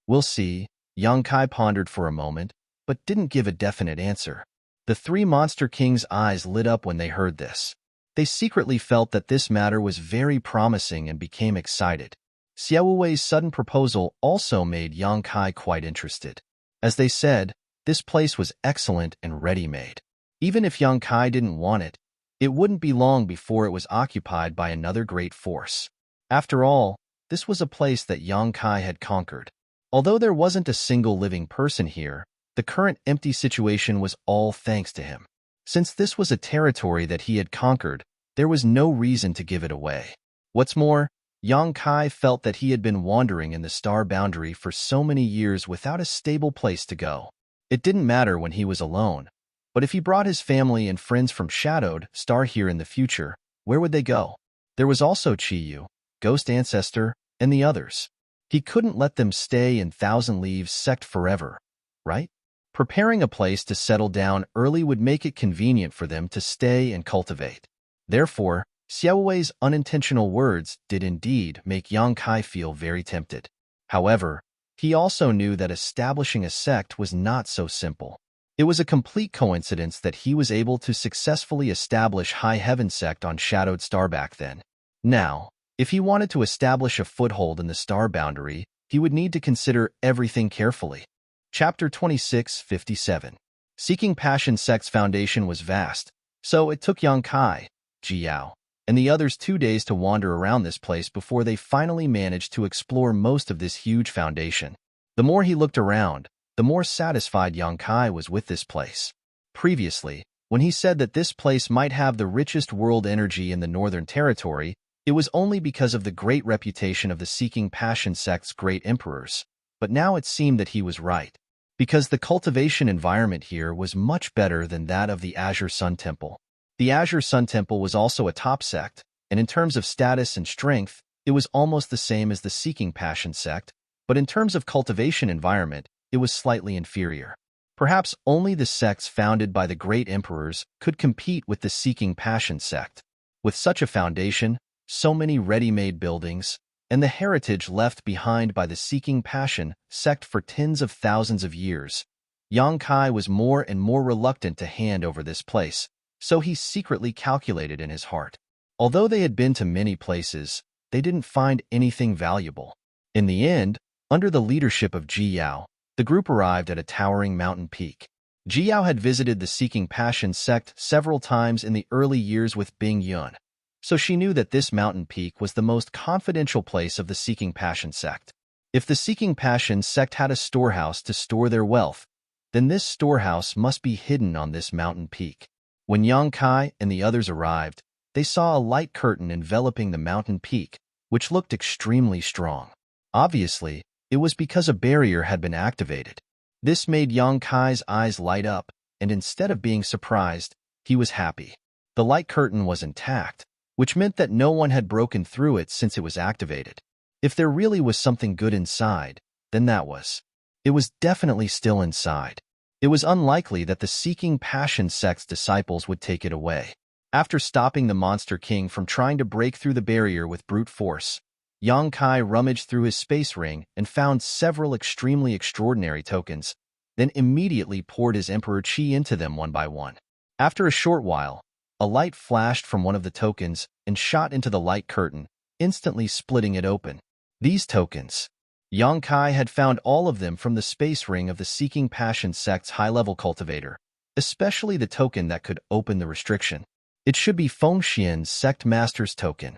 "We'll see." Yang Kai pondered for a moment, but didn't give a definite answer. The three Monster Kings' eyes lit up when they heard this. They secretly felt that this matter was very promising and became excited. Xia Wuwei's sudden proposal also made Yang Kai quite interested. As they said, this place was excellent and ready-made. Even if Yang Kai didn't want it, it wouldn't be long before it was occupied by another great force. After all, this was a place that Yang Kai had conquered. Although there wasn't a single living person here, the current empty situation was all thanks to him. Since this was a territory that he had conquered, there was no reason to give it away. What's more, Yang Kai felt that he had been wandering in the star boundary for so many years without a stable place to go. It didn't matter when he was alone, but if he brought his family and friends from Shadowed Star here in the future, where would they go? There was also Chiyu, Ghost Ancestor, and the others. He couldn't let them stay in Thousand Leaves sect forever, right? Preparing a place to settle down early would make it convenient for them to stay and cultivate. Therefore, Xia Wuwei's unintentional words did indeed make Yang Kai feel very tempted. However, he also knew that establishing a sect was not so simple. It was a complete coincidence that he was able to successfully establish High Heaven sect on Shadowed Star back then. Now, if he wanted to establish a foothold in the star boundary, he would need to consider everything carefully. Chapter 2657. Seeking Passion sect's foundation was vast, so it took Yang Kai, Jiao, and the others 2 days to wander around this place before they finally managed to explore most of this huge foundation. The more he looked around, the more satisfied Yang Kai was with this place. Previously, when he said that this place might have the richest world energy in the Northern Territory, it was only because of the great reputation of the Seeking Passion sect's great emperors. But now it seemed that he was right, because the cultivation environment here was much better than that of the Azure Sun Temple. The Azure Sun Temple was also a top sect, and in terms of status and strength, it was almost the same as the Seeking Passion sect, but in terms of cultivation environment, it was slightly inferior. Perhaps only the sects founded by the great emperors could compete with the Seeking Passion sect. With such a foundation, so many ready-made buildings, and the heritage left behind by the Seeking Passion sect for tens of thousands of years, Yang Kai was more and more reluctant to hand over this place, so he secretly calculated in his heart. Although they had been to many places, they didn't find anything valuable. In the end, under the leadership of Ji Yao, the group arrived at a towering mountain peak. Ji Yao had visited the Seeking Passion sect several times in the early years with Bing Yun, so she knew that this mountain peak was the most confidential place of the Seeking Passion sect. If the Seeking Passion sect had a storehouse to store their wealth, then this storehouse must be hidden on this mountain peak. When Yang Kai and the others arrived, they saw a light curtain enveloping the mountain peak, which looked extremely strong. Obviously, it was because a barrier had been activated. This made Yang Kai's eyes light up, and instead of being surprised, he was happy. The light curtain was intact, which meant that no one had broken through it since it was activated. If there really was something good inside, then that was. It was definitely still inside. It was unlikely that the Seeking Passion sect's disciples would take it away. After stopping the Monster King from trying to break through the barrier with brute force, Yang Kai rummaged through his space ring and found several extremely extraordinary tokens, then immediately poured his Emperor Chi into them one by one. After a short while, a light flashed from one of the tokens and shot into the light curtain, instantly splitting it open. These tokens. Yang Kai had found all of them from the space ring of the Seeking Passion sect's high-level cultivator, especially the token that could open the restriction. It should be Fengxian's sect master's token.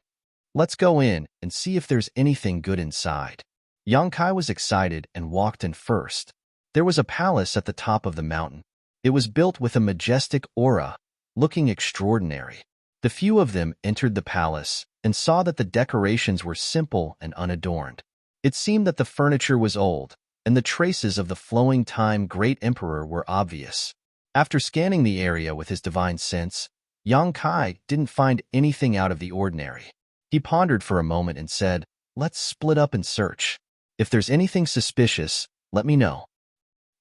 Let's go in and see if there's anything good inside. Yang Kai was excited and walked in first. There was a palace at the top of the mountain. It was built with a majestic aura, looking extraordinary. The few of them entered the palace and saw that the decorations were simple and unadorned. It seemed that the furniture was old, and the traces of the flowing time Great Emperor were obvious. After scanning the area with his divine sense, Yang Kai didn't find anything out of the ordinary. He pondered for a moment and said, "Let's split up and search. If there's anything suspicious, let me know."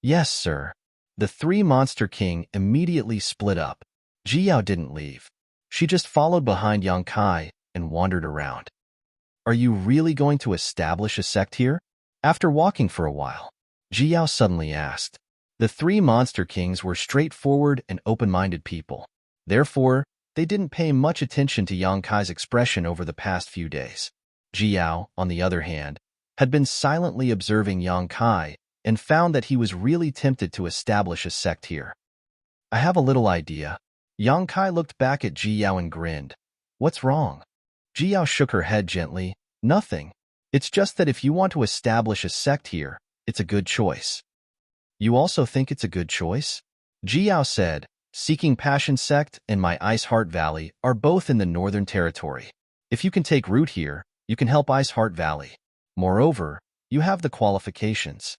"Yes, sir." The three Monster King immediately split up. Ji Yao didn't leave. She just followed behind Yang Kai and wandered around. "Are you really going to establish a sect here?" After walking for a while, Ji Yao suddenly asked. The three Monster Kings were straightforward and open-minded people. Therefore, they didn't pay much attention to Yang Kai's expression over the past few days. Ji Yao, on the other hand, had been silently observing Yang Kai and found that he was really tempted to establish a sect here. "I have a little idea." Yang Kai looked back at Ji Yao and grinned. "What's wrong?" Ji Yao shook her head gently. "Nothing. It's just that if you want to establish a sect here, it's a good choice." "You also think it's a good choice?" Ji Yao said. "Seeking Passion sect and my Ice Heart Valley are both in the Northern Territory. If you can take root here, you can help Ice Heart Valley. Moreover, you have the qualifications."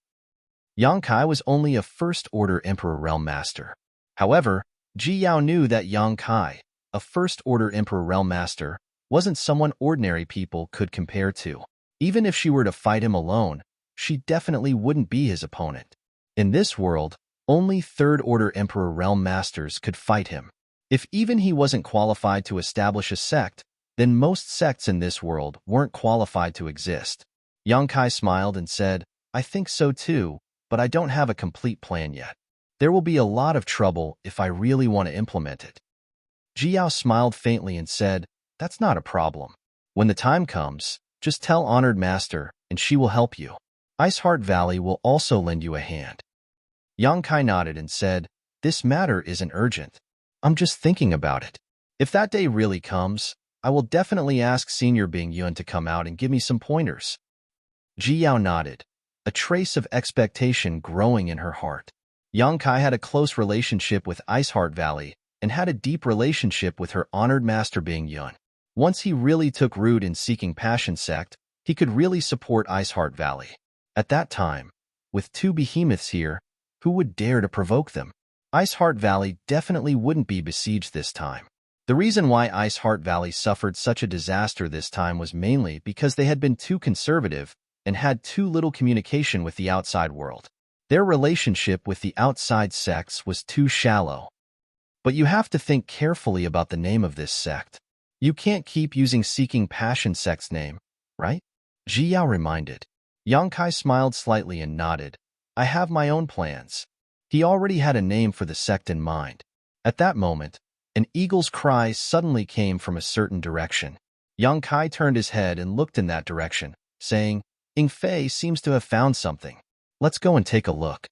Yang Kai was only a First-Order Emperor Realm Master. However, Ji Yao knew that Yang Kai, a First-Order Emperor Realm Master, wasn't someone ordinary people could compare to. Even if she were to fight him alone, she definitely wouldn't be his opponent. In this world, only Third-Order Emperor Realm Masters could fight him. If even he wasn't qualified to establish a sect, then most sects in this world weren't qualified to exist. Yang Kai smiled and said, "I think so too, but I don't have a complete plan yet. There will be a lot of trouble if I really want to implement it." Ji Yao smiled faintly and said, "That's not a problem. When the time comes, just tell Honored Master, and she will help you. Ice Heart Valley will also lend you a hand." Yang Kai nodded and said, "This matter isn't urgent. I'm just thinking about it. If that day really comes, I will definitely ask Senior Bing Yun to come out and give me some pointers." Ji Yao nodded, a trace of expectation growing in her heart. Yang Kai had a close relationship with Ice Heart Valley and had a deep relationship with her Honored Master Bing Yun. Once he really took root in Seeking Passion sect, he could really support Ice Heart Valley. At that time, with two behemoths here, who would dare to provoke them? Ice Heart Valley definitely wouldn't be besieged this time. The reason why Ice Heart Valley suffered such a disaster this time was mainly because they had been too conservative and had too little communication with the outside world. Their relationship with the outside sects was too shallow. But you have to think carefully about the name of this sect. You can't keep using Seeking Passion sect's name, right? Ji Yao reminded. Yang Kai smiled slightly and nodded. I have my own plans. He already had a name for the sect in mind. At that moment, an eagle's cry suddenly came from a certain direction. Yang Kai turned his head and looked in that direction, saying, Ying Fei seems to have found something. Let's go and take a look.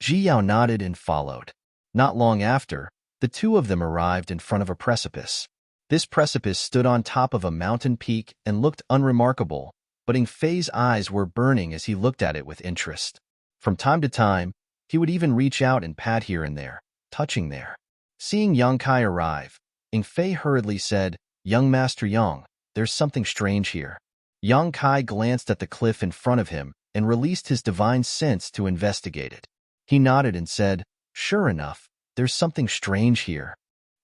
Ji Yao nodded and followed. Not long after, the two of them arrived in front of a precipice. This precipice stood on top of a mountain peak and looked unremarkable, but Ying Fei's eyes were burning as he looked at it with interest. From time to time, he would even reach out and pat here and there, touching there. Seeing Yang Kai arrive, Ying Fei hurriedly said, Young Master Yang, there's something strange here. Yang Kai glanced at the cliff in front of him and released his divine sense to investigate it. He nodded and said, Sure enough, there's something strange here.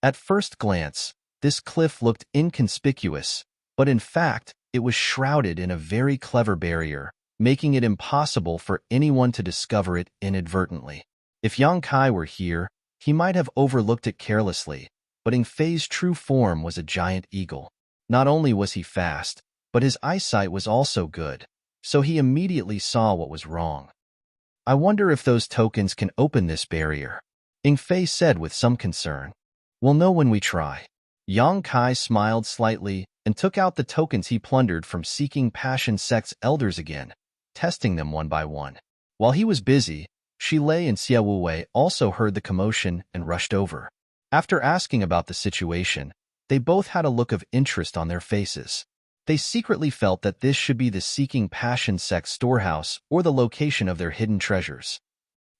At first glance, this cliff looked inconspicuous, but in fact, it was shrouded in a very clever barrier, making it impossible for anyone to discover it inadvertently. If Yang Kai were here, he might have overlooked it carelessly, but Ying Fei's true form was a giant eagle. Not only was he fast, but his eyesight was also good, so he immediately saw what was wrong. I wonder if those tokens can open this barrier, Ying Fei said with some concern. We'll know when we try. Yang Kai smiled slightly and took out the tokens he plundered from Seeking Passion Sect's elders again, testing them one by one. While he was busy, Shi Lei and Xie Wuwei also heard the commotion and rushed over. After asking about the situation, they both had a look of interest on their faces. They secretly felt that this should be the Seeking Passion Sect's storehouse or the location of their hidden treasures.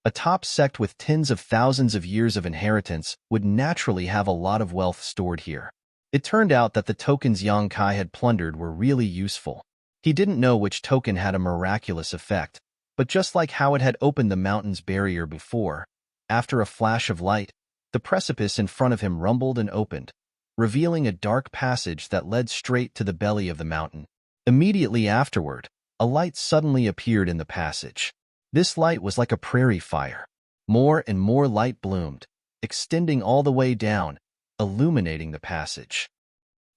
A top sect with tens of thousands of years of inheritance would naturally have a lot of wealth stored here. It turned out that the tokens Yang Kai had plundered were really useful. He didn't know which token had a miraculous effect, but just like how it had opened the mountain's barrier before, after a flash of light, the precipice in front of him rumbled and opened, revealing a dark passage that led straight to the belly of the mountain. Immediately afterward, a light suddenly appeared in the passage. This light was like a prairie fire. More and more light bloomed, extending all the way down, illuminating the passage.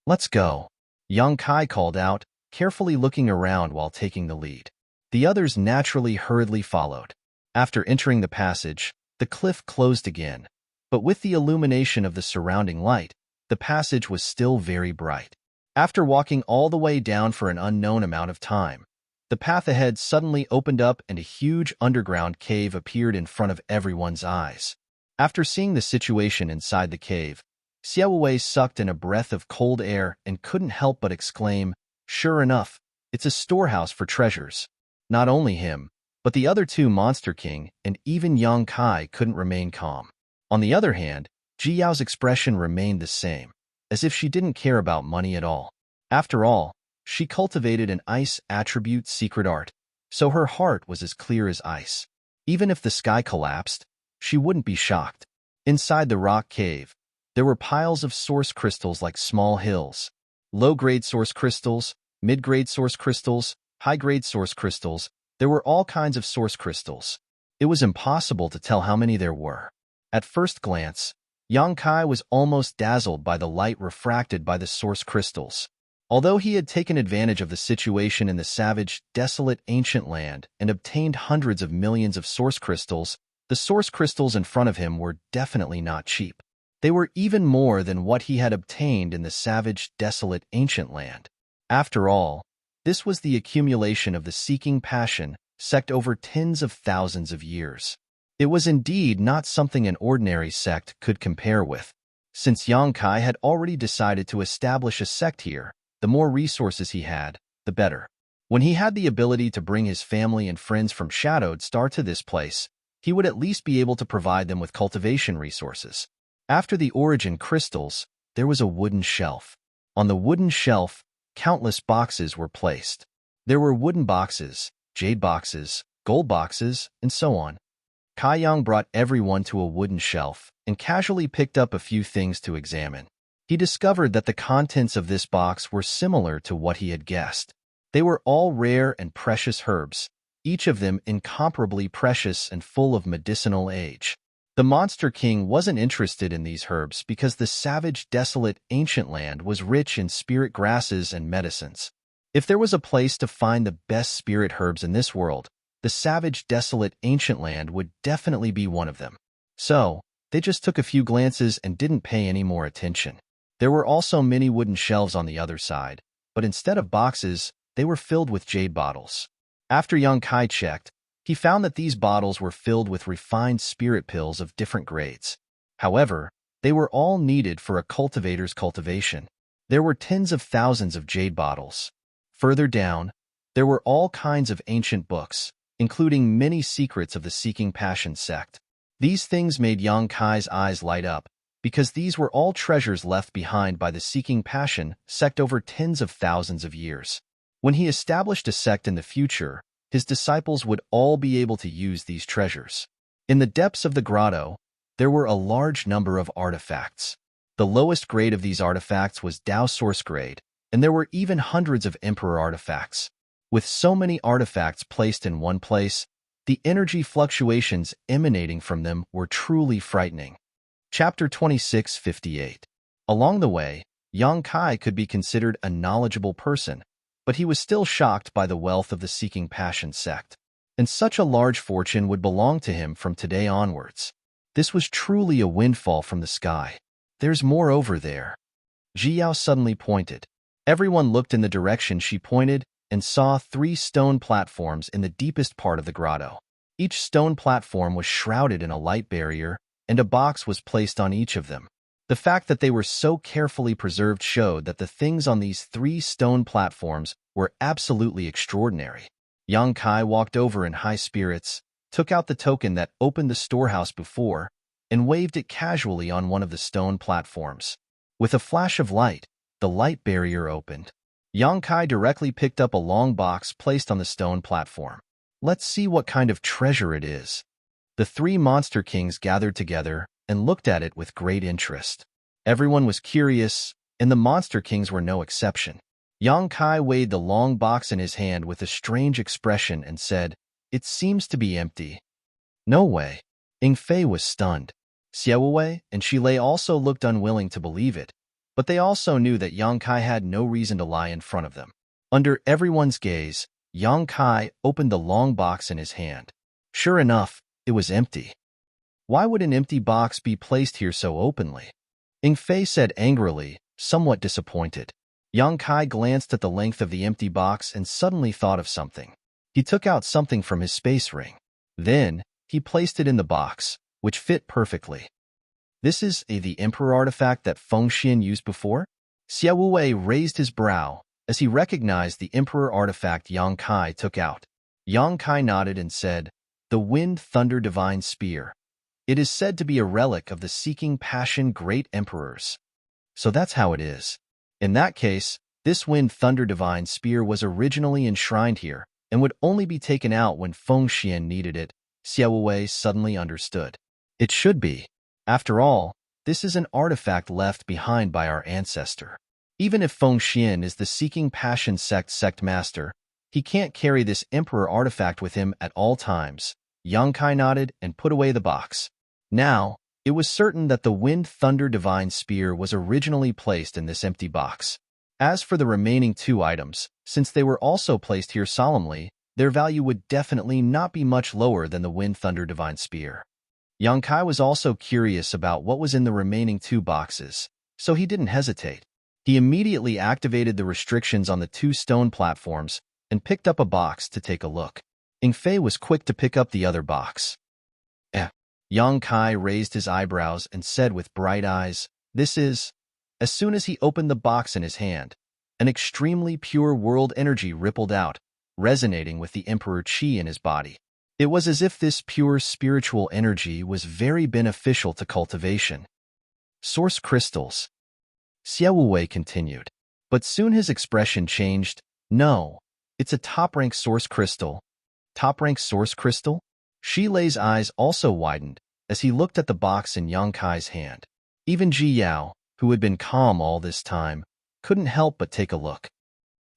Let's go, Yang Kai called out, carefully looking around while taking the lead. The others naturally hurriedly followed. After entering the passage, the cliff closed again, but with the illumination of the surrounding light, the passage was still very bright. After walking all the way down for an unknown amount of time, the path ahead suddenly opened up and a huge underground cave appeared in front of everyone's eyes. After seeing the situation inside the cave, Xie Wuwei sucked in a breath of cold air and couldn't help but exclaim, Sure enough, it's a storehouse for treasures. Not only him, but the other two Monster King and even Yang Kai couldn't remain calm. On the other hand, Ji Yao's expression remained the same, as if she didn't care about money at all. After all, she cultivated an ice attribute secret art, so her heart was as clear as ice. Even if the sky collapsed, she wouldn't be shocked. Inside the rock cave, there were piles of source crystals like small hills. Low-grade source crystals, mid-grade source crystals, high-grade source crystals. There were all kinds of source crystals. It was impossible to tell how many there were. At first glance, Yang Kai was almost dazzled by the light refracted by the source crystals. Although he had taken advantage of the situation in the savage, desolate ancient land and obtained hundreds of millions of source crystals, the source crystals in front of him were definitely not cheap. They were even more than what he had obtained in the savage, desolate ancient land. After all, this was the accumulation of the Seeking Passion sect over tens of thousands of years. It was indeed not something an ordinary sect could compare with. Since Yang Kai had already decided to establish a sect here, the more resources he had, the better. When he had the ability to bring his family and friends from Shadowed Star to this place, he would at least be able to provide them with cultivation resources. After the origin crystals, there was a wooden shelf. On the wooden shelf, countless boxes were placed. There were wooden boxes, jade boxes, gold boxes, and so on. Kai Yang brought everyone to a wooden shelf and casually picked up a few things to examine. He discovered that the contents of this box were similar to what he had guessed. They were all rare and precious herbs, each of them incomparably precious and full of medicinal age. The Monster King wasn't interested in these herbs because the savage, desolate, ancient land was rich in spirit grasses and medicines. If there was a place to find the best spirit herbs in this world, the savage, desolate, ancient land would definitely be one of them. So, they just took a few glances and didn't pay any more attention. There were also many wooden shelves on the other side, but instead of boxes, they were filled with jade bottles. After young Kai checked, he found that these bottles were filled with refined spirit pills of different grades. However, they were all needed for a cultivator's cultivation. There were tens of thousands of jade bottles. Further down, there were all kinds of ancient books, including many secrets of the Seeking Passion sect. These things made young Kai's eyes light up, because these were all treasures left behind by the Seeking Passion sect over tens of thousands of years. When he established a sect in the future, his disciples would all be able to use these treasures. In the depths of the grotto, there were a large number of artifacts. The lowest grade of these artifacts was Dao Source grade, and there were even hundreds of Emperor artifacts. With so many artifacts placed in one place, the energy fluctuations emanating from them were truly frightening. Chapter 2658. Along the way, Yang Kai could be considered a knowledgeable person, but he was still shocked by the wealth of the Seeking Passion sect. And such a large fortune would belong to him from today onwards. This was truly a windfall from the sky. There's more over there. Ji Yao suddenly pointed. Everyone looked in the direction she pointed and saw 3 stone platforms in the deepest part of the grotto. Each stone platform was shrouded in a light barrier, and a box was placed on each of them. The fact that they were so carefully preserved showed that the things on these 3 stone platforms were absolutely extraordinary. Yang Kai walked over in high spirits, took out the token that opened the storehouse before, and waved it casually on one of the stone platforms. With a flash of light, the light barrier opened. Yang Kai directly picked up a long box placed on the stone platform. Let's see what kind of treasure it is. The 3 monster kings gathered together and looked at it with great interest. Everyone was curious, and the monster kings were no exception. Yang Kai weighed the long box in his hand with a strange expression and said, "It seems to be empty." "No way." Ing Fei was stunned. Xiaowei and Shilei also looked unwilling to believe it, but they also knew that Yang Kai had no reason to lie in front of them. Under everyone's gaze, Yang Kai opened the long box in his hand. Sure enough, it was empty. Why would an empty box be placed here so openly? Ing Fei said angrily, somewhat disappointed. Yang Kai glanced at the length of the empty box and suddenly thought of something. He took out something from his space ring. Then, he placed it in the box, which fit perfectly. This is the Emperor artifact that Feng Xian used before? Xiao Wei raised his brow as he recognized the Emperor artifact Yang Kai took out. Yang Kai nodded and said, "The Wind Thunder Divine Spear. It is said to be a relic of the Seeking Passion Great Emperors." So that's how it is. In that case, this Wind Thunder Divine Spear was originally enshrined here and would only be taken out when Feng Xian needed it. Xiao Wei suddenly understood. It should be. After all, this is an artifact left behind by our ancestor. Even if Feng Xian is the Seeking Passion sect master, he can't carry this Emperor artifact with him at all times. Yang Kai nodded and put away the box. Now, it was certain that the Wind Thunder Divine Spear was originally placed in this empty box. As for the remaining 2 items, since they were also placed here solemnly, their value would definitely not be much lower than the Wind Thunder Divine Spear. Yang Kai was also curious about what was in the remaining 2 boxes, so he didn't hesitate. He immediately activated the restrictions on the 2 stone platforms and picked up a box to take a look. Ing Fei was quick to pick up the other box. Yang Kai raised his eyebrows and said with bright eyes, "This is..." As soon as he opened the box in his hand, an extremely pure world energy rippled out, resonating with the Emperor Qi in his body. It was as if this pure spiritual energy was very beneficial to cultivation. Source crystals. Xiao Wei continued. But soon his expression changed. "No, it's a top-rank source crystal." Top-rank source crystal? Shi Lei's eyes also widened as he looked at the box in Yang Kai's hand. Even Ji Yao, who had been calm all this time, couldn't help but take a look.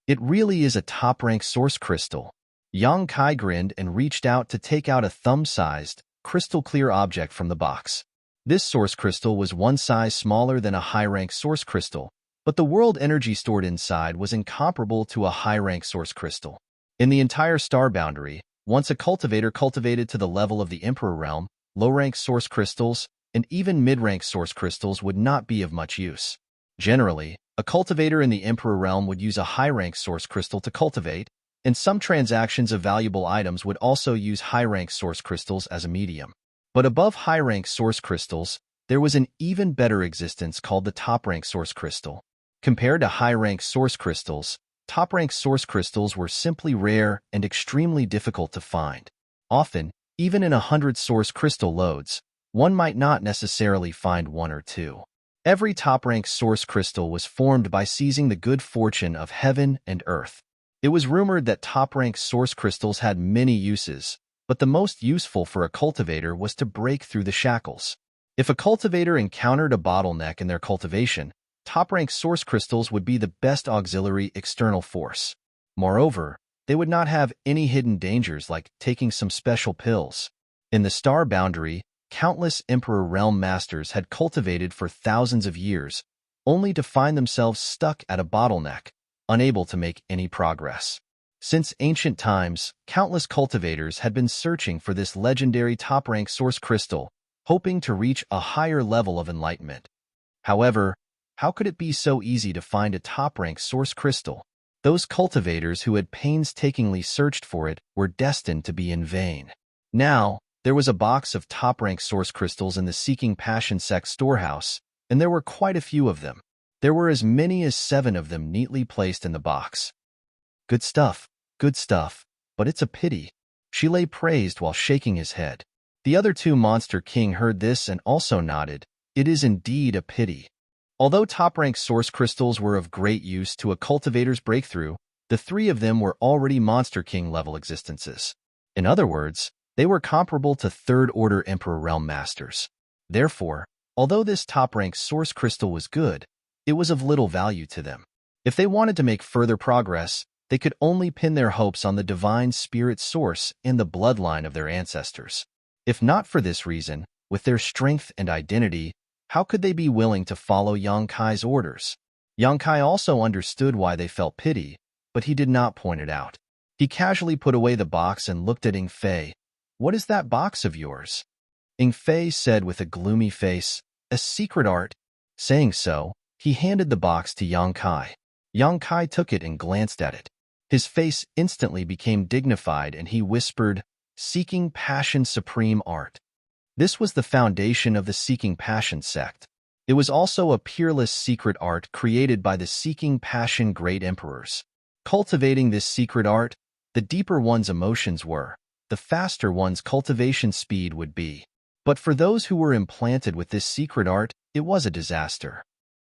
It really is a top-rank source crystal. Yang Kai grinned and reached out to take out a thumb-sized, crystal-clear object from the box. This source crystal was one size smaller than a high-rank source crystal, But the world energy stored inside was incomparable to a high-rank source crystal. In the entire star boundary, once a cultivator cultivated to the level of the Emperor realm, low-rank source crystals, and even mid-rank source crystals would not be of much use. Generally, a cultivator in the Emperor realm would use a high-rank source crystal to cultivate, and some transactions of valuable items would also use high-rank source crystals as a medium. But above high-rank source crystals, there was an even better existence called the top-rank source crystal. Compared to high-rank source crystals, top-rank source crystals were simply rare and extremely difficult to find. Often, even in 100 source crystal loads, one might not necessarily find one or two. Every top-rank source crystal was formed by seizing the good fortune of heaven and earth. It was rumored that top-rank source crystals had many uses, but the most useful for a cultivator was to break through the shackles. If a cultivator encountered a bottleneck in their cultivation, top-rank source crystals would be the best auxiliary external force. Moreover, they would not have any hidden dangers like taking some special pills. In the star boundary, countless Emperor realm masters had cultivated for thousands of years, only to find themselves stuck at a bottleneck, unable to make any progress. Since ancient times, countless cultivators had been searching for this legendary top-rank source crystal, hoping to reach a higher level of enlightenment. However, how could it be so easy to find a top-rank source crystal? Those cultivators who had painstakingly searched for it were destined to be in vain. Now, there was a box of top-rank source crystals in the Seeking Passion sect storehouse, and there were quite a few of them. There were as many as 7 of them neatly placed in the box. Good stuff, but it's a pity. Shile praised while shaking his head. The other 2 Monster King heard this and also nodded. It is indeed a pity. Although top-rank source crystals were of great use to a cultivator's breakthrough, the 3 of them were already Monster King-level existences. In other words, they were comparable to third-order Emperor Realm Masters. Therefore, although this top-rank source crystal was good, it was of little value to them. If they wanted to make further progress, they could only pin their hopes on the divine spirit source and the bloodline of their ancestors. If not for this reason, with their strength and identity, how could they be willing to follow Yang Kai's orders? Yang Kai also understood why they felt pity, but he did not point it out. He casually put away the box and looked at Ing Fei. "What is that box of yours?" Ing Fei said with a gloomy face, "A secret art." Saying so, he handed the box to Yang Kai. Yang Kai took it and glanced at it. His face instantly became dignified and he whispered, "Seeking Passion Supreme Art." This was the foundation of the Seeking Passion sect. It was also a peerless secret art created by the Seeking Passion Great Emperors. Cultivating this secret art, the deeper one's emotions were, the faster one's cultivation speed would be. But for those who were implanted with this secret art, it was a disaster.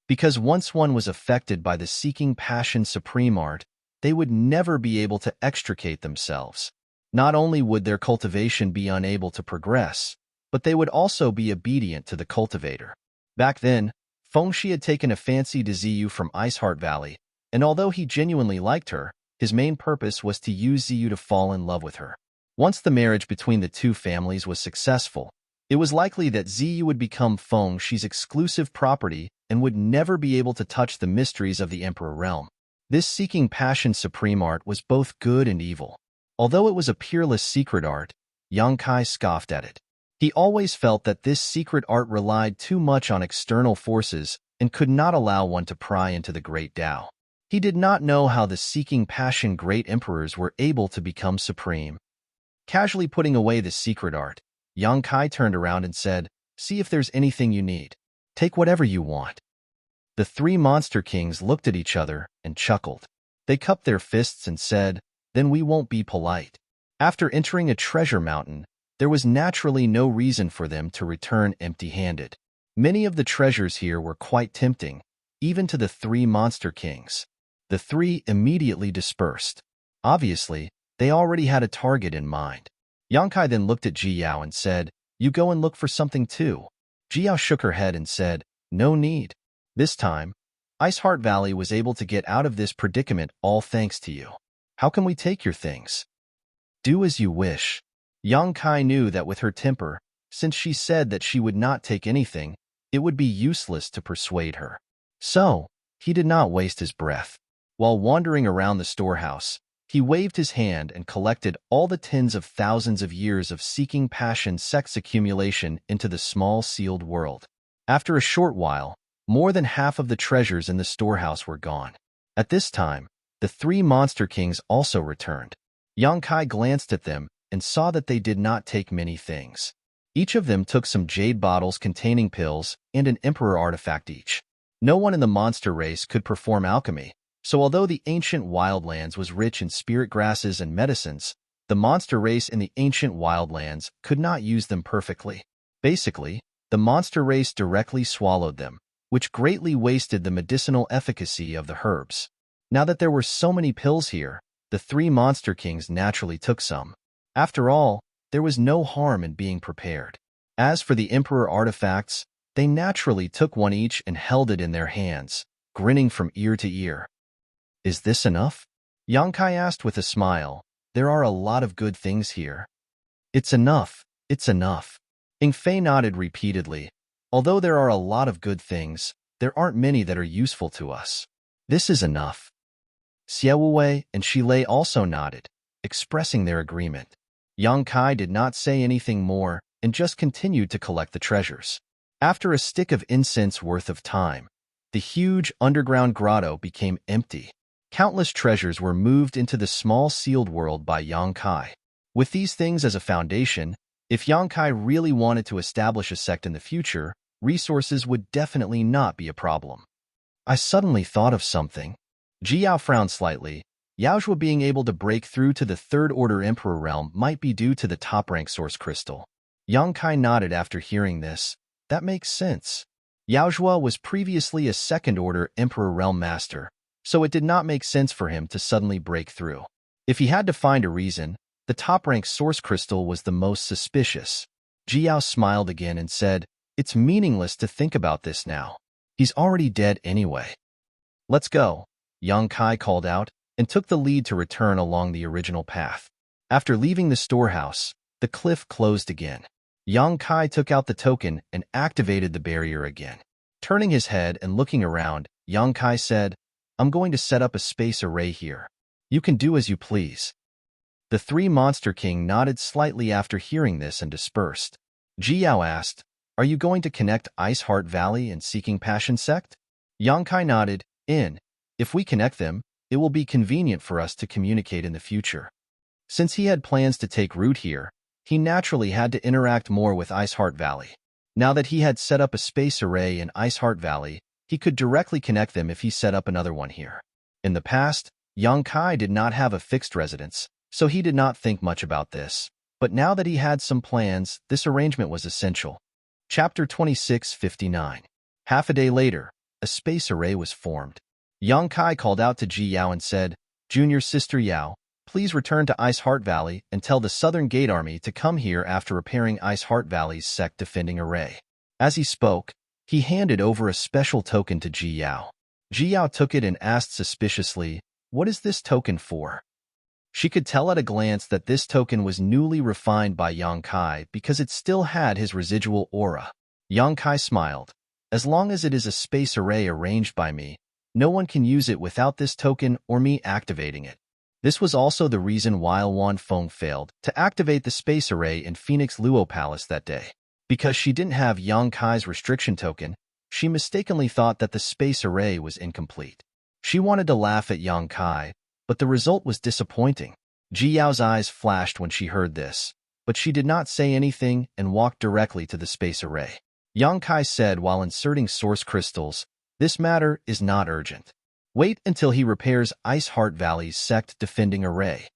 Because once one was affected by the Seeking Passion Supreme art, they would never be able to extricate themselves. Not only would their cultivation be unable to progress, but they would also be obedient to the cultivator. Back then, Fengxi had taken a fancy to Ziyu from Iceheart Valley, and although he genuinely liked her, his main purpose was to use Ziyu to fall in love with her. Once the marriage between the 2 families was successful, it was likely that Ziyu would become Fengxi's exclusive property and would never be able to touch the mysteries of the Emperor realm. This Seeking Passion Supreme art was both good and evil. Although it was a peerless secret art, Yang Kai scoffed at it. He always felt that this secret art relied too much on external forces and could not allow one to pry into the Great Tao. He did not know how the Seeking Passion Great Emperors were able to become supreme. Casually putting away the secret art, Yang Kai turned around and said, "See if there's anything you need. Take whatever you want." The 3 Monster Kings looked at each other and chuckled. They cupped their fists and said, "Then we won't be polite." After entering a treasure mountain, there was naturally no reason for them to return empty-handed. Many of the treasures here were quite tempting, even to the 3 Monster Kings. The 3 immediately dispersed. Obviously, they already had a target in mind. Yang Kai then looked at Ji Yao and said, "You go and look for something too." Ji Yao shook her head and said, "No need. This time, Iceheart Valley was able to get out of this predicament all thanks to you. How can we take your things?" "Do as you wish." Yang Kai knew that with her temper, since she said that she would not take anything, it would be useless to persuade her. So, he did not waste his breath. While wandering around the storehouse, he waved his hand and collected all the tens of thousands of years of seeking passion sex accumulation into the small sealed world. After a short while, more than half of the treasures in the storehouse were gone. At this time, the three monster kings also returned. Yongkai glanced at them and saw that they did not take many things. Each of them took some jade bottles containing pills and an emperor artifact each. No one in the monster race could perform alchemy, so although the ancient wildlands was rich in spirit grasses and medicines, the monster race in the ancient wildlands could not use them perfectly. Basically, the monster race directly swallowed them, which greatly wasted the medicinal efficacy of the herbs. Now that there were so many pills here, the three monster kings naturally took some. After all, there was no harm in being prepared. As for the emperor artifacts, they naturally took one each and held it in their hands, grinning from ear to ear. Is this enough? Yongkai asked with a smile. There are a lot of good things here. It's enough. It's enough. Ingfei nodded repeatedly. Although there are a lot of good things, there aren't many that are useful to us. This is enough. Xiaowei and Shilei also nodded, expressing their agreement. Yongkai did not say anything more and just continued to collect the treasures. After a stick of incense worth of time, the huge underground grotto became empty. Countless treasures were moved into the small sealed world by Yongkai. With these things as a foundation, if Yongkai really wanted to establish a sect in the future, resources would definitely not be a problem. I suddenly thought of something. Jiao frowned slightly. Yaozhua being able to break through to the Third Order Emperor realm might be due to the top-rank source crystal. Yongkai nodded after hearing this. That makes sense. Yaozhua was previously a Second Order Emperor realm master, so it did not make sense for him to suddenly break through. If he had to find a reason, the top-rank source crystal was the most suspicious. Jiao smiled again and said, "It's meaningless to think about this now. He's already dead anyway." "Let's go," Yongkai called out, and took the lead to return along the original path. After leaving the storehouse, the cliff closed again. Yongkai took out the token and activated the barrier again. Turning his head and looking around, Yongkai said, "I'm going to set up a space array here. You can do as you please." The three monster king nodded slightly after hearing this and dispersed. Jiao asked, "Are you going to connect Ice Heart Valley and Seeking Passion Sect?" Yongkai nodded. If we connect them, it will be convenient for us to communicate in the future." Since he had plans to take root here, he naturally had to interact more with Ice Heart Valley. Now that he had set up a space array in Ice Heart Valley, he could directly connect them if he set up another one here. In the past, Yongkai did not have a fixed residence, so he did not think much about this. But now that he had some plans, this arrangement was essential. Chapter 26:59. Half a day later, a space array was formed. Yongkai called out to Ji Yao and said, "Junior Sister Yao, please return to Ice Heart Valley and tell the Southern Gate Army to come here after repairing Ice Heart Valley's sect defending array." As he spoke, he handed over a special token to Ji Yao. Ji Yao took it and asked suspiciously, "What is this token for?" She could tell at a glance that this token was newly refined by Yongkai because it still had his residual aura. Yongkai smiled. "As long as it is a space array arranged by me, no one can use it without this token or me activating it." This was also the reason why Wan Feng failed to activate the space array in Phoenix Luo Palace that day. Because she didn't have Yongkai's restriction token, she mistakenly thought that the space array was incomplete. She wanted to laugh at Yongkai, but the result was disappointing. Ji Yao's eyes flashed when she heard this, but she did not say anything and walked directly to the space array. Yongkai said while inserting source crystals, "This matter is not urgent. Wait until he repairs Ice Heart Valley's sect defending array."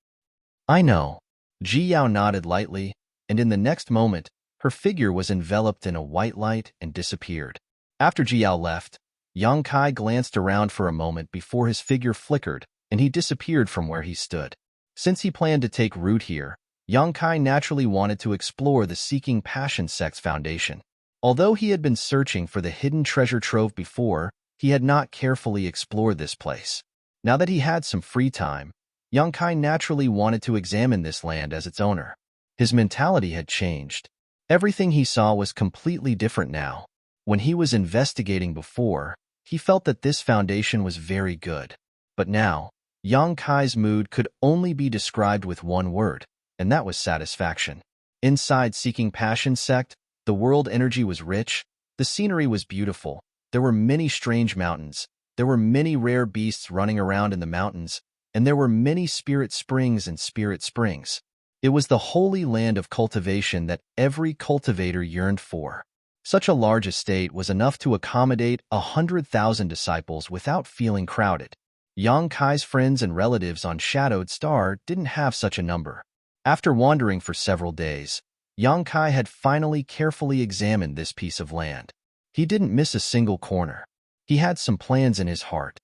"I know." Ji Yao nodded lightly, and in the next moment, her figure was enveloped in a white light and disappeared. After Ji Yao left, Yongkai glanced around for a moment before his figure flickered and he disappeared from where he stood. Since he planned to take root here, Yongkai naturally wanted to explore the Seeking Passion Sect's foundation. Although he had been searching for the hidden treasure trove before, he had not carefully explored this place. Now that he had some free time, Yongkai naturally wanted to examine this land as its owner. His mentality had changed. Everything he saw was completely different now. When he was investigating before, He felt that this foundation was very good. But now, Yang Kai's mood could only be described with one word, and that was satisfaction. Inside Seeking Passion sect, the world energy was rich, the scenery was beautiful, there were many strange mountains, there were many rare beasts running around in the mountains, and there were many spirit springs and spirit springs. It was the holy land of cultivation that every cultivator yearned for. Such a large estate was enough to accommodate 100,000 disciples without feeling crowded. Yang Kai's friends and relatives on Shadowed Star didn't have such a number. After wandering for several days, Yang Kai had finally carefully examined this piece of land. He didn't miss a single corner. He had some plans in his heart.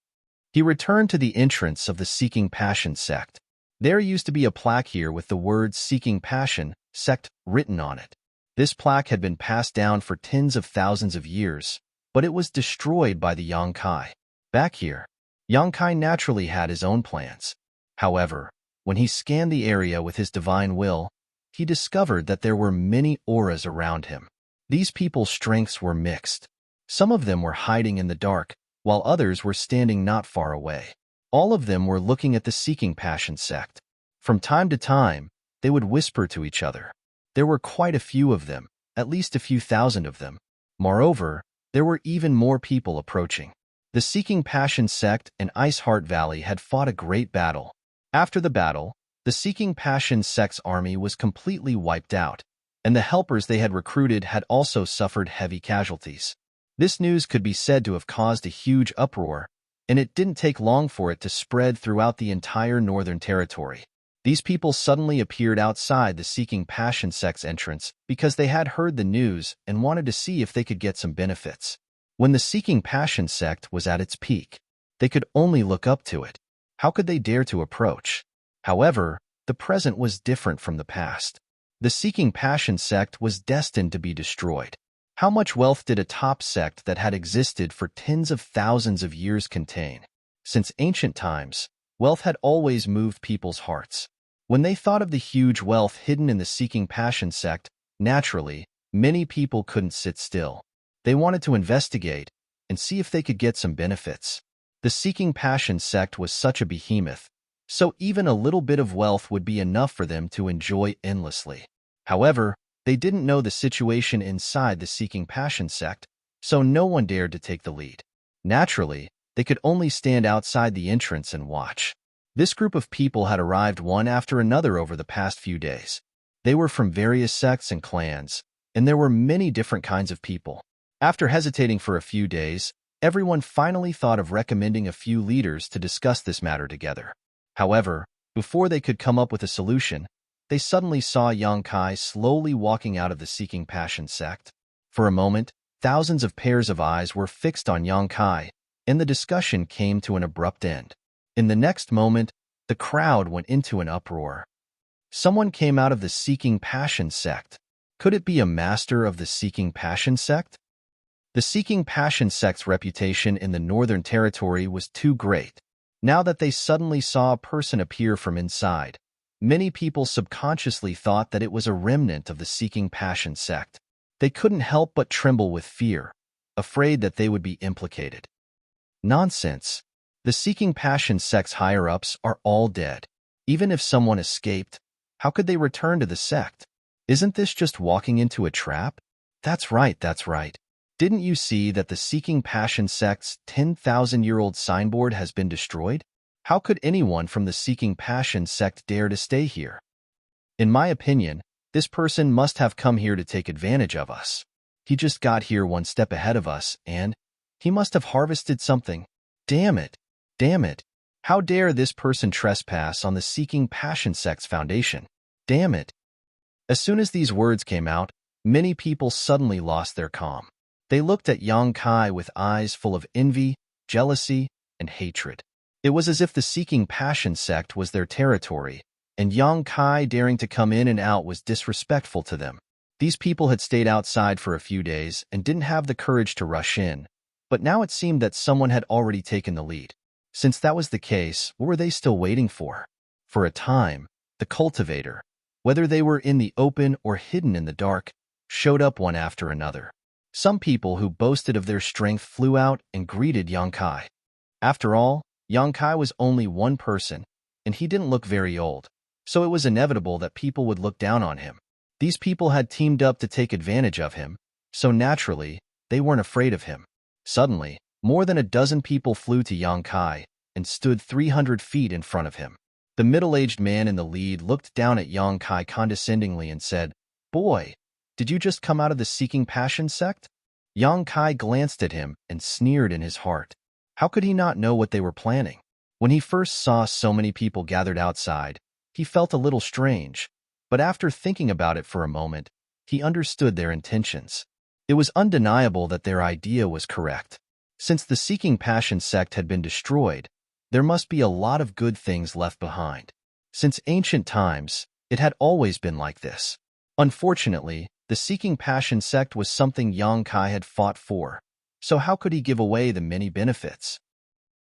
He returned to the entrance of the Seeking Passion sect. There used to be a plaque here with the words Seeking Passion sect written on it. This plaque had been passed down for tens of thousands of years, but it was destroyed by the Yang Kai. Back here, Yang Kai naturally had his own plans. However, when he scanned the area with his divine will, he discovered that there were many auras around him. These people's strengths were mixed. Some of them were hiding in the dark, while others were standing not far away. All of them were looking at the Seeking Passion sect. From time to time, they would whisper to each other. There were quite a few of them, at least a few thousand of them. Moreover, there were even more people approaching. The Seeking Passion sect and Ice Heart Valley had fought a great battle. After the battle, the Seeking Passion sect's army was completely wiped out, and the helpers they had recruited had also suffered heavy casualties. This news could be said to have caused a huge uproar, and it didn't take long for it to spread throughout the entire Northern Territory. These people suddenly appeared outside the Seeking Passion sect's entrance because they had heard the news and wanted to see if they could get some benefits. When the Seeking Passion sect was at its peak, they could only look up to it. How could they dare to approach? However, the present was different from the past. The Seeking Passion sect was destined to be destroyed. How much wealth did a top sect that had existed for tens of thousands of years contain? Since ancient times, wealth had always moved people's hearts. When they thought of the huge wealth hidden in the Seeking Passion sect, naturally, many people couldn't sit still. They wanted to investigate and see if they could get some benefits. The Seeking Passion sect was such a behemoth, so even a little bit of wealth would be enough for them to enjoy endlessly. However, they didn't know the situation inside the Seeking Passion sect, so no one dared to take the lead. Naturally, they could only stand outside the entrance and watch. This group of people had arrived one after another over the past few days. They were from various sects and clans, and there were many different kinds of people. After hesitating for a few days, everyone finally thought of recommending a few leaders to discuss this matter together. However, before they could come up with a solution, they suddenly saw Yang Kai slowly walking out of the Seeking Passion sect. For a moment, thousands of pairs of eyes were fixed on Yang Kai, and the discussion came to an abrupt end. In the next moment, the crowd went into an uproar. Someone came out of the Seeking Passion sect. Could it be a master of the Seeking Passion sect? The Seeking Passion sect's reputation in the Northern Territory was too great. Now that they suddenly saw a person appear from inside, many people subconsciously thought that it was a remnant of the Seeking Passion sect. They couldn't help but tremble with fear, afraid that they would be implicated. Nonsense. The Seeking Passion sect's higher-ups are all dead. Even if someone escaped, how could they return to the sect? Isn't this just walking into a trap? That's right, that's right. Didn't you see that the Seeking Passion sect's 10,000-year-old signboard has been destroyed? How could anyone from the Seeking Passion sect dare to stay here? In my opinion, this person must have come here to take advantage of us. He just got here one step ahead of us, and he must have harvested something. Damn it! Damn it! How dare this person trespass on the Seeking Passion sect's foundation? Damn it! As soon as these words came out, many people suddenly lost their calm. They looked at Yang Kai with eyes full of envy, jealousy, and hatred. It was as if the Seeking Passion sect was their territory, and Yang Kai daring to come in and out was disrespectful to them. These people had stayed outside for a few days and didn't have the courage to rush in, but now it seemed that someone had already taken the lead. Since that was the case, what were they still waiting for? For a time, the cultivator, whether they were in the open or hidden in the dark, showed up one after another. Some people who boasted of their strength flew out and greeted Yang Kai. After all, Yang Kai was only one person, and he didn't look very old, so it was inevitable that people would look down on him. These people had teamed up to take advantage of him, so naturally, they weren't afraid of him. Suddenly, more than a dozen people flew to Yang Kai and stood 300 feet in front of him. The middle-aged man in the lead looked down at Yang Kai condescendingly and said, "Boy, did you just come out of the Seeking Passion sect?" Yang Kai glanced at him and sneered in his heart. How could he not know what they were planning? When he first saw so many people gathered outside, he felt a little strange, but after thinking about it for a moment, he understood their intentions. It was undeniable that their idea was correct. Since the Seeking Passion sect had been destroyed, there must be a lot of good things left behind. Since ancient times, it had always been like this. Unfortunately, the Seeking Passion sect was something Yang Kai had fought for, so how could he give away the many benefits?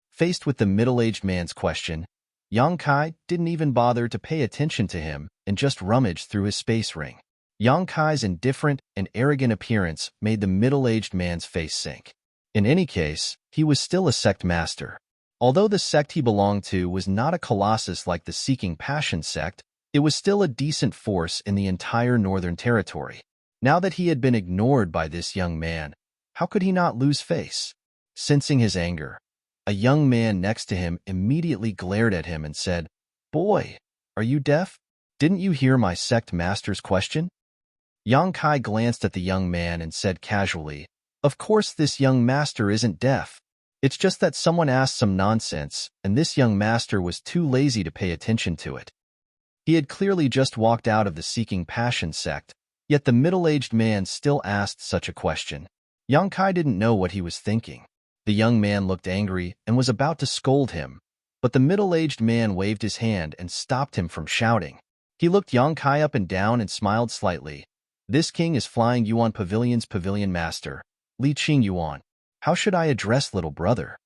Faced with the middle-aged man's question, Yang Kai didn't even bother to pay attention to him and just rummaged through his space ring. Yang Kai's indifferent and arrogant appearance made the middle-aged man's face sink. In any case, he was still a sect master. Although the sect he belonged to was not a colossus like the Seeking Passion sect, it was still a decent force in the entire Northern Territory. Now that he had been ignored by this young man, how could he not lose face? Sensing his anger, a young man next to him immediately glared at him and said, "Boy, are you deaf? Didn't you hear my sect master's question?" Yang Kai glanced at the young man and said casually, "Of course this young master isn't deaf. It's just that someone asked some nonsense, and this young master was too lazy to pay attention to it." He had clearly just walked out of the Seeking Passion sect, yet the middle-aged man still asked such a question. Yang Kai didn't know what he was thinking. The young man looked angry and was about to scold him, but the middle-aged man waved his hand and stopped him from shouting. He looked Yang Kai up and down and smiled slightly. "This king is Flying Yuan Pavilion's pavilion master, Li Qing Yuan. How should I address little brother?"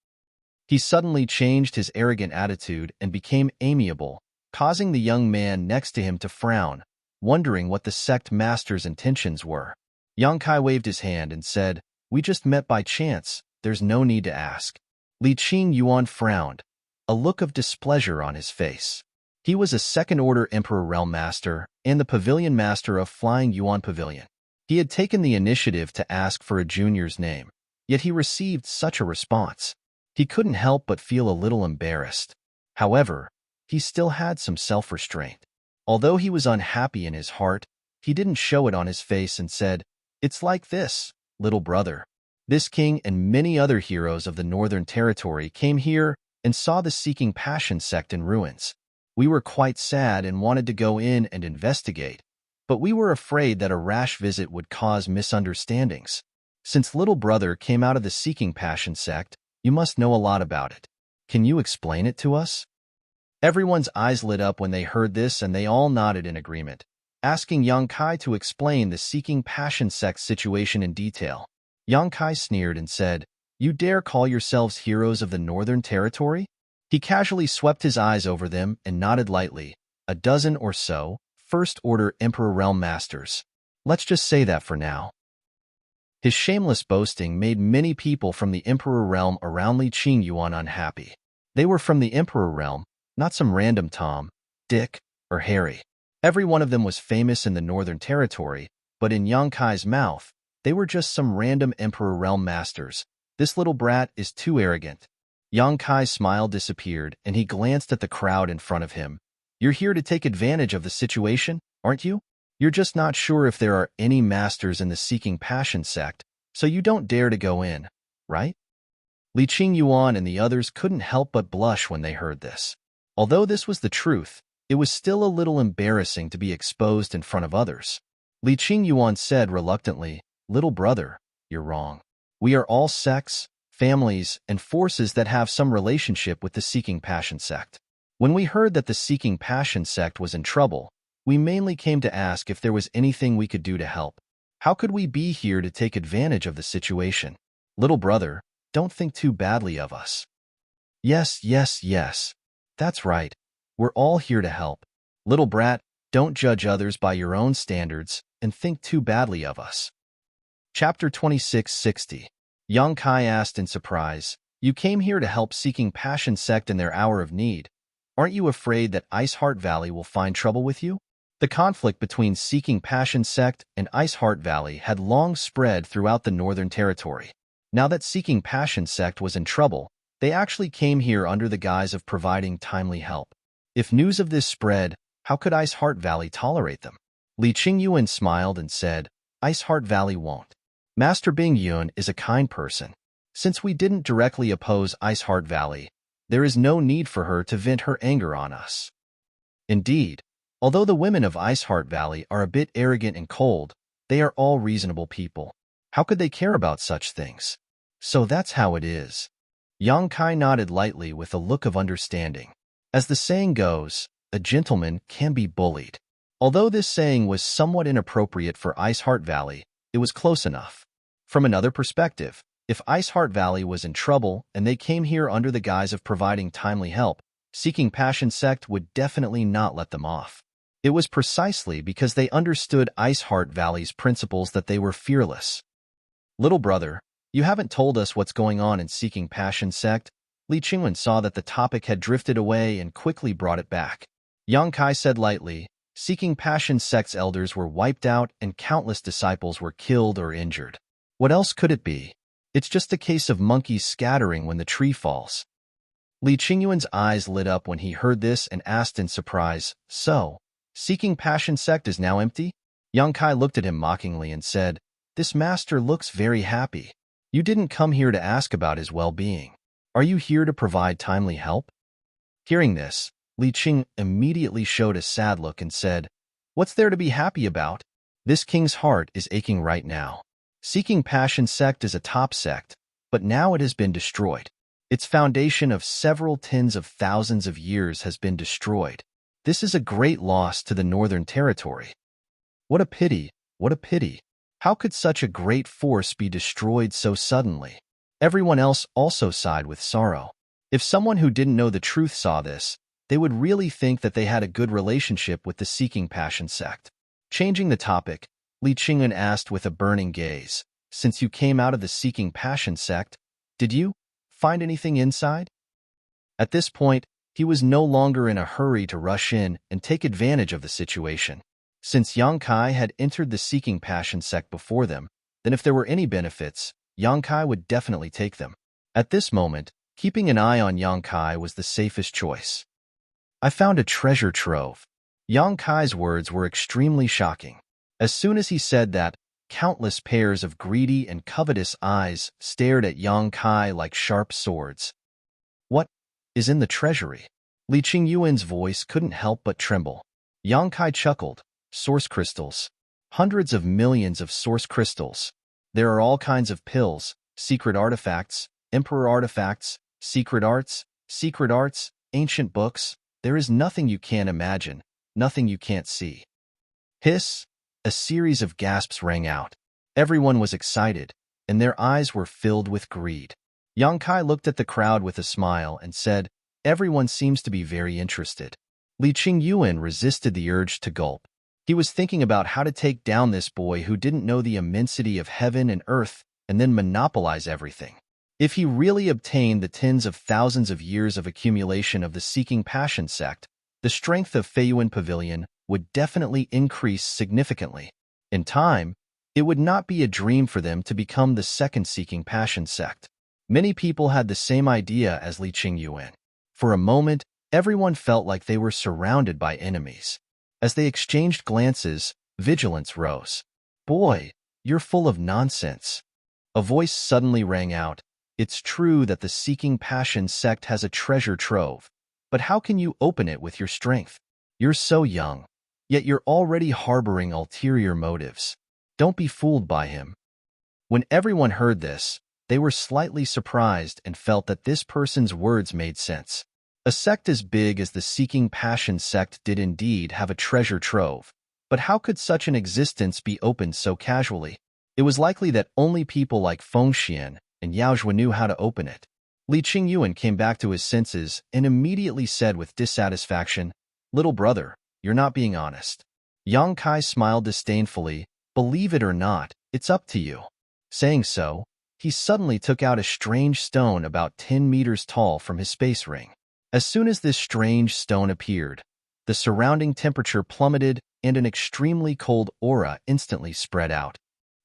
He suddenly changed his arrogant attitude and became amiable, causing the young man next to him to frown, wondering what the sect master's intentions were. Yang Kai waved his hand and said, "We just met by chance. There's no need to ask." Li Qing Yuan frowned, a look of displeasure on his face. He was a second-order Emperor Realm Master and the Pavilion Master of Flying Yuan Pavilion. He had taken the initiative to ask for a junior's name, yet he received such a response. He couldn't help but feel a little embarrassed. However, he still had some self-restraint. Although he was unhappy in his heart, he didn't show it on his face and said, "It's like this, little brother. This king and many other heroes of the Northern Territory came here and saw the Seeking Passion sect in ruins. We were quite sad and wanted to go in and investigate, but we were afraid that a rash visit would cause misunderstandings. Since little brother came out of the Seeking Passion sect, you must know a lot about it. Can you explain it to us?" Everyone's eyes lit up when they heard this, and they all nodded in agreement, asking Yang Kai to explain the Seeking Passion sect situation in detail. Yang Kai sneered and said, "You dare call yourselves heroes of the Northern Territory?" He casually swept his eyes over them and nodded lightly. "A dozen or so, First-Order Emperor Realm Masters. Let's just say that for now." His shameless boasting made many people from the Emperor Realm around Li Qing Yuan unhappy. They were from the Emperor Realm, not some random Tom, Dick, or Harry. Every one of them was famous in the Northern Territory, but in Yang Kai's mouth, they were just some random Emperor Realm Masters. This little brat is too arrogant. Yang Kai's smile disappeared, and he glanced at the crowd in front of him. "You're here to take advantage of the situation, aren't you? You're just not sure if there are any masters in the Seeking Passion sect, so you don't dare to go in, right?" Li Qing Yuan and the others couldn't help but blush when they heard this. Although this was the truth, it was still a little embarrassing to be exposed in front of others. Li Qing Yuan said reluctantly, "Little brother, you're wrong. We are all sects, families, and forces that have some relationship with the Seeking Passion sect. When we heard that the Seeking Passion sect was in trouble, we mainly came to ask if there was anything we could do to help. How could we be here to take advantage of the situation? Little brother, don't think too badly of us." "Yes, yes, yes. That's right. We're all here to help. Little brat, don't judge others by your own standards and think too badly of us." Chapter 2660. Yang Kai asked in surprise, "You came here to help Seeking Passion sect in their hour of need. Aren't you afraid that Ice Heart Valley will find trouble with you?" The conflict between Seeking Passion sect and Ice Heart Valley had long spread throughout the Northern Territory. Now that Seeking Passion sect was in trouble, they actually came here under the guise of providing timely help. If news of this spread, how could Ice Heart Valley tolerate them? Li Qingyuan smiled and said, "Ice Heart Valley won't. Master Bing Yun is a kind person. Since we didn't directly oppose Ice Heart Valley, there is no need for her to vent her anger on us." Indeed, although the women of Ice Heart Valley are a bit arrogant and cold, they are all reasonable people. How could they care about such things? So that's how it is. Yang Kai nodded lightly with a look of understanding. As the saying goes, a gentleman can be bullied. Although this saying was somewhat inappropriate for Ice Heart Valley, it was close enough. From another perspective, if Ice Heart Valley was in trouble and they came here under the guise of providing timely help, Seeking Passion sect would definitely not let them off. It was precisely because they understood Ice Heart Valley's principles that they were fearless. "Little brother, you haven't told us what's going on in Seeking Passion sect." Li Qingwen saw that the topic had drifted away and quickly brought it back. Yang Kai said lightly, "Seeking Passion sect's elders were wiped out and countless disciples were killed or injured. What else could it be? It's just a case of monkeys scattering when the tree falls." Li Qingyuan's eyes lit up when he heard this and asked in surprise, "So, Seeking Passion sect is now empty?" Yang Kai looked at him mockingly and said, "This master looks very happy. You didn't come here to ask about his well-being. Are you here to provide timely help?" Hearing this, Li Qing immediately showed a sad look and said, "What's there to be happy about? This king's heart is aching right now. Seeking Passion sect is a top sect, but now it has been destroyed. Its foundation of several tens of thousands of years has been destroyed. This is a great loss to the Northern Territory. What a pity, what a pity. How could such a great force be destroyed so suddenly?" Everyone else also sighed with sorrow. If someone who didn't know the truth saw this, they would really think that they had a good relationship with the Seeking Passion sect. Changing the topic, Li Qingyan asked with a burning gaze, "Since you came out of the Seeking Passion sect, did you find anything inside?" At this point, he was no longer in a hurry to rush in and take advantage of the situation. Since Yang Kai had entered the Seeking Passion sect before them, then if there were any benefits, Yang Kai would definitely take them. At this moment, keeping an eye on Yang Kai was the safest choice. "I found a treasure trove." Yang Kai's words were extremely shocking. As soon as he said that, countless pairs of greedy and covetous eyes stared at Yang Kai like sharp swords. "What is in the treasury?" Li Qingyuan's voice couldn't help but tremble. Yang Kai chuckled. "Source crystals. Hundreds of millions of source crystals. There are all kinds of pills, secret artifacts, emperor artifacts, secret arts, ancient books. There is nothing you can't imagine, nothing you can't see." Hiss! A series of gasps rang out. Everyone was excited, and their eyes were filled with greed. Yang Kai looked at the crowd with a smile and said, "Everyone seems to be very interested." Li Qingyuan resisted the urge to gulp. He was thinking about how to take down this boy who didn't know the immensity of heaven and earth and then monopolize everything. If he really obtained the tens of thousands of years of accumulation of the Seeking Passion sect, the strength of Feiyuan Pavilion would definitely increase significantly. In time, it would not be a dream for them to become the second Seeking Passion sect. Many people had the same idea as Li Qingyuan. For a moment, everyone felt like they were surrounded by enemies. As they exchanged glances, vigilance rose. "Boy, you're full of nonsense." A voice suddenly rang out. "It's true that the Seeking Passion sect has a treasure trove, but how can you open it with your strength? You're so young, yet you're already harboring ulterior motives. Don't be fooled by him." When everyone heard this, they were slightly surprised and felt that this person's words made sense. A sect as big as the Seeking Passion sect did indeed have a treasure trove, but how could such an existence be opened so casually? It was likely that only people like Feng Xian and Yao Zhua knew how to open it. Li Qingyuan came back to his senses and immediately said with dissatisfaction, "Little brother, you're not being honest." Yang Kai smiled disdainfully. "Believe it or not, it's up to you. Saying so, he suddenly took out a strange stone about 10 meters tall from his space ring. As soon as this strange stone appeared, the surrounding temperature plummeted and an extremely cold aura instantly spread out.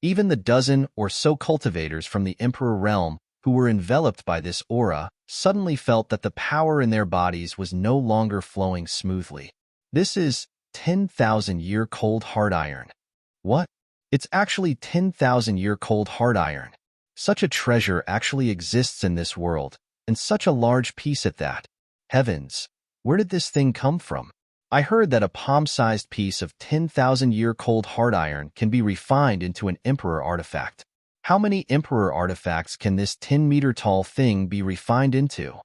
Even the dozen or so cultivators from the Emperor realm who were enveloped by this aura suddenly felt that the power in their bodies was no longer flowing smoothly. This is 10,000-year cold hard iron. What? It's actually 10,000-year cold hard iron. Such a treasure actually exists in this world, and such a large piece at that. Heavens, where did this thing come from? I heard that a palm-sized piece of 10,000-year cold hard iron can be refined into an Emperor artifact. How many Emperor artifacts can this 10-meter-tall thing be refined into?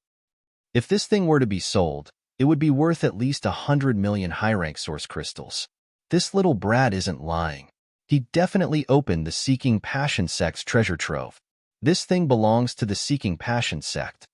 If this thing were to be sold, it would be worth at least 100 million high-rank source crystals. This little brat isn't lying. He definitely opened the Seeking Passion sect's treasure trove. This thing belongs to the Seeking Passion sect.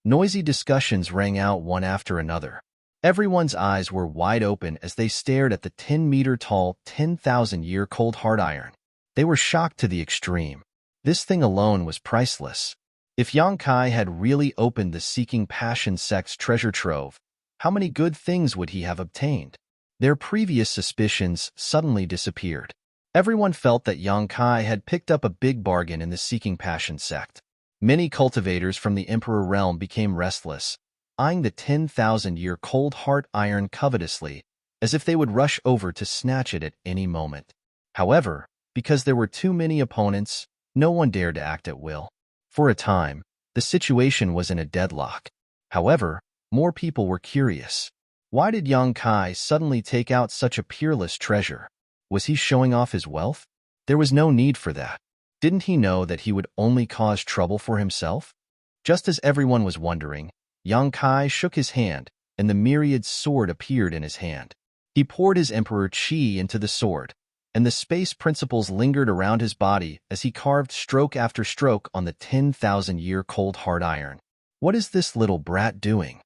Noisy discussions rang out one after another. Everyone's eyes were wide open as they stared at the 10-meter-tall, 10,000-year cold hard iron. They were shocked to the extreme. This thing alone was priceless. If Yang Kai had really opened the Seeking Passion sect's treasure trove, how many good things would he have obtained? Their previous suspicions suddenly disappeared. Everyone felt that Yang Kai had picked up a big bargain in the Seeking Passion sect. Many cultivators from the Emperor realm became restless, eyeing the 10,000-year cold hard iron covetously, as if they would rush over to snatch it at any moment. However, because there were too many opponents, no one dared to act at will. For a time, the situation was in a deadlock. However, more people were curious. Why did Yang Kai suddenly take out such a peerless treasure? Was he showing off his wealth? There was no need for that. Didn't he know that he would only cause trouble for himself? Just as everyone was wondering, Yang Kai shook his hand, and the myriad sword appeared in his hand. He poured his Emperor Qi into the sword, and the space principles lingered around his body as he carved stroke after stroke on the 10,000-year cold hard iron. What is this little brat doing?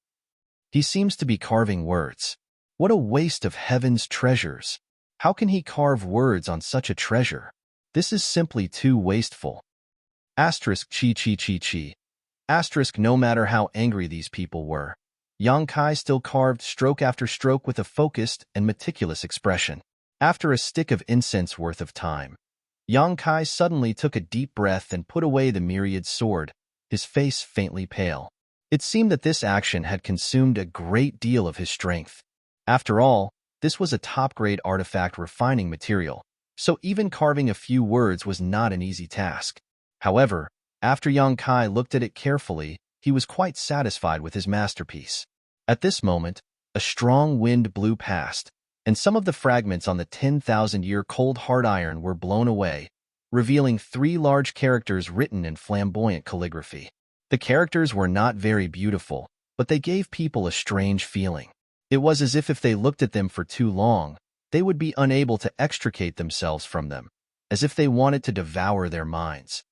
He seems to be carving words. What a waste of heaven's treasures! How can he carve words on such a treasure? This is simply too wasteful. Asterisk chi chi chi chi. Asterisk no matter how angry these people were, Yang Kai still carved stroke after stroke with a focused and meticulous expression. After a stick of incense worth of time, Yang Kai suddenly took a deep breath and put away the myriad sword, his face faintly pale. It seemed that this action had consumed a great deal of his strength. After all, this was a top-grade artifact refining material, so even carving a few words was not an easy task. However, after Yang Kai looked at it carefully, he was quite satisfied with his masterpiece. At this moment, a strong wind blew past, and some of the fragments on the 10,000-year cold hard iron were blown away, revealing 3 large characters written in flamboyant calligraphy. The characters were not very beautiful, but they gave people a strange feeling. It was as if they looked at them for too long, they would be unable to extricate themselves from them, as if they wanted to devour their minds.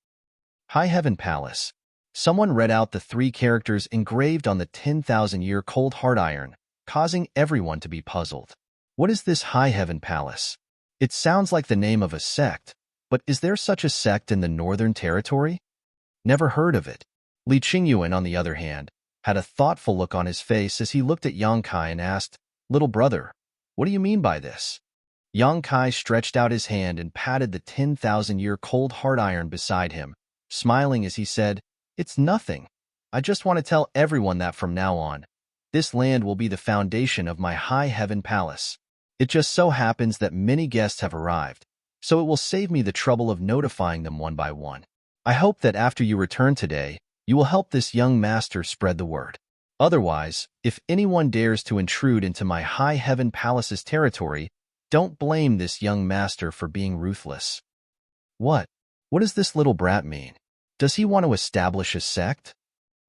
High Heaven Palace. Someone read out the 3 characters engraved on the 10,000-year cold hard iron, causing everyone to be puzzled. What is this High Heaven Palace? It sounds like the name of a sect, but is there such a sect in the Northern Territory? Never heard of it. Li Qingyuan, on the other hand, had a thoughtful look on his face as he looked at Yang Kai and asked, "Little brother, what do you mean by this?" Yang Kai stretched out his hand and patted the 10,000-year cold hard iron beside him, smiling as he said, "It's nothing. I just want to tell everyone that from now on, this land will be the foundation of my High Heaven Palace. It just so happens that many guests have arrived, so it will save me the trouble of notifying them one by one. I hope that after you return today, you will help this young master spread the word. Otherwise, if anyone dares to intrude into my High Heaven Palace's territory, don't blame this young master for being ruthless." What? What does this little brat mean? Does he want to establish a sect?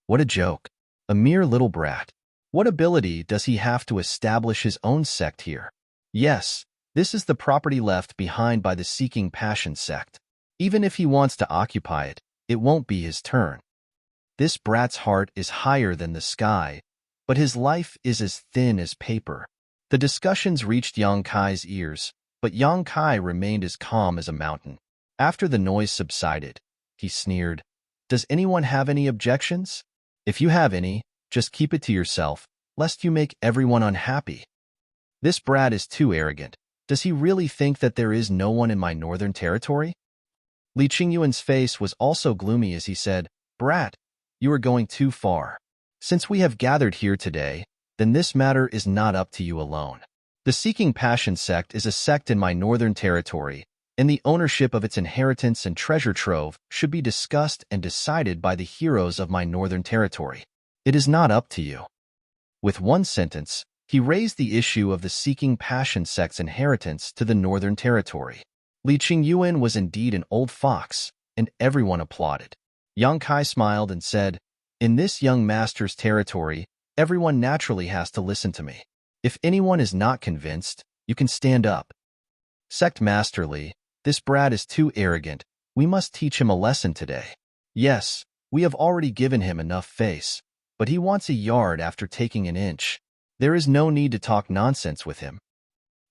What a joke. A mere little brat. What ability does he have to establish his own sect here? Yes, this is the property left behind by the Seeking Passion sect. Even if he wants to occupy it, it won't be his turn. This brat's heart is higher than the sky, but his life is as thin as paper. The discussions reached Yang Kai's ears, but Yang Kai remained as calm as a mountain. After the noise subsided, he sneered, "Does anyone have any objections? If you have any, just keep it to yourself, lest you make everyone unhappy. This brat is too arrogant. Does he really think that there is no one in my northern territory?" Li Qingyuan's face was also gloomy as he said, "Brat, you are going too far. Since we have gathered here today, then this matter is not up to you alone. The Seeking Passion sect is a sect in my northern territory, and the ownership of its inheritance and treasure trove should be discussed and decided by the heroes of my northern territory. It is not up to you." With one sentence, he raised the issue of the Seeking Passion sect's inheritance to the northern territory. Li Qingyuan was indeed an old fox, and everyone applauded. Yang Kai smiled and said, "In this young master's territory, everyone naturally has to listen to me. If anyone is not convinced, you can stand up." Sect Master Li, "This brat is too arrogant. We must teach him a lesson today. Yes, we have already given him enough face, but he wants a yard after taking an inch. There is no need to talk nonsense with him.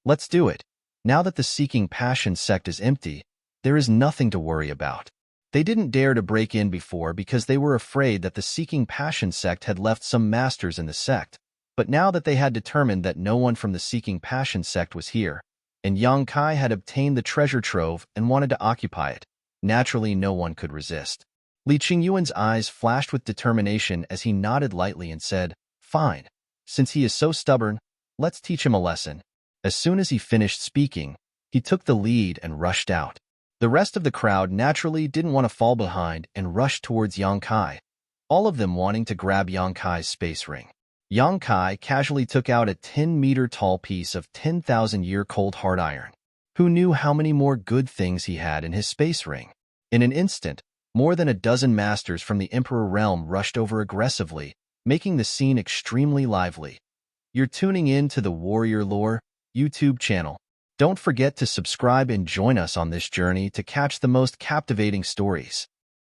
Let's do it. Now that the Seeking Passion sect is empty, there is nothing to worry about." They didn't dare to break in before because they were afraid that the Seeking Passion sect had left some masters in the sect, but now that they had determined that no one from the Seeking Passion sect was here, and Yang Kai had obtained the treasure trove and wanted to occupy it, naturally no one could resist. Li Qingyuan's eyes flashed with determination as he nodded lightly and said, "Fine. Since he is so stubborn, let's teach him a lesson." As soon as he finished speaking, he took the lead and rushed out. The rest of the crowd naturally didn't want to fall behind and rushed towards Yang Kai, all of them wanting to grab Yang Kai's space ring. Yang Kai casually took out a 10-meter-tall piece of 10,000-year-cold hard iron. Who knew how many more good things he had in his space ring? In an instant, more than a dozen masters from the Emperor realm rushed over aggressively, making the scene extremely lively. You're tuning in to the Warrior Lore YouTube channel. Don't forget to subscribe and join us on this journey to catch the most captivating stories.